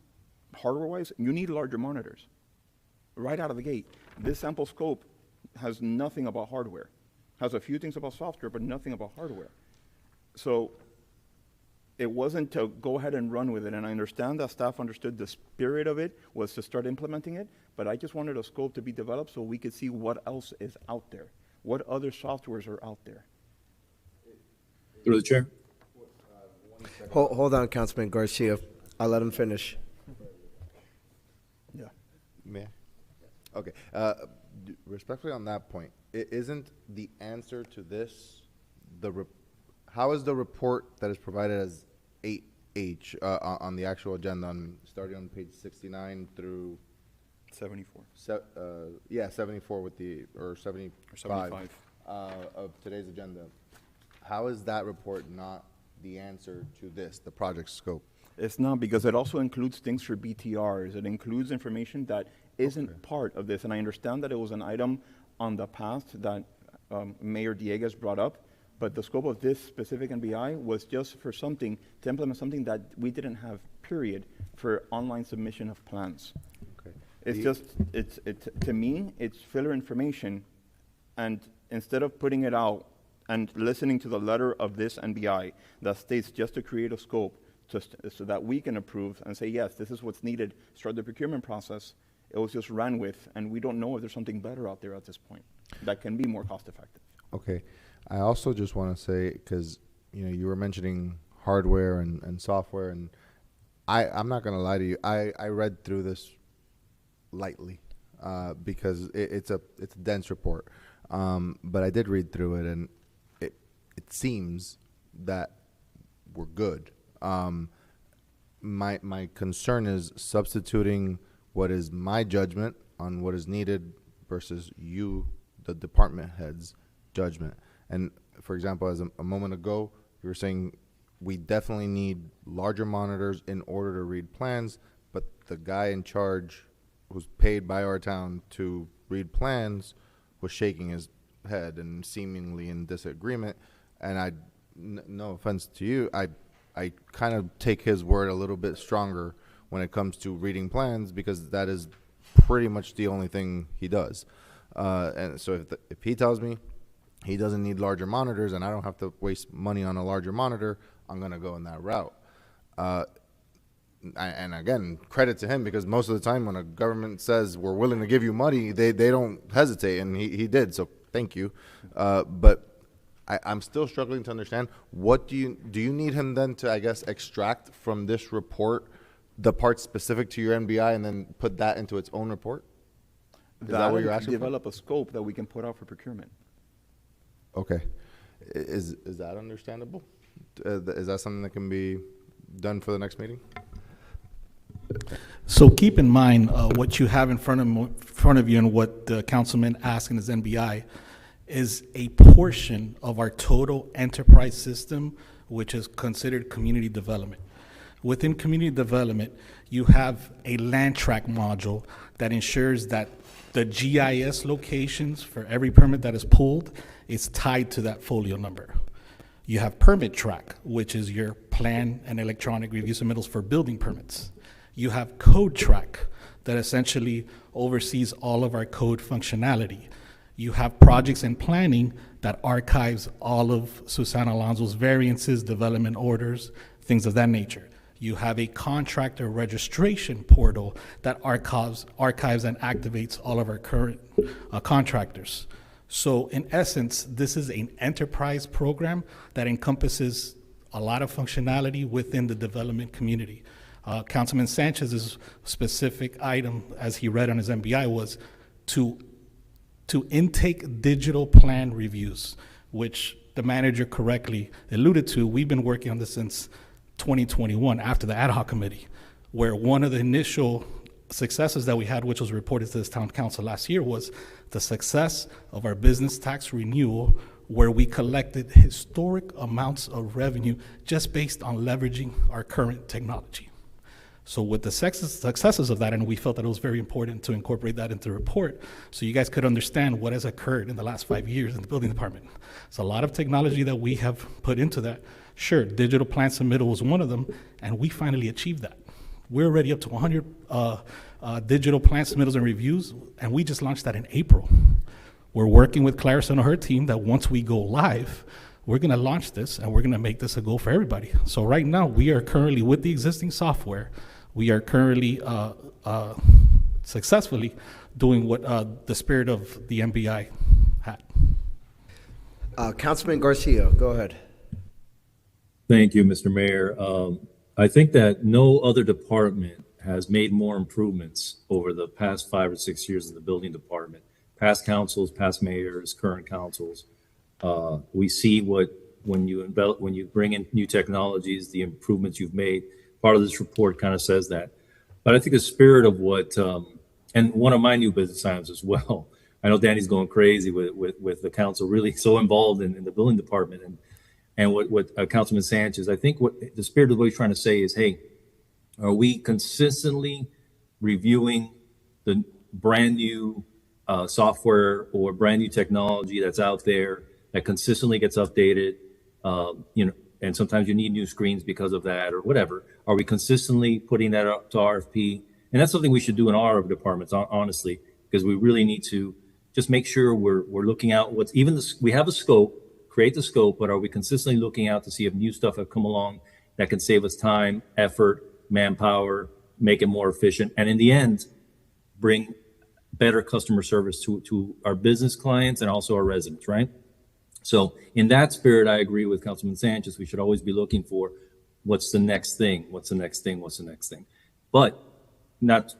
[SPEAKER 8] hardware-wise, you need larger monitors. Right out of the gate. This sample scope has nothing about hardware. Has a few things about software, but nothing about hardware. So it wasn't to go ahead and run with it, and I understand that staff understood the spirit of it was to start implementing it, but I just wanted a scope to be developed so we could see what else is out there. What other softwares are out there?
[SPEAKER 9] Through the chair.
[SPEAKER 19] Hold on, Councilman Garcia. I'll let him finish.
[SPEAKER 8] Yeah.
[SPEAKER 3] May I? Okay. Respectfully on that point, isn't the answer to this how is the report that is provided as 8H on the actual agenda, starting on page 69 through
[SPEAKER 8] 74.
[SPEAKER 3] 74 with or 75 of today's agenda? How is that report not the answer to this, the project scope?
[SPEAKER 8] It's not, because it also includes things for BTRs. It includes information that isn't part of this. And I understand that it was an item on the past that Mayor Dieguez brought up, but the scope of this specific NBI was just for something, to implement something that we didn't have, period, for online submission of plans.
[SPEAKER 3] Okay.
[SPEAKER 8] It's to me, it's filler information, and instead of putting it out and listening to the letter of this NBI that states just to create a scope so that we can approve and say, yes, this is what's needed, start the procurement process, it was just ran with, and we don't know if there's something better out there at this point that can be more cost effective.
[SPEAKER 3] Okay. I also just want to say, because you were mentioning hardware and software, and I'm not going to lie to you. I read through this lightly because it's a dense report, but I did read through it, and it seems that we're good. My concern is substituting what is my judgment on what is needed versus the department head's judgment. And for example, as a moment ago, you were saying we definitely need larger monitors in order to read plans, but the guy in charge who's paid by our town to read plans was shaking his head and seemingly in disagreement. And no offense to you, I kind of take his word a little bit stronger when it comes to reading plans, because that is pretty much the only thing he does. And so if he tells me he doesn't need larger monitors and I don't have to waste money on a larger monitor, I'm going to go in that route. And again, credit to him, because most of the time when a government says we're willing to give you money, they don't hesitate, and he did, so thank you. But I'm still struggling to understand, what do you need him then to, I guess, extract from this report the parts specific to your NBI and then put that into its own report? Is that what you're asking for?
[SPEAKER 8] Develop a scope that we can put out for procurement.
[SPEAKER 3] Okay. Is that understandable? Is that something that can be done for the next meeting?
[SPEAKER 21] So keep in mind what you have in front of you and what the councilman asked in his NBI is a portion of our total enterprise system, which is considered community development. Within community development, you have a land track module that ensures that the GIS locations for every permit that is pulled is tied to that folio number. You have permit track, which is your plan and electronic review submittals for building permits. You have code track that essentially oversees all of our code functionality. You have projects and planning that archives all of Susana Alonso's variances, development orders, things of that nature. You have a contractor registration portal that archives and activates all of our current contractors. So in essence, this is an enterprise program that encompasses a lot of functionality within the development community. Councilman Sanchez's specific item, as he read on his MBI, was to intake digital plan reviews, which the manager correctly alluded to. We've been working on this since 2021 after the ad hoc committee, where one of the initial successes that we had, which was reported to this town council last year, was the success of our business tax renewal, where we collected historic amounts of revenue just based on leveraging our current technology. So with the successes of that, and we felt that it was very important to incorporate that into the report so you guys could understand what has occurred in the last 5 years in the building department. It's a lot of technology that we have put into that. Sure, digital plan submittal was one of them, and we finally achieved that. We're already up to 100 digital plan submittals and reviews, and we just launched that in April. We're working with Clarissa and her team that once we go live, we're going to launch this, and we're going to make this a goal for everybody. So right now, we are currently, with the existing software, we are currently successfully doing what the spirit of the MBI had.
[SPEAKER 19] Councilman Garcia, go ahead.
[SPEAKER 9] Thank you, Mr. Mayor. I think that no other department has made more improvements over the past 5 or 6 years in the building department. Past councils, past mayors, current councils. We see when you bring in new technologies, the improvements you've made. Part of this report kind of says that. But I think the spirit of what, and one of my new business items as well. I know Danny's going crazy with the council, really so involved in the building department, and what Councilman Sanchez. I think what the spirit of what he's trying to say is, hey, are we consistently reviewing the brand new software or brand new technology that's out there that consistently gets updated? And sometimes you need new screens because of that or whatever. Are we consistently putting that up to RFP? And that's something we should do in our departments, honestly, because we really need to just make sure we're looking out what's we have a scope, create the scope, but are we consistently looking out to see if new stuff have come along that can save us time, effort, manpower, make it more efficient, and in the end, bring better customer service to our business clients and also our residents, right? So in that spirit, I agree with Councilman Sanchez. We should always be looking for what's the next thing, what's the next thing, what's the next thing. But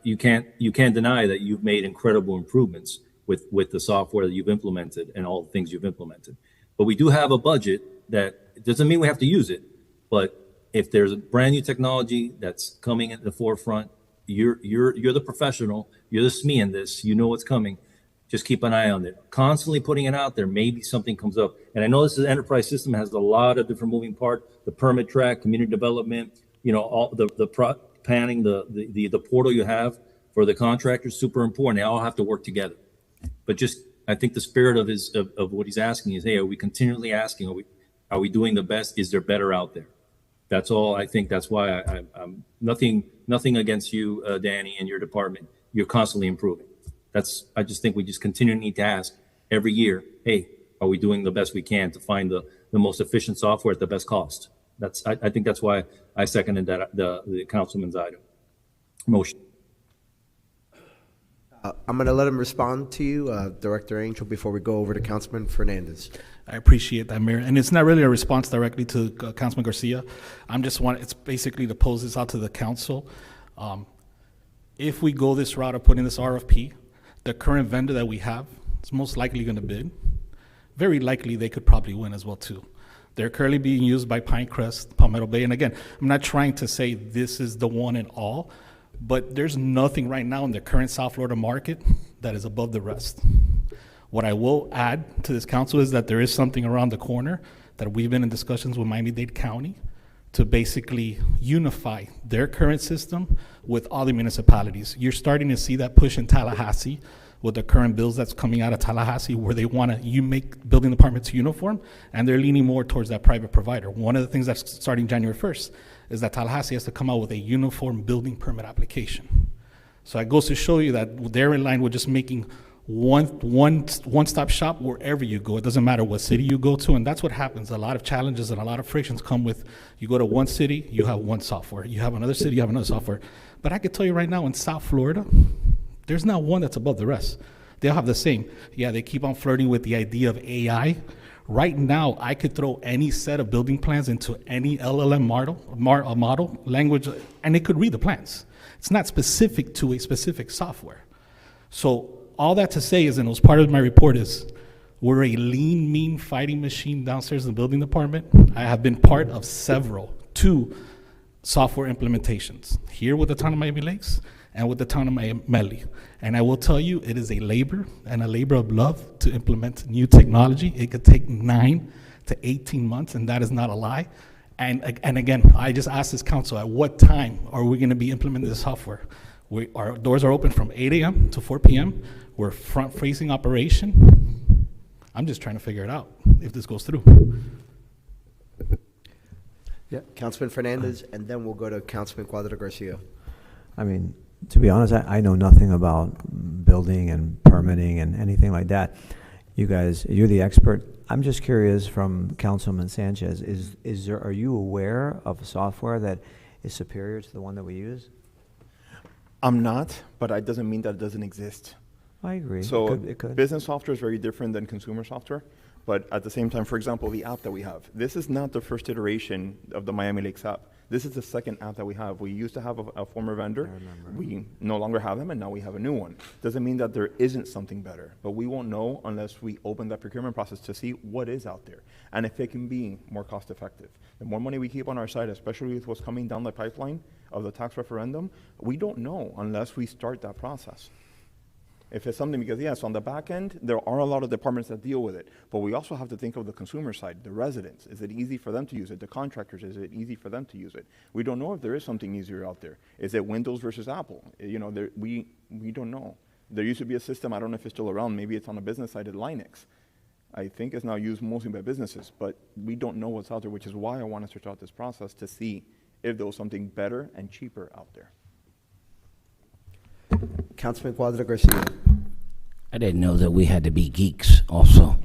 [SPEAKER 9] you can't deny that you've made incredible improvements with the software that you've implemented and all the things you've implemented. But we do have a budget that doesn't mean we have to use it. But if there's a brand new technology that's coming at the forefront, you're the professional, you're the SME in this, you know what's coming. Just keep an eye on it. Constantly putting it out there, maybe something comes up. And I know this is an enterprise system, has a lot of different moving parts, the permit track, community development, all the planning, the portal you have for the contractors, super important. They all have to work together. But I think the spirit of what he's asking is, hey, are we continually asking, are we doing the best? Is there better out there? That's all. I think that's why I'm nothing against you, Danny, and your department. You're constantly improving. I just think we just continually need to ask every year, hey, are we doing the best we can to find the most efficient software at the best cost? I think that's why I seconded that the councilman's item motion.
[SPEAKER 19] I'm going to let him respond to you, Director Angel, before we go over to Councilman Fernandez.
[SPEAKER 21] I appreciate that, Mayor. And it's not really a response directly to Councilman Garcia. It's basically to pose this out to the council. If we go this route of putting this RFP, the current vendor that we have is most likely going to bid. Very likely they could probably win as well, too. They're currently being used by Pinecrest, Palmetto Bay. And again, I'm not trying to say this is the one and all, but there's nothing right now in the current South Florida market that is above the rest. What I will add to this council is that there is something around the corner that we've been in discussions with Miami-Dade County to basically unify their current system with all the municipalities. You're starting to see that push in Tallahassee with the current bills that's coming out of Tallahassee, where they want to make building departments uniform, and they're leaning more towards that private provider. One of the things that's starting January 1st is that Tallahassee has to come out with a uniform building permit application. So it goes to show you that they're in line with just making one-stop shop wherever you go. It doesn't matter what city you go to, and that's what happens. A lot of challenges and a lot of frictions come with, you go to one city, you have one software. You have another city, you have another software. But I can tell you right now, in South Florida, there's not one that's above the rest. They all have the same. Yeah, they keep on flirting with the idea of AI. Right now, I could throw any set of building plans into any LLM model language, and it could read the plans. It's not specific to a specific software. So all that to say is, and it was part of my report, is we're a lean, mean fighting machine downstairs in the building department. I have been part of two software implementations, here with the town of Miami Lakes and with the town of Miami. And I will tell you, it is a labor and a labor of love to implement new technology. It could take 9 to 18 months, and that is not a lie. And again, I just asked this council, at what time are we going to be implementing this software? Our doors are open from 8 a.m. to 4 p.m. We're front-facing operation. I'm just trying to figure it out if this goes through.
[SPEAKER 19] Yeah, Councilman Fernandez, and then we'll go to Councilman Cuadra Garcia.
[SPEAKER 5] I mean, to be honest, I know nothing about building and permitting and anything like that. You guys, you're the expert. I'm just curious from Councilman Sanchez, are you aware of software that is superior to the one that we use?
[SPEAKER 8] I'm not, but it doesn't mean that it doesn't exist.
[SPEAKER 5] I agree.
[SPEAKER 8] So
[SPEAKER 5] it could.
[SPEAKER 8] Business software is very different than consumer software, But at the same time, for example, the app that we have, this is not the first iteration of the Miami Lakes app. This is the second app that we have. We used to have a former vendor. We no longer have them, and now we have a new one. Doesn't mean that there isn't something better, but we won't know unless we open that procurement process to see what is out there and if it can be more cost effective. The more money we keep on our side, especially with what's coming down the pipeline of the tax referendum, we don't know unless we start that process. If it's something, because yes, on the back end, there are a lot of departments that deal with it, but we also have to think of the consumer side, the residents. Is it easy for them to use it? The contractors, is it easy for them to use it? We don't know if there is something easier out there. Is it Windows versus Apple? You know, we don't know. There used to be a system, I don't know if it's still around, maybe it's on the business side, at Linux. I think it's now used mostly by businesses, but we don't know what's out there, which is why I want to start out this process to see if there was something better and cheaper out there.
[SPEAKER 19] Councilman Cuadra Garcia.
[SPEAKER 11] I didn't know that we had to be geeks also,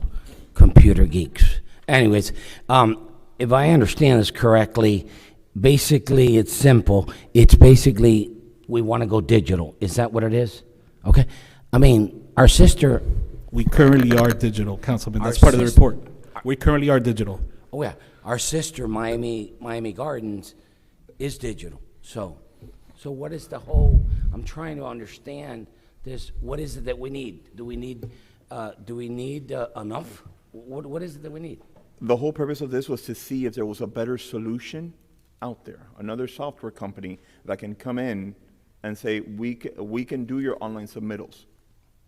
[SPEAKER 11] computer geeks. Anyways, if I understand this correctly, basically it's simple. It's basically we want to go digital. Is that what it is? Okay. I mean, our sister.
[SPEAKER 21] We currently are digital, Councilman. That's
[SPEAKER 11] Our
[SPEAKER 21] part of the
[SPEAKER 11] sys-
[SPEAKER 21] report. We currently are digital.
[SPEAKER 11] Oh yeah, our sister Miami Gardens is digital. So what is the whole? I'm trying to understand this. What is it that we need? Do we need enough? What is it that we need?
[SPEAKER 8] The whole purpose of this was to see if there was a better solution out there, another software company that can come in and say, we can do your online submittals.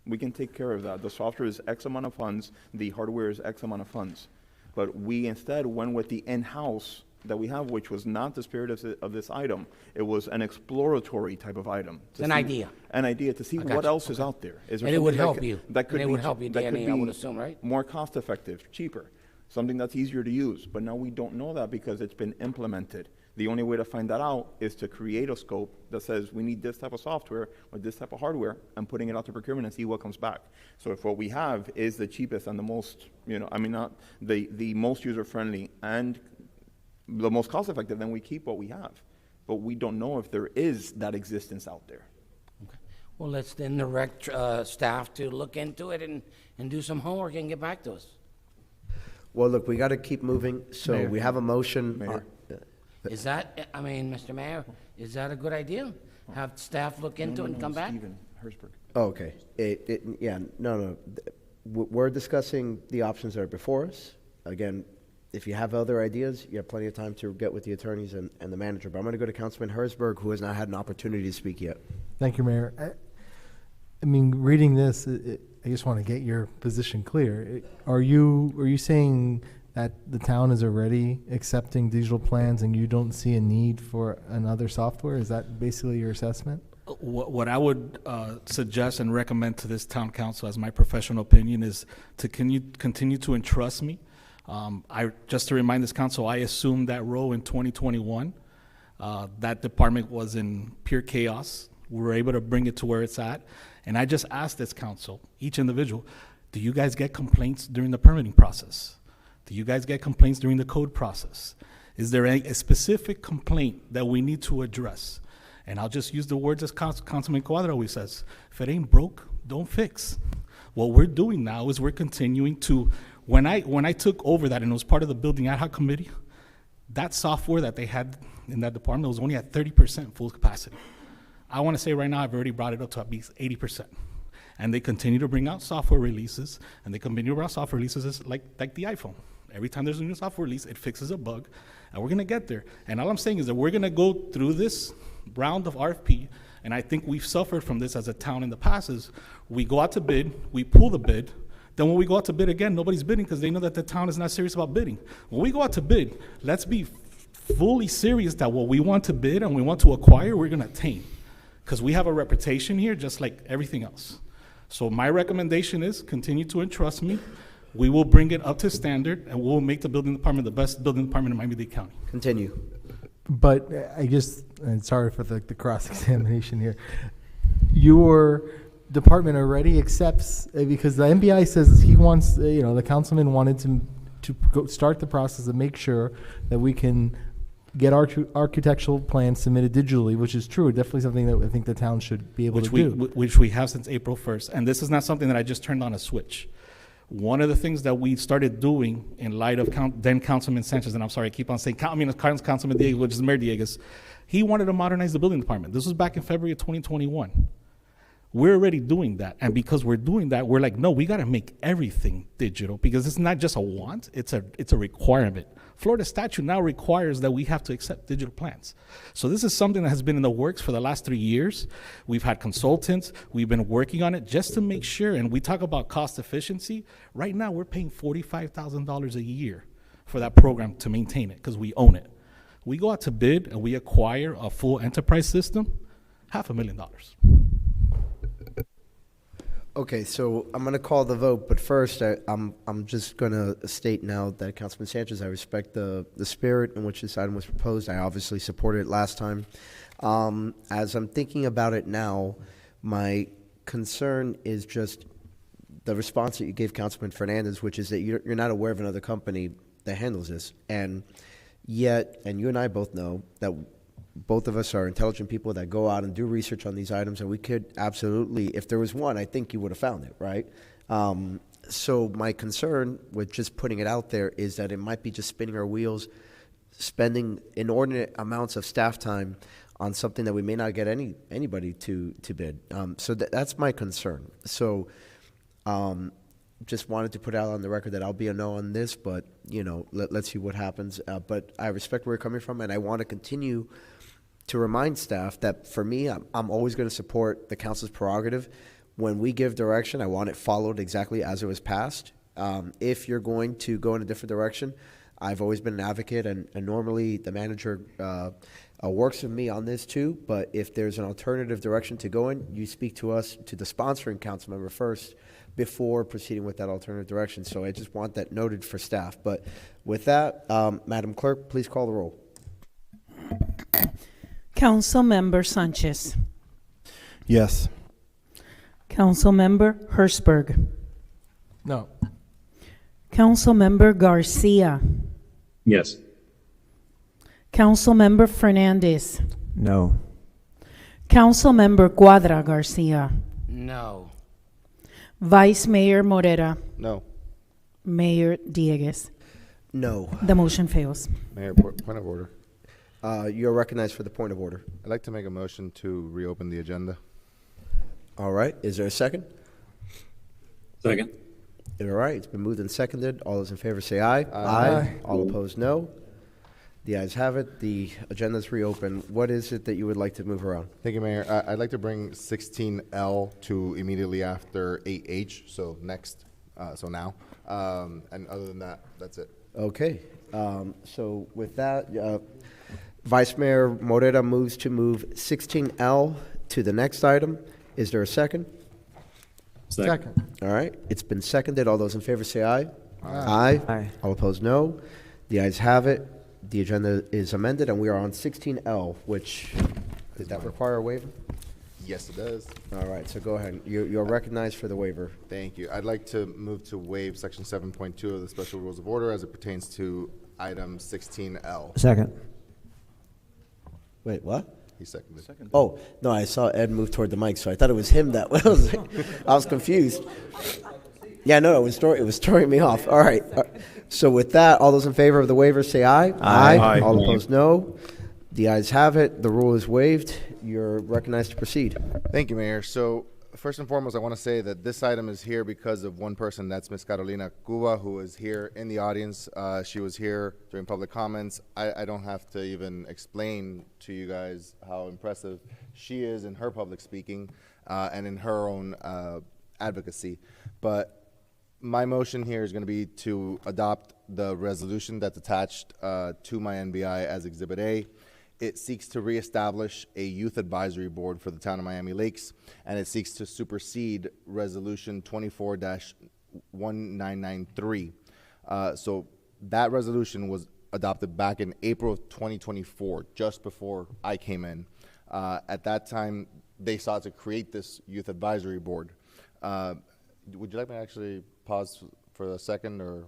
[SPEAKER 8] We can take care of that. The software is X amount of funds, the hardware is X amount of funds. But we instead went with the in-house that we have, which was not the spirit of this item. It was an exploratory type of item.
[SPEAKER 11] An idea.
[SPEAKER 8] An idea to see
[SPEAKER 11] I got
[SPEAKER 8] what
[SPEAKER 11] you.
[SPEAKER 8] else is
[SPEAKER 11] Okay.
[SPEAKER 8] out there. Is there
[SPEAKER 11] And it would
[SPEAKER 8] something
[SPEAKER 11] help you.
[SPEAKER 8] that could
[SPEAKER 11] And it
[SPEAKER 8] be
[SPEAKER 11] would help you,
[SPEAKER 8] that could
[SPEAKER 11] Danny, I would
[SPEAKER 8] be
[SPEAKER 11] assume, right?
[SPEAKER 8] more cost effective, cheaper, something that's easier to use. But now we don't know that because it's been implemented. The only way to find that out is to create a scope that says we need this type of software or this type of hardware and putting it out to procurement and see what comes back. So if what we have is the cheapest and the most, not the most user-friendly and the most cost-effective, then we keep what we have. But we don't know if there is that existence out there.
[SPEAKER 11] Well, let's then direct staff to look into it and do some homework and get back to us.
[SPEAKER 19] Well, look, we got to keep moving. So
[SPEAKER 11] Mayor.
[SPEAKER 19] we have a motion.
[SPEAKER 8] Mayor.
[SPEAKER 11] Is that, Mr. Mayor, is that a good idea? Have staff look into it and come back?
[SPEAKER 8] Steven Herzberg.
[SPEAKER 19] Oh, okay. No. We're discussing the options that are before us. Again, if you have other ideas, you have plenty of time to get with the attorneys and the manager. But I'm going to go to Councilman Herzberg, who has not had an opportunity to speak yet.
[SPEAKER 12] Thank you, Mayor. I mean, reading this, I just want to get your position clear. Are you saying that the town is already accepting digital plans and you don't see a need for another software? Is that basically your assessment?
[SPEAKER 21] What I would suggest and recommend to this town council as my professional opinion is to continue to entrust me. Just to remind this council, I assumed that role in 2021. That department was in pure chaos. We were able to bring it to where it's at. And I just asked this council, each individual, do you guys get complaints during the permitting process? Do you guys get complaints during the code process? Is there a specific complaint that we need to address? And I'll just use the words as Councilman Cuadra always says, if it ain't broke, don't fix. What we're doing now is we're continuing to, when I took over that and it was part of the building ad hoc committee, that software that they had in that department was only at 30% full capacity. I want to say right now I've already brought it up to at least 80%. And they continue to bring out software releases, and they continue to bring out software releases like the iPhone. Every time there's a new software release, it fixes a bug, and we're going to get there. And all I'm saying is that we're going to go through this round of RFP, and I think we've suffered from this as a town in the past, is we go out to bid, we pull the bid, then when we go out to bid again, nobody's bidding because they know that the town is not serious about bidding. When we go out to bid, let's be fully serious that what we want to bid and we want to acquire, we're going to attain. Because we have a reputation here just like everything else. So my recommendation is continue to entrust me. We will bring it up to standard, and we'll make the building department the best building department in Miami-Dade County.
[SPEAKER 19] Continue.
[SPEAKER 12] But and sorry for the cross-examination here. Your department already accepts, because the MBI says he wants, the councilman wanted to go start the process to make sure that we can get architectural plans submitted digitally, which is true. Definitely something that I think the town should be able to do.
[SPEAKER 21] Which we have since April 1st. And this is not something that I just turned on a switch. One of the things that we started doing in light of then Councilman Sanchez, and I'm sorry, I keep on saying, Councilman Dieguez, which is Mayor Dieguez, he wanted to modernize the building department. This was back in February of 2021. We're already doing that. And because we're doing that, we're like, no, we got to make everything digital because it's not just a want, it's a requirement. Florida statute now requires that we have to accept digital plans. So this is something that has been in the works for the last 3 years. We've had consultants. We've been working on it just to make sure. And we talk about cost efficiency. Right now, we're paying $45,000 a year for that program to maintain it because we own it. We go out to bid and we acquire a full enterprise system, $500,000.
[SPEAKER 19] Okay, so I'm going to call the vote, but first I'm just going to state now that Councilman Sanchez, I respect the spirit in which this item was proposed. I obviously supported it last time. As I'm thinking about it now, my concern is just the response that you gave Councilman Fernandez, which is that you're not aware of another company that handles this, and yet, and you and I both know that both of us are intelligent people that go out and do research on these items, and we could absolutely, if there was one, I think you would have found it, right? So my concern with just putting it out there is that it might be just spinning our wheels, spending inordinate amounts of staff time on something that we may not get anybody to bid. So that's my concern. So just wanted to put out on the record that I'll be a no on this, but let's see what happens. But I respect where you're coming from, and I want to continue to remind staff that for me, I'm always going to support the council's prerogative. When we give direction, I want it followed exactly as it was passed. If you're going to go in a different direction, I've always been an advocate, and normally the manager works with me on this too, but if there's an alternative direction to go in, you speak to us, to the sponsoring council member first, before proceeding with that alternative direction. So I just want that noted for staff. But with that, Madam Clerk, please call the roll.
[SPEAKER 6] Councilmember Sanchez.
[SPEAKER 8] Yes.
[SPEAKER 6] Councilmember Hertzberg.
[SPEAKER 12] No.
[SPEAKER 6] Councilmember Garcia.
[SPEAKER 9] Yes.
[SPEAKER 6] Councilmember Fernandez.
[SPEAKER 5] No.
[SPEAKER 6] Councilmember Cuadra Garcia.
[SPEAKER 11] No.
[SPEAKER 6] Vice Mayor Morera.
[SPEAKER 3] No.
[SPEAKER 6] Mayor Dieguez.
[SPEAKER 2] No.
[SPEAKER 6] The motion fails.
[SPEAKER 3] Mayor, point of order.
[SPEAKER 2] You're recognized for the point of order.
[SPEAKER 3] I'd like to make a motion to reopen the agenda.
[SPEAKER 2] All right. Is there a second?
[SPEAKER 9] Second.
[SPEAKER 2] All right. It's been moved and seconded. All those in favor say aye.
[SPEAKER 12] Aye.
[SPEAKER 2] All opposed, no. The ayes have it. The agenda is reopened. What is it that you would like to move around?
[SPEAKER 3] Thank you, Mayor. I'd like to bring 16L to immediately after 8H, so next, so now. And other than that, that's it.
[SPEAKER 2] Okay. So with that, Vice Mayor Morera moves to move 16L to the next item. Is there a second?
[SPEAKER 12] Second.
[SPEAKER 2] All right. It's been seconded. All those in favor say aye. Aye.
[SPEAKER 7] Aye.
[SPEAKER 2] All opposed, no. The ayes have it. The agenda is amended, and we are on 16L, which, did that require a waiver?
[SPEAKER 3] Yes, it does.
[SPEAKER 2] All right, so go ahead. You're recognized for the waiver.
[SPEAKER 3] Thank you. I'd like to move to waive Section 7.2 of the Special Rules of Order as it pertains to item 16L.
[SPEAKER 7] Second.
[SPEAKER 2] Wait, what?
[SPEAKER 3] He seconded.
[SPEAKER 2] Oh, no, I saw Ed move toward the mic, so I thought it was him that was. I was confused. Yeah, no, it was throwing me off. All right. So with that, all those in favor of the waiver say aye.
[SPEAKER 8] Aye.
[SPEAKER 2] All opposed, no. The ayes have it. The rule is waived. You're recognized to proceed.
[SPEAKER 3] Thank you, Mayor. So first and foremost, I want to say that this item is here because of one person. That's Ms. Carolina Cuba, who is here in the audience. She was here during public comments. I don't have to even explain to you guys how impressive she is in her public speaking and in her own advocacy. But my motion here is going to be to adopt the resolution that's attached to my NBI as Exhibit A. It seeks to reestablish a youth advisory board for the town of Miami Lakes, and it seeks to supersede Resolution 24-1993. So that resolution was adopted back in April of 2024, just before I came in. At that time, they sought to create this youth advisory board. Would you like me to actually pause for a second, or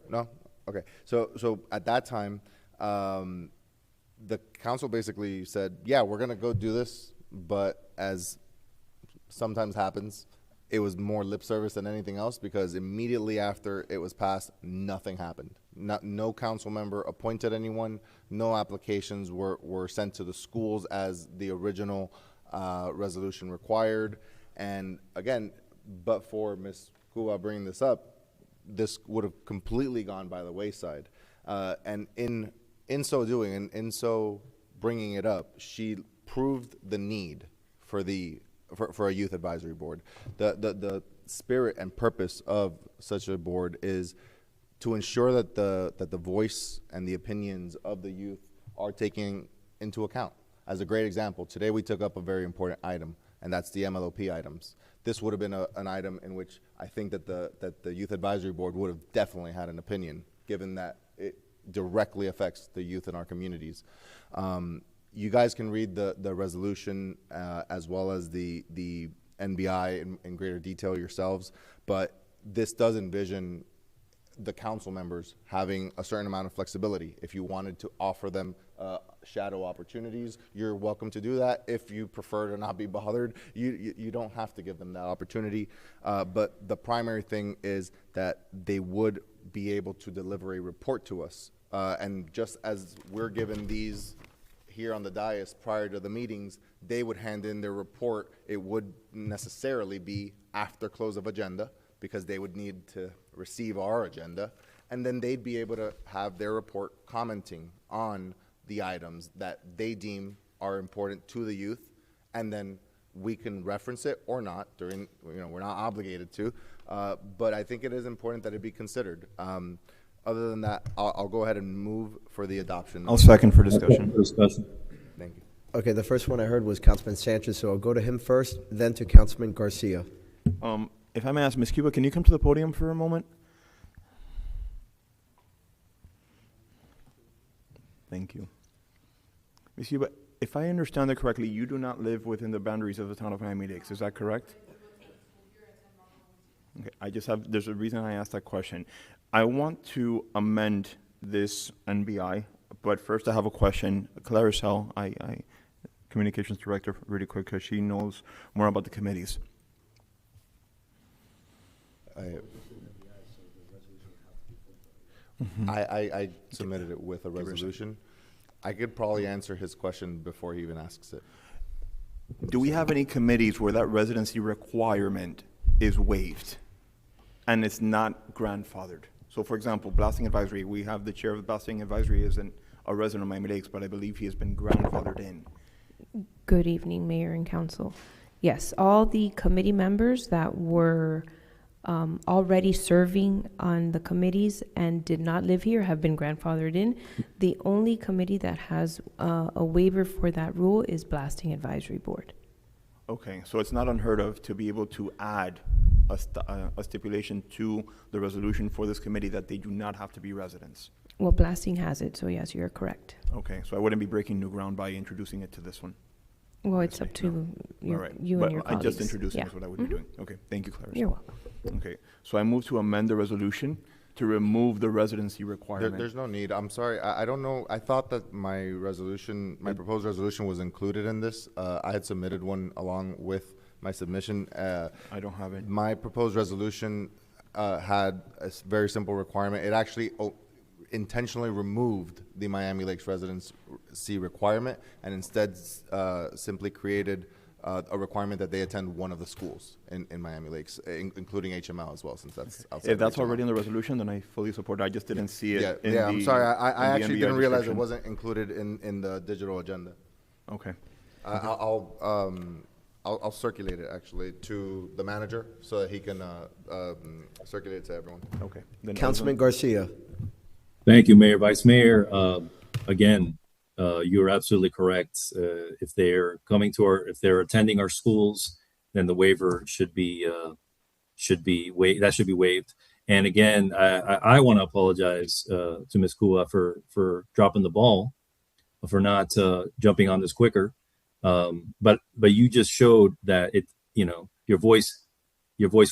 [SPEAKER 3] no? Okay. So at that time, the council basically said, yeah, we're going to go do this, but as sometimes happens, it was more lip service than anything else, because immediately after it was passed, nothing happened. No council member appointed anyone. No applications were sent to the schools as the original resolution required. And again, but for Ms. Cuba bringing this up, this would have completely gone by the wayside. And in so doing, and in so bringing it up, she proved the need for a youth advisory board. The spirit and purpose of such a board is to ensure that the voice and the opinions of the youth are taken into account. As a great example, today we took up a very important item, and that's the MLOP items. This would have been an item in which I think that the youth advisory board would have definitely had an opinion, given that it directly affects the youth in our communities. You guys can read the resolution as well as the NBI in greater detail yourselves, but this does envision the council members having a certain amount of flexibility. If you wanted to offer them shadow opportunities, you're welcome to do that. If you prefer to not be bothered, you don't have to give them that opportunity. But the primary thing is that they would be able to deliver a report to us. And just as we're given these here on the dais prior to the meetings, they would hand in their report. It would necessarily be after close of agenda, because they would need to receive our agenda, and then they'd be able to have their report commenting on the items that they deem are important to the youth, and then we can reference it or not during, we're not obligated to, but I think it is important that it be considered. Other than that, I'll go ahead and move for the adoption.
[SPEAKER 8] I'll second for discussion.
[SPEAKER 3] Thank you.
[SPEAKER 19] Okay, the first one I heard was Councilman Sanchez, so I'll go to him first, then to Councilman Garcia.
[SPEAKER 8] If I may ask, Ms. Cuba, can you come to the podium for a moment? Thank you. Ms. Cuba, if I understand it correctly, you do not live within the boundaries of the town of Miami-Lakes, is that correct? Okay, there's a reason I asked that question. I want to amend this NBI, but first I have a question. Claricel, Communications Director, really quick, because she knows more about the committees.
[SPEAKER 3] I submitted it with a resolution. I could probably answer his question before he even asks it.
[SPEAKER 8] Do we have any committees where that residency requirement is waived and it's not grandfathered? So, for example, Blasting Advisory, we have the chair of the Blasting Advisory isn't a resident of Miami Lakes, but I believe he has been grandfathered in.
[SPEAKER 13] Good evening, Mayor and Council. Yes, all the committee members that were already serving on the committees and did not live here have been grandfathered in. The only committee that has a waiver for that rule is Blasting Advisory Board.
[SPEAKER 8] Okay, so it's not unheard of to be able to add a stipulation to the resolution for this committee that they do not have to be residents.
[SPEAKER 13] Well, Blasting has it, so yes, you're correct.
[SPEAKER 8] Okay, so I wouldn't be breaking new ground by introducing it to this one.
[SPEAKER 13] Well, it's up to you and your colleagues.
[SPEAKER 8] I just introducing
[SPEAKER 13] Yeah.
[SPEAKER 8] is what I would be doing. Okay, thank you, Clarissa.
[SPEAKER 13] You're welcome.
[SPEAKER 8] Okay, so I move to amend the resolution to remove the residency requirement.
[SPEAKER 3] There's no need. I'm sorry. I don't know. I thought that my proposed resolution was included in this. I had submitted one along with my submission.
[SPEAKER 8] I don't have it.
[SPEAKER 3] My proposed resolution had a very simple requirement. It actually intentionally removed the Miami Lakes residency requirement and instead simply created a requirement that they attend one of the schools in Miami Lakes, including HML as well, since that's outside.
[SPEAKER 8] If that's
[SPEAKER 3] HML.
[SPEAKER 8] already in the resolution, then I fully support it. I just didn't see it.
[SPEAKER 3] Yeah, I'm sorry. I actually
[SPEAKER 8] NBI
[SPEAKER 3] didn't realize it
[SPEAKER 8] description.
[SPEAKER 3] wasn't included in the digital agenda.
[SPEAKER 8] Okay.
[SPEAKER 3] I'll circulate it actually to the manager so that he can circulate it to everyone.
[SPEAKER 8] Okay. Then
[SPEAKER 19] Councilman Garcia.
[SPEAKER 9] Thank you, Mayor, Vice Mayor. Again, you're absolutely correct. If they're if they're attending our schools, then the waiver should be waived. And again, I want to apologize to Ms. Kua for dropping the ball, for not jumping on this quicker. But you just showed that your voice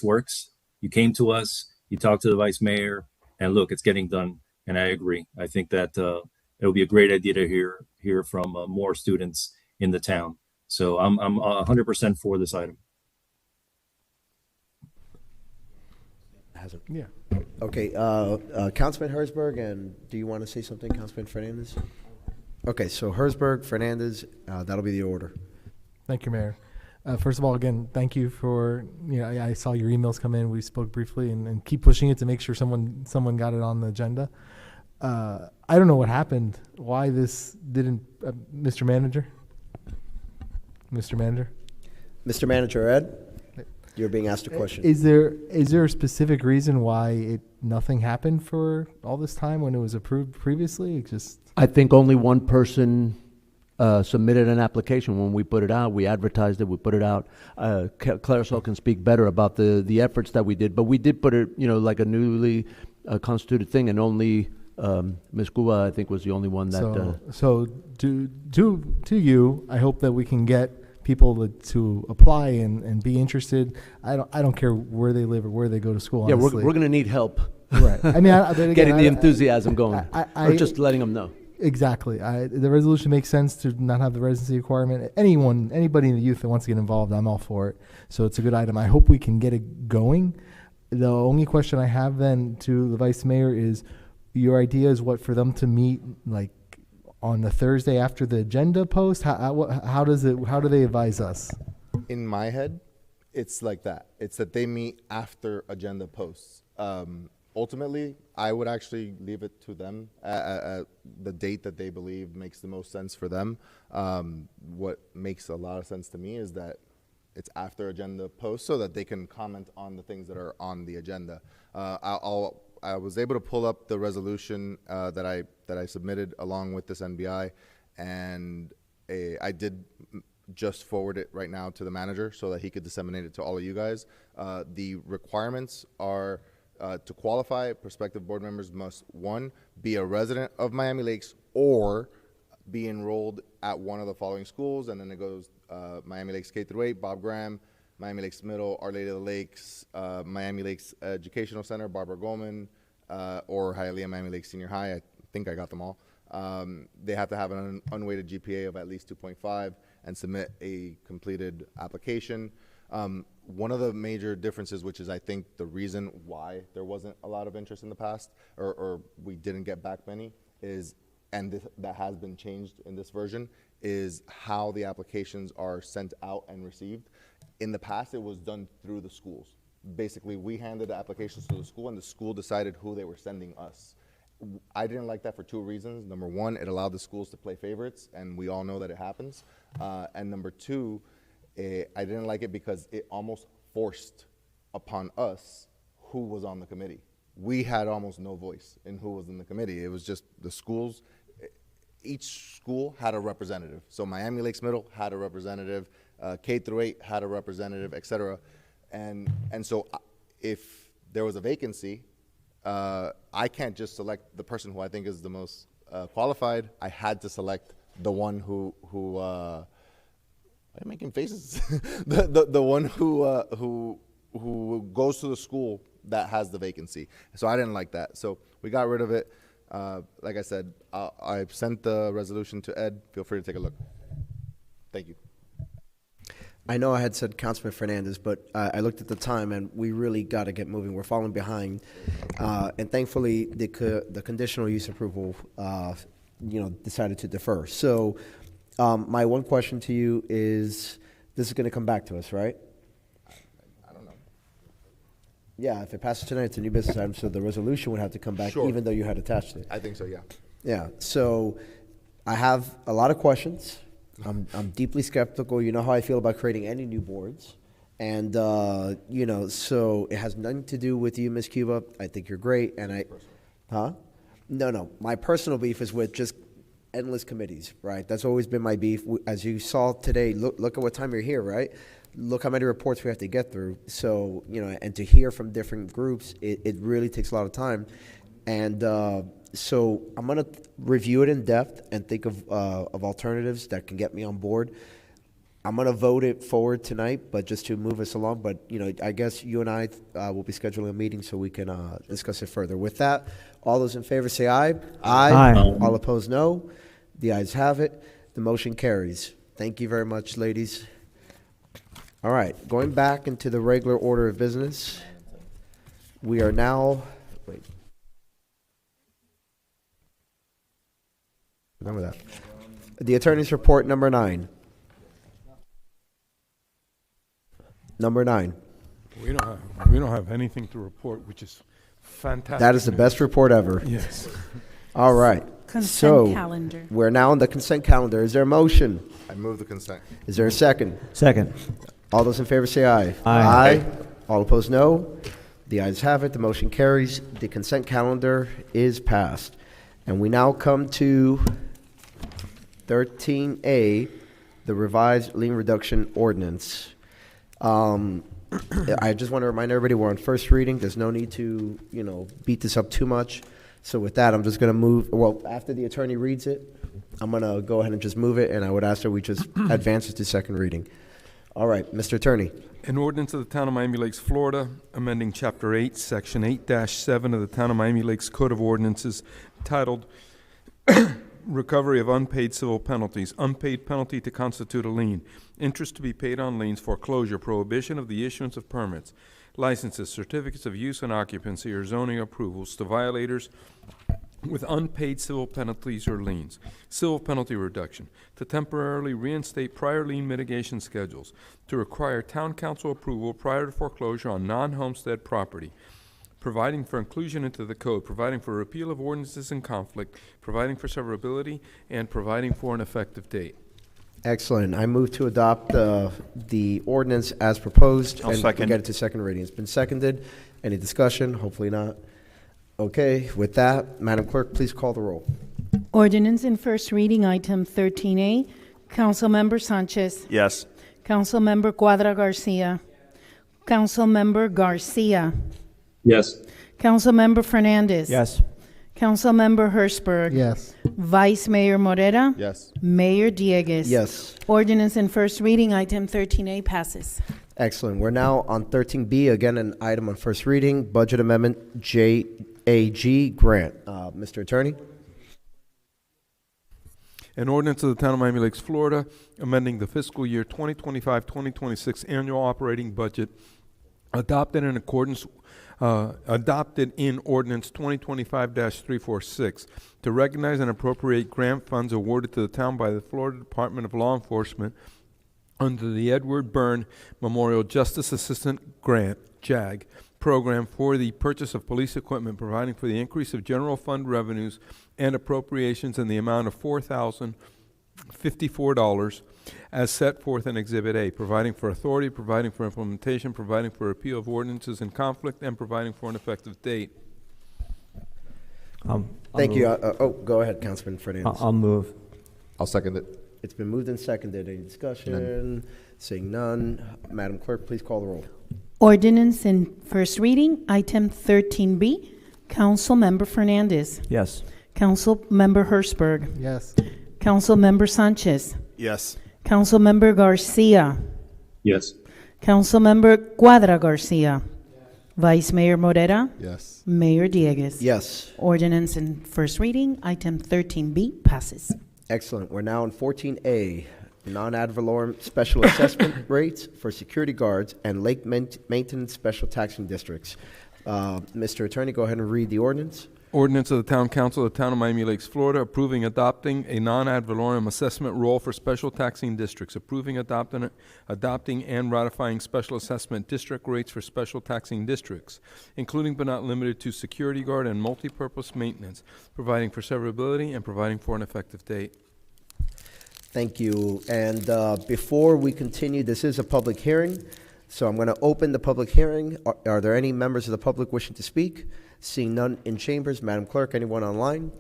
[SPEAKER 9] works. You came to us, you talked to the Vice Mayor, and look, it's getting done. And I agree. I think that it would be a great idea to hear from more students in the town. So I'm 100% for this item.
[SPEAKER 19] hasn't.
[SPEAKER 1] Yeah.
[SPEAKER 19] Okay, Councilman Herzberg, and do you want to say something, Councilman Fernandez? Okay, so Herzberg, Fernandez, that'll be the order.
[SPEAKER 12] Thank you, Mayor. First of all, again, thank you for, I saw your emails come in. We spoke briefly, and keep pushing it to make sure someone got it on the agenda. I don't know what happened, why this didn't, Mr. Manager? Mr. Manager?
[SPEAKER 19] Mr. Manager, Ed, you're being asked a question.
[SPEAKER 12] Is there a specific reason why nothing happened for all this time when it was approved previously? It just,
[SPEAKER 5] I think only one person submitted an application when we put it out. We advertised it, we put it out. Clarisol can speak better about the efforts that we did, but we did put it, like a newly constituted thing, and only Ms. Cuba, I think, was the only one that.
[SPEAKER 12] So to you, I hope that we can get people to apply and be interested. I don't care where they live or where they go to school.
[SPEAKER 5] Yeah,
[SPEAKER 12] honestly.
[SPEAKER 5] we're going to need help.
[SPEAKER 12] Right. I mean, but again,
[SPEAKER 5] getting the enthusiasm going,
[SPEAKER 12] or
[SPEAKER 5] just letting them know.
[SPEAKER 12] Exactly. The resolution makes sense to not have the residency requirement. Anybody in the youth that wants to get involved, I'm all for it. So it's a good item. I hope we can get it going. The only question I have then to the Vice Mayor is, your idea is what, for them to meet like on the Thursday after the agenda post? How do they advise us?
[SPEAKER 3] In my head, it's like that. It's that they meet after agenda posts. Ultimately, I would actually leave it to them at the date that they believe makes the most sense for them. What makes a lot of sense to me is that it's after agenda posts so that they can comment on the things that are on the agenda. I was able to pull up the resolution that I submitted along with this NBI, and I did just forward it right now to the manager so that he could disseminate it to all of you guys. The requirements are to qualify, prospective board members must, 1, be a resident of Miami Lakes or be enrolled at one of the following schools, and then it goes Miami Lakes K-8, Bob Graham, Miami Lakes Middle, Our Lady of the Lakes, Miami Lakes Educational Center, Barbara Goldman, or Hialeah Miami Lakes Senior High. I think I got them all. They have to have an unweighted GPA of at least 2.5 and submit a completed application. One of the major differences, which is I think the reason why there wasn't a lot of interest in the past, or we didn't get back many, is, and that has been changed in this version, is how the applications are sent out and received. In the past, it was done through the schools. Basically, we handed the applications to the school, and the school decided who they were sending us. I didn't like that for 2 reasons. Number 1, it allowed the schools to play favorites, and we all know that it happens. And number 2, I didn't like it because it almost forced upon us who was on the committee. We had almost no voice in who was in the committee. It was just the schools. Each school had a representative. So Miami Lakes Middle had a representative, K-8 had a representative, et cetera. And so if there was a vacancy, I can't just select the person who I think is the most qualified. I had to select the one who why are you making faces? the one who goes to the school that has the vacancy. So I didn't like that. So we got rid of it. Like I said, I sent the resolution to Ed. Feel free to take a look. Thank you.
[SPEAKER 19] I know I had said Councilman Fernandez, but I looked at the time, and we really got to get moving. We're falling behind, and thankfully, the conditional use approval, decided to defer. So, my one question to you is: this is going to come back to us, right?
[SPEAKER 3] I don't know.
[SPEAKER 19] Yeah, if it passes tonight, it's a new business item, so the resolution would have to come back,
[SPEAKER 3] Sure.
[SPEAKER 19] even though you had attached it.
[SPEAKER 3] I think so, yeah.
[SPEAKER 19] Yeah. So, I have a lot of questions. I'm deeply skeptical. You know how I feel about creating any new boards. And, so it has nothing to do with you, Ms. Cuba. I think you're great. And No. My personal beef is with just endless committees, right? That's always been my beef. As you saw today, look at what time you're here, right? Look how many reports we have to get through. So, and to hear from different groups, it really takes a lot of time. And so I'm going to review it in depth and think of alternatives that can get me on board. I'm going to vote it forward tonight, but just to move us along. But, I guess you and I will be scheduling a meeting so we can discuss it further. With that, all those in favor say aye.
[SPEAKER 7] Aye.
[SPEAKER 19] All opposed, no. The ayes have it. The motion carries. Thank you very much, ladies. All right, going back into the regular order of business. We are now, wait. Remember that. The attorney's report number 9. Number 9.
[SPEAKER 1] We don't have anything to report, which is fantastic.
[SPEAKER 19] That is the best report ever.
[SPEAKER 1] Yes.
[SPEAKER 19] All right.
[SPEAKER 6] Consent calendar.
[SPEAKER 19] We're now on the consent calendar. Is there a motion?
[SPEAKER 3] I move the consent.
[SPEAKER 19] Is there a second?
[SPEAKER 7] Second.
[SPEAKER 19] All those in favor say aye.
[SPEAKER 7] Aye.
[SPEAKER 19] All opposed, no. The ayes have it. The motion carries. The consent calendar is passed. And we now come to 13A, the revised lien reduction ordinance. I just want to remind everybody we're on first reading. There's no need to, beat this up too much. So with that, I'm just going to move, well, after the attorney reads it, I'm going to go ahead and just move it, and I would ask that we just advance it to second reading. All right, Mr. Attorney.
[SPEAKER 1] An ordinance of the Town of Miami Lakes, Florida, amending Chapter 8, Section 8-7 of the Town of Miami Lakes Code of Ordinances, titled Recovery of Unpaid Civil Penalties, Unpaid Penalty to Constitute a Lien, Interest to be paid on liens, Foreclosure, Prohibition of the issuance of permits, licenses, certificates of use and occupancy, or zoning approvals to violators with unpaid civil penalties or liens, civil penalty reduction, to temporarily reinstate prior lien mitigation schedules, to require town council approval prior to foreclosure on non-homestead property, providing for inclusion into the code, providing for repeal of ordinances in conflict, providing for severability, and providing for an effective date.
[SPEAKER 19] Excellent. I move to adopt the ordinance as proposed.
[SPEAKER 8] I'll
[SPEAKER 19] and
[SPEAKER 8] second.
[SPEAKER 19] Get it to second reading. It's been seconded. Any discussion? Hopefully not. Okay, with that, Madam Clerk, please call the roll.
[SPEAKER 6] Ordinance in first reading, item 13A. Councilmember Sanchez.
[SPEAKER 8] Yes.
[SPEAKER 6] Councilmember Cuadra Garcia. Councilmember Garcia.
[SPEAKER 9] Yes.
[SPEAKER 6] Councilmember Fernandez.
[SPEAKER 7] Yes.
[SPEAKER 6] Councilmember Hertzberg.
[SPEAKER 12] Yes.
[SPEAKER 6] Vice Mayor Morera.
[SPEAKER 3] Yes.
[SPEAKER 6] Mayor Diegues.
[SPEAKER 19] Yes.
[SPEAKER 6] Ordinance in first reading, item 13A passes.
[SPEAKER 19] Excellent. We're now on 13B, again, an item on first reading, Budget Amendment JAG Grant. Mr. Attorney?
[SPEAKER 1] An ordinance of the Town of Miami Lakes, Florida, amending the fiscal year 2025-2026 annual operating budget adopted in accordance adopted in ordinance 2025-346 to recognize and appropriate grant funds awarded to the town by the Florida Department of Law Enforcement under the Edward Byrne Memorial Justice Assistant Grant, JAG, program for the purchase of police equipment, providing for the increase of general fund revenues and appropriations in the amount of $4,054 as set forth in Exhibit A, providing for authority, providing for implementation, providing for repeal of ordinances in conflict, and providing for an effective date.
[SPEAKER 19] Thank you. Go ahead, Councilman Fernandez.
[SPEAKER 7] I'll move.
[SPEAKER 3] I'll second it.
[SPEAKER 19] It's been moved and seconded. Any discussion? Seeing none. Madam Clerk, please call the roll.
[SPEAKER 6] Ordinance in first reading, item 13B. Councilmember Fernandez.
[SPEAKER 7] Yes.
[SPEAKER 6] Councilmember Hertzberg.
[SPEAKER 12] Yes.
[SPEAKER 6] Councilmember Sanchez.
[SPEAKER 8] Yes.
[SPEAKER 6] Councilmember Garcia.
[SPEAKER 9] Yes.
[SPEAKER 6] Councilmember Cuadra Garcia. Vice Mayor Morera.
[SPEAKER 3] Yes.
[SPEAKER 6] Mayor Diegues.
[SPEAKER 19] Yes.
[SPEAKER 6] Ordinance in first reading, item 13B passes.
[SPEAKER 19] Excellent. We're now on 14A, non-ad valorem special assessment rates for security guards and lake maintenance special taxing districts. Mr. Attorney, go ahead and read the ordinance.
[SPEAKER 1] Ordinance of the Town Council of the Town of Miami Lakes, Florida, approving adopting a non-ad valorem assessment role for special taxing districts, approving adopting and ratifying special assessment district rates for special taxing districts, including but not limited to security guard and multipurpose maintenance, providing for severability and providing for an effective date.
[SPEAKER 19] Thank you. And before we continue, this is a public hearing, so I'm going to open the public hearing. Are there any members of the public wishing to speak? Seeing none in chambers, Madam Clerk, anyone online?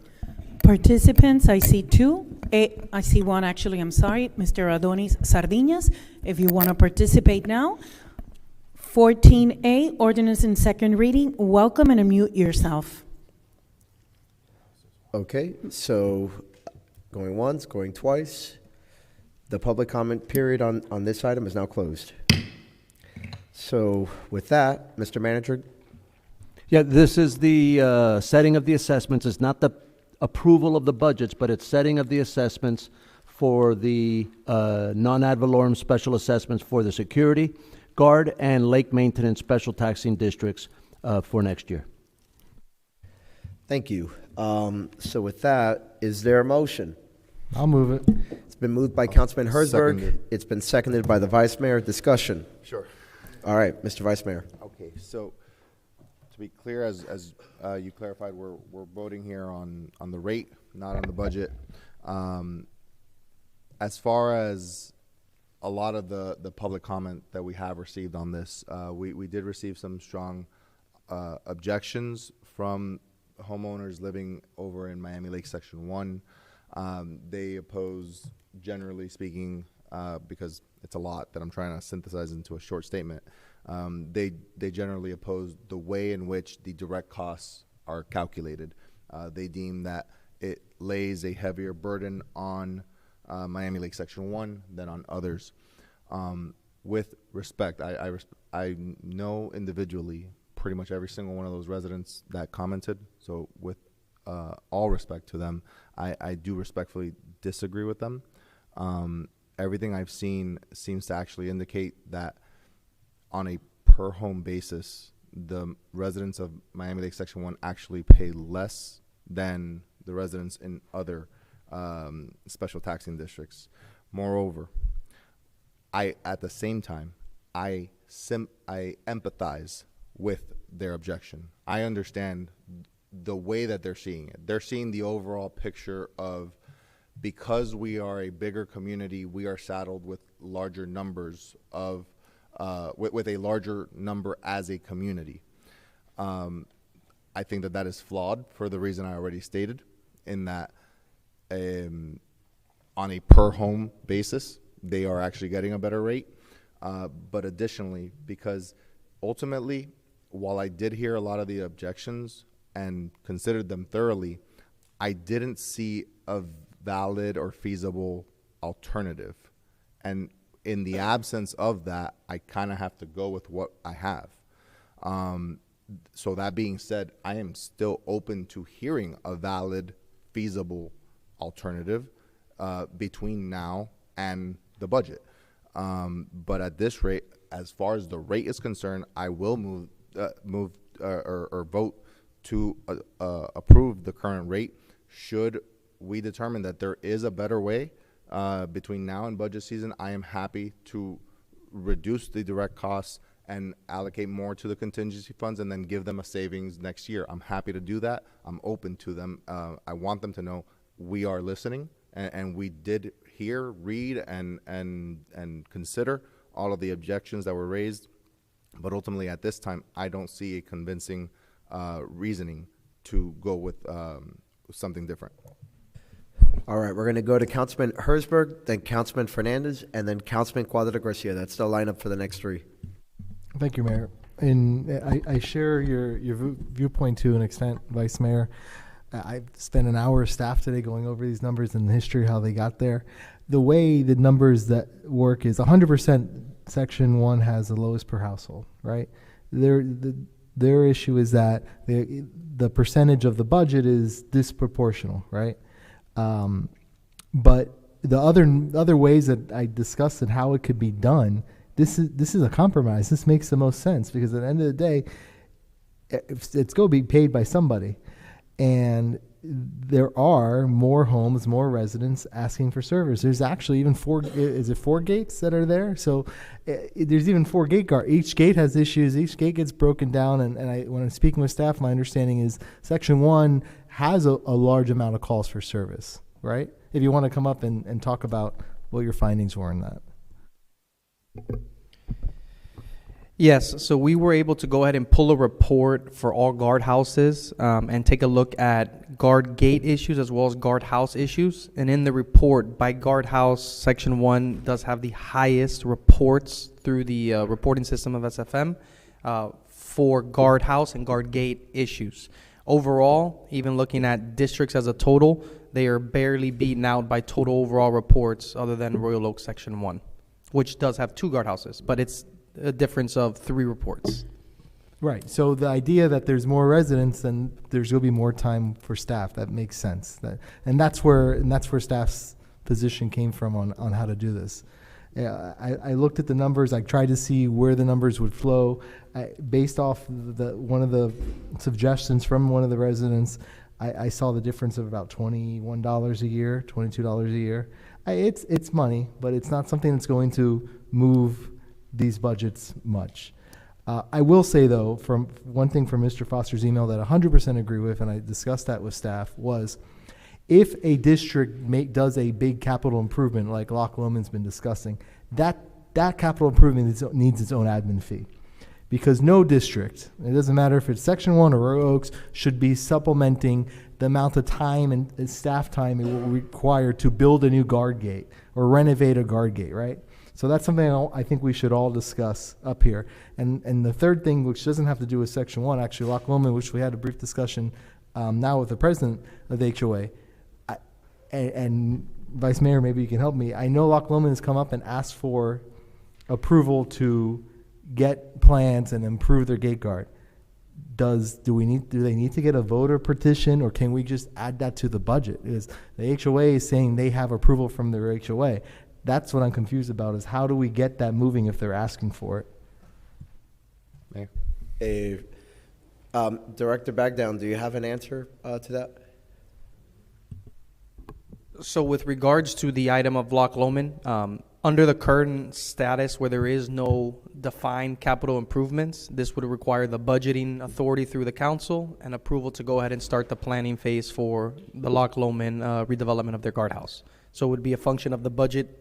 [SPEAKER 6] Participants, I see two. I see one, actually, I'm sorry, Mr. Adonis Sardinas. If you want to participate now. 14A, ordinance in second reading. Welcome and unmute yourself.
[SPEAKER 19] Okay, so going once, going twice. The public comment period on this item is now closed. So with that, Mr. Manager.
[SPEAKER 5] Yeah, this is the setting of the assessments. It's not the approval of the budgets, but it's setting of the assessments for the non-ad valorem special assessments for the security guard and lake maintenance special taxing districts. for next year.
[SPEAKER 19] Thank you. So with that, is there a motion?
[SPEAKER 12] I'll move it.
[SPEAKER 19] It's been moved by Councilman Herzberg.
[SPEAKER 3] Seconded.
[SPEAKER 19] It's been seconded by the Vice Mayor. Discussion.
[SPEAKER 3] Sure.
[SPEAKER 19] All right, Mr. Vice Mayor.
[SPEAKER 3] Okay, so to be clear, as you clarified, we're voting here on the rate, not on the budget. As far as a lot of the public comment that we have received on this, we did receive some strong objections from homeowners living over in Miami Lakes Section 1. They oppose, generally speaking, because it's a lot that I'm trying to synthesize into a short statement, they generally oppose the way in which the direct costs are calculated. They deem that it lays a heavier burden on Miami Lakes Section 1 than on others. With respect, I know individually pretty much every single one of those residents that commented, so with all respect to them, I do respectfully disagree with them. Everything I've seen seems to actually indicate that on a per home basis, the residents of Miami Lakes Section 1 actually pay less than the residents in other special taxing districts. Moreover, at the same time, I empathize with their objection. I understand the way that they're seeing it. They're seeing the overall picture of, because we are a bigger community, we are saddled with larger numbers of, with a larger number as a community. I think that is flawed for the reason I already stated, in that on a per home basis, they are actually getting a better rate. But additionally, because ultimately, while I did hear a lot of the objections and considered them thoroughly, I didn't see a valid or feasible alternative. And in the absence of that, I kind of have to go with what I have. So that being said, I am still open to hearing a valid, feasible alternative between now and the budget. But at this rate, as far as the rate is concerned, I will move or vote to approve the current rate. Should we determine that there is a better way between now and budget season, I am happy to reduce the direct costs and allocate more to the contingency funds and then give them a savings next year. I'm happy to do that. I'm open to them. I want them to know we are listening, and we did hear, read, and consider all of the objections that were raised. But ultimately, at this time, I don't see a convincing reasoning to go with something different.
[SPEAKER 19] All right, we're going to go to Councilman Herzberg, then Councilman Fernandez, and then Councilman Cuadra Garcia. That's the lineup for the next three.
[SPEAKER 12] Thank you, Mayor. And I share your viewpoint to an extent, Vice Mayor. I've spent an hour of staff today going over these numbers and the history, how they got there. The way the numbers that work is 100% Section 1 has the lowest per household, right? Their issue is that the percentage of the budget is disproportional, right? But the other ways that I discussed and how it could be done, this is a compromise. This makes the most sense, because at the end of the day, it's going to be paid by somebody. And there are more homes, more residents asking for service. There's actually even four gates that are there? So there's even 4 gate guards. Each gate has issues. Each gate gets broken down. And when I'm speaking with staff, my understanding is Section 1 has a large amount of calls for service, right? If you want to come up and talk about what your findings were in that.
[SPEAKER 20] Yes, so we were able to go ahead and pull a report for all guardhouses and take a look at guard gate issues as well as guardhouse issues. And in the report, by guardhouse, Section 1 does have the highest reports through the reporting system of SFM for guardhouse and guard gate issues. Overall, even looking at districts as a total, they are barely beaten out by total overall reports other than Royal Oak Section 1, which does have 2 guardhouses, but it's a difference of 3 reports.
[SPEAKER 12] Right. So the idea that there's more residents, then there's going to be more time for staff. That makes sense. And that's where staff's position came from on how to do this. I looked at the numbers. I tried to see where the numbers would flow. Based off one of the suggestions from one of the residents, I saw the difference of about $21 a year, $22 a year. It's money, but it's not something that's going to move these budgets much. I will say, though, from one thing from Mr. Foster's email that I 100% agree with, and I discussed that with staff, was if a district does a big capital improvement like Loch Lomond's been discussing, that capital improvement needs its own admin fee. Because no district, it doesn't matter if it's Section 1 or Royal Oaks, should be supplementing the amount of time and staff time it will require to build a new guard gate or renovate a guard gate, right? So that's something I think we should all discuss up here. And the third thing, which doesn't have to do with Section 1, actually, Loch Lomond, which we had a brief discussion now with the president of the HOA, and Vice Mayor, maybe you can help me. I know Loch Lomond has come up and asked for approval to get plans and improve their gate guard. Do they need to get a voter petition, or can we just add that to the budget? Is the HOA is saying they have approval from their HOA? That's what I'm confused about, is how do we get that moving if they're asking for it?
[SPEAKER 3] Mayor.
[SPEAKER 19] Director Bagdown, do you have an answer to that?
[SPEAKER 20] So with regards to the item of Loch Lomond, under the current status where there is no defined capital improvements, this would require the budgeting authority through the council and approval to go ahead and start the planning phase for the Loch Lomond redevelopment of their guardhouse. So it would be a function of the budget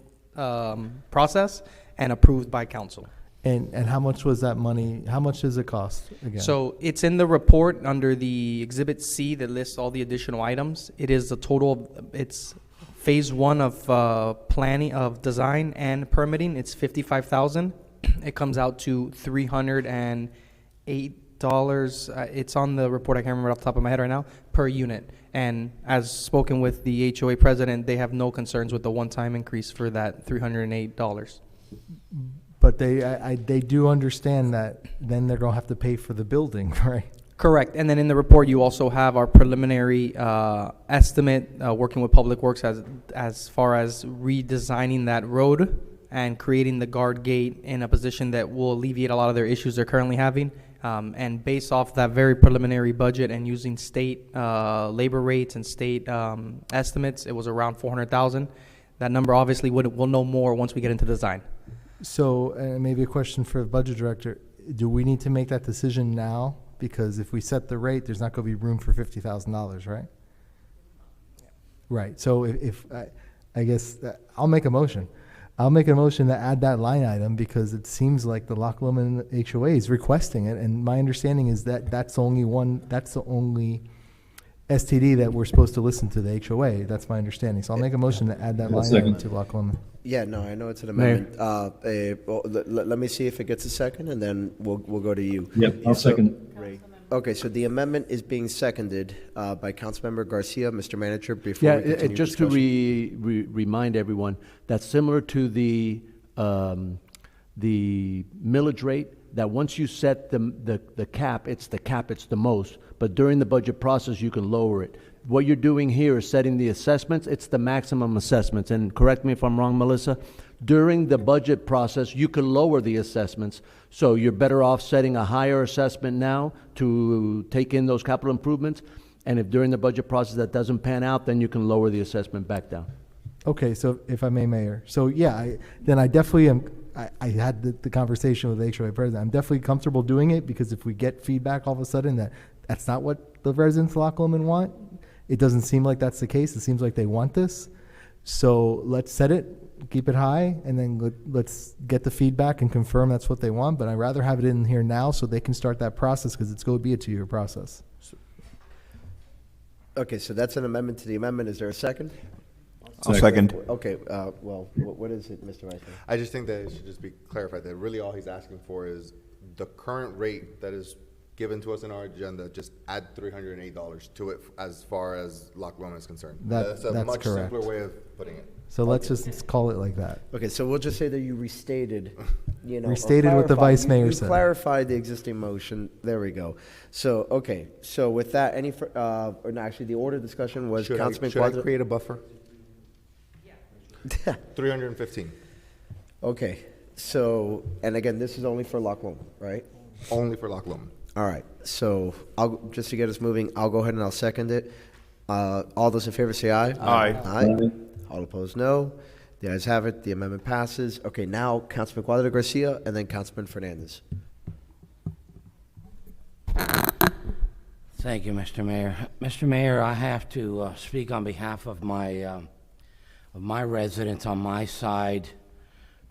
[SPEAKER 20] process and approved by council.
[SPEAKER 12] And how much was that money? How much does it cost again?
[SPEAKER 20] So it's in the report under the Exhibit C that lists all the additional items. It is a total, it's phase 1 of planning, of design and permitting. It's $55,000. It comes out to $308. It's on the report. I can't remember off the top of my head right now, per unit. And as spoken with the HOA president, they have no concerns with the one-time increase for that $308.
[SPEAKER 12] But they do understand that then they're going to have to pay for the building, right?
[SPEAKER 20] Correct. And then in the report, you also have our preliminary estimate, working with Public Works as far as redesigning that road and creating the guard gate in a position that will alleviate a lot of their issues they're currently having. And based off that very preliminary budget and using state labor rates and state estimates, it was around $400,000. That number obviously we'll know more once we get into design.
[SPEAKER 12] So maybe a question for the budget director. Do we need to make that decision now? Because if we set the rate, there's not going to be room for $50,000, right? Right. So if I guess I'll make a motion. I'll make a motion to add that line item because it seems like the Loch Lomond HOA is requesting it, and my understanding is that that's the only STD that we're supposed to listen to the HOA. That's my understanding. So I'll make a motion to add that line item to Loch Lomond.
[SPEAKER 19] Yeah, no, I know it's an amendment. Well, let me see if it gets a second, and then we'll go to you.
[SPEAKER 9] Yep, I'll second.
[SPEAKER 19] Okay, so the amendment is being seconded by Councilmember Garcia. Mr. Manager, before we continue
[SPEAKER 5] just to
[SPEAKER 19] discussion.
[SPEAKER 5] remind everyone, that's similar to the millage rate, that once you set the cap, it's the most, but during the budget process, you can lower it. What you're doing here is setting the assessments. It's the maximum assessments. And correct me if I'm wrong, Melissa, during the budget process, you can lower the assessments. So you're better off setting a higher assessment now to take in those capital improvements. And if during the budget process that doesn't pan out, then you can lower the assessment back down.
[SPEAKER 12] Okay, so if I may, Mayor. So yeah, I definitely am. I had the conversation with the HOA president. I'm definitely comfortable doing it because if we get feedback all of a sudden that's not what the residents of Loch Lomond want, it doesn't seem like that's the case. It seems like they want this. So let's set it, keep it high, and then let's get the feedback and confirm that's what they want. But I'd rather have it in here now so they can start that process because it's going to be a 2-year process.
[SPEAKER 19] Okay, so that's an amendment to the amendment. Is there a second?
[SPEAKER 8] I'll second.
[SPEAKER 19] Okay, well, what is it, Mr. Vice Mayor?
[SPEAKER 3] I just think that it should just be clarified that really all he's asking for is the current rate that is given to us in our agenda, just add $308 to it as far as Loch Lomond is concerned. That's a much
[SPEAKER 12] correct.
[SPEAKER 3] simpler way of putting it.
[SPEAKER 12] So let's just call it like that.
[SPEAKER 19] Okay, so we'll just say that you restated,
[SPEAKER 12] Restated what the Vice Mayor
[SPEAKER 19] you
[SPEAKER 12] said.
[SPEAKER 19] clarified the existing motion. There we go. So, okay, so with that, or no, actually, the order discussion was Councilman
[SPEAKER 3] Should I
[SPEAKER 19] Quadro.
[SPEAKER 3] create a buffer? 315.
[SPEAKER 19] Okay, so, and again, this is only for Loch Lomond, right?
[SPEAKER 3] Only for Loch Lomond.
[SPEAKER 19] All right, so just to get us moving, I'll go ahead and I'll second it. All those in favor say aye.
[SPEAKER 8] Aye.
[SPEAKER 19] Aye. All opposed, no. The ayes have it, the amendment passes. Okay, now Councilman Cuadra Garcia and then Councilman Fernandez.
[SPEAKER 11] Thank you, Mr. Mayor. Mr. Mayor, I have to speak on behalf of my residents on my side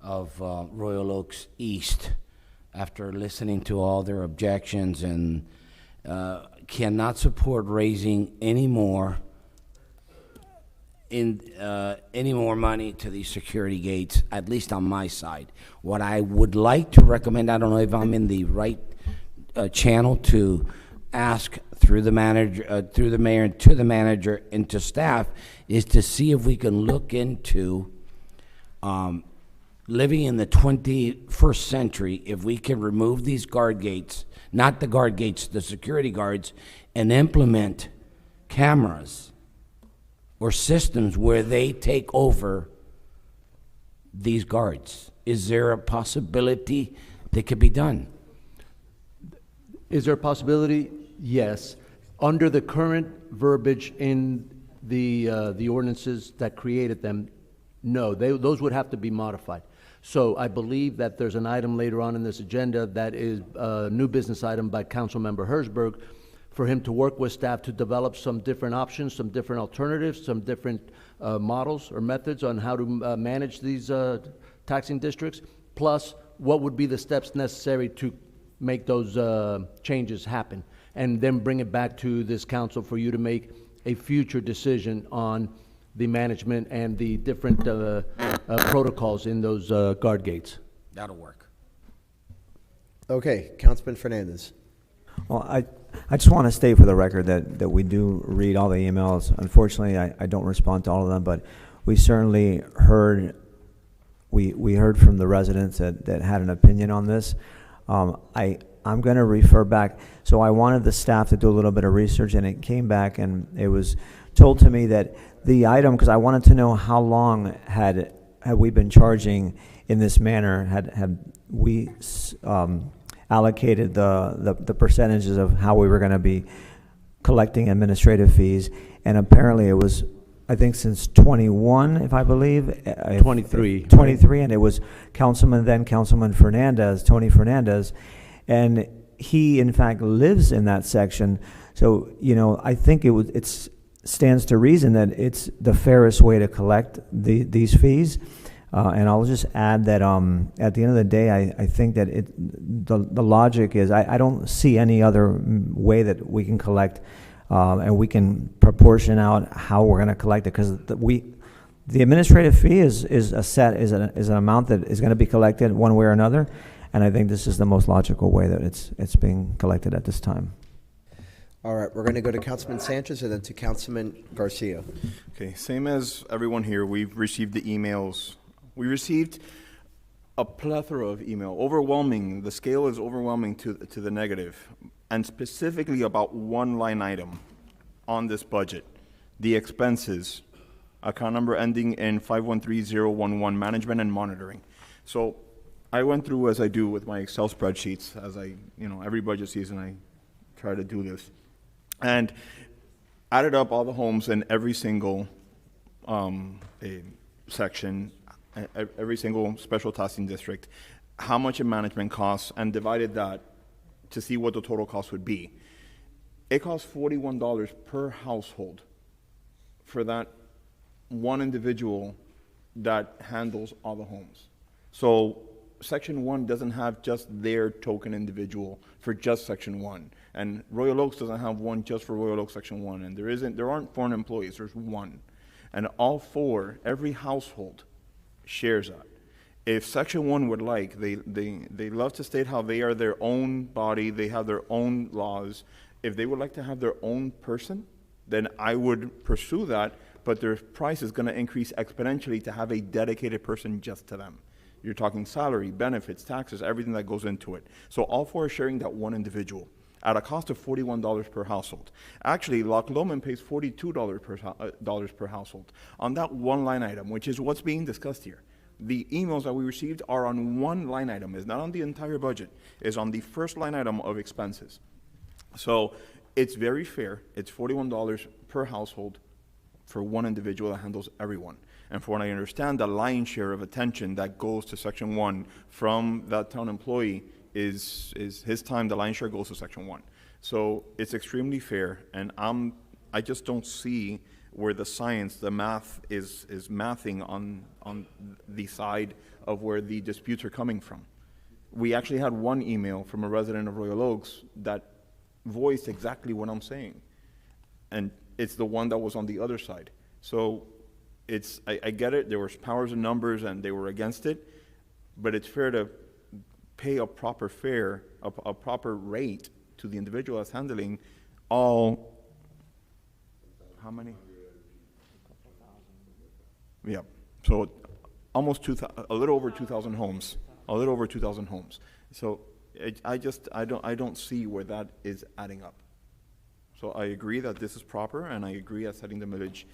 [SPEAKER 11] of Royal Oaks East after listening to all their objections, and cannot support raising any more money to these security gates, at least on my side. What I would like to recommend, I don't know if I'm in the right channel to ask through the manager, through the mayor, and to the manager and to staff, is to see if we can look into living in the 21st century, if we can remove these guard gates, not the guard gates, the security guards, and implement cameras or systems where they take over these guards. Is there a possibility that could be done?
[SPEAKER 5] Is there a possibility? Yes. Under the current verbiage in the ordinances that created them, no, those would have to be modified. So I believe that there's an item later on in this agenda that is a new business item by Councilmember Herzberg for him to work with staff to develop some different options, some different alternatives, some different models or methods on how to manage these taxing districts, plus what would be the steps necessary to make those changes happen, and then bring it back to this council for you to make a future decision on the management and the different protocols in those guard gates.
[SPEAKER 11] That'll work.
[SPEAKER 19] Okay, Councilman Fernandez.
[SPEAKER 4] Well, I just want to state for the record that we do read all the emails. Unfortunately, I don't respond to all of them, but we certainly heard, we heard from the residents that had an opinion on this. I'm going to refer back. So I wanted the staff to do a little bit of research, and it came back, and it was told to me that the item, because I wanted to know how long had we been charging in this manner, had we allocated the percentages of how we were going to be collecting administrative fees, and apparently it was, I think, since 21, if I believe.
[SPEAKER 5] 23.
[SPEAKER 4] 23, and it was Councilman Fernandez, Tony Fernandez, and he, in fact, lives in that section. So, you know, I think it stands to reason that it's the fairest way to collect these fees. And I'll just add that at the end of the day, I think that the logic is I don't see any other way that we can collect, and we can proportion out how we're going to collect it, because the administrative fee is an amount that is going to be collected one way or another, and I think this is the most logical way that it's being collected at this time.
[SPEAKER 19] All right, we're going to go to Councilman Sanchez and then to Councilman Garcia.
[SPEAKER 8] Okay, same as everyone here, we've received the emails. We received a plethora of email, overwhelming. The scale is overwhelming to the negative, and specifically about one line item on this budget, the expenses, account number ending in 513011, management and monitoring. So I went through, as I do with my Excel spreadsheets, as every budget season I try to do this, and added up all the homes in every single section, every single special taxing district, how much in management costs, and divided that to see what the total cost would be. It costs $41 per household for that one individual that handles all the homes. So Section 1 doesn't have just their token individual for just Section 1. And Royal Oaks doesn't have one just for Royal Oaks Section 1. And there aren't foreign employees, there's one. And all four, every household shares that. If Section 1 would like, they love to state how they are their own body, they have their own laws. If they would like to have their own person, then I would pursue that, but their price is going to increase exponentially to have a dedicated person just to them. You're talking salary, benefits, taxes, everything that goes into it. So all four are sharing that one individual at a cost of $41 per household. Actually, Loch Lomond pays $42 per household on that one line item, which is what's being discussed here. The emails that we received are on one line item. It's not on the entire budget. It's on the first line item of expenses. So it's very fair. It's $41 per household for one individual that handles everyone. And for what I understand, the lion's share of attention that goes to Section 1 from that town employee is his time, the lion's share goes to Section 1. So it's extremely fair, and I just don't see where the science, the math is mathing on the side of where the disputes are coming from. We actually had one email from a resident of Royal Oaks that voiced exactly what I'm saying. And it's the one that was on the other side. So I get it, there was powers and numbers and they were against it, but it's fair to pay a proper fare, a proper rate to the individual that's handling all, how many? Yeah, so almost a little over 2,000 homes, a little over 2,000 homes. So I don't see where that is adding up. So I agree that this is proper, and I agree at setting the millage,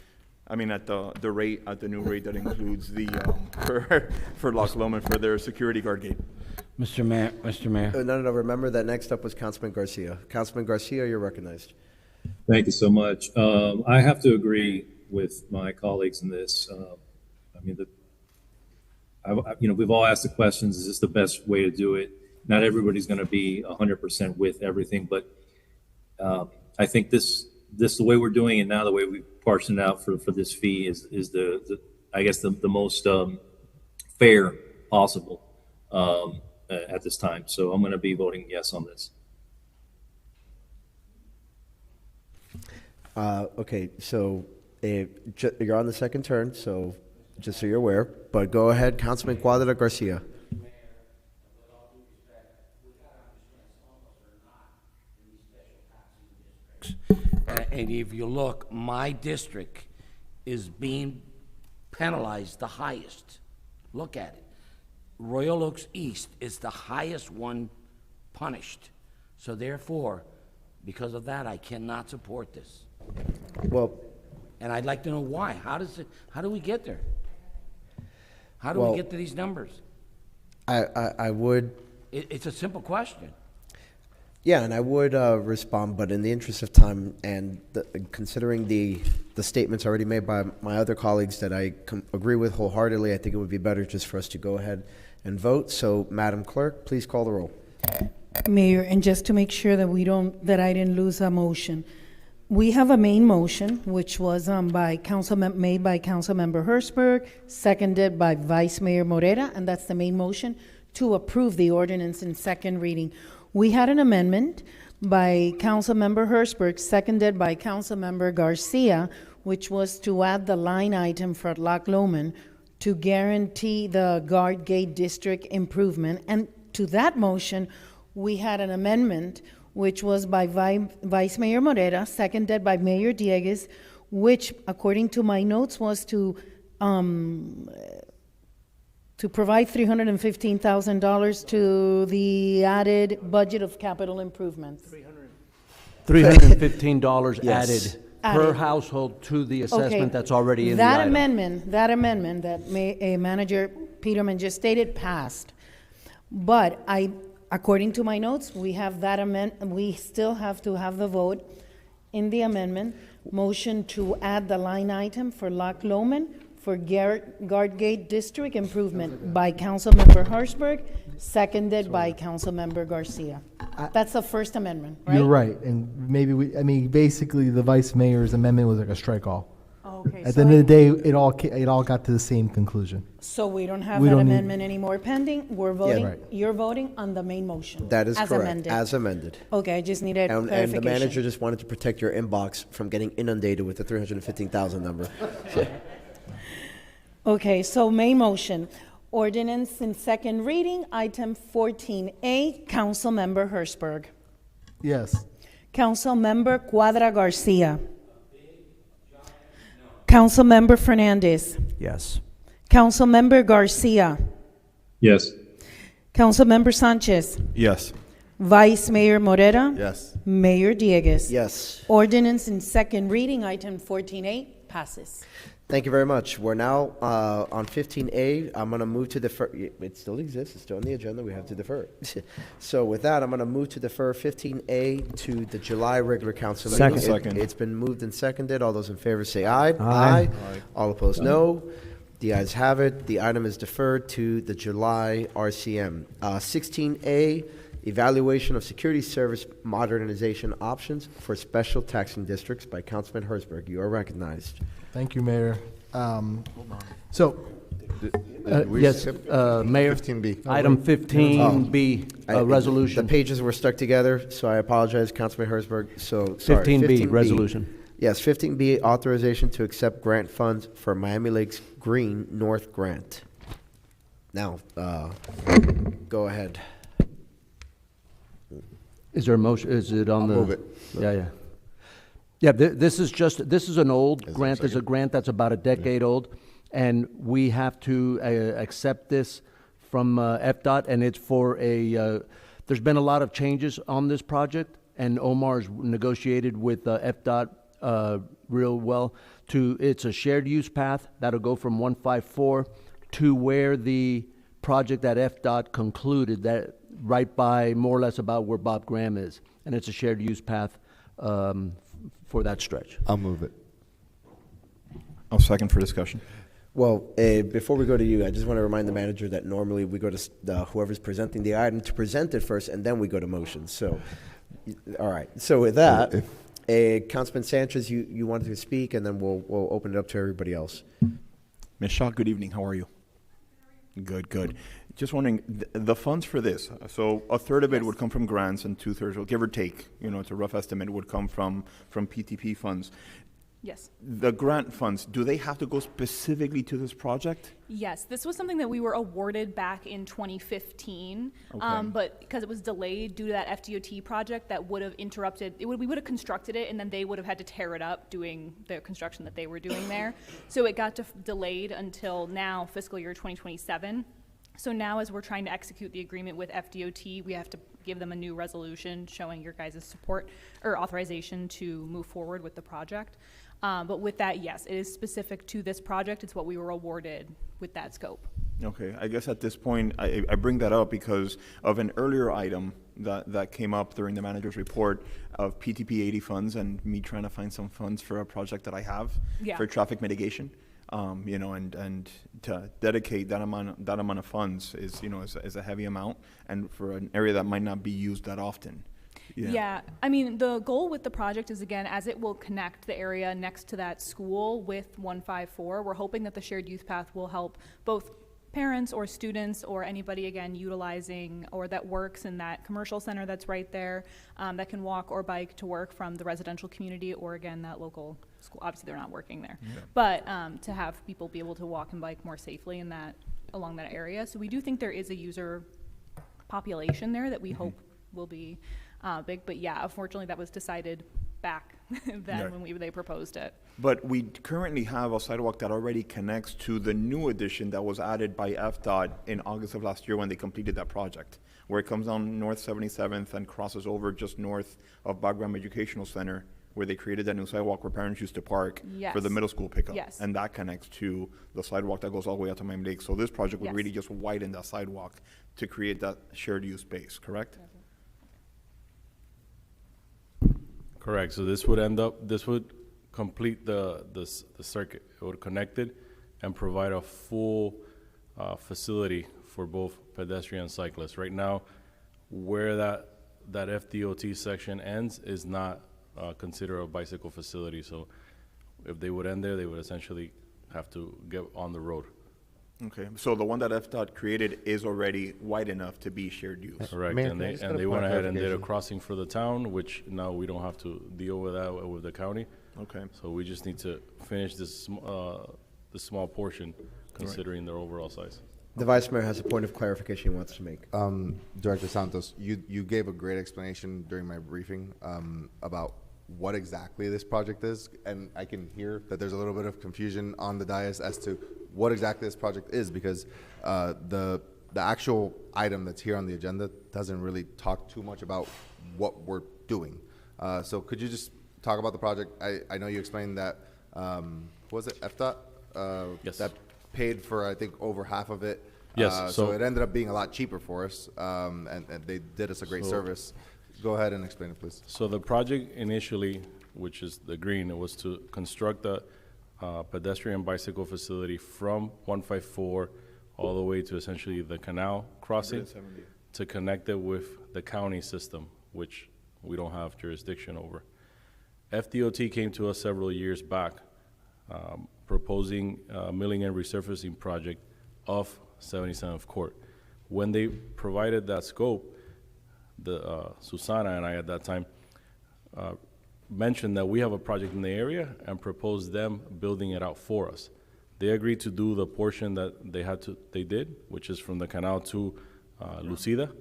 [SPEAKER 8] I mean, at the rate, at the new rate that includes the, for Loch Lomond for their security guard gate.
[SPEAKER 11] Mr. Mayor.
[SPEAKER 19] No. Remember that next up was Councilman Garcia. Councilman Garcia, you're recognized.
[SPEAKER 9] Thank you so much. I have to agree with my colleagues in this. I mean, we've all asked the questions, is this the best way to do it? Not everybody's going to be 100% with everything, but I think this the way we're doing it now, the way we've parsed it out for this fee is the I guess the most fair possible at this time. So I'm going to be voting yes on this.
[SPEAKER 19] Okay, so you're on the second turn, so just so you're aware. But go ahead, Councilman Cuadra Garcia.
[SPEAKER 11] And if you look, my district is being penalized the highest. Look at it. Royal Oaks East is the highest one punished. So therefore, because of that, I cannot support this.
[SPEAKER 19] Well,
[SPEAKER 11] and I'd like to know why. How do we get there? How do we get to these numbers?
[SPEAKER 19] I would.
[SPEAKER 11] It's a simple question.
[SPEAKER 19] Yeah, and I would respond, but in the interest of time and considering the statements already made by my other colleagues that I agree with wholeheartedly, I think it would be better just for us to go ahead and vote. So, Madam Clerk, please call the roll.
[SPEAKER 6] Mayor, and just to make sure that I didn't lose a motion, we have a main motion, which was made by Councilmember Hertzberg, seconded by Vice Mayor Morera, and that's the main motion to approve the ordinance in second reading. We had an amendment by Councilmember Hertzberg, seconded by Councilmember Garcia, which was to add the line item for Loch Lomond to guarantee the guard gate district improvement. And to that motion, we had an amendment which was by Vice Mayor Morera, seconded by Mayor Dieguez, which, according to my notes, was to provide $315,000 to the added budget of capital improvements.
[SPEAKER 5] $315
[SPEAKER 19] Yes.
[SPEAKER 5] added per household to the assessment that's already in the
[SPEAKER 6] That
[SPEAKER 5] item.
[SPEAKER 6] amendment that Manager Peterman just stated passed. But according to my notes, we have that we still have to have the vote in the amendment, motion to add the line item for Loch Lomond for guard gate district improvement by Councilmember Hertzberg, seconded by Councilmember Garcia. That's the first amendment, right?
[SPEAKER 12] You're right, and maybe basically the vice mayor's amendment was like a strike all.
[SPEAKER 6] Okay,
[SPEAKER 12] At the end of the day, it all got to the same conclusion.
[SPEAKER 6] So we don't have
[SPEAKER 12] We
[SPEAKER 6] that
[SPEAKER 12] don't need-
[SPEAKER 6] amendment anymore pending? We're voting,
[SPEAKER 12] right.
[SPEAKER 6] you're voting on the main motion?
[SPEAKER 19] That is
[SPEAKER 6] as
[SPEAKER 19] correct,
[SPEAKER 6] amended.
[SPEAKER 19] as amended.
[SPEAKER 6] Okay, I just needed
[SPEAKER 19] And
[SPEAKER 6] clarification.
[SPEAKER 19] the manager just wanted to protect your inbox from getting inundated with the 315,000 number.
[SPEAKER 6] Okay, so main motion, ordinance in second reading, item 14A, Councilmember Hertzberg.
[SPEAKER 12] Yes.
[SPEAKER 6] Councilmember Cuadra Garcia. Councilmember Fernandez.
[SPEAKER 4] Yes.
[SPEAKER 6] Councilmember Garcia.
[SPEAKER 9] Yes.
[SPEAKER 6] Councilmember Sanchez.
[SPEAKER 8] Yes.
[SPEAKER 6] Vice Mayor Morera.
[SPEAKER 3] Yes.
[SPEAKER 6] Mayor Dieguez.
[SPEAKER 19] Yes.
[SPEAKER 6] Ordinance in second reading, item 14A, passes.
[SPEAKER 19] Thank you very much. We're now on 15A. I'm going to move to defer. It still exists. It's still on the agenda. We have to defer it. So with that, I'm going to move to defer 15A to the July regular council meeting.
[SPEAKER 8] Second.
[SPEAKER 19] It's been moved and seconded. All those in favor say aye.
[SPEAKER 7] Aye.
[SPEAKER 19] All opposed, no. The ayes have it. The item is deferred to the July RCM. 16A, evaluation of security service modernization options for special taxing districts by Councilman Herzberg. You are recognized.
[SPEAKER 12] Thank you, Mayor. So,
[SPEAKER 5] Yes, Mayor.
[SPEAKER 3] 15B.
[SPEAKER 5] Item 15B, resolution.
[SPEAKER 19] The pages were stuck together, so I apologize, Councilman Herzberg. So, sorry.
[SPEAKER 5] 15B, resolution.
[SPEAKER 19] Yes, 15B, authorization to accept grant funds for Miami Lakes Green North Grant. Now, go ahead.
[SPEAKER 5] Is there a motion, is it on the?
[SPEAKER 3] Move it.
[SPEAKER 5] Yeah. Yeah, this is an old grant, there's a grant that's about a decade old, and we have to accept this from FDOT, and it's for there's been a lot of changes on this project, and Omar's negotiated with FDOT real well it's a shared use path that'll go from 154 to where the project that FDOT concluded, that right by more or less about where Bob Graham is, and it's a shared use path for that stretch.
[SPEAKER 3] I'll move it.
[SPEAKER 8] I'll second for discussion.
[SPEAKER 19] Well, before we go to you, I just want to remind the manager that normally we go to whoever's presenting the item to present it first, and then we go to motions. So, all right. So with that, Councilman Sanchez, you wanted to speak, and then we'll open it up to everybody else.
[SPEAKER 8] Ms. Shaw, good evening. How are you? Good. Just wondering, the funds for this, so a third of it would come from grants and 2/3, give or take, it's a rough estimate, would come from PTP funds.
[SPEAKER 15] Yes.
[SPEAKER 8] The grant funds, do they have to go specifically to this project?
[SPEAKER 15] Yes, this was something that we were awarded back in 2015,
[SPEAKER 8] Okay.
[SPEAKER 15] but because it was delayed due to that FDOT project that would have interrupted, we would have constructed it and then they would have had to tear it up doing the construction that they were doing there. So it got delayed until now, fiscal year 2027. So now as we're trying to execute the agreement with FDOT, we have to give them a new resolution showing your guys' support or authorization to move forward with the project. But with that, yes, it is specific to this project. It's what we were awarded with that scope.
[SPEAKER 8] Okay, I guess at this point, I bring that up because of an earlier item that came up during the manager's report of PTP 80 funds and me trying to find some funds for a project that I have for traffic mitigation. And to dedicate that amount of funds is a heavy amount, and for an area that might not be used that often.
[SPEAKER 15] Yeah, I mean, the goal with the project is, again, as it will connect the area next to that school with 154, we're hoping that the shared youth path will help both parents or students or anybody, again, utilizing or that works in that commercial center that's right there, that can walk or bike to work from the residential community or, again, that local school. Obviously, they're not working there. Yeah. But to have people be able to walk and bike more safely in along that area. So we do think there is a user population there that we hope will be big, but yeah, unfortunately that was decided back then when they proposed it.
[SPEAKER 8] But we currently have a sidewalk that already connects to the new addition that was added by FDOT in August of last year when they completed that project, where it comes down North 77th and crosses over just north of Bagram Educational Center, where they created that new sidewalk where parents used to park for the middle school pickup.
[SPEAKER 15] Yes.
[SPEAKER 8] And that connects to the sidewalk that goes all the way out to Miami Lakes. So this project would really just widen that sidewalk to create that shared use space, correct?
[SPEAKER 17] Correct. So this would complete the circuit. It would connect it and provide a full facility for both pedestrian and cyclists. Right now, where that FDOT section ends is not considered a bicycle facility. So if they would end there, they would essentially have to get on the road.
[SPEAKER 8] Okay, so the one that FDOT created is already wide enough to be shared use.
[SPEAKER 17] Correct, and they went ahead and did a crossing for the town, which now we don't have to deal with that with the county.
[SPEAKER 8] Okay.
[SPEAKER 17] So we just need to finish this small portion, considering their overall size.
[SPEAKER 19] The Vice Mayor has a point of clarification he wants to make.
[SPEAKER 3] Director Santos, you gave a great explanation during my briefing about what exactly this project is, and I can hear that there's a little bit of confusion on the dais as to what exactly this project is, because the actual item that's here on the agenda doesn't really talk too much about what we're doing. So could you just talk about the project? I know you explained that, was it FDOT
[SPEAKER 17] Yes.
[SPEAKER 3] that paid for, I think, over half of it.
[SPEAKER 17] Yes,
[SPEAKER 3] So
[SPEAKER 17] so-
[SPEAKER 3] it ended up being a lot cheaper for us, and they did us a great
[SPEAKER 17] So-
[SPEAKER 3] service. Go ahead and explain it, please.
[SPEAKER 17] So the project initially, which is the green, it was to construct a pedestrian bicycle facility from 154 all the way to essentially the canal crossing to connect it with the county system, which we don't have jurisdiction over. FDOT came to us several years back proposing a milling and resurfacing project of 77th Court. When they provided that scope, Susana and I at that time mentioned that we have a project in the area and proposed them building it out for us. They agreed to do the portion that they did, which is from the canal to Lucida,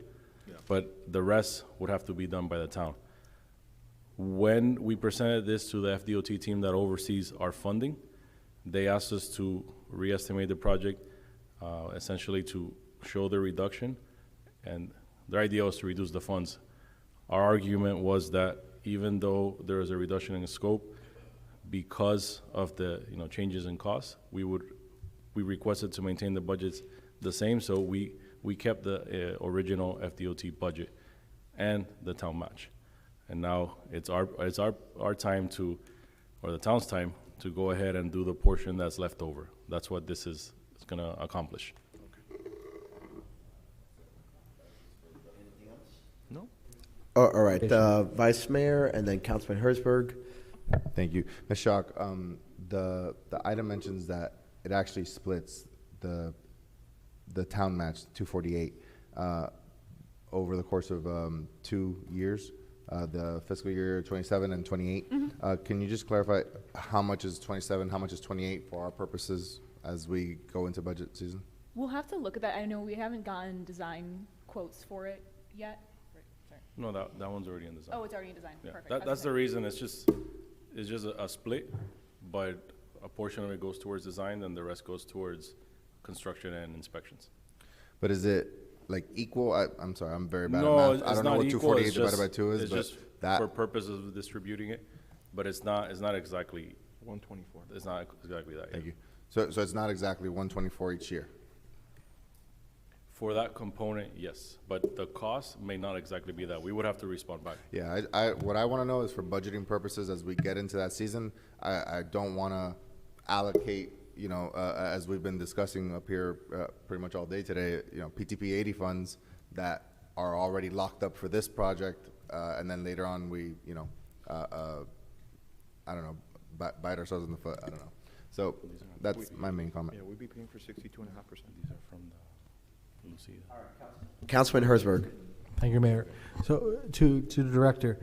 [SPEAKER 17] but the rest would have to be done by the town. When we presented this to the FDOT team that oversees our funding, they asked us to reestimate the project, essentially to show the reduction, and their idea was to reduce the funds. Our argument was that even though there is a reduction in scope, because of the changes in costs, we requested to maintain the budgets the same, so we kept the original FDOT budget and the town match. And now it's our time to, or the town's time, to go ahead and do the portion that's left over. That's what this is gonna accomplish. No?
[SPEAKER 19] All right, Vice Mayor and then Councilman Herzberg.
[SPEAKER 3] Thank you. Ms. Schock, the item mentions that it actually splits the town match, 248, over the course of 2 years, the fiscal year 27 and 28. Can you just clarify how much is 27, how much is 28 for our purposes as we go into budget season?
[SPEAKER 15] We'll have to look at that. I know we haven't gotten design quotes for it yet.
[SPEAKER 17] No, that one's already in design.
[SPEAKER 15] Oh, it's already in design.
[SPEAKER 17] Yeah,
[SPEAKER 15] Perfect.
[SPEAKER 17] that's the reason. It's just a split, but a portion of it goes towards design, and the rest goes towards construction and inspections.
[SPEAKER 3] But is it like equal? I'm sorry, I'm very bad
[SPEAKER 17] No,
[SPEAKER 3] at math. I
[SPEAKER 17] it's
[SPEAKER 3] don't know
[SPEAKER 17] not
[SPEAKER 3] what
[SPEAKER 17] equal.
[SPEAKER 3] 248
[SPEAKER 17] It's
[SPEAKER 3] divided
[SPEAKER 17] just-
[SPEAKER 3] by 2 is,
[SPEAKER 17] it's
[SPEAKER 3] but
[SPEAKER 17] just
[SPEAKER 3] that
[SPEAKER 17] for purposes of distributing it, but it's not exactly
[SPEAKER 8] 124.
[SPEAKER 17] It's not exactly that.
[SPEAKER 3] Thank you. So it's not exactly 124 each year.
[SPEAKER 17] For that component, yes, but the cost may not exactly be that. We would have to respond back.
[SPEAKER 3] Yeah, what I want to know is for budgeting purposes, as we get into that season, I don't want to allocate, as we've been discussing up here pretty much all day today, PTP 80 funds that are already locked up for this project, and then later on we, I don't know, bite ourselves in the foot. I don't know. So that's my main comment.
[SPEAKER 8] Yeah, we'd be paying for 62.5%.
[SPEAKER 17] These are from the Lucida.
[SPEAKER 19] Councilman Herzberg.
[SPEAKER 12] Thank you, Mayor. So to the director,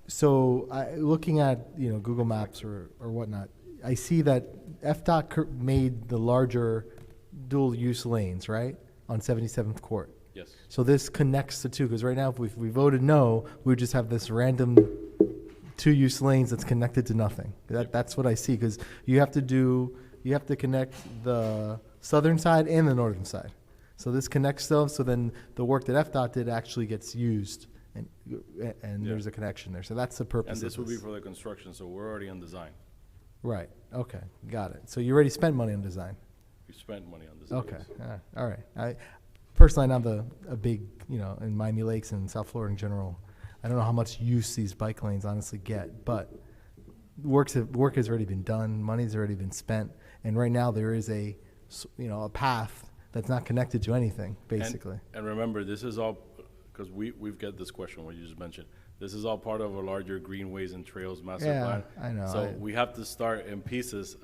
[SPEAKER 12] so looking at Google Maps or whatnot, I see that FDOT made the larger dual use lanes, right, on 77th Court.
[SPEAKER 17] Yes.
[SPEAKER 12] So this connects the two, because right now if we voted no, we would just have this random two-use lanes that's connected to nothing. That's what I see, because you have to connect the southern side and the northern side. So this connects them, so then the work that FDOT did actually gets used, and there's a connection there. So that's the purpose
[SPEAKER 17] And this
[SPEAKER 12] of
[SPEAKER 17] would be for the construction, so we're already on design.
[SPEAKER 12] Right, okay, got it. So you already spent money on design?
[SPEAKER 17] We spent money on design.
[SPEAKER 12] Okay, all right. Personally, I'm a big, in Miami Lakes and South Florida in general, I don't know how much use these bike lanes honestly get, but work has already been done, money's already been spent, and right now there is a path that's not connected to anything, basically.
[SPEAKER 17] And remember, this is all, because we've got this question, what you just mentioned. This is all part of a larger greenways and trails master plan.
[SPEAKER 12] I know.
[SPEAKER 17] So we have to start in pieces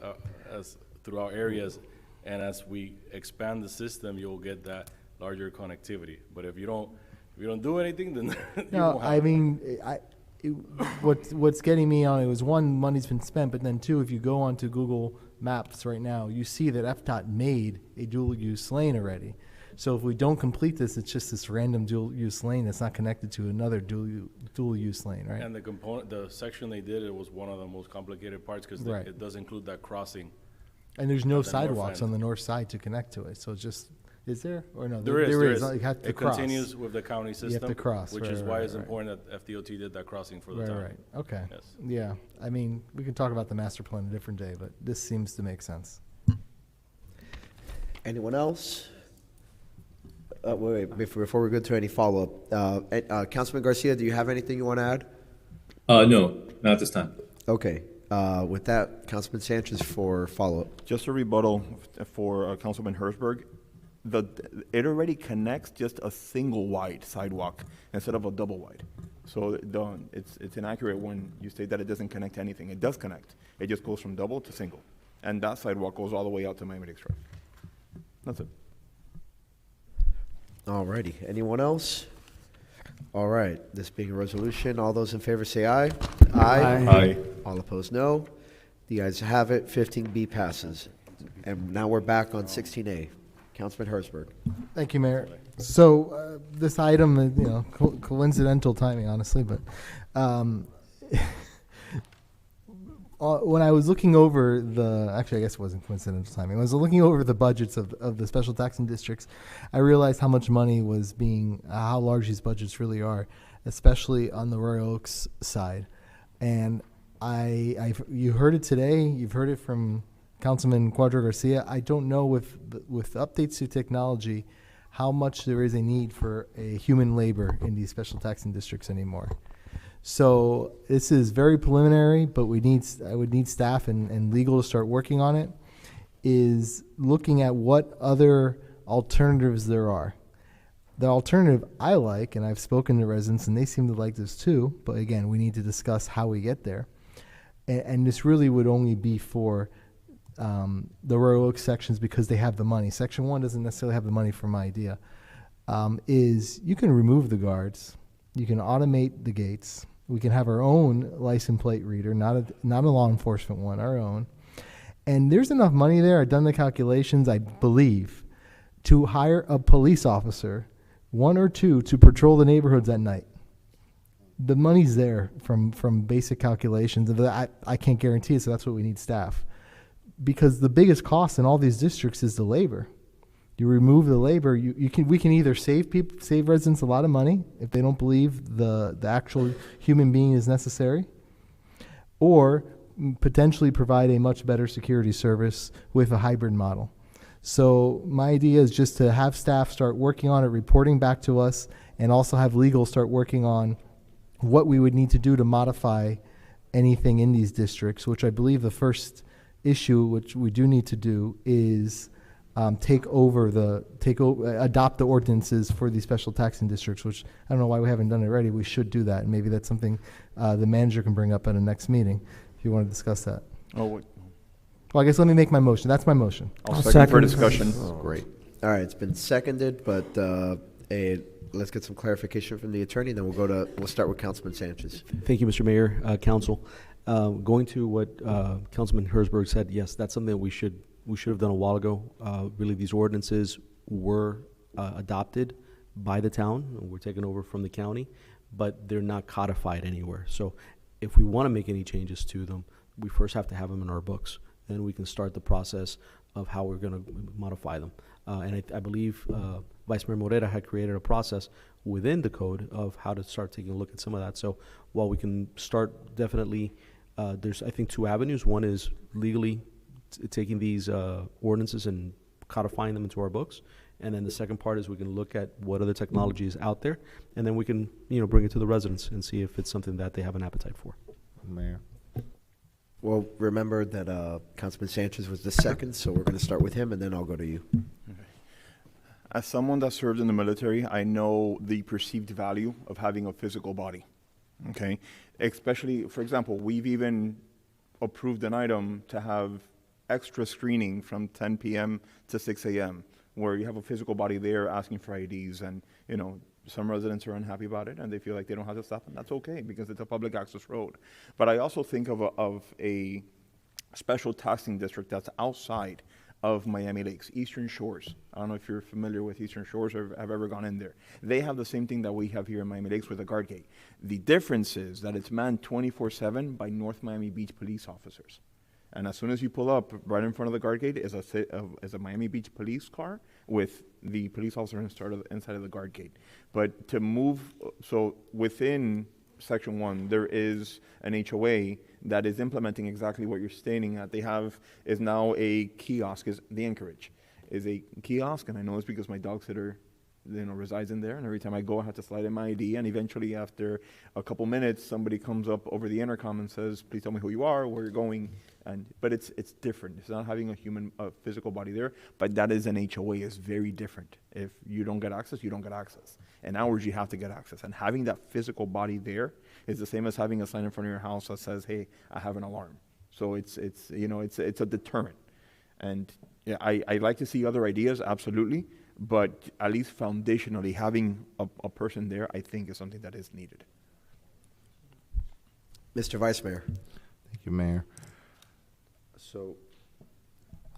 [SPEAKER 17] as through our areas, and as we expand the system, you'll get that larger connectivity. But if you don't do anything, then you
[SPEAKER 12] No,
[SPEAKER 17] won't have
[SPEAKER 12] I
[SPEAKER 17] it.
[SPEAKER 12] mean, what's getting me on it was, one, money's been spent, but then two, if you go onto Google Maps right now, you see that FDOT made a dual-use lane already. So if we don't complete this, it's just this random dual-use lane that's not connected to another dual-use lane, right?
[SPEAKER 17] And the section they did, it was one of the most complicated parts, because
[SPEAKER 12] Right.
[SPEAKER 17] it does include that crossing.
[SPEAKER 12] And there's no
[SPEAKER 17] at the north
[SPEAKER 12] sidewalks
[SPEAKER 17] end.
[SPEAKER 12] on the north side to connect to it, so it's just, is there? Or no?
[SPEAKER 17] There is.
[SPEAKER 12] You have to
[SPEAKER 17] It
[SPEAKER 12] cross.
[SPEAKER 17] continues with the county system.
[SPEAKER 12] You have to cross,
[SPEAKER 17] which
[SPEAKER 12] right,
[SPEAKER 17] is
[SPEAKER 12] right,
[SPEAKER 17] why
[SPEAKER 12] right,
[SPEAKER 17] it's
[SPEAKER 12] right.
[SPEAKER 17] important that FDOT did that crossing for the town.
[SPEAKER 12] Right, okay.
[SPEAKER 17] Yes.
[SPEAKER 12] Yeah, I mean, we can talk about the master plan a different day, but this seems to make sense.
[SPEAKER 19] Anyone else? Wait, before we go to any follow-up, Councilman Garcia, do you have anything you want to add?
[SPEAKER 9] No, not at this time.
[SPEAKER 19] Okay. With that, Councilman Sanchez for follow-up.
[SPEAKER 8] Just a rebuttal for Councilman Herzberg. It already connects just a single wide sidewalk instead of a double wide. So it's inaccurate when you say that it doesn't connect to anything. It does connect. It just goes from double to single. And that sidewalk goes all the way out to Miami Lakes Drive. That's it.
[SPEAKER 19] All righty. Anyone else? All right. This being a resolution, all those in favor say aye. Aye.
[SPEAKER 17] Aye.
[SPEAKER 19] All opposed, no. The ayes have it. 15B passes. And now we're back on 16A. Councilman Herzberg.
[SPEAKER 12] Thank you, Mayor. So this item, coincidental timing, honestly, but when I was looking over actually, I guess it wasn't coincidental timing. When I was looking over the budgets of the special taxing districts, I realized how much money was how large these budgets really are, especially on the Royal Oaks side. And you heard it today. You've heard it from Councilman Cuadro Garcia. I don't know with updates to technology how much there is a need for a human labor in these special taxing districts anymore. So this is very preliminary, but I would need staff and legal to start working on it, is looking at what other alternatives there are. The alternative I like, and I've spoken to residents and they seem to like this too, but again, we need to discuss how we get there. And this really would only be for the Royal Oaks sections because they have the money. Section 1 doesn't necessarily have the money for my idea. Is you can remove the guards, you can automate the gates, we can have our own license plate reader, not a law enforcement one, our own. And there's enough money there, I've done the calculations, I believe, to hire a police officer, 1 or 2, to patrol the neighborhoods at night. The money's there from basic calculations. I can't guarantee it, so that's what we need staff. Because the biggest cost in all these districts is the labor. You remove the labor, we can either save residents a lot of money if they don't believe the actual human being is necessary, or potentially provide a much better security service with a hybrid model. So my idea is just to have staff start working on it, reporting back to us, and also have legal start working on what we would need to do to modify anything in these districts, which I believe the first issue which we do need to do is adopt the ordinances for these special taxing districts, which I don't know why we haven't done it already. We should do that, and maybe that's something the manager can bring up at a next meeting if you want to discuss that.
[SPEAKER 8] Well,
[SPEAKER 12] I guess let me make my motion. That's my motion.
[SPEAKER 8] I'll second for discussion.
[SPEAKER 19] Oh, great. All right, it's been seconded, but let's get some clarification from the attorney, then we'll start with Councilman Sanchez.
[SPEAKER 10] Thank you, Mr. Mayor, Council. Going to what Councilman Herzberg said, yes, that's something that we should have done a while ago. Really, these ordinances were adopted by the town. We're taken over from the county, but they're not codified anywhere. So if we want to make any changes to them, we first have to have them in our books. Then we can start the process of how we're going to modify them. And I believe Vice Mayor Morera had created a process within the code of how to start taking a look at some of that. So while we can start definitely, there's I think 2 avenues. One is legally taking these ordinances and codifying them into our books. And then the second part is we can look at what other technology is out there, and then we can bring it to the residents and see if it's something that they have an appetite for.
[SPEAKER 3] Mayor.
[SPEAKER 19] Well, remember that Councilman Sanchez was the second, so we're going to start with him, and then I'll go to you.
[SPEAKER 8] As someone that served in the military, I know the perceived value of having a physical body, okay? Especially, for example, we've even approved an item to have extra screening from 10 p.m. to 6 a.m., where you have a physical body there asking for IDs, and, some residents are unhappy about it, and they feel like they don't have to stop, and that's okay, because it's a public access road. But I also think of a special taxing district that's outside of Miami Lakes, Eastern Shores. I don't know if you're familiar with Eastern Shores or have ever gone in there. They have the same thing that we have here in Miami Lakes with a guard gate. The difference is that it's manned 24/7 by North Miami Beach police officers. And as soon as you pull up, right in front of the guard gate is a Miami Beach police car with the police officer inside of the guard gate. But to move, so within Section 1, there is an HOA that is implementing exactly what you're stating that they have is now a kiosk, is the Anchorage. is a kiosk, and I know it's because my dog sitter, resides in there, and every time I go, I have to slide in my ID, and eventually, after a couple minutes, somebody comes up over the intercom and says, "Please tell me who you are, where you're going." But it's different. It's not having a human, physical body there, but that is an HOA is very different. If you don't get access, you don't get access. And ours, you have to get access. And having that physical body there is the same as having a sign in front of your house that says, "Hey, I have an alarm." So it's a deterrent. And yeah, I like to see other ideas, absolutely, but at least foundationally, having a person there, I think, is something that is needed.
[SPEAKER 19] Mr. Vice Mayor.
[SPEAKER 3] Thank you, Mayor. So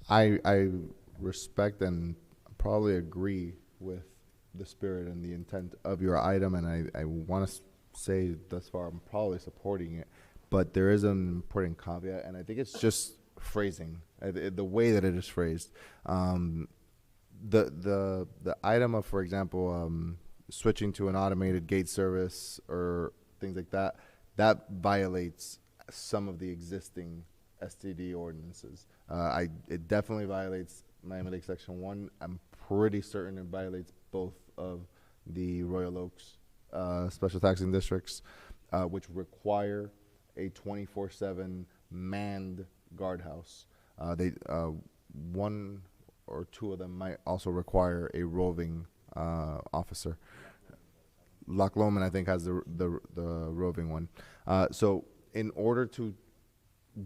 [SPEAKER 3] I respect and probably agree with the spirit and the intent of your item, and I want to say thus far I'm probably supporting it, but there is an important caveat, and I think it's just phrasing, the way that it is phrased. The item of, for example, switching to an automated gate service or things like that, that violates some of the existing STD ordinances. It definitely violates Miami-Dade Section 1. I'm pretty certain it violates both of the Royal Oaks special taxing districts, which require a 24/7 manned guardhouse. One or two of them might also require a roving officer. Loch Lomond, I think, has the roving one. So in order to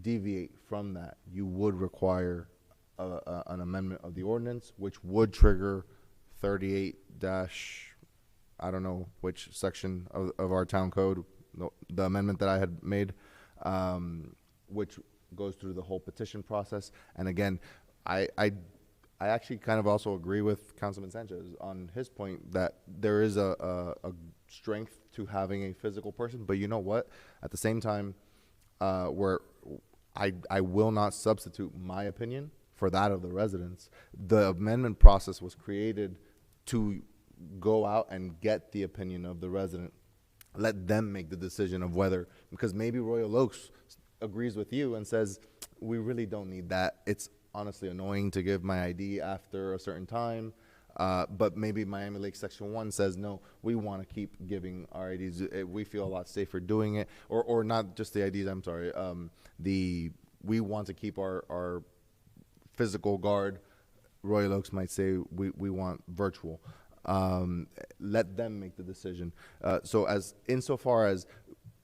[SPEAKER 3] deviate from that, you would require an amendment of the ordinance, which would trigger 38 I don't know which section of our town code, the amendment that I had made, which goes through the whole petition process. And again, I actually kind of also agree with Councilman Sanchez on his point that there is a strength to having a physical person, but you know what? At the same time, where I will not substitute my opinion for that of the residents. The amendment process was created to go out and get the opinion of the resident. Let them make the decision of whether, because maybe Royal Oaks agrees with you and says, we really don't need that. It's honestly annoying to give my ID after a certain time. But maybe Miami Lake Section 1 says, no, we want to keep giving our IDs. We feel a lot safer doing it. Or not just the IDs, I'm sorry. We want to keep our physical guard. Royal Oaks might say we want virtual. Let them make the decision. So insofar as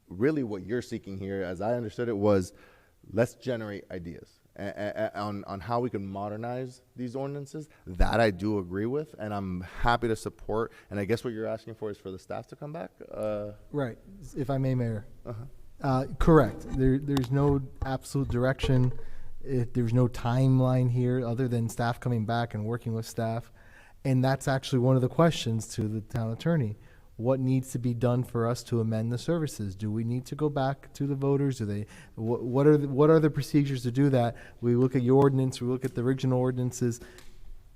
[SPEAKER 3] really what you're seeking here, as I understood it, was let's generate ideas on how we can modernize these ordinances. That I do agree with, and I'm happy to support. And I guess what you're asking for is for the staff to come back?
[SPEAKER 12] Right, if I may, Mayor. Correct. There's no absolute direction. There's no timeline here other than staff coming back and working with staff. And that's actually one of the questions to the town attorney. What needs to be done for us to amend the services? Do we need to go back to the voters? What are the procedures to do that? We look at your ordinance, we look at the original ordinances.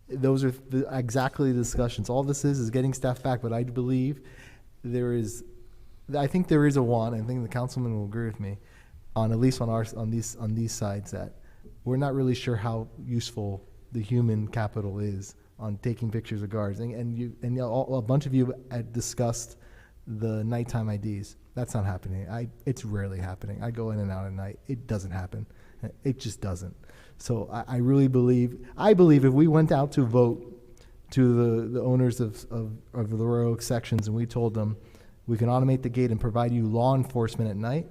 [SPEAKER 12] Those are exactly the discussions. All this is getting staff back, but I believe I think there is a want, and I think the councilman will agree with me, at least on these sides, that we're not really sure how useful the human capital is on taking pictures of guards, and a bunch of you had discussed the nighttime IDs. That's not happening. It's rarely happening. I go in and out at night. It doesn't happen. It just doesn't. So I really believe if we went out to vote to the owners of the Royal Oak sections and we told them we can automate the gate and provide you law enforcement at night,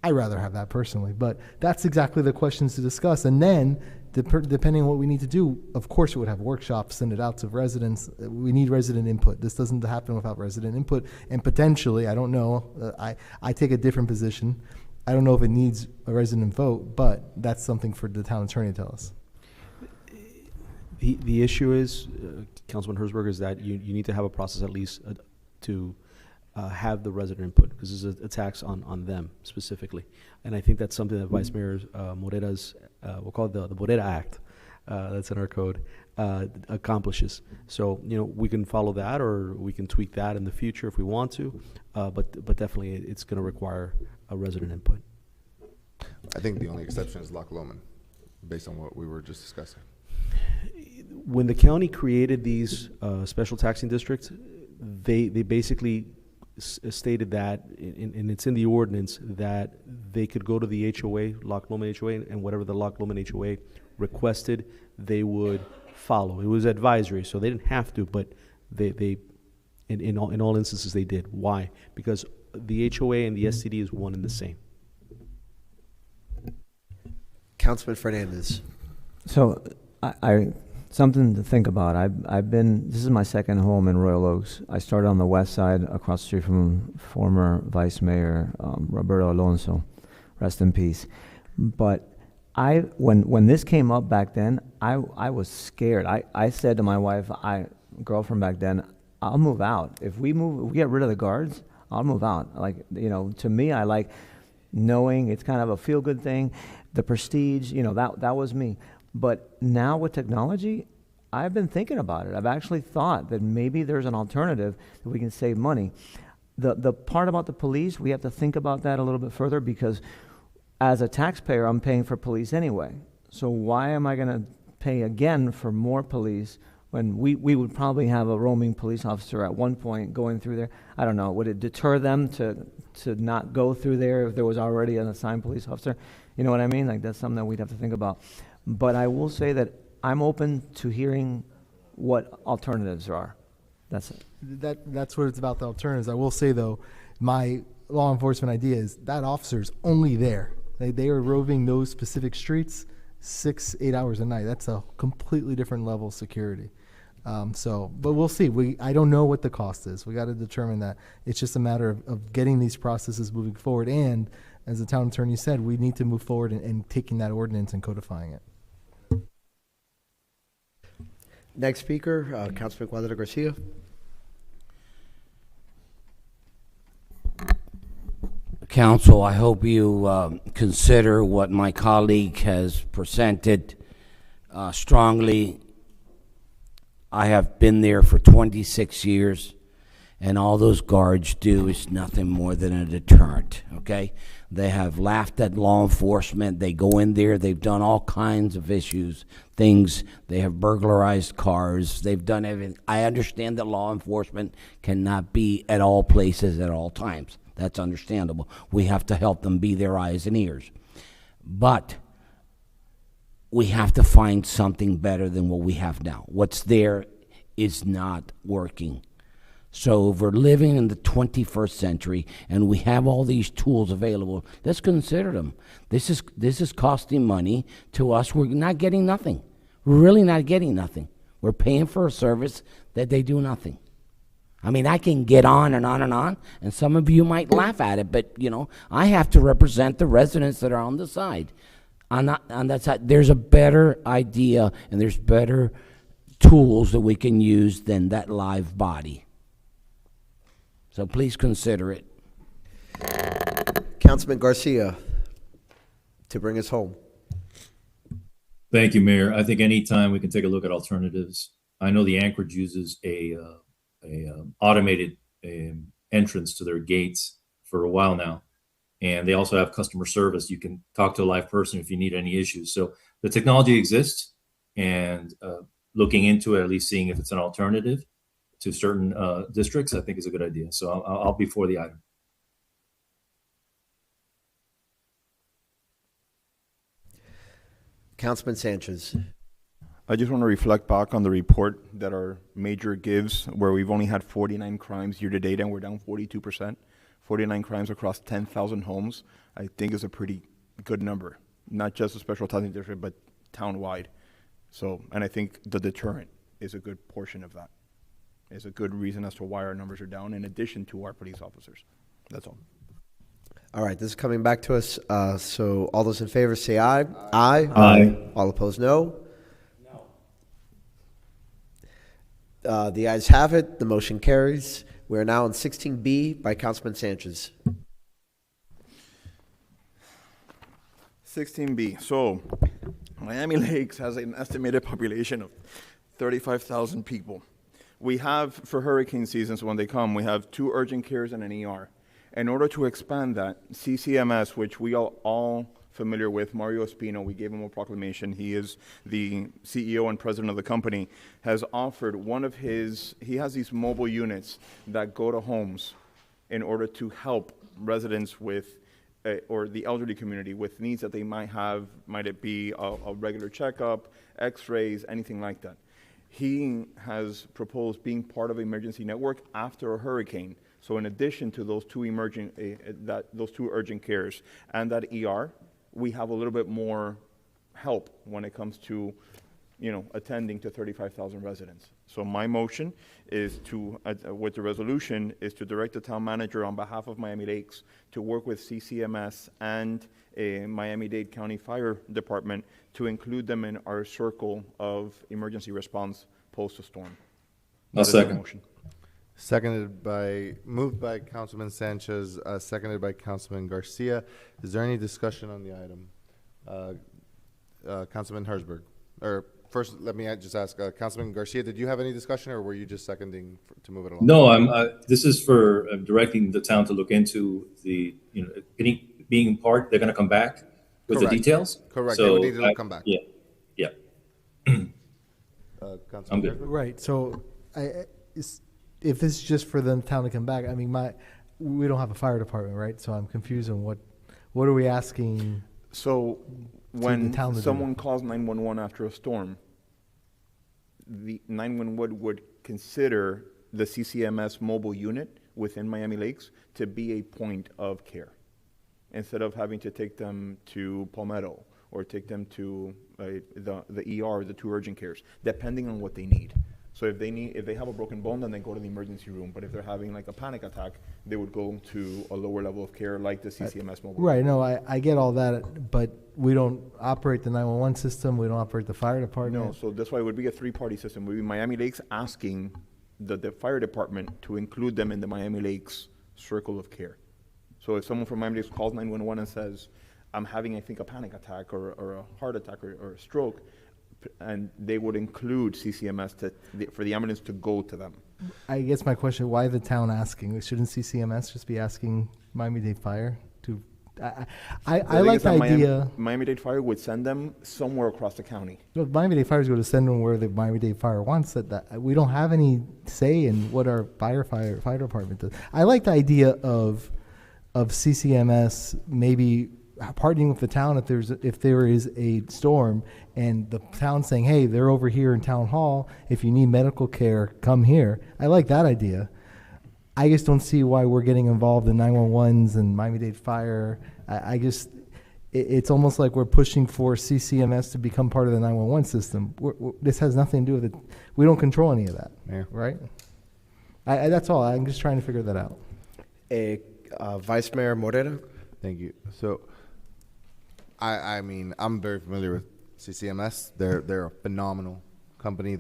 [SPEAKER 12] I'd rather have that personally. But that's exactly the questions to discuss. And then, depending on what we need to do, of course we would have workshops, send it out to residents. We need resident input. This doesn't happen without resident input. And potentially, I don't know, I take a different position. I don't know if it needs a resident vote, but that's something for the town attorney to tell us.
[SPEAKER 10] The issue is, Councilman Herzberg, is that you need to have a process at least to have the resident input, because this is a tax on them specifically. And I think that's something that Vice Mayor Morera's, we'll call it the Morera Act, that's in our code, accomplishes. So, we can follow that, or we can tweak that in the future if we want to, but definitely it's going to require a resident input.
[SPEAKER 3] I think the only exception is Loch Lomond, based on what we were just discussing.
[SPEAKER 10] when the county created these special taxing districts, they basically stated that, and it's in the ordinance, that they could go to the HOA, Loch Lomond HOA, and whatever the Loch Lomond HOA requested, they would follow. It was advisory, so they didn't have to, but they in all instances they did. Why? Because the HOA and the STD is one and the same.
[SPEAKER 19] Councilman Fernandez.
[SPEAKER 4] So, I something to think about. I've been, this is my second home in Royal Oaks. I started on the west side, across the street from former Vice Mayor Roberto Alonso, rest in peace. But when this came up back then, I was scared. I said to my wife, girlfriend back then, I'll move out. If we get rid of the guards, I'll move out. Like, you know, to me, I like knowing it's kind of a feel-good thing. The prestige, you know, that was me. But now with technology, I've been thinking about it. I've actually thought that maybe there's an alternative that we can save money. The part about the police, we have to think about that a little bit further, because as a taxpayer, I'm paying for police anyway. So why am I going to pay again for more police when we would probably have a roaming police officer at one point going through there? I don't know. Would it deter them to not go through there if there was already an assigned police officer? You know what I mean? Like, that's something that we'd have to think about. But I will say that I'm open to hearing what alternatives are. That's it.
[SPEAKER 12] That's what it's about, the alternatives. I will say, though, my law enforcement idea is that officer's only there. They are roving those specific streets 6-8 hours a night. That's a completely different level of security. But we'll see. I don't know what the cost is. We got to determine that. It's just a matter of getting these processes moving forward. And as the town attorney said, we need to move forward and taking that ordinance and codifying it.
[SPEAKER 19] Next speaker, Councilman Cuadra Garcia.
[SPEAKER 11] Council, I hope you consider what my colleague has presented strongly. I have been there for 26 years, and all those guards do is nothing more than a deterrent, okay? They have laughed at law enforcement. They go in there. They've done all kinds of things. They have burglarized cars. They've done everything. I understand that law enforcement cannot be at all places at all times. That's understandable. We have to help them be their eyes and ears. But we have to find something better than what we have now. What's there is not working. So if we're living in the 21st century and we have all these tools available, let's consider them. This is costing money to us. We're not getting nothing. We're really not getting nothing. We're paying for a service that they do nothing. I mean, I can get on and on and on, and some of you might laugh at it, but, you know, I have to represent the residents that are on the side. On that side, there's a better idea, and there's better tools that we can use than that live body. So please consider it.
[SPEAKER 19] Councilman Garcia, to bring us home.
[SPEAKER 9] Thank you, Mayor. I think anytime we can take a look at alternatives. I know the Anchorage uses a automated entrance to their gates for a while now, and they also have customer service. You can talk to a live person if you need any issues. So the technology exists, and looking into it, at least seeing if it's an alternative to certain districts, I think is a good idea. So I'll be for the item.
[SPEAKER 19] Councilman Sanchez.
[SPEAKER 8] I just want to reflect back on the report that our major gives, where we've only had 49 crimes year to date, and we're down 42%. 49 crimes across 10,000 homes, I think is a pretty good number. Not just a special taxing district, but town-wide. So, and I think the deterrent is a good portion of that. Is a good reason as to why our numbers are down, in addition to our police officers. That's all.
[SPEAKER 19] All right, this is coming back to us. So all those in favor say aye. Aye.
[SPEAKER 9] Aye.
[SPEAKER 19] All opposed, no. The ayes have it. The motion carries. We are now on 16B by Councilman Sanchez.
[SPEAKER 8] 16B. So, Miami Lakes has an estimated population of 35,000 people. We have, for hurricane seasons when they come, we have 2 urgent cares and an ER. In order to expand that, CCMS, which we are all familiar with, Mario Espino, we gave him a proclamation. He is the CEO and president of the company, has offered he has these mobile units that go to homes in order to help residents with, or the elderly community with needs that they might have, might it be a regular checkup, x-rays, anything like that. He has proposed being part of an emergency network after a hurricane. So in addition to those two those two urgent cares and that ER, we have a little bit more help when it comes to, attending to 35,000 residents. So my motion is to, with the resolution, is to direct the town manager on behalf of Miami Lakes to work with CCMS and Miami-Dade County Fire Department to include them in our circle of emergency response post a storm.
[SPEAKER 9] I'll second.
[SPEAKER 8] Motion.
[SPEAKER 3] Moved by Councilman Sanchez, seconded by Councilman Garcia. Is there any discussion on the item? Councilman Herzberg. Or first, let me just ask, Councilman Garcia, did you have any discussion, or were you just seconding to move it along?
[SPEAKER 9] No, this is for directing the town to look into the, being part, they're going to come back with
[SPEAKER 3] Correct.
[SPEAKER 9] the details.
[SPEAKER 3] Correct.
[SPEAKER 9] So
[SPEAKER 3] They would need to come back.
[SPEAKER 9] Yeah.
[SPEAKER 3] Councilman
[SPEAKER 9] I'm good.
[SPEAKER 3] Herzberg?
[SPEAKER 12] Right, so if this is just for the town to come back, I mean, we don't have a fire department, right? So I'm confused on what are we asking?
[SPEAKER 8] So
[SPEAKER 12] the
[SPEAKER 8] when
[SPEAKER 12] town to do?
[SPEAKER 8] someone calls 911 after a storm, the 911 would consider the CCMS mobile unit within Miami Lakes to be a point of care, instead of having to take them to Palmetto or take them to the ER, the two urgent cares, depending on what they need. So if they have a broken bone, then they go to the emergency room. But if they're having like a panic attack, they would go to a lower level of care like the CCMS mobile.
[SPEAKER 12] Right, no, I get all that, but we don't operate the 911 system, we don't operate the fire department.
[SPEAKER 8] No, so that's why it would be a three-party system. It would be Miami Lakes asking the fire department to include them in the Miami Lakes circle of care. So if someone from Miami Lakes calls 911 and says, I'm having, I think, a panic attack or a heart attack or a stroke, and they would include CCMS for the ambulance to go to them.
[SPEAKER 12] I guess my question, why the town asking? Shouldn't CCMS just be asking Miami-Dade Fire to, I like the idea.
[SPEAKER 8] Miami-Dade Fire would send them somewhere across the county.
[SPEAKER 12] Well, Miami-Dade Fire is going to send them where the Miami-Dade Fire wants it. That we don't have any say in what our fire department does. I like the idea of CCMS maybe partnering with the town if there is a storm, and the town saying, hey, they're over here in town hall, if you need medical care, come here. I like that idea. I just don't see why we're getting involved in 911s and Miami-Dade Fire. It's almost like we're pushing for CCMS to become part of the 911 system. This has nothing to do with it. We don't control any of that, right? That's all. I'm just trying to figure that out.
[SPEAKER 19] Vice Mayor Morera.
[SPEAKER 3] Thank you. So, I mean, I'm very familiar with CCMS. They're a phenomenal company.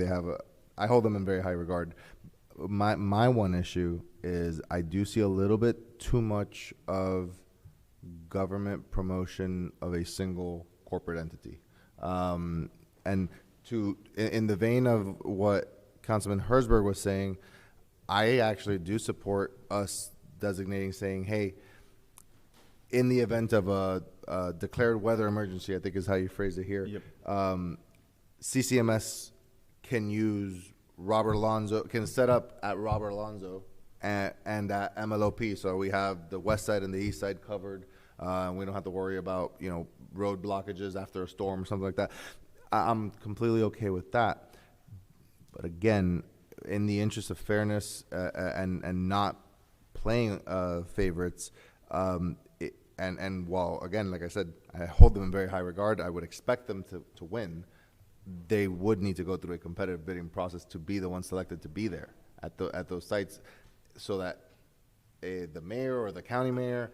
[SPEAKER 3] I hold them in very high regard. My one issue is I do see a little bit too much of government promotion of a single corporate entity. And in the vein of what Councilman Herzberg was saying, I actually do support us designating, saying, hey, in the event of a declared weather emergency, I think is how you phrase it here,
[SPEAKER 8] Yep.
[SPEAKER 3] CCMS can use Robert Alonzo, can set up at Robert Alonzo and at MLOP. So we have the west side and the east side covered. We don't have to worry about, road blockages after a storm or something like that. I'm completely okay with that. But again, in the interest of fairness and not playing favorites, and while, again, like I said, I hold them in very high regard, I would expect them to win. They would need to go through a competitive bidding process to be the one selected to be there at those sites, so that the mayor or the county mayor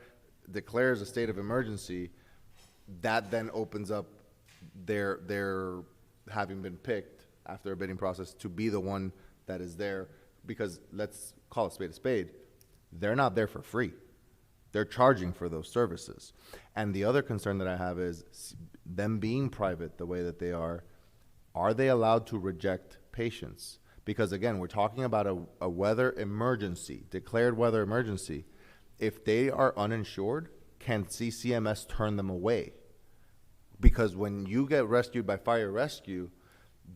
[SPEAKER 3] declares a state of emergency. That then opens up their having been picked after a bidding process to be the one that is there, because let's call a spade, they're not there for free. They're charging for those services. And the other concern that I have is them being private the way that they are they allowed to reject patients? Because again, we're talking about a weather emergency, declared weather emergency. if they are uninsured, can CCMS turn them away? Because when you get rescued by fire rescue,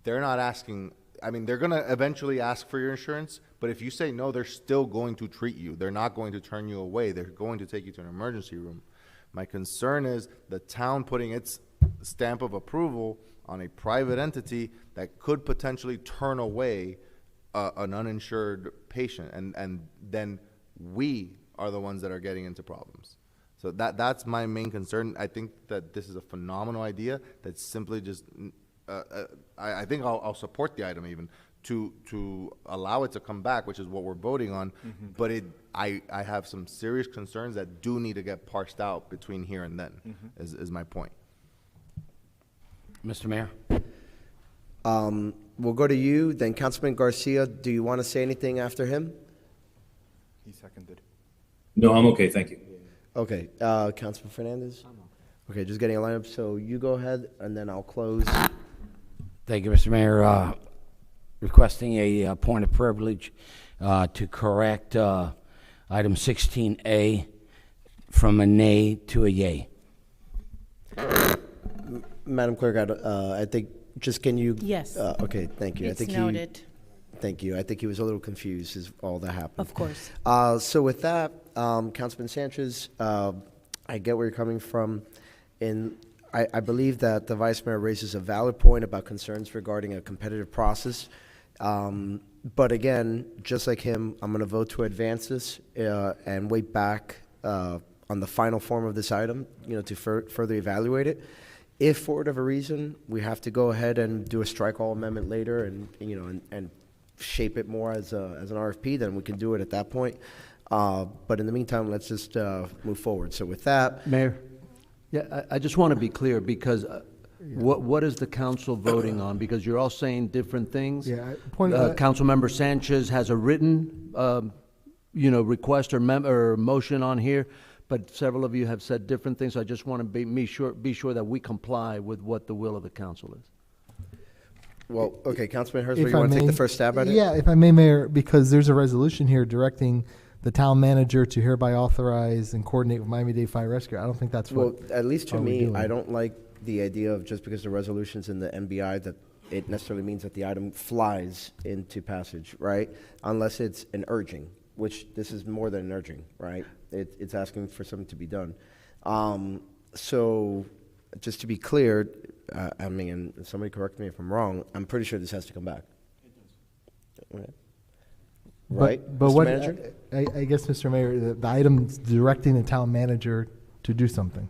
[SPEAKER 3] they're not asking, I mean, they're going to eventually ask for your insurance, but if you say no, they're still going to treat you. They're not going to turn you away. They're going to take you to an emergency room. My concern is the town putting its stamp of approval on a private entity that could potentially turn away an uninsured patient, and then we are the ones that are getting into problems. So that's my main concern. I think that this is a phenomenal idea that's simply just, I think I'll support the item even to allow it to come back, which is what we're voting on. But I have some serious concerns that do need to get parsed out between here and then, is my point.
[SPEAKER 11] Mr. Mayor?
[SPEAKER 19] We'll go to you, then Councilman Garcia. Do you want to say anything after him?
[SPEAKER 8] He seconded.
[SPEAKER 9] No, I'm okay, thank you.
[SPEAKER 19] Okay, Councilman Fernandez? Okay, just getting a lineup, so you go ahead, and then I'll close.
[SPEAKER 11] Thank you, Mr. Mayor. Requesting a point of privilege to correct item 16A from a nay to a yay.
[SPEAKER 19] Madam Clerk, I think, just can you?
[SPEAKER 6] Yes.
[SPEAKER 19] Okay, thank you.
[SPEAKER 6] It's
[SPEAKER 19] I think
[SPEAKER 6] noted.
[SPEAKER 19] Thank you. I think he was a little confused is all that happened.
[SPEAKER 6] Of course.
[SPEAKER 19] So with that, Councilman Sanchez, I get where you're coming from. And I believe that the Vice Mayor raises a valid point about concerns regarding a competitive process. But again, just like him, I'm going to vote to advance this and wait back on the final form of this item, to further evaluate it. If for whatever reason we have to go ahead and do a strike all amendment later and shape it more as an RFP, then we can do it at that point. But in the meantime, let's just move forward. So with that,
[SPEAKER 5] Mayor, yeah, I just want to be clear because what is the council voting on? Because you're all saying different things.
[SPEAKER 12] Yeah,
[SPEAKER 5] Councilmember Sanchez has a written, request or motion on here, but several of you have said different things. So I just want to be sure that we comply with what the will of the council is.
[SPEAKER 19] well, okay, Councilman Herzberg, you want to take the first stab at it?
[SPEAKER 12] Yeah, if I may, Mayor, because there's a resolution here directing the town manager to hereby authorize and coordinate with Miami-Dade Fire Rescue. I don't think that's
[SPEAKER 19] Well,
[SPEAKER 12] what.
[SPEAKER 19] at least to
[SPEAKER 12] are we
[SPEAKER 19] me,
[SPEAKER 12] doing?
[SPEAKER 19] I don't like the idea of just because the resolution's in the MBI that it necessarily means that the item flies into passage, right? Unless it's an urging, which this is more than an urging, right? It's asking for something to be done. So just to be clear, I mean, and somebody correct me if I'm wrong, I'm pretty sure this has to come back. Right? Right,
[SPEAKER 12] But
[SPEAKER 19] Mr.
[SPEAKER 12] what,
[SPEAKER 19] Manager?
[SPEAKER 12] I guess, Mr. Mayor, the item's directing the town manager to do something.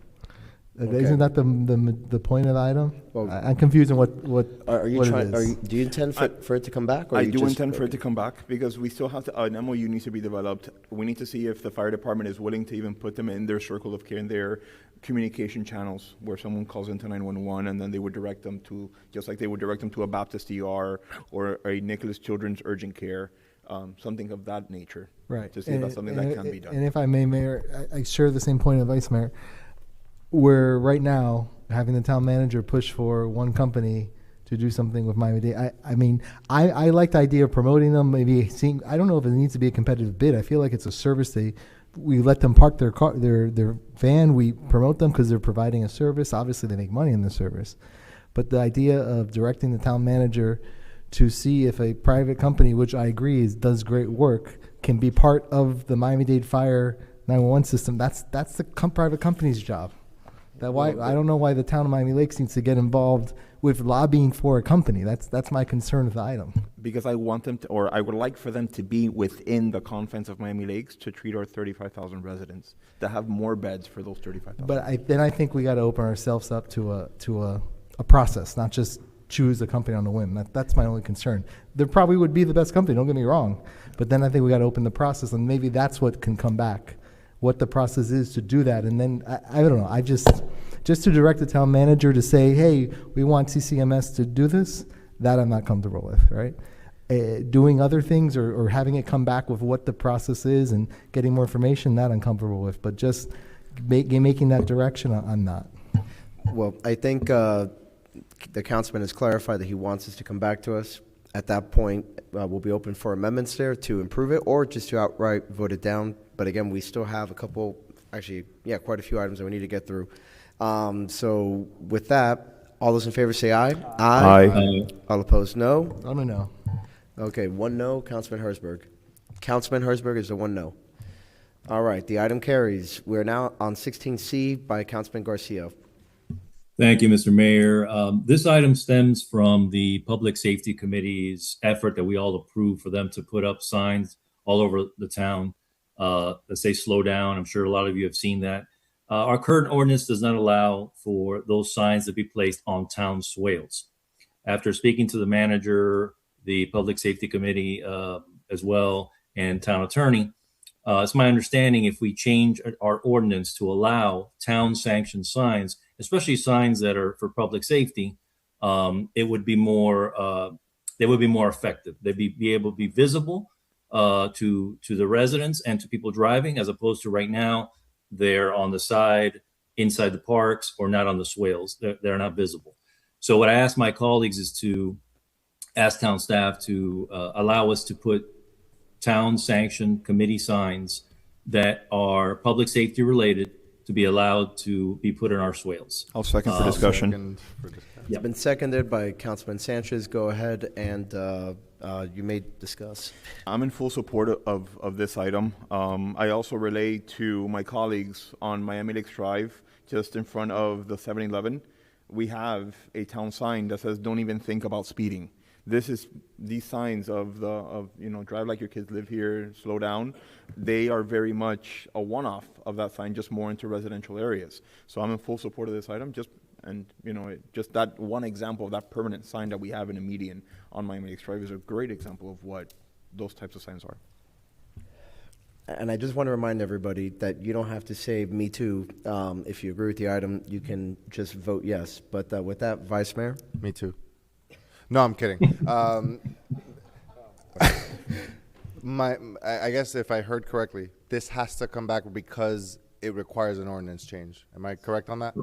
[SPEAKER 19] Okay.
[SPEAKER 12] Isn't that the point of the item?
[SPEAKER 19] Well,
[SPEAKER 12] I'm confused on what
[SPEAKER 19] Are you
[SPEAKER 12] what it
[SPEAKER 19] trying?
[SPEAKER 12] is.
[SPEAKER 19] Do you intend for it to come back? Or
[SPEAKER 8] I
[SPEAKER 19] you
[SPEAKER 8] do
[SPEAKER 19] just-
[SPEAKER 8] intend for it to come back because we still have to, an MOU needs to be developed. We need to see if the fire department is willing to even put them in their circle of care, in their communication channels, where someone calls into 911 and then they would direct them to, just like they would direct them to a Baptist ER or a Nicholas Children's urgent care, something of that nature.
[SPEAKER 12] Right.
[SPEAKER 8] To see if that's something that can be done.
[SPEAKER 12] And if I may, Mayor, I share the same point of Vice Mayor. We're right now having the town manager push for one company to do something with Miami-Dade. I mean, I like the idea of promoting them, maybe seeing, I don't know if it needs to be a competitive bid. I feel like it's a service. We let them park their car, their van. We promote them because they're providing a service. Obviously, they make money in the service. But the idea of directing the town manager to see if a private company, which I agree does great work, can be part of the Miami-Dade Fire 911 system, that's the private company's job. I don't know why the town of Miami Lakes needs to get involved with lobbying for a company. That's my concern with the item.
[SPEAKER 8] Because I want them to, or I would like for them to be within the confines of Miami Lakes to treat our 35,000 residents, to have more beds for those 35,000.
[SPEAKER 12] But I think we got to open ourselves up to a process, not just choose a company on a whim. That's my only concern. There probably would be the best company, don't get me wrong, but then I think we got to open the process, and maybe that's what can come back, what the process is to do that. And then I don't know, I just to direct the town manager to say, hey, we want CCMS to do this, that I'm not comfortable with, right? Doing other things or having it come back with what the process is and getting more information, that I'm comfortable with, but just making that direction, I'm not.
[SPEAKER 19] Well, I think the councilman has clarified that he wants us to come back to us. At that point, we'll be open for amendments there to improve it or just to outright vote it down. But again, we still have a couple, actually, yeah, quite a few items that we need to get through. So with that, all those in favor say aye.
[SPEAKER 8] Aye.
[SPEAKER 19] All opposed, no.
[SPEAKER 12] I'm a no.
[SPEAKER 19] Okay, one no, Councilman Herzberg. Councilman Herzberg is the one no. All right, the item carries. We're now on 16C by Councilman Garcia.
[SPEAKER 9] Thank you, Mr. Mayor. This item stems from the Public Safety Committee's effort that we all approved for them to put up signs all over the town that say slow down. I'm sure a lot of you have seen that. Our current ordinance does not allow for those signs to be placed on town swales. After speaking to the manager, the Public Safety Committee as well, and town attorney, it's my understanding if we change our ordinance to allow town-sanctioned signs, especially signs that are for public safety, it would be more. They would be more effective. They'd be able to be visible to the residents and to people driving, as opposed to right now they're on the side, inside the parks, or not on the swales. They're not visible. So what I asked my colleagues is to ask town staff to allow us to put town-sanctioned committee signs that are public safety related to be allowed to be put in our swales.
[SPEAKER 8] I'll second for discussion.
[SPEAKER 19] It's been seconded by Councilman Sanchez. Go ahead and you may discuss.
[SPEAKER 8] I'm in full support of this item. I also relay to my colleagues on Miami Lakes Drive, just in front of the 7-Eleven. We have a town sign that says, "Don't even think about speeding." These signs of drive like your kids live here, slow down. They are very much a one-off of that sign, just more into residential areas. So I'm in full support of this item. Just that one example of that permanent sign that we have in a median on Miami Lakes Drive is a great example of what those types of signs are.
[SPEAKER 19] And I just want to remind everybody that you don't have to say "me too." If you agree with the item, you can just vote yes. But with that, Vice Mayor?
[SPEAKER 3] Me too. No, I'm kidding. I guess if I heard correctly, this has to come back because it requires an ordinance change. Am I correct on that?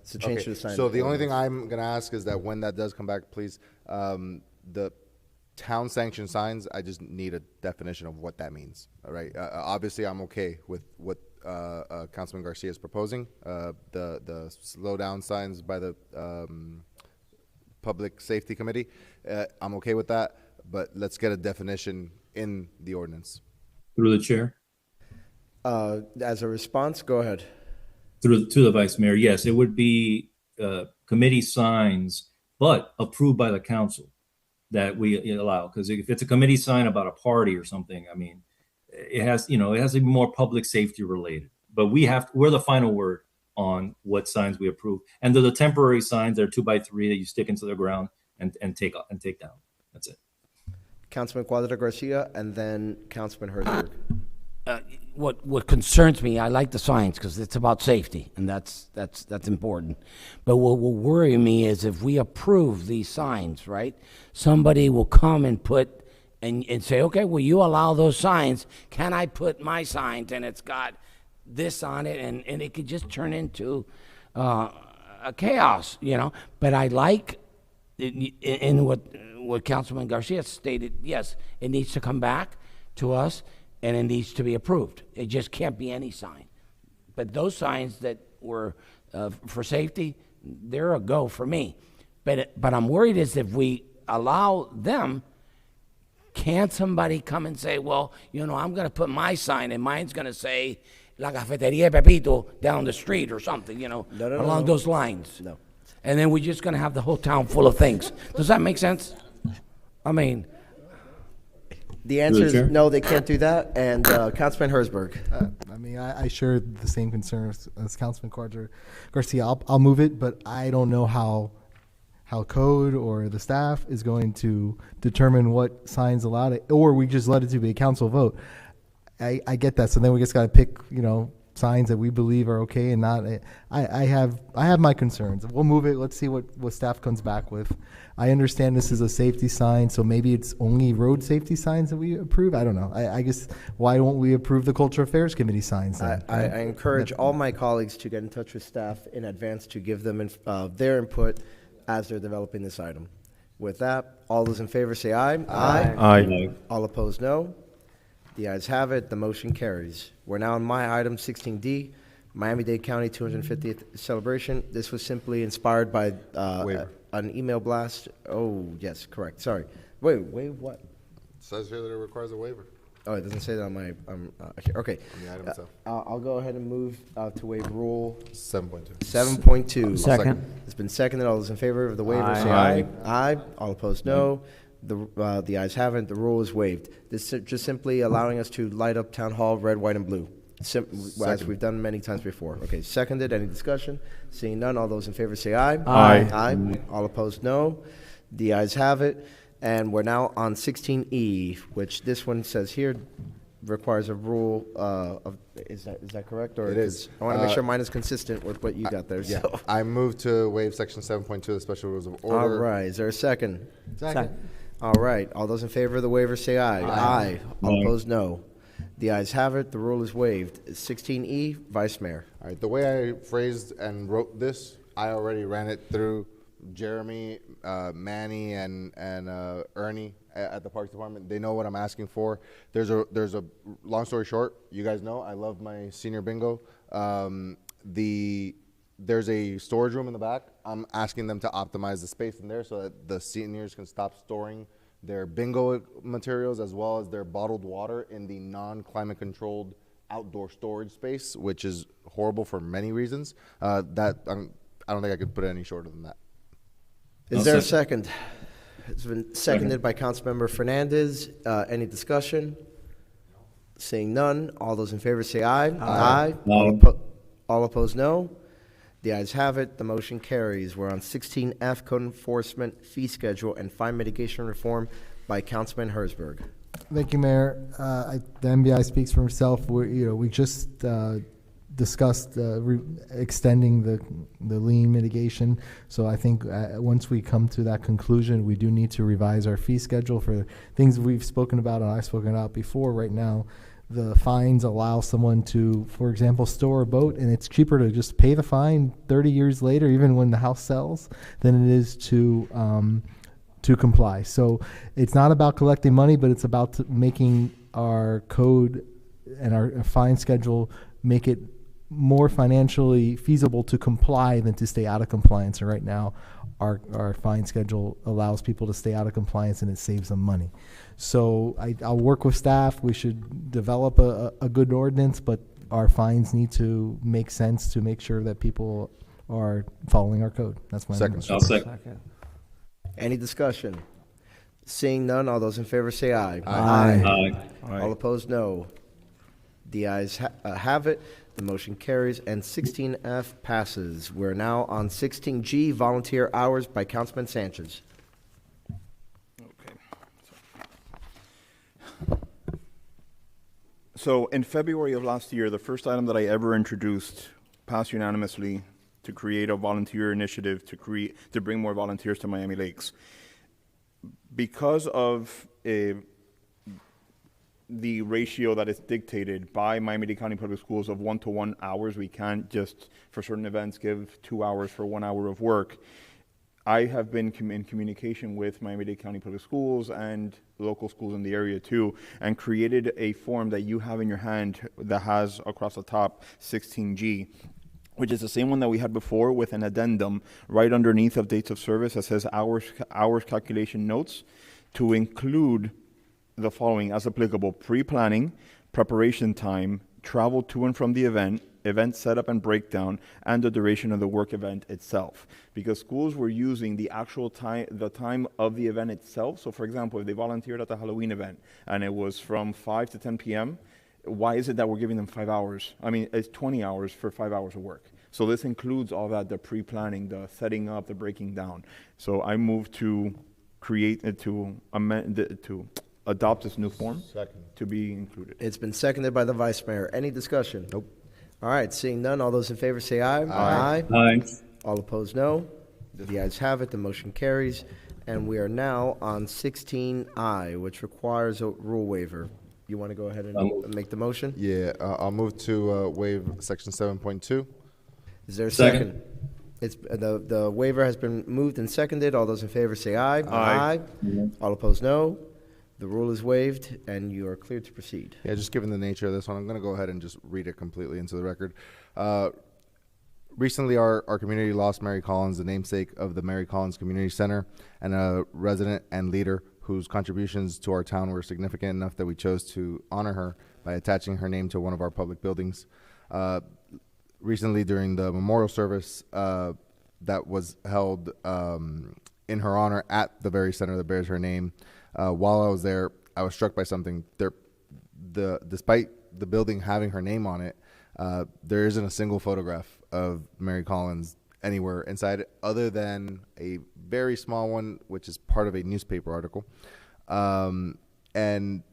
[SPEAKER 19] It's a change to the sign.
[SPEAKER 3] So the only thing I'm going to ask is that when that does come back, please, the town-sanctioned signs, I just need a definition of what that means. All right. Obviously, I'm okay with what Councilman Garcia is proposing. The slow-down signs by the Public Safety Committee, I'm okay with that, but let's get a definition in the ordinance.
[SPEAKER 9] Through the chair.
[SPEAKER 19] As a response, go ahead.
[SPEAKER 9] To the Vice Mayor, yes, it would be committee signs, but approved by the council that we allow. Because if it's a committee sign about a party or something, I mean, it has to be more public safety related. But we're the final word on what signs we approve. And they're the temporary signs. They're 2x3 that you stick into the ground and take down. That's it.
[SPEAKER 19] Councilman Cuadra Garcia, and then Councilman Herzberg.
[SPEAKER 11] What concerns me, I like the signs because it's about safety, and that's important. But what will worry me is if we approve these signs, right? Somebody will come and put and say, okay, well, you allow those signs. Can I put my signs and it's got this on it, and it could just turn into a chaos, But I like in what Councilman Garcia stated. Yes, it needs to come back to us, and it needs to be approved. It just can't be any sign. But those signs that were for safety, they're a go for me. But I'm worried is if we allow them, can somebody come and say, well, I'm going to put my sign, and mine's going to say La Cafeteria Pepito down the street or something, along those lines.
[SPEAKER 19] No.
[SPEAKER 11] And then we're just going to have the whole town full of things. Does that make sense? I mean,
[SPEAKER 19] the answer is no, they can't do that. And Councilman Herzberg.
[SPEAKER 12] I share the same concerns as Councilman Garcia. I'll move it, but I don't know how code or the staff is going to determine what signs allowed, or we just let it to be a council vote. I get that. So then we just got to pick, signs that we believe are okay and not. I have my concerns. We'll move it. Let's see what staff comes back with. I understand this is a safety sign, so maybe it's only road safety signs that we approve. I don't know. I guess why won't we approve the Cultural Affairs Committee signs then?
[SPEAKER 19] I encourage all my colleagues to get in touch with staff in advance to give them their input as they're developing this item. With that, all those in favor say aye.
[SPEAKER 8] Aye.
[SPEAKER 9] Aye.
[SPEAKER 19] All opposed, no. The ayes have it. The motion carries. We're now on my item 16D, Miami-Dade County 250th celebration. This was simply inspired by
[SPEAKER 3] Waiver.
[SPEAKER 19] an email blast. Oh, yes, correct. Sorry. Wait, what?
[SPEAKER 3] It says here that it requires a waiver
[SPEAKER 19] Oh, it doesn't say that on my, here. Okay.
[SPEAKER 3] on the item itself.
[SPEAKER 19] I'll go ahead and move to waive rule
[SPEAKER 3] 7.2.
[SPEAKER 19] 7.2.
[SPEAKER 7] Second.
[SPEAKER 19] It's been seconded. All those in favor of the waiver,
[SPEAKER 7] Aye.
[SPEAKER 19] say aye. Aye. All opposed, no. The ayes have it. The rule is waived. This is just simply allowing us to light up Town Hall red, white, and blue, as
[SPEAKER 3] Second.
[SPEAKER 19] we've done many times before. Okay, seconded. Any discussion? Seeing none, all those in favor say aye.
[SPEAKER 8] Aye.
[SPEAKER 19] Aye. All opposed, no. The ayes have it. And we're now on 16E, which this one says here requires a rule of, is that correct? Or
[SPEAKER 3] It is.
[SPEAKER 19] I want to make sure mine is consistent with what you got there.
[SPEAKER 3] Yeah,
[SPEAKER 19] So.
[SPEAKER 3] I move to waive section 7.2 of the special rules of
[SPEAKER 19] All
[SPEAKER 3] order.
[SPEAKER 19] right, is there a second?
[SPEAKER 7] Second.
[SPEAKER 19] All right, all those in favor of the waiver say aye. Aye. All opposed, no. The ayes have it, the rule is waived. 16E, Vice Mayor.
[SPEAKER 3] All right, the way I phrased and wrote this, I already ran it through Jeremy, Manny, and Ernie at the Parks Department. They know what I'm asking for. There's a long story short, you guys know I love my senior bingo. There's a storage room in the back. I'm asking them to optimize the space in there so that the seniors can stop storing their bingo materials as well as their bottled water in the non-climate controlled outdoor storage space, which is horrible for many reasons. I don't think I could put it any shorter than that.
[SPEAKER 19] Is there a second? It's been seconded by Councilmember Fernandez. Any discussion? Seeing none, all those in favor say aye. Aye. All opposed, no. The ayes have it. The motion carries. We're on 16F, Code Enforcement Fee Schedule and Fine Mitigation Reform by Councilman Herzberg.
[SPEAKER 12] Thank you, Mayor. The MBI speaks for himself. We just discussed extending the lien mitigation. So I think once we come to that conclusion, we do need to revise our fee schedule for things we've spoken about and I've spoken about before. Right now, the fines allow someone to, for example, store a boat, and it's cheaper to just pay the fine 30 years later, even when the house sells, than it is to comply. So it's not about collecting money, but it's about making our code and our fine schedule make it more financially feasible to comply than to stay out of compliance. And right now, our fine schedule allows people to stay out of compliance, and it saves them money. So I'll work with staff. We should develop a good ordinance, but our fines need to make sense to make sure that people are following our code. That's my
[SPEAKER 3] Second.
[SPEAKER 9] I'll second.
[SPEAKER 19] Any discussion? Seeing none, all those in favor say aye.
[SPEAKER 9] Aye.
[SPEAKER 19] All opposed, no. The ayes have it. The motion carries, and 16F passes. We're now on 16G, volunteer hours by Councilman Sanchez.
[SPEAKER 8] So in February of last year, the first item that I ever introduced passed unanimously to create a volunteer initiative to bring more volunteers to Miami Lakes. Because of the ratio that is dictated by Miami-Dade County Public Schools of 1-to-1 hours, we can't just, for certain events, give 2 hours for 1 hour of work. I have been in communication with Miami-Dade County Public Schools and local schools in the area too, and created a form that you have in your hand that has across the top 16G, which is the same one that we had before with an addendum right underneath of dates of service that says hours calculation notes to include the following as applicable: pre-planning, preparation time, travel to and from the event setup and breakdown, and the duration of the work event itself. Because schools were using the actual time, the time of the event itself. So for example, if they volunteered at the Halloween event and it was from 5 to 10 p.m., why is it that we're giving them 5 hours? I mean, it's 20 hours for 5 hours of work. So this includes all that, the pre-planning, the setting up, the breaking down. So I moved to adopt this new form to be included.
[SPEAKER 19] It's been seconded by the Vice Mayor. Any discussion? Nope. All right, seeing none, all those in favor say aye.
[SPEAKER 9] Aye.
[SPEAKER 19] All opposed, no. The ayes have it, the motion carries. And we are now on 16I, which requires a rule waiver. You want to go ahead and make the motion?
[SPEAKER 3] Yeah, I'll move to waive section 7.2.
[SPEAKER 19] Is there a second?
[SPEAKER 2] The waiver has been moved and seconded. All those in favor say aye.
[SPEAKER 8] Aye.
[SPEAKER 2] All opposed, no. The rule is waived, and you are cleared to proceed.
[SPEAKER 3] Yeah, just given the nature of this one, I'm going to go ahead and just read it completely into the record. Recently, our community lost Mary Collins, the namesake of the Mary Collins Community Center, and a resident and leader whose contributions to our town were significant enough that we chose to honor her by attaching her name to one of our public buildings. Recently, during the memorial service that was held in her honor at the very center that bears her name, while I was there, I was struck by something. Despite the building having her name on it, there isn't a single photograph of Mary Collins anywhere inside other than a very small one, which is part of a newspaper article. And then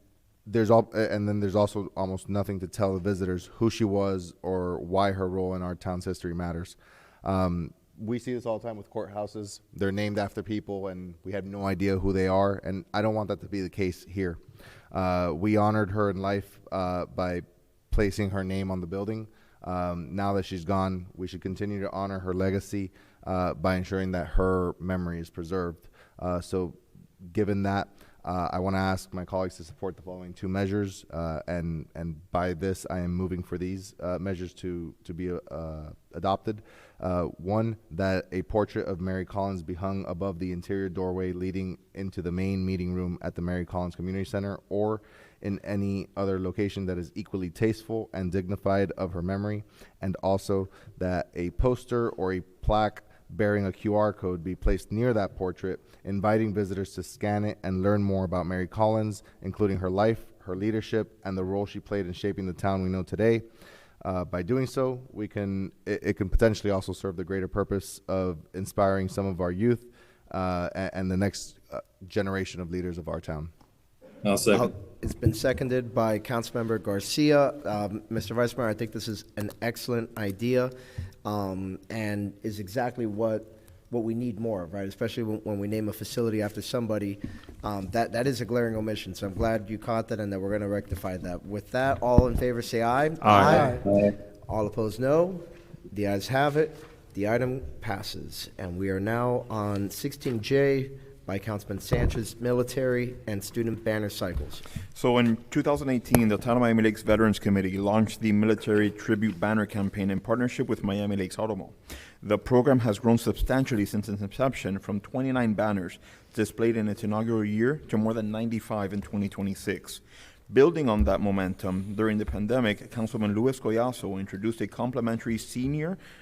[SPEAKER 3] there's also almost nothing to tell the visitors who she was or why her role in our town's history matters. We see this all the time with courthouses. They're named after people, and we have no idea who they are, and I don't want that to be the case here. We honored her in life by placing her name on the building. Now that she's gone, we should continue to honor her legacy by ensuring that her memory is preserved. So given that, I want to ask my colleagues to support the following two measures, and by this, I am moving for these measures to be adopted. One, that a portrait of Mary Collins be hung above the interior doorway leading into the main meeting room at the Mary Collins Community Center, or in any other location that is equally tasteful and dignified of her memory, and also that a poster or a plaque bearing a QR code be placed near that portrait, inviting visitors to scan it and learn more about Mary Collins, including her life, her leadership, and the role she played in shaping the town we know today. By doing so, it can potentially also serve the greater purpose of inspiring some of our youth and the next generation of leaders of our town.
[SPEAKER 9] I'll second.
[SPEAKER 2] It's been seconded by Councilmember Garcia. Mr. Vice Mayor, I think this is an excellent idea and is exactly what we need more of, right? Especially when we name a facility after somebody. That is a glaring omission, so I'm glad you caught that and that we're going to rectify that. With that, all in favor say aye.
[SPEAKER 8] Aye.
[SPEAKER 2] Aye. All opposed, no. The ayes have it. The item passes. And we are now on 16J by Councilman Sanchez, military and student banner cycles.
[SPEAKER 8] So in 2018, the Town of Miami Lakes Veterans Committee launched the Military Tribute Banner Campaign in partnership with Miami Lakes Automall. The program has grown substantially since its inception, from 29 banners displayed in its inaugural year to more than 95 in 2026. Building on that momentum, during the pandemic, Councilman Luis Collazo introduced a complimentary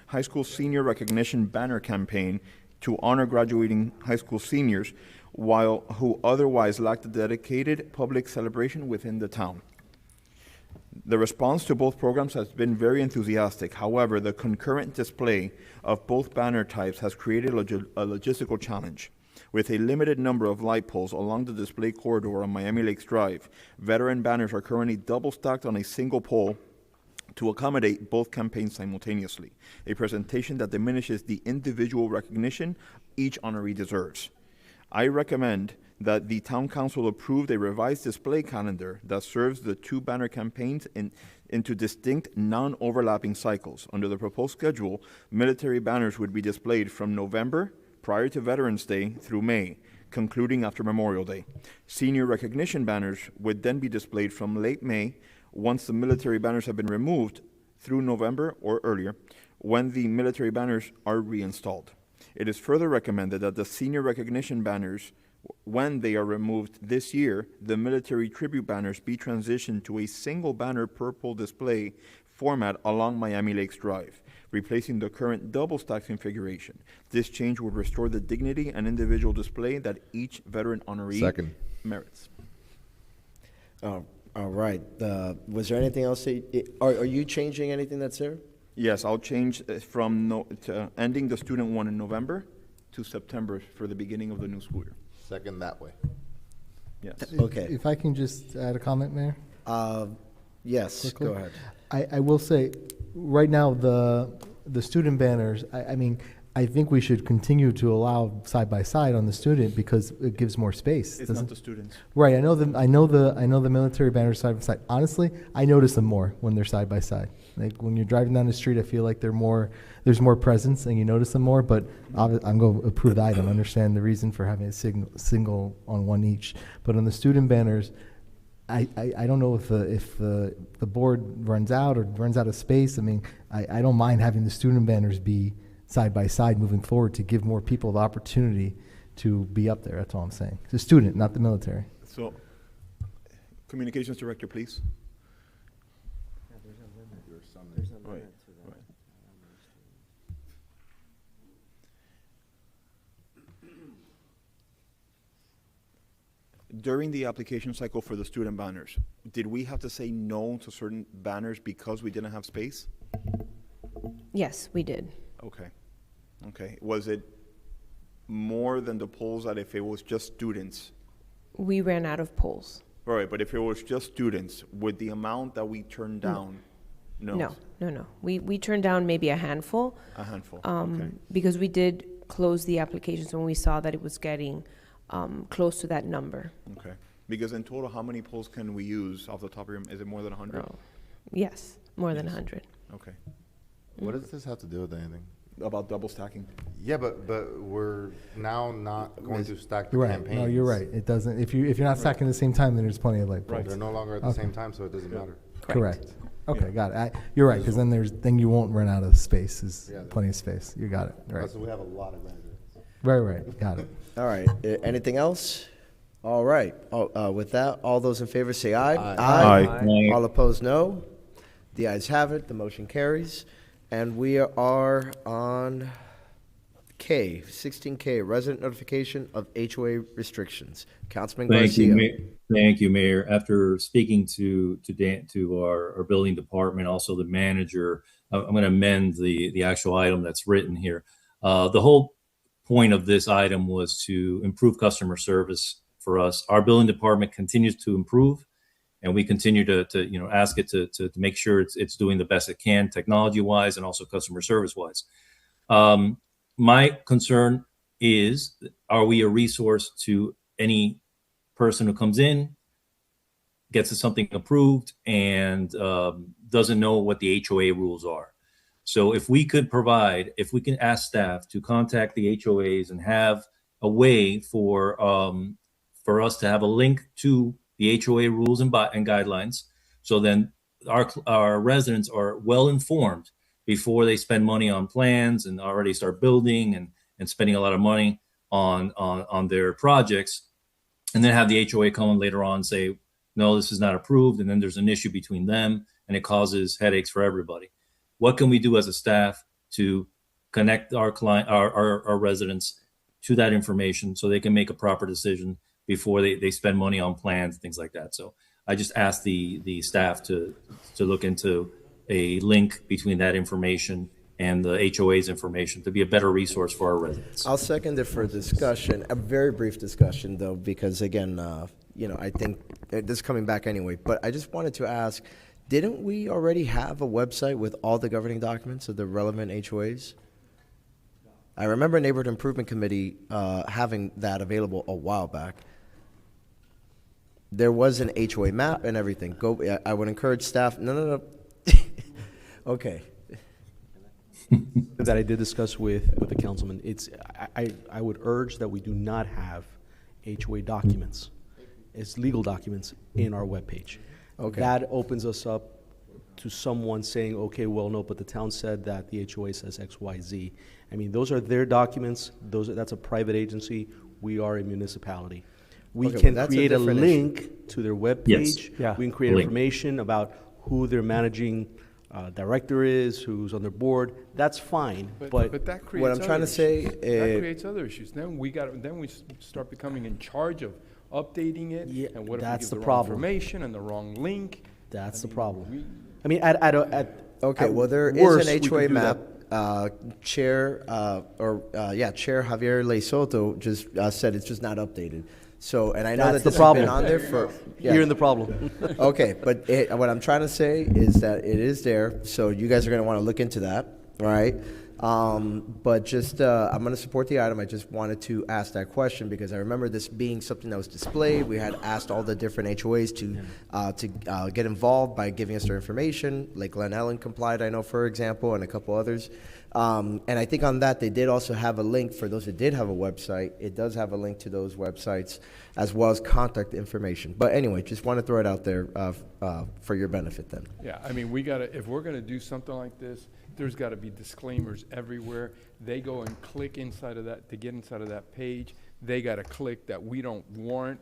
[SPEAKER 8] high school senior recognition banner campaign to honor graduating high school seniors who otherwise lacked a dedicated public celebration within the town. The response to both programs has been very enthusiastic. However, the concurrent display of both banner types has created a logistical challenge. With a limited number of light poles along the display corridor on Miami Lakes Drive, veteran banners are currently double stacked on a single pole to accommodate both campaigns simultaneously, a presentation that diminishes the individual recognition each honoree deserves. I recommend that the Town Council approve a revised display calendar that serves the two banner campaigns into distinct, non-overlapping cycles. Under the proposed schedule, military banners would be displayed from November, prior to Veterans Day, through May, concluding after Memorial Day. Senior recognition banners would then be displayed from late May, once the military banners have been removed, through November or earlier, when the military banners are reinstalled. It is further recommended that the senior recognition banners, when they are removed this year, the military tribute banners be transitioned to a single banner purple display format along Miami Lakes Drive, replacing the current double stack configuration. This change would restore the dignity and individual display that each veteran honoree merits.
[SPEAKER 2] All right. Was there anything else? Are you changing anything that's there?
[SPEAKER 8] Yes, I'll change from ending the student one in November to September for the beginning of the new school year.
[SPEAKER 3] Second that way.
[SPEAKER 8] Yes.
[SPEAKER 2] Okay.
[SPEAKER 12] If I can just add a comment, Mayor?
[SPEAKER 2] Yes,
[SPEAKER 12] Quickly.
[SPEAKER 2] go ahead.
[SPEAKER 12] I will say, right now, the student banners, I mean, I think we should continue to allow side by side on the student because it gives more space.
[SPEAKER 8] It's
[SPEAKER 12] doesn't-
[SPEAKER 8] not the students.
[SPEAKER 12] Right. I know the military banners side by side. Honestly, I notice them more when they're side by side. Like when you're driving down the street, I feel like there's more presence and you notice them more. But I'm going to approve the item. Understand the reason for having a single on one each. But on the student banners, I don't know if the board runs out of space. I mean, I don't mind having the student banners be side by side moving forward to give more people the opportunity to be up there. That's all I'm saying. It's a student, not the military.
[SPEAKER 8] So, communications director, please. Right, right. During the application cycle for the student banners, did we have to say no to certain banners because we didn't have space?
[SPEAKER 14] Yes, we did.
[SPEAKER 8] Okay. Okay. Was it more than the polls that if it was just students?
[SPEAKER 14] We ran out of polls.
[SPEAKER 8] All right, but if it was just students, would the amount that we turned down? No.
[SPEAKER 14] No. We turned down maybe a handful.
[SPEAKER 8] A handful. Okay.
[SPEAKER 14] Because we did close the applications when we saw that it was getting close to that number.
[SPEAKER 8] Okay. Because in total, how many polls can we use off the top of your, is it more than 100?
[SPEAKER 14] Oh, yes, more than 100.
[SPEAKER 8] Okay.
[SPEAKER 3] What does this have to do with anything?
[SPEAKER 8] About double stacking.
[SPEAKER 3] Yeah, but we're now not going to stack the
[SPEAKER 12] You're right.
[SPEAKER 3] campaigns.
[SPEAKER 12] No, you're right. It doesn't. If you're not stacking at the same time, then there's plenty of like.
[SPEAKER 3] Right.
[SPEAKER 12] polls.
[SPEAKER 3] They're no longer at the
[SPEAKER 12] Okay.
[SPEAKER 3] same time, so it doesn't matter.
[SPEAKER 12] Correct. Okay, got it. You're right, because then you won't run out of space. There's plenty of space. You got it. Right.
[SPEAKER 3] So we have a lot of residents.
[SPEAKER 12] Right. Got it.
[SPEAKER 19] All right. Anything else? All right. With that, all those in favor say aye.
[SPEAKER 8] Aye.
[SPEAKER 19] All opposed, no. The ayes have it. The motion carries. And we are on K, 16K, resident notification of HOA restrictions. Councilman Garcia.
[SPEAKER 9] Thank you, Mayor. After speaking to our building department, also the manager, I'm going to amend the actual item that's written here. The whole point of this item was to improve customer service for us. Our building department continues to improve, and we continue to ask it to make sure it's doing the best it can, technology-wise and also customer service-wise. My concern is, are we a resource to any person who comes in, gets something approved, and doesn't know what the HOA rules are? So if we can ask staff to contact the HOAs and have a way for us to have a link to the HOA rules and guidelines, so then our residents are well informed before they spend money on plans and already start building and spending a lot of money on their projects, and then have the HOA come in later on and say, no, this is not approved, and then there's an issue between them and it causes headaches for everybody. What can we do as a staff to connect our residents to that information so they can make a proper decision before they spend money on plans, things like that? So I just asked the staff to look into a link between that information and the HOA's information to be a better resource for our residents.
[SPEAKER 19] I'll second it for discussion, a very brief discussion though, because again, I think this is coming back anyway, but I just wanted to ask, didn't we already have a website with all the governing documents of the relevant HOAs? I remember Neighborhood Improvement Committee having that available a while back. There was an HOA map and everything. I would encourage staff, no. Okay.
[SPEAKER 10] That I did discuss with the councilman. I would urge that we do not have HOA documents, it's legal documents in our webpage.
[SPEAKER 19] Okay.
[SPEAKER 10] That opens us up to someone saying, okay, well, no, but the town said that the HOA says X, Y, Z. I mean, those are their documents. That's a private agency. We are a municipality. We
[SPEAKER 19] Okay,
[SPEAKER 10] can
[SPEAKER 19] well, that's a
[SPEAKER 10] create a
[SPEAKER 19] different
[SPEAKER 10] link to their webpage.
[SPEAKER 19] Yes.
[SPEAKER 10] We can create
[SPEAKER 9] Link.
[SPEAKER 10] information about who their managing director is, who's on their board. That's fine, but
[SPEAKER 1] that creates
[SPEAKER 19] what I'm trying to say,
[SPEAKER 1] that creates other issues. Then we start becoming in charge of updating it.
[SPEAKER 10] Yeah,
[SPEAKER 1] and what
[SPEAKER 10] that's
[SPEAKER 1] if
[SPEAKER 10] the
[SPEAKER 1] we give the wrong
[SPEAKER 10] problem.
[SPEAKER 1] information and the wrong link?
[SPEAKER 10] That's the
[SPEAKER 1] I mean,
[SPEAKER 10] problem. I mean, at
[SPEAKER 19] Okay, well, there
[SPEAKER 10] worst,
[SPEAKER 19] is
[SPEAKER 10] we
[SPEAKER 19] an
[SPEAKER 10] could
[SPEAKER 19] HOA
[SPEAKER 10] do
[SPEAKER 19] map.
[SPEAKER 10] that.
[SPEAKER 19] Chair Javier Lesoto just said it's just not updated. So, and I know
[SPEAKER 10] That's
[SPEAKER 19] that
[SPEAKER 10] the
[SPEAKER 19] this has been
[SPEAKER 10] problem.
[SPEAKER 19] on there for.
[SPEAKER 10] You're in the problem.
[SPEAKER 19] Okay, but what I'm trying to say is that it is there, so you guys are going to want to look into that, all right? But just, I'm going to support the item. I just wanted to ask that question because I remember this being something that was displayed. We had asked all the different HOAs to get involved by giving us their information. Like Glen Ellen complied, I know, for example, and a couple others. And I think on that, they did also have a link for those that did have a website. It does have a link to those websites as well as contact information. But anyway, just want to throw it out there for your benefit then.
[SPEAKER 1] Yeah, I mean, we gotta, if we're gonna do something like this, there's gotta be disclaimers everywhere. They go and click inside of that, to get inside of that page, they gotta click that we don't warrant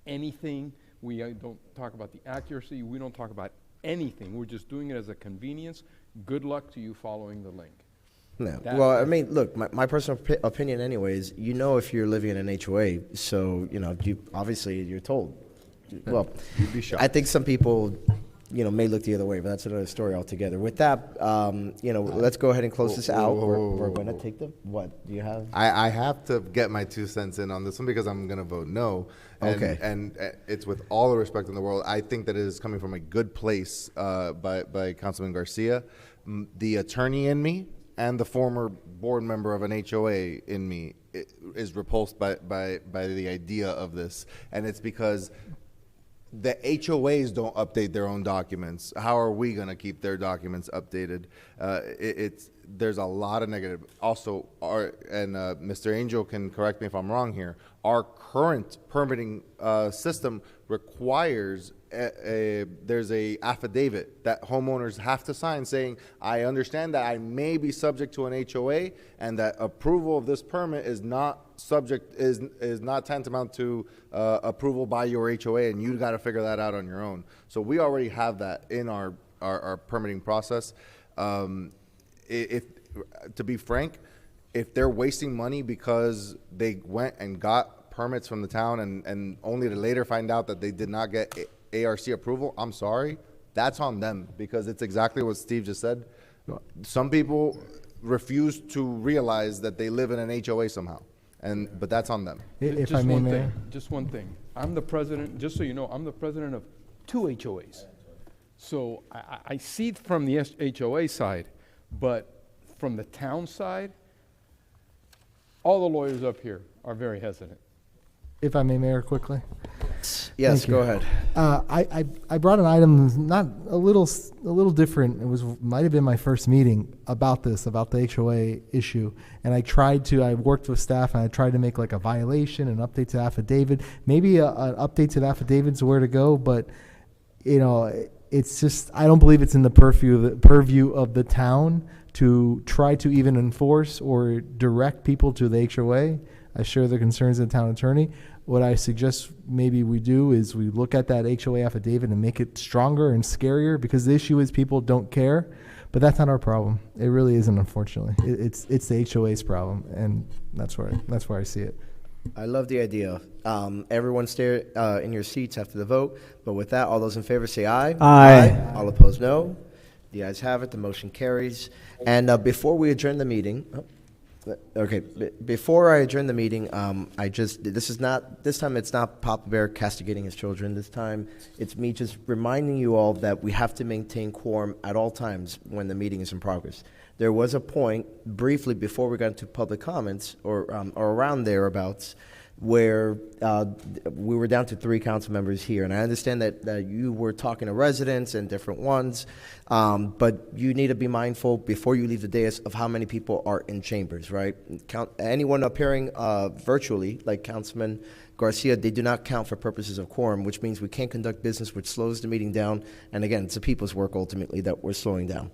[SPEAKER 1] anything. We don't talk about the accuracy, we don't talk about anything. We're just doing it as a convenience. Good luck to you following the link.
[SPEAKER 19] No. Well, I mean, look, my personal opinion anyways, you know if you're living in an HOA, so, you know, obviously you're told. Well,
[SPEAKER 3] You'd be shocked.
[SPEAKER 19] I think some people, you know, may look the other way, but that's another story altogether. With that, you know, let's go ahead and close this out. We're going to take the, what, do you have?
[SPEAKER 3] I have to get my 2 cents in on this one because I'm going to vote no. And,
[SPEAKER 19] Okay.
[SPEAKER 3] And it's with all the respect in the world. I think that it is coming from a good place by Councilman Garcia. The attorney in me and the former board member of an HOA in me is repulsed by the idea of this. And it's because the HOAs don't update their own documents. How are we going to keep their documents updated? There's a lot of negative. Also, Mr. Angel can correct me if I'm wrong here, our current permitting system requires there's a affidavit that homeowners have to sign saying, I understand that I may be subject to an HOA and that approval of this permit is not tantamount to approval by your HOA, and you got to figure that out on your own. So we already have that in our permitting process. If to be frank, if they're wasting money because they went and got permits from the town and only to later find out that they did not get ARC approval, I'm sorry, that's on them, because it's exactly what Steve just said. Some people refuse to realize that they live in an HOA somehow, but that's on them.
[SPEAKER 12] If I may, Mayor.
[SPEAKER 1] Just one thing. I'm the president, just so you know, I'm the president of 2 HOAs. So I see it from the HOA side, but from the town side, all the lawyers up here are very hesitant.
[SPEAKER 12] If I may, Mayor, quickly.
[SPEAKER 19] Yes,
[SPEAKER 12] Thank you.
[SPEAKER 19] go ahead.
[SPEAKER 12] I brought an item not a little different. It might have been my first meeting about the HOA issue, and I worked with staff and I tried to make like a violation, an update to the affidavit. Maybe an update to the affidavit's where to go, but you know, it's just I don't believe it's in the purview of the town to try to even enforce or direct people to the HOA. I share the concerns of the town attorney. What I suggest maybe we do is we look at that HOA affidavit and make it stronger and scarier, because the issue is people don't care, but that's not our problem. It really isn't, unfortunately. It's the HOA's problem, and that's where I see it.
[SPEAKER 19] I love the idea. Everyone stay in your seats after the vote. But with that, all those in favor say aye.
[SPEAKER 4] Aye.
[SPEAKER 19] All opposed, no. The ayes have it. The motion carries. And before we adjourn the meeting, before I adjourn the meeting, this time it's not Papa Bear castigating his children. This time it's me just reminding you all that we have to maintain quorum at all times when the meeting is in progress. There was a point briefly before we got into public comments or around thereabouts where we were down to 3 council members here. And I understand that you were talking to residents and different ones, but you need to be mindful before you leave the dais of how many people are in chambers, right? Anyone appearing virtually, like Councilman Garcia, they do not count for purposes of quorum, which means we can't conduct business, which slows the meeting down. And again, it's the people's work ultimately that we're slowing down.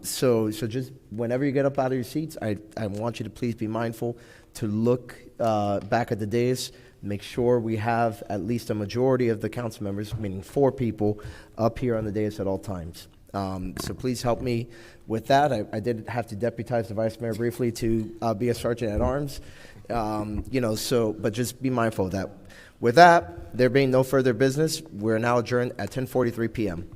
[SPEAKER 19] So just whenever you get up out of your seats, I want you to please be mindful to look back at the dais, make sure we have at least a majority of the council members, meaning 4 people, up here on the dais at all times. So please help me with that. I did have to deputize the vice mayor briefly to be a sergeant at arms. But just be mindful of that. With that, there being no further business, we're now adjourned at 10:43 p.m.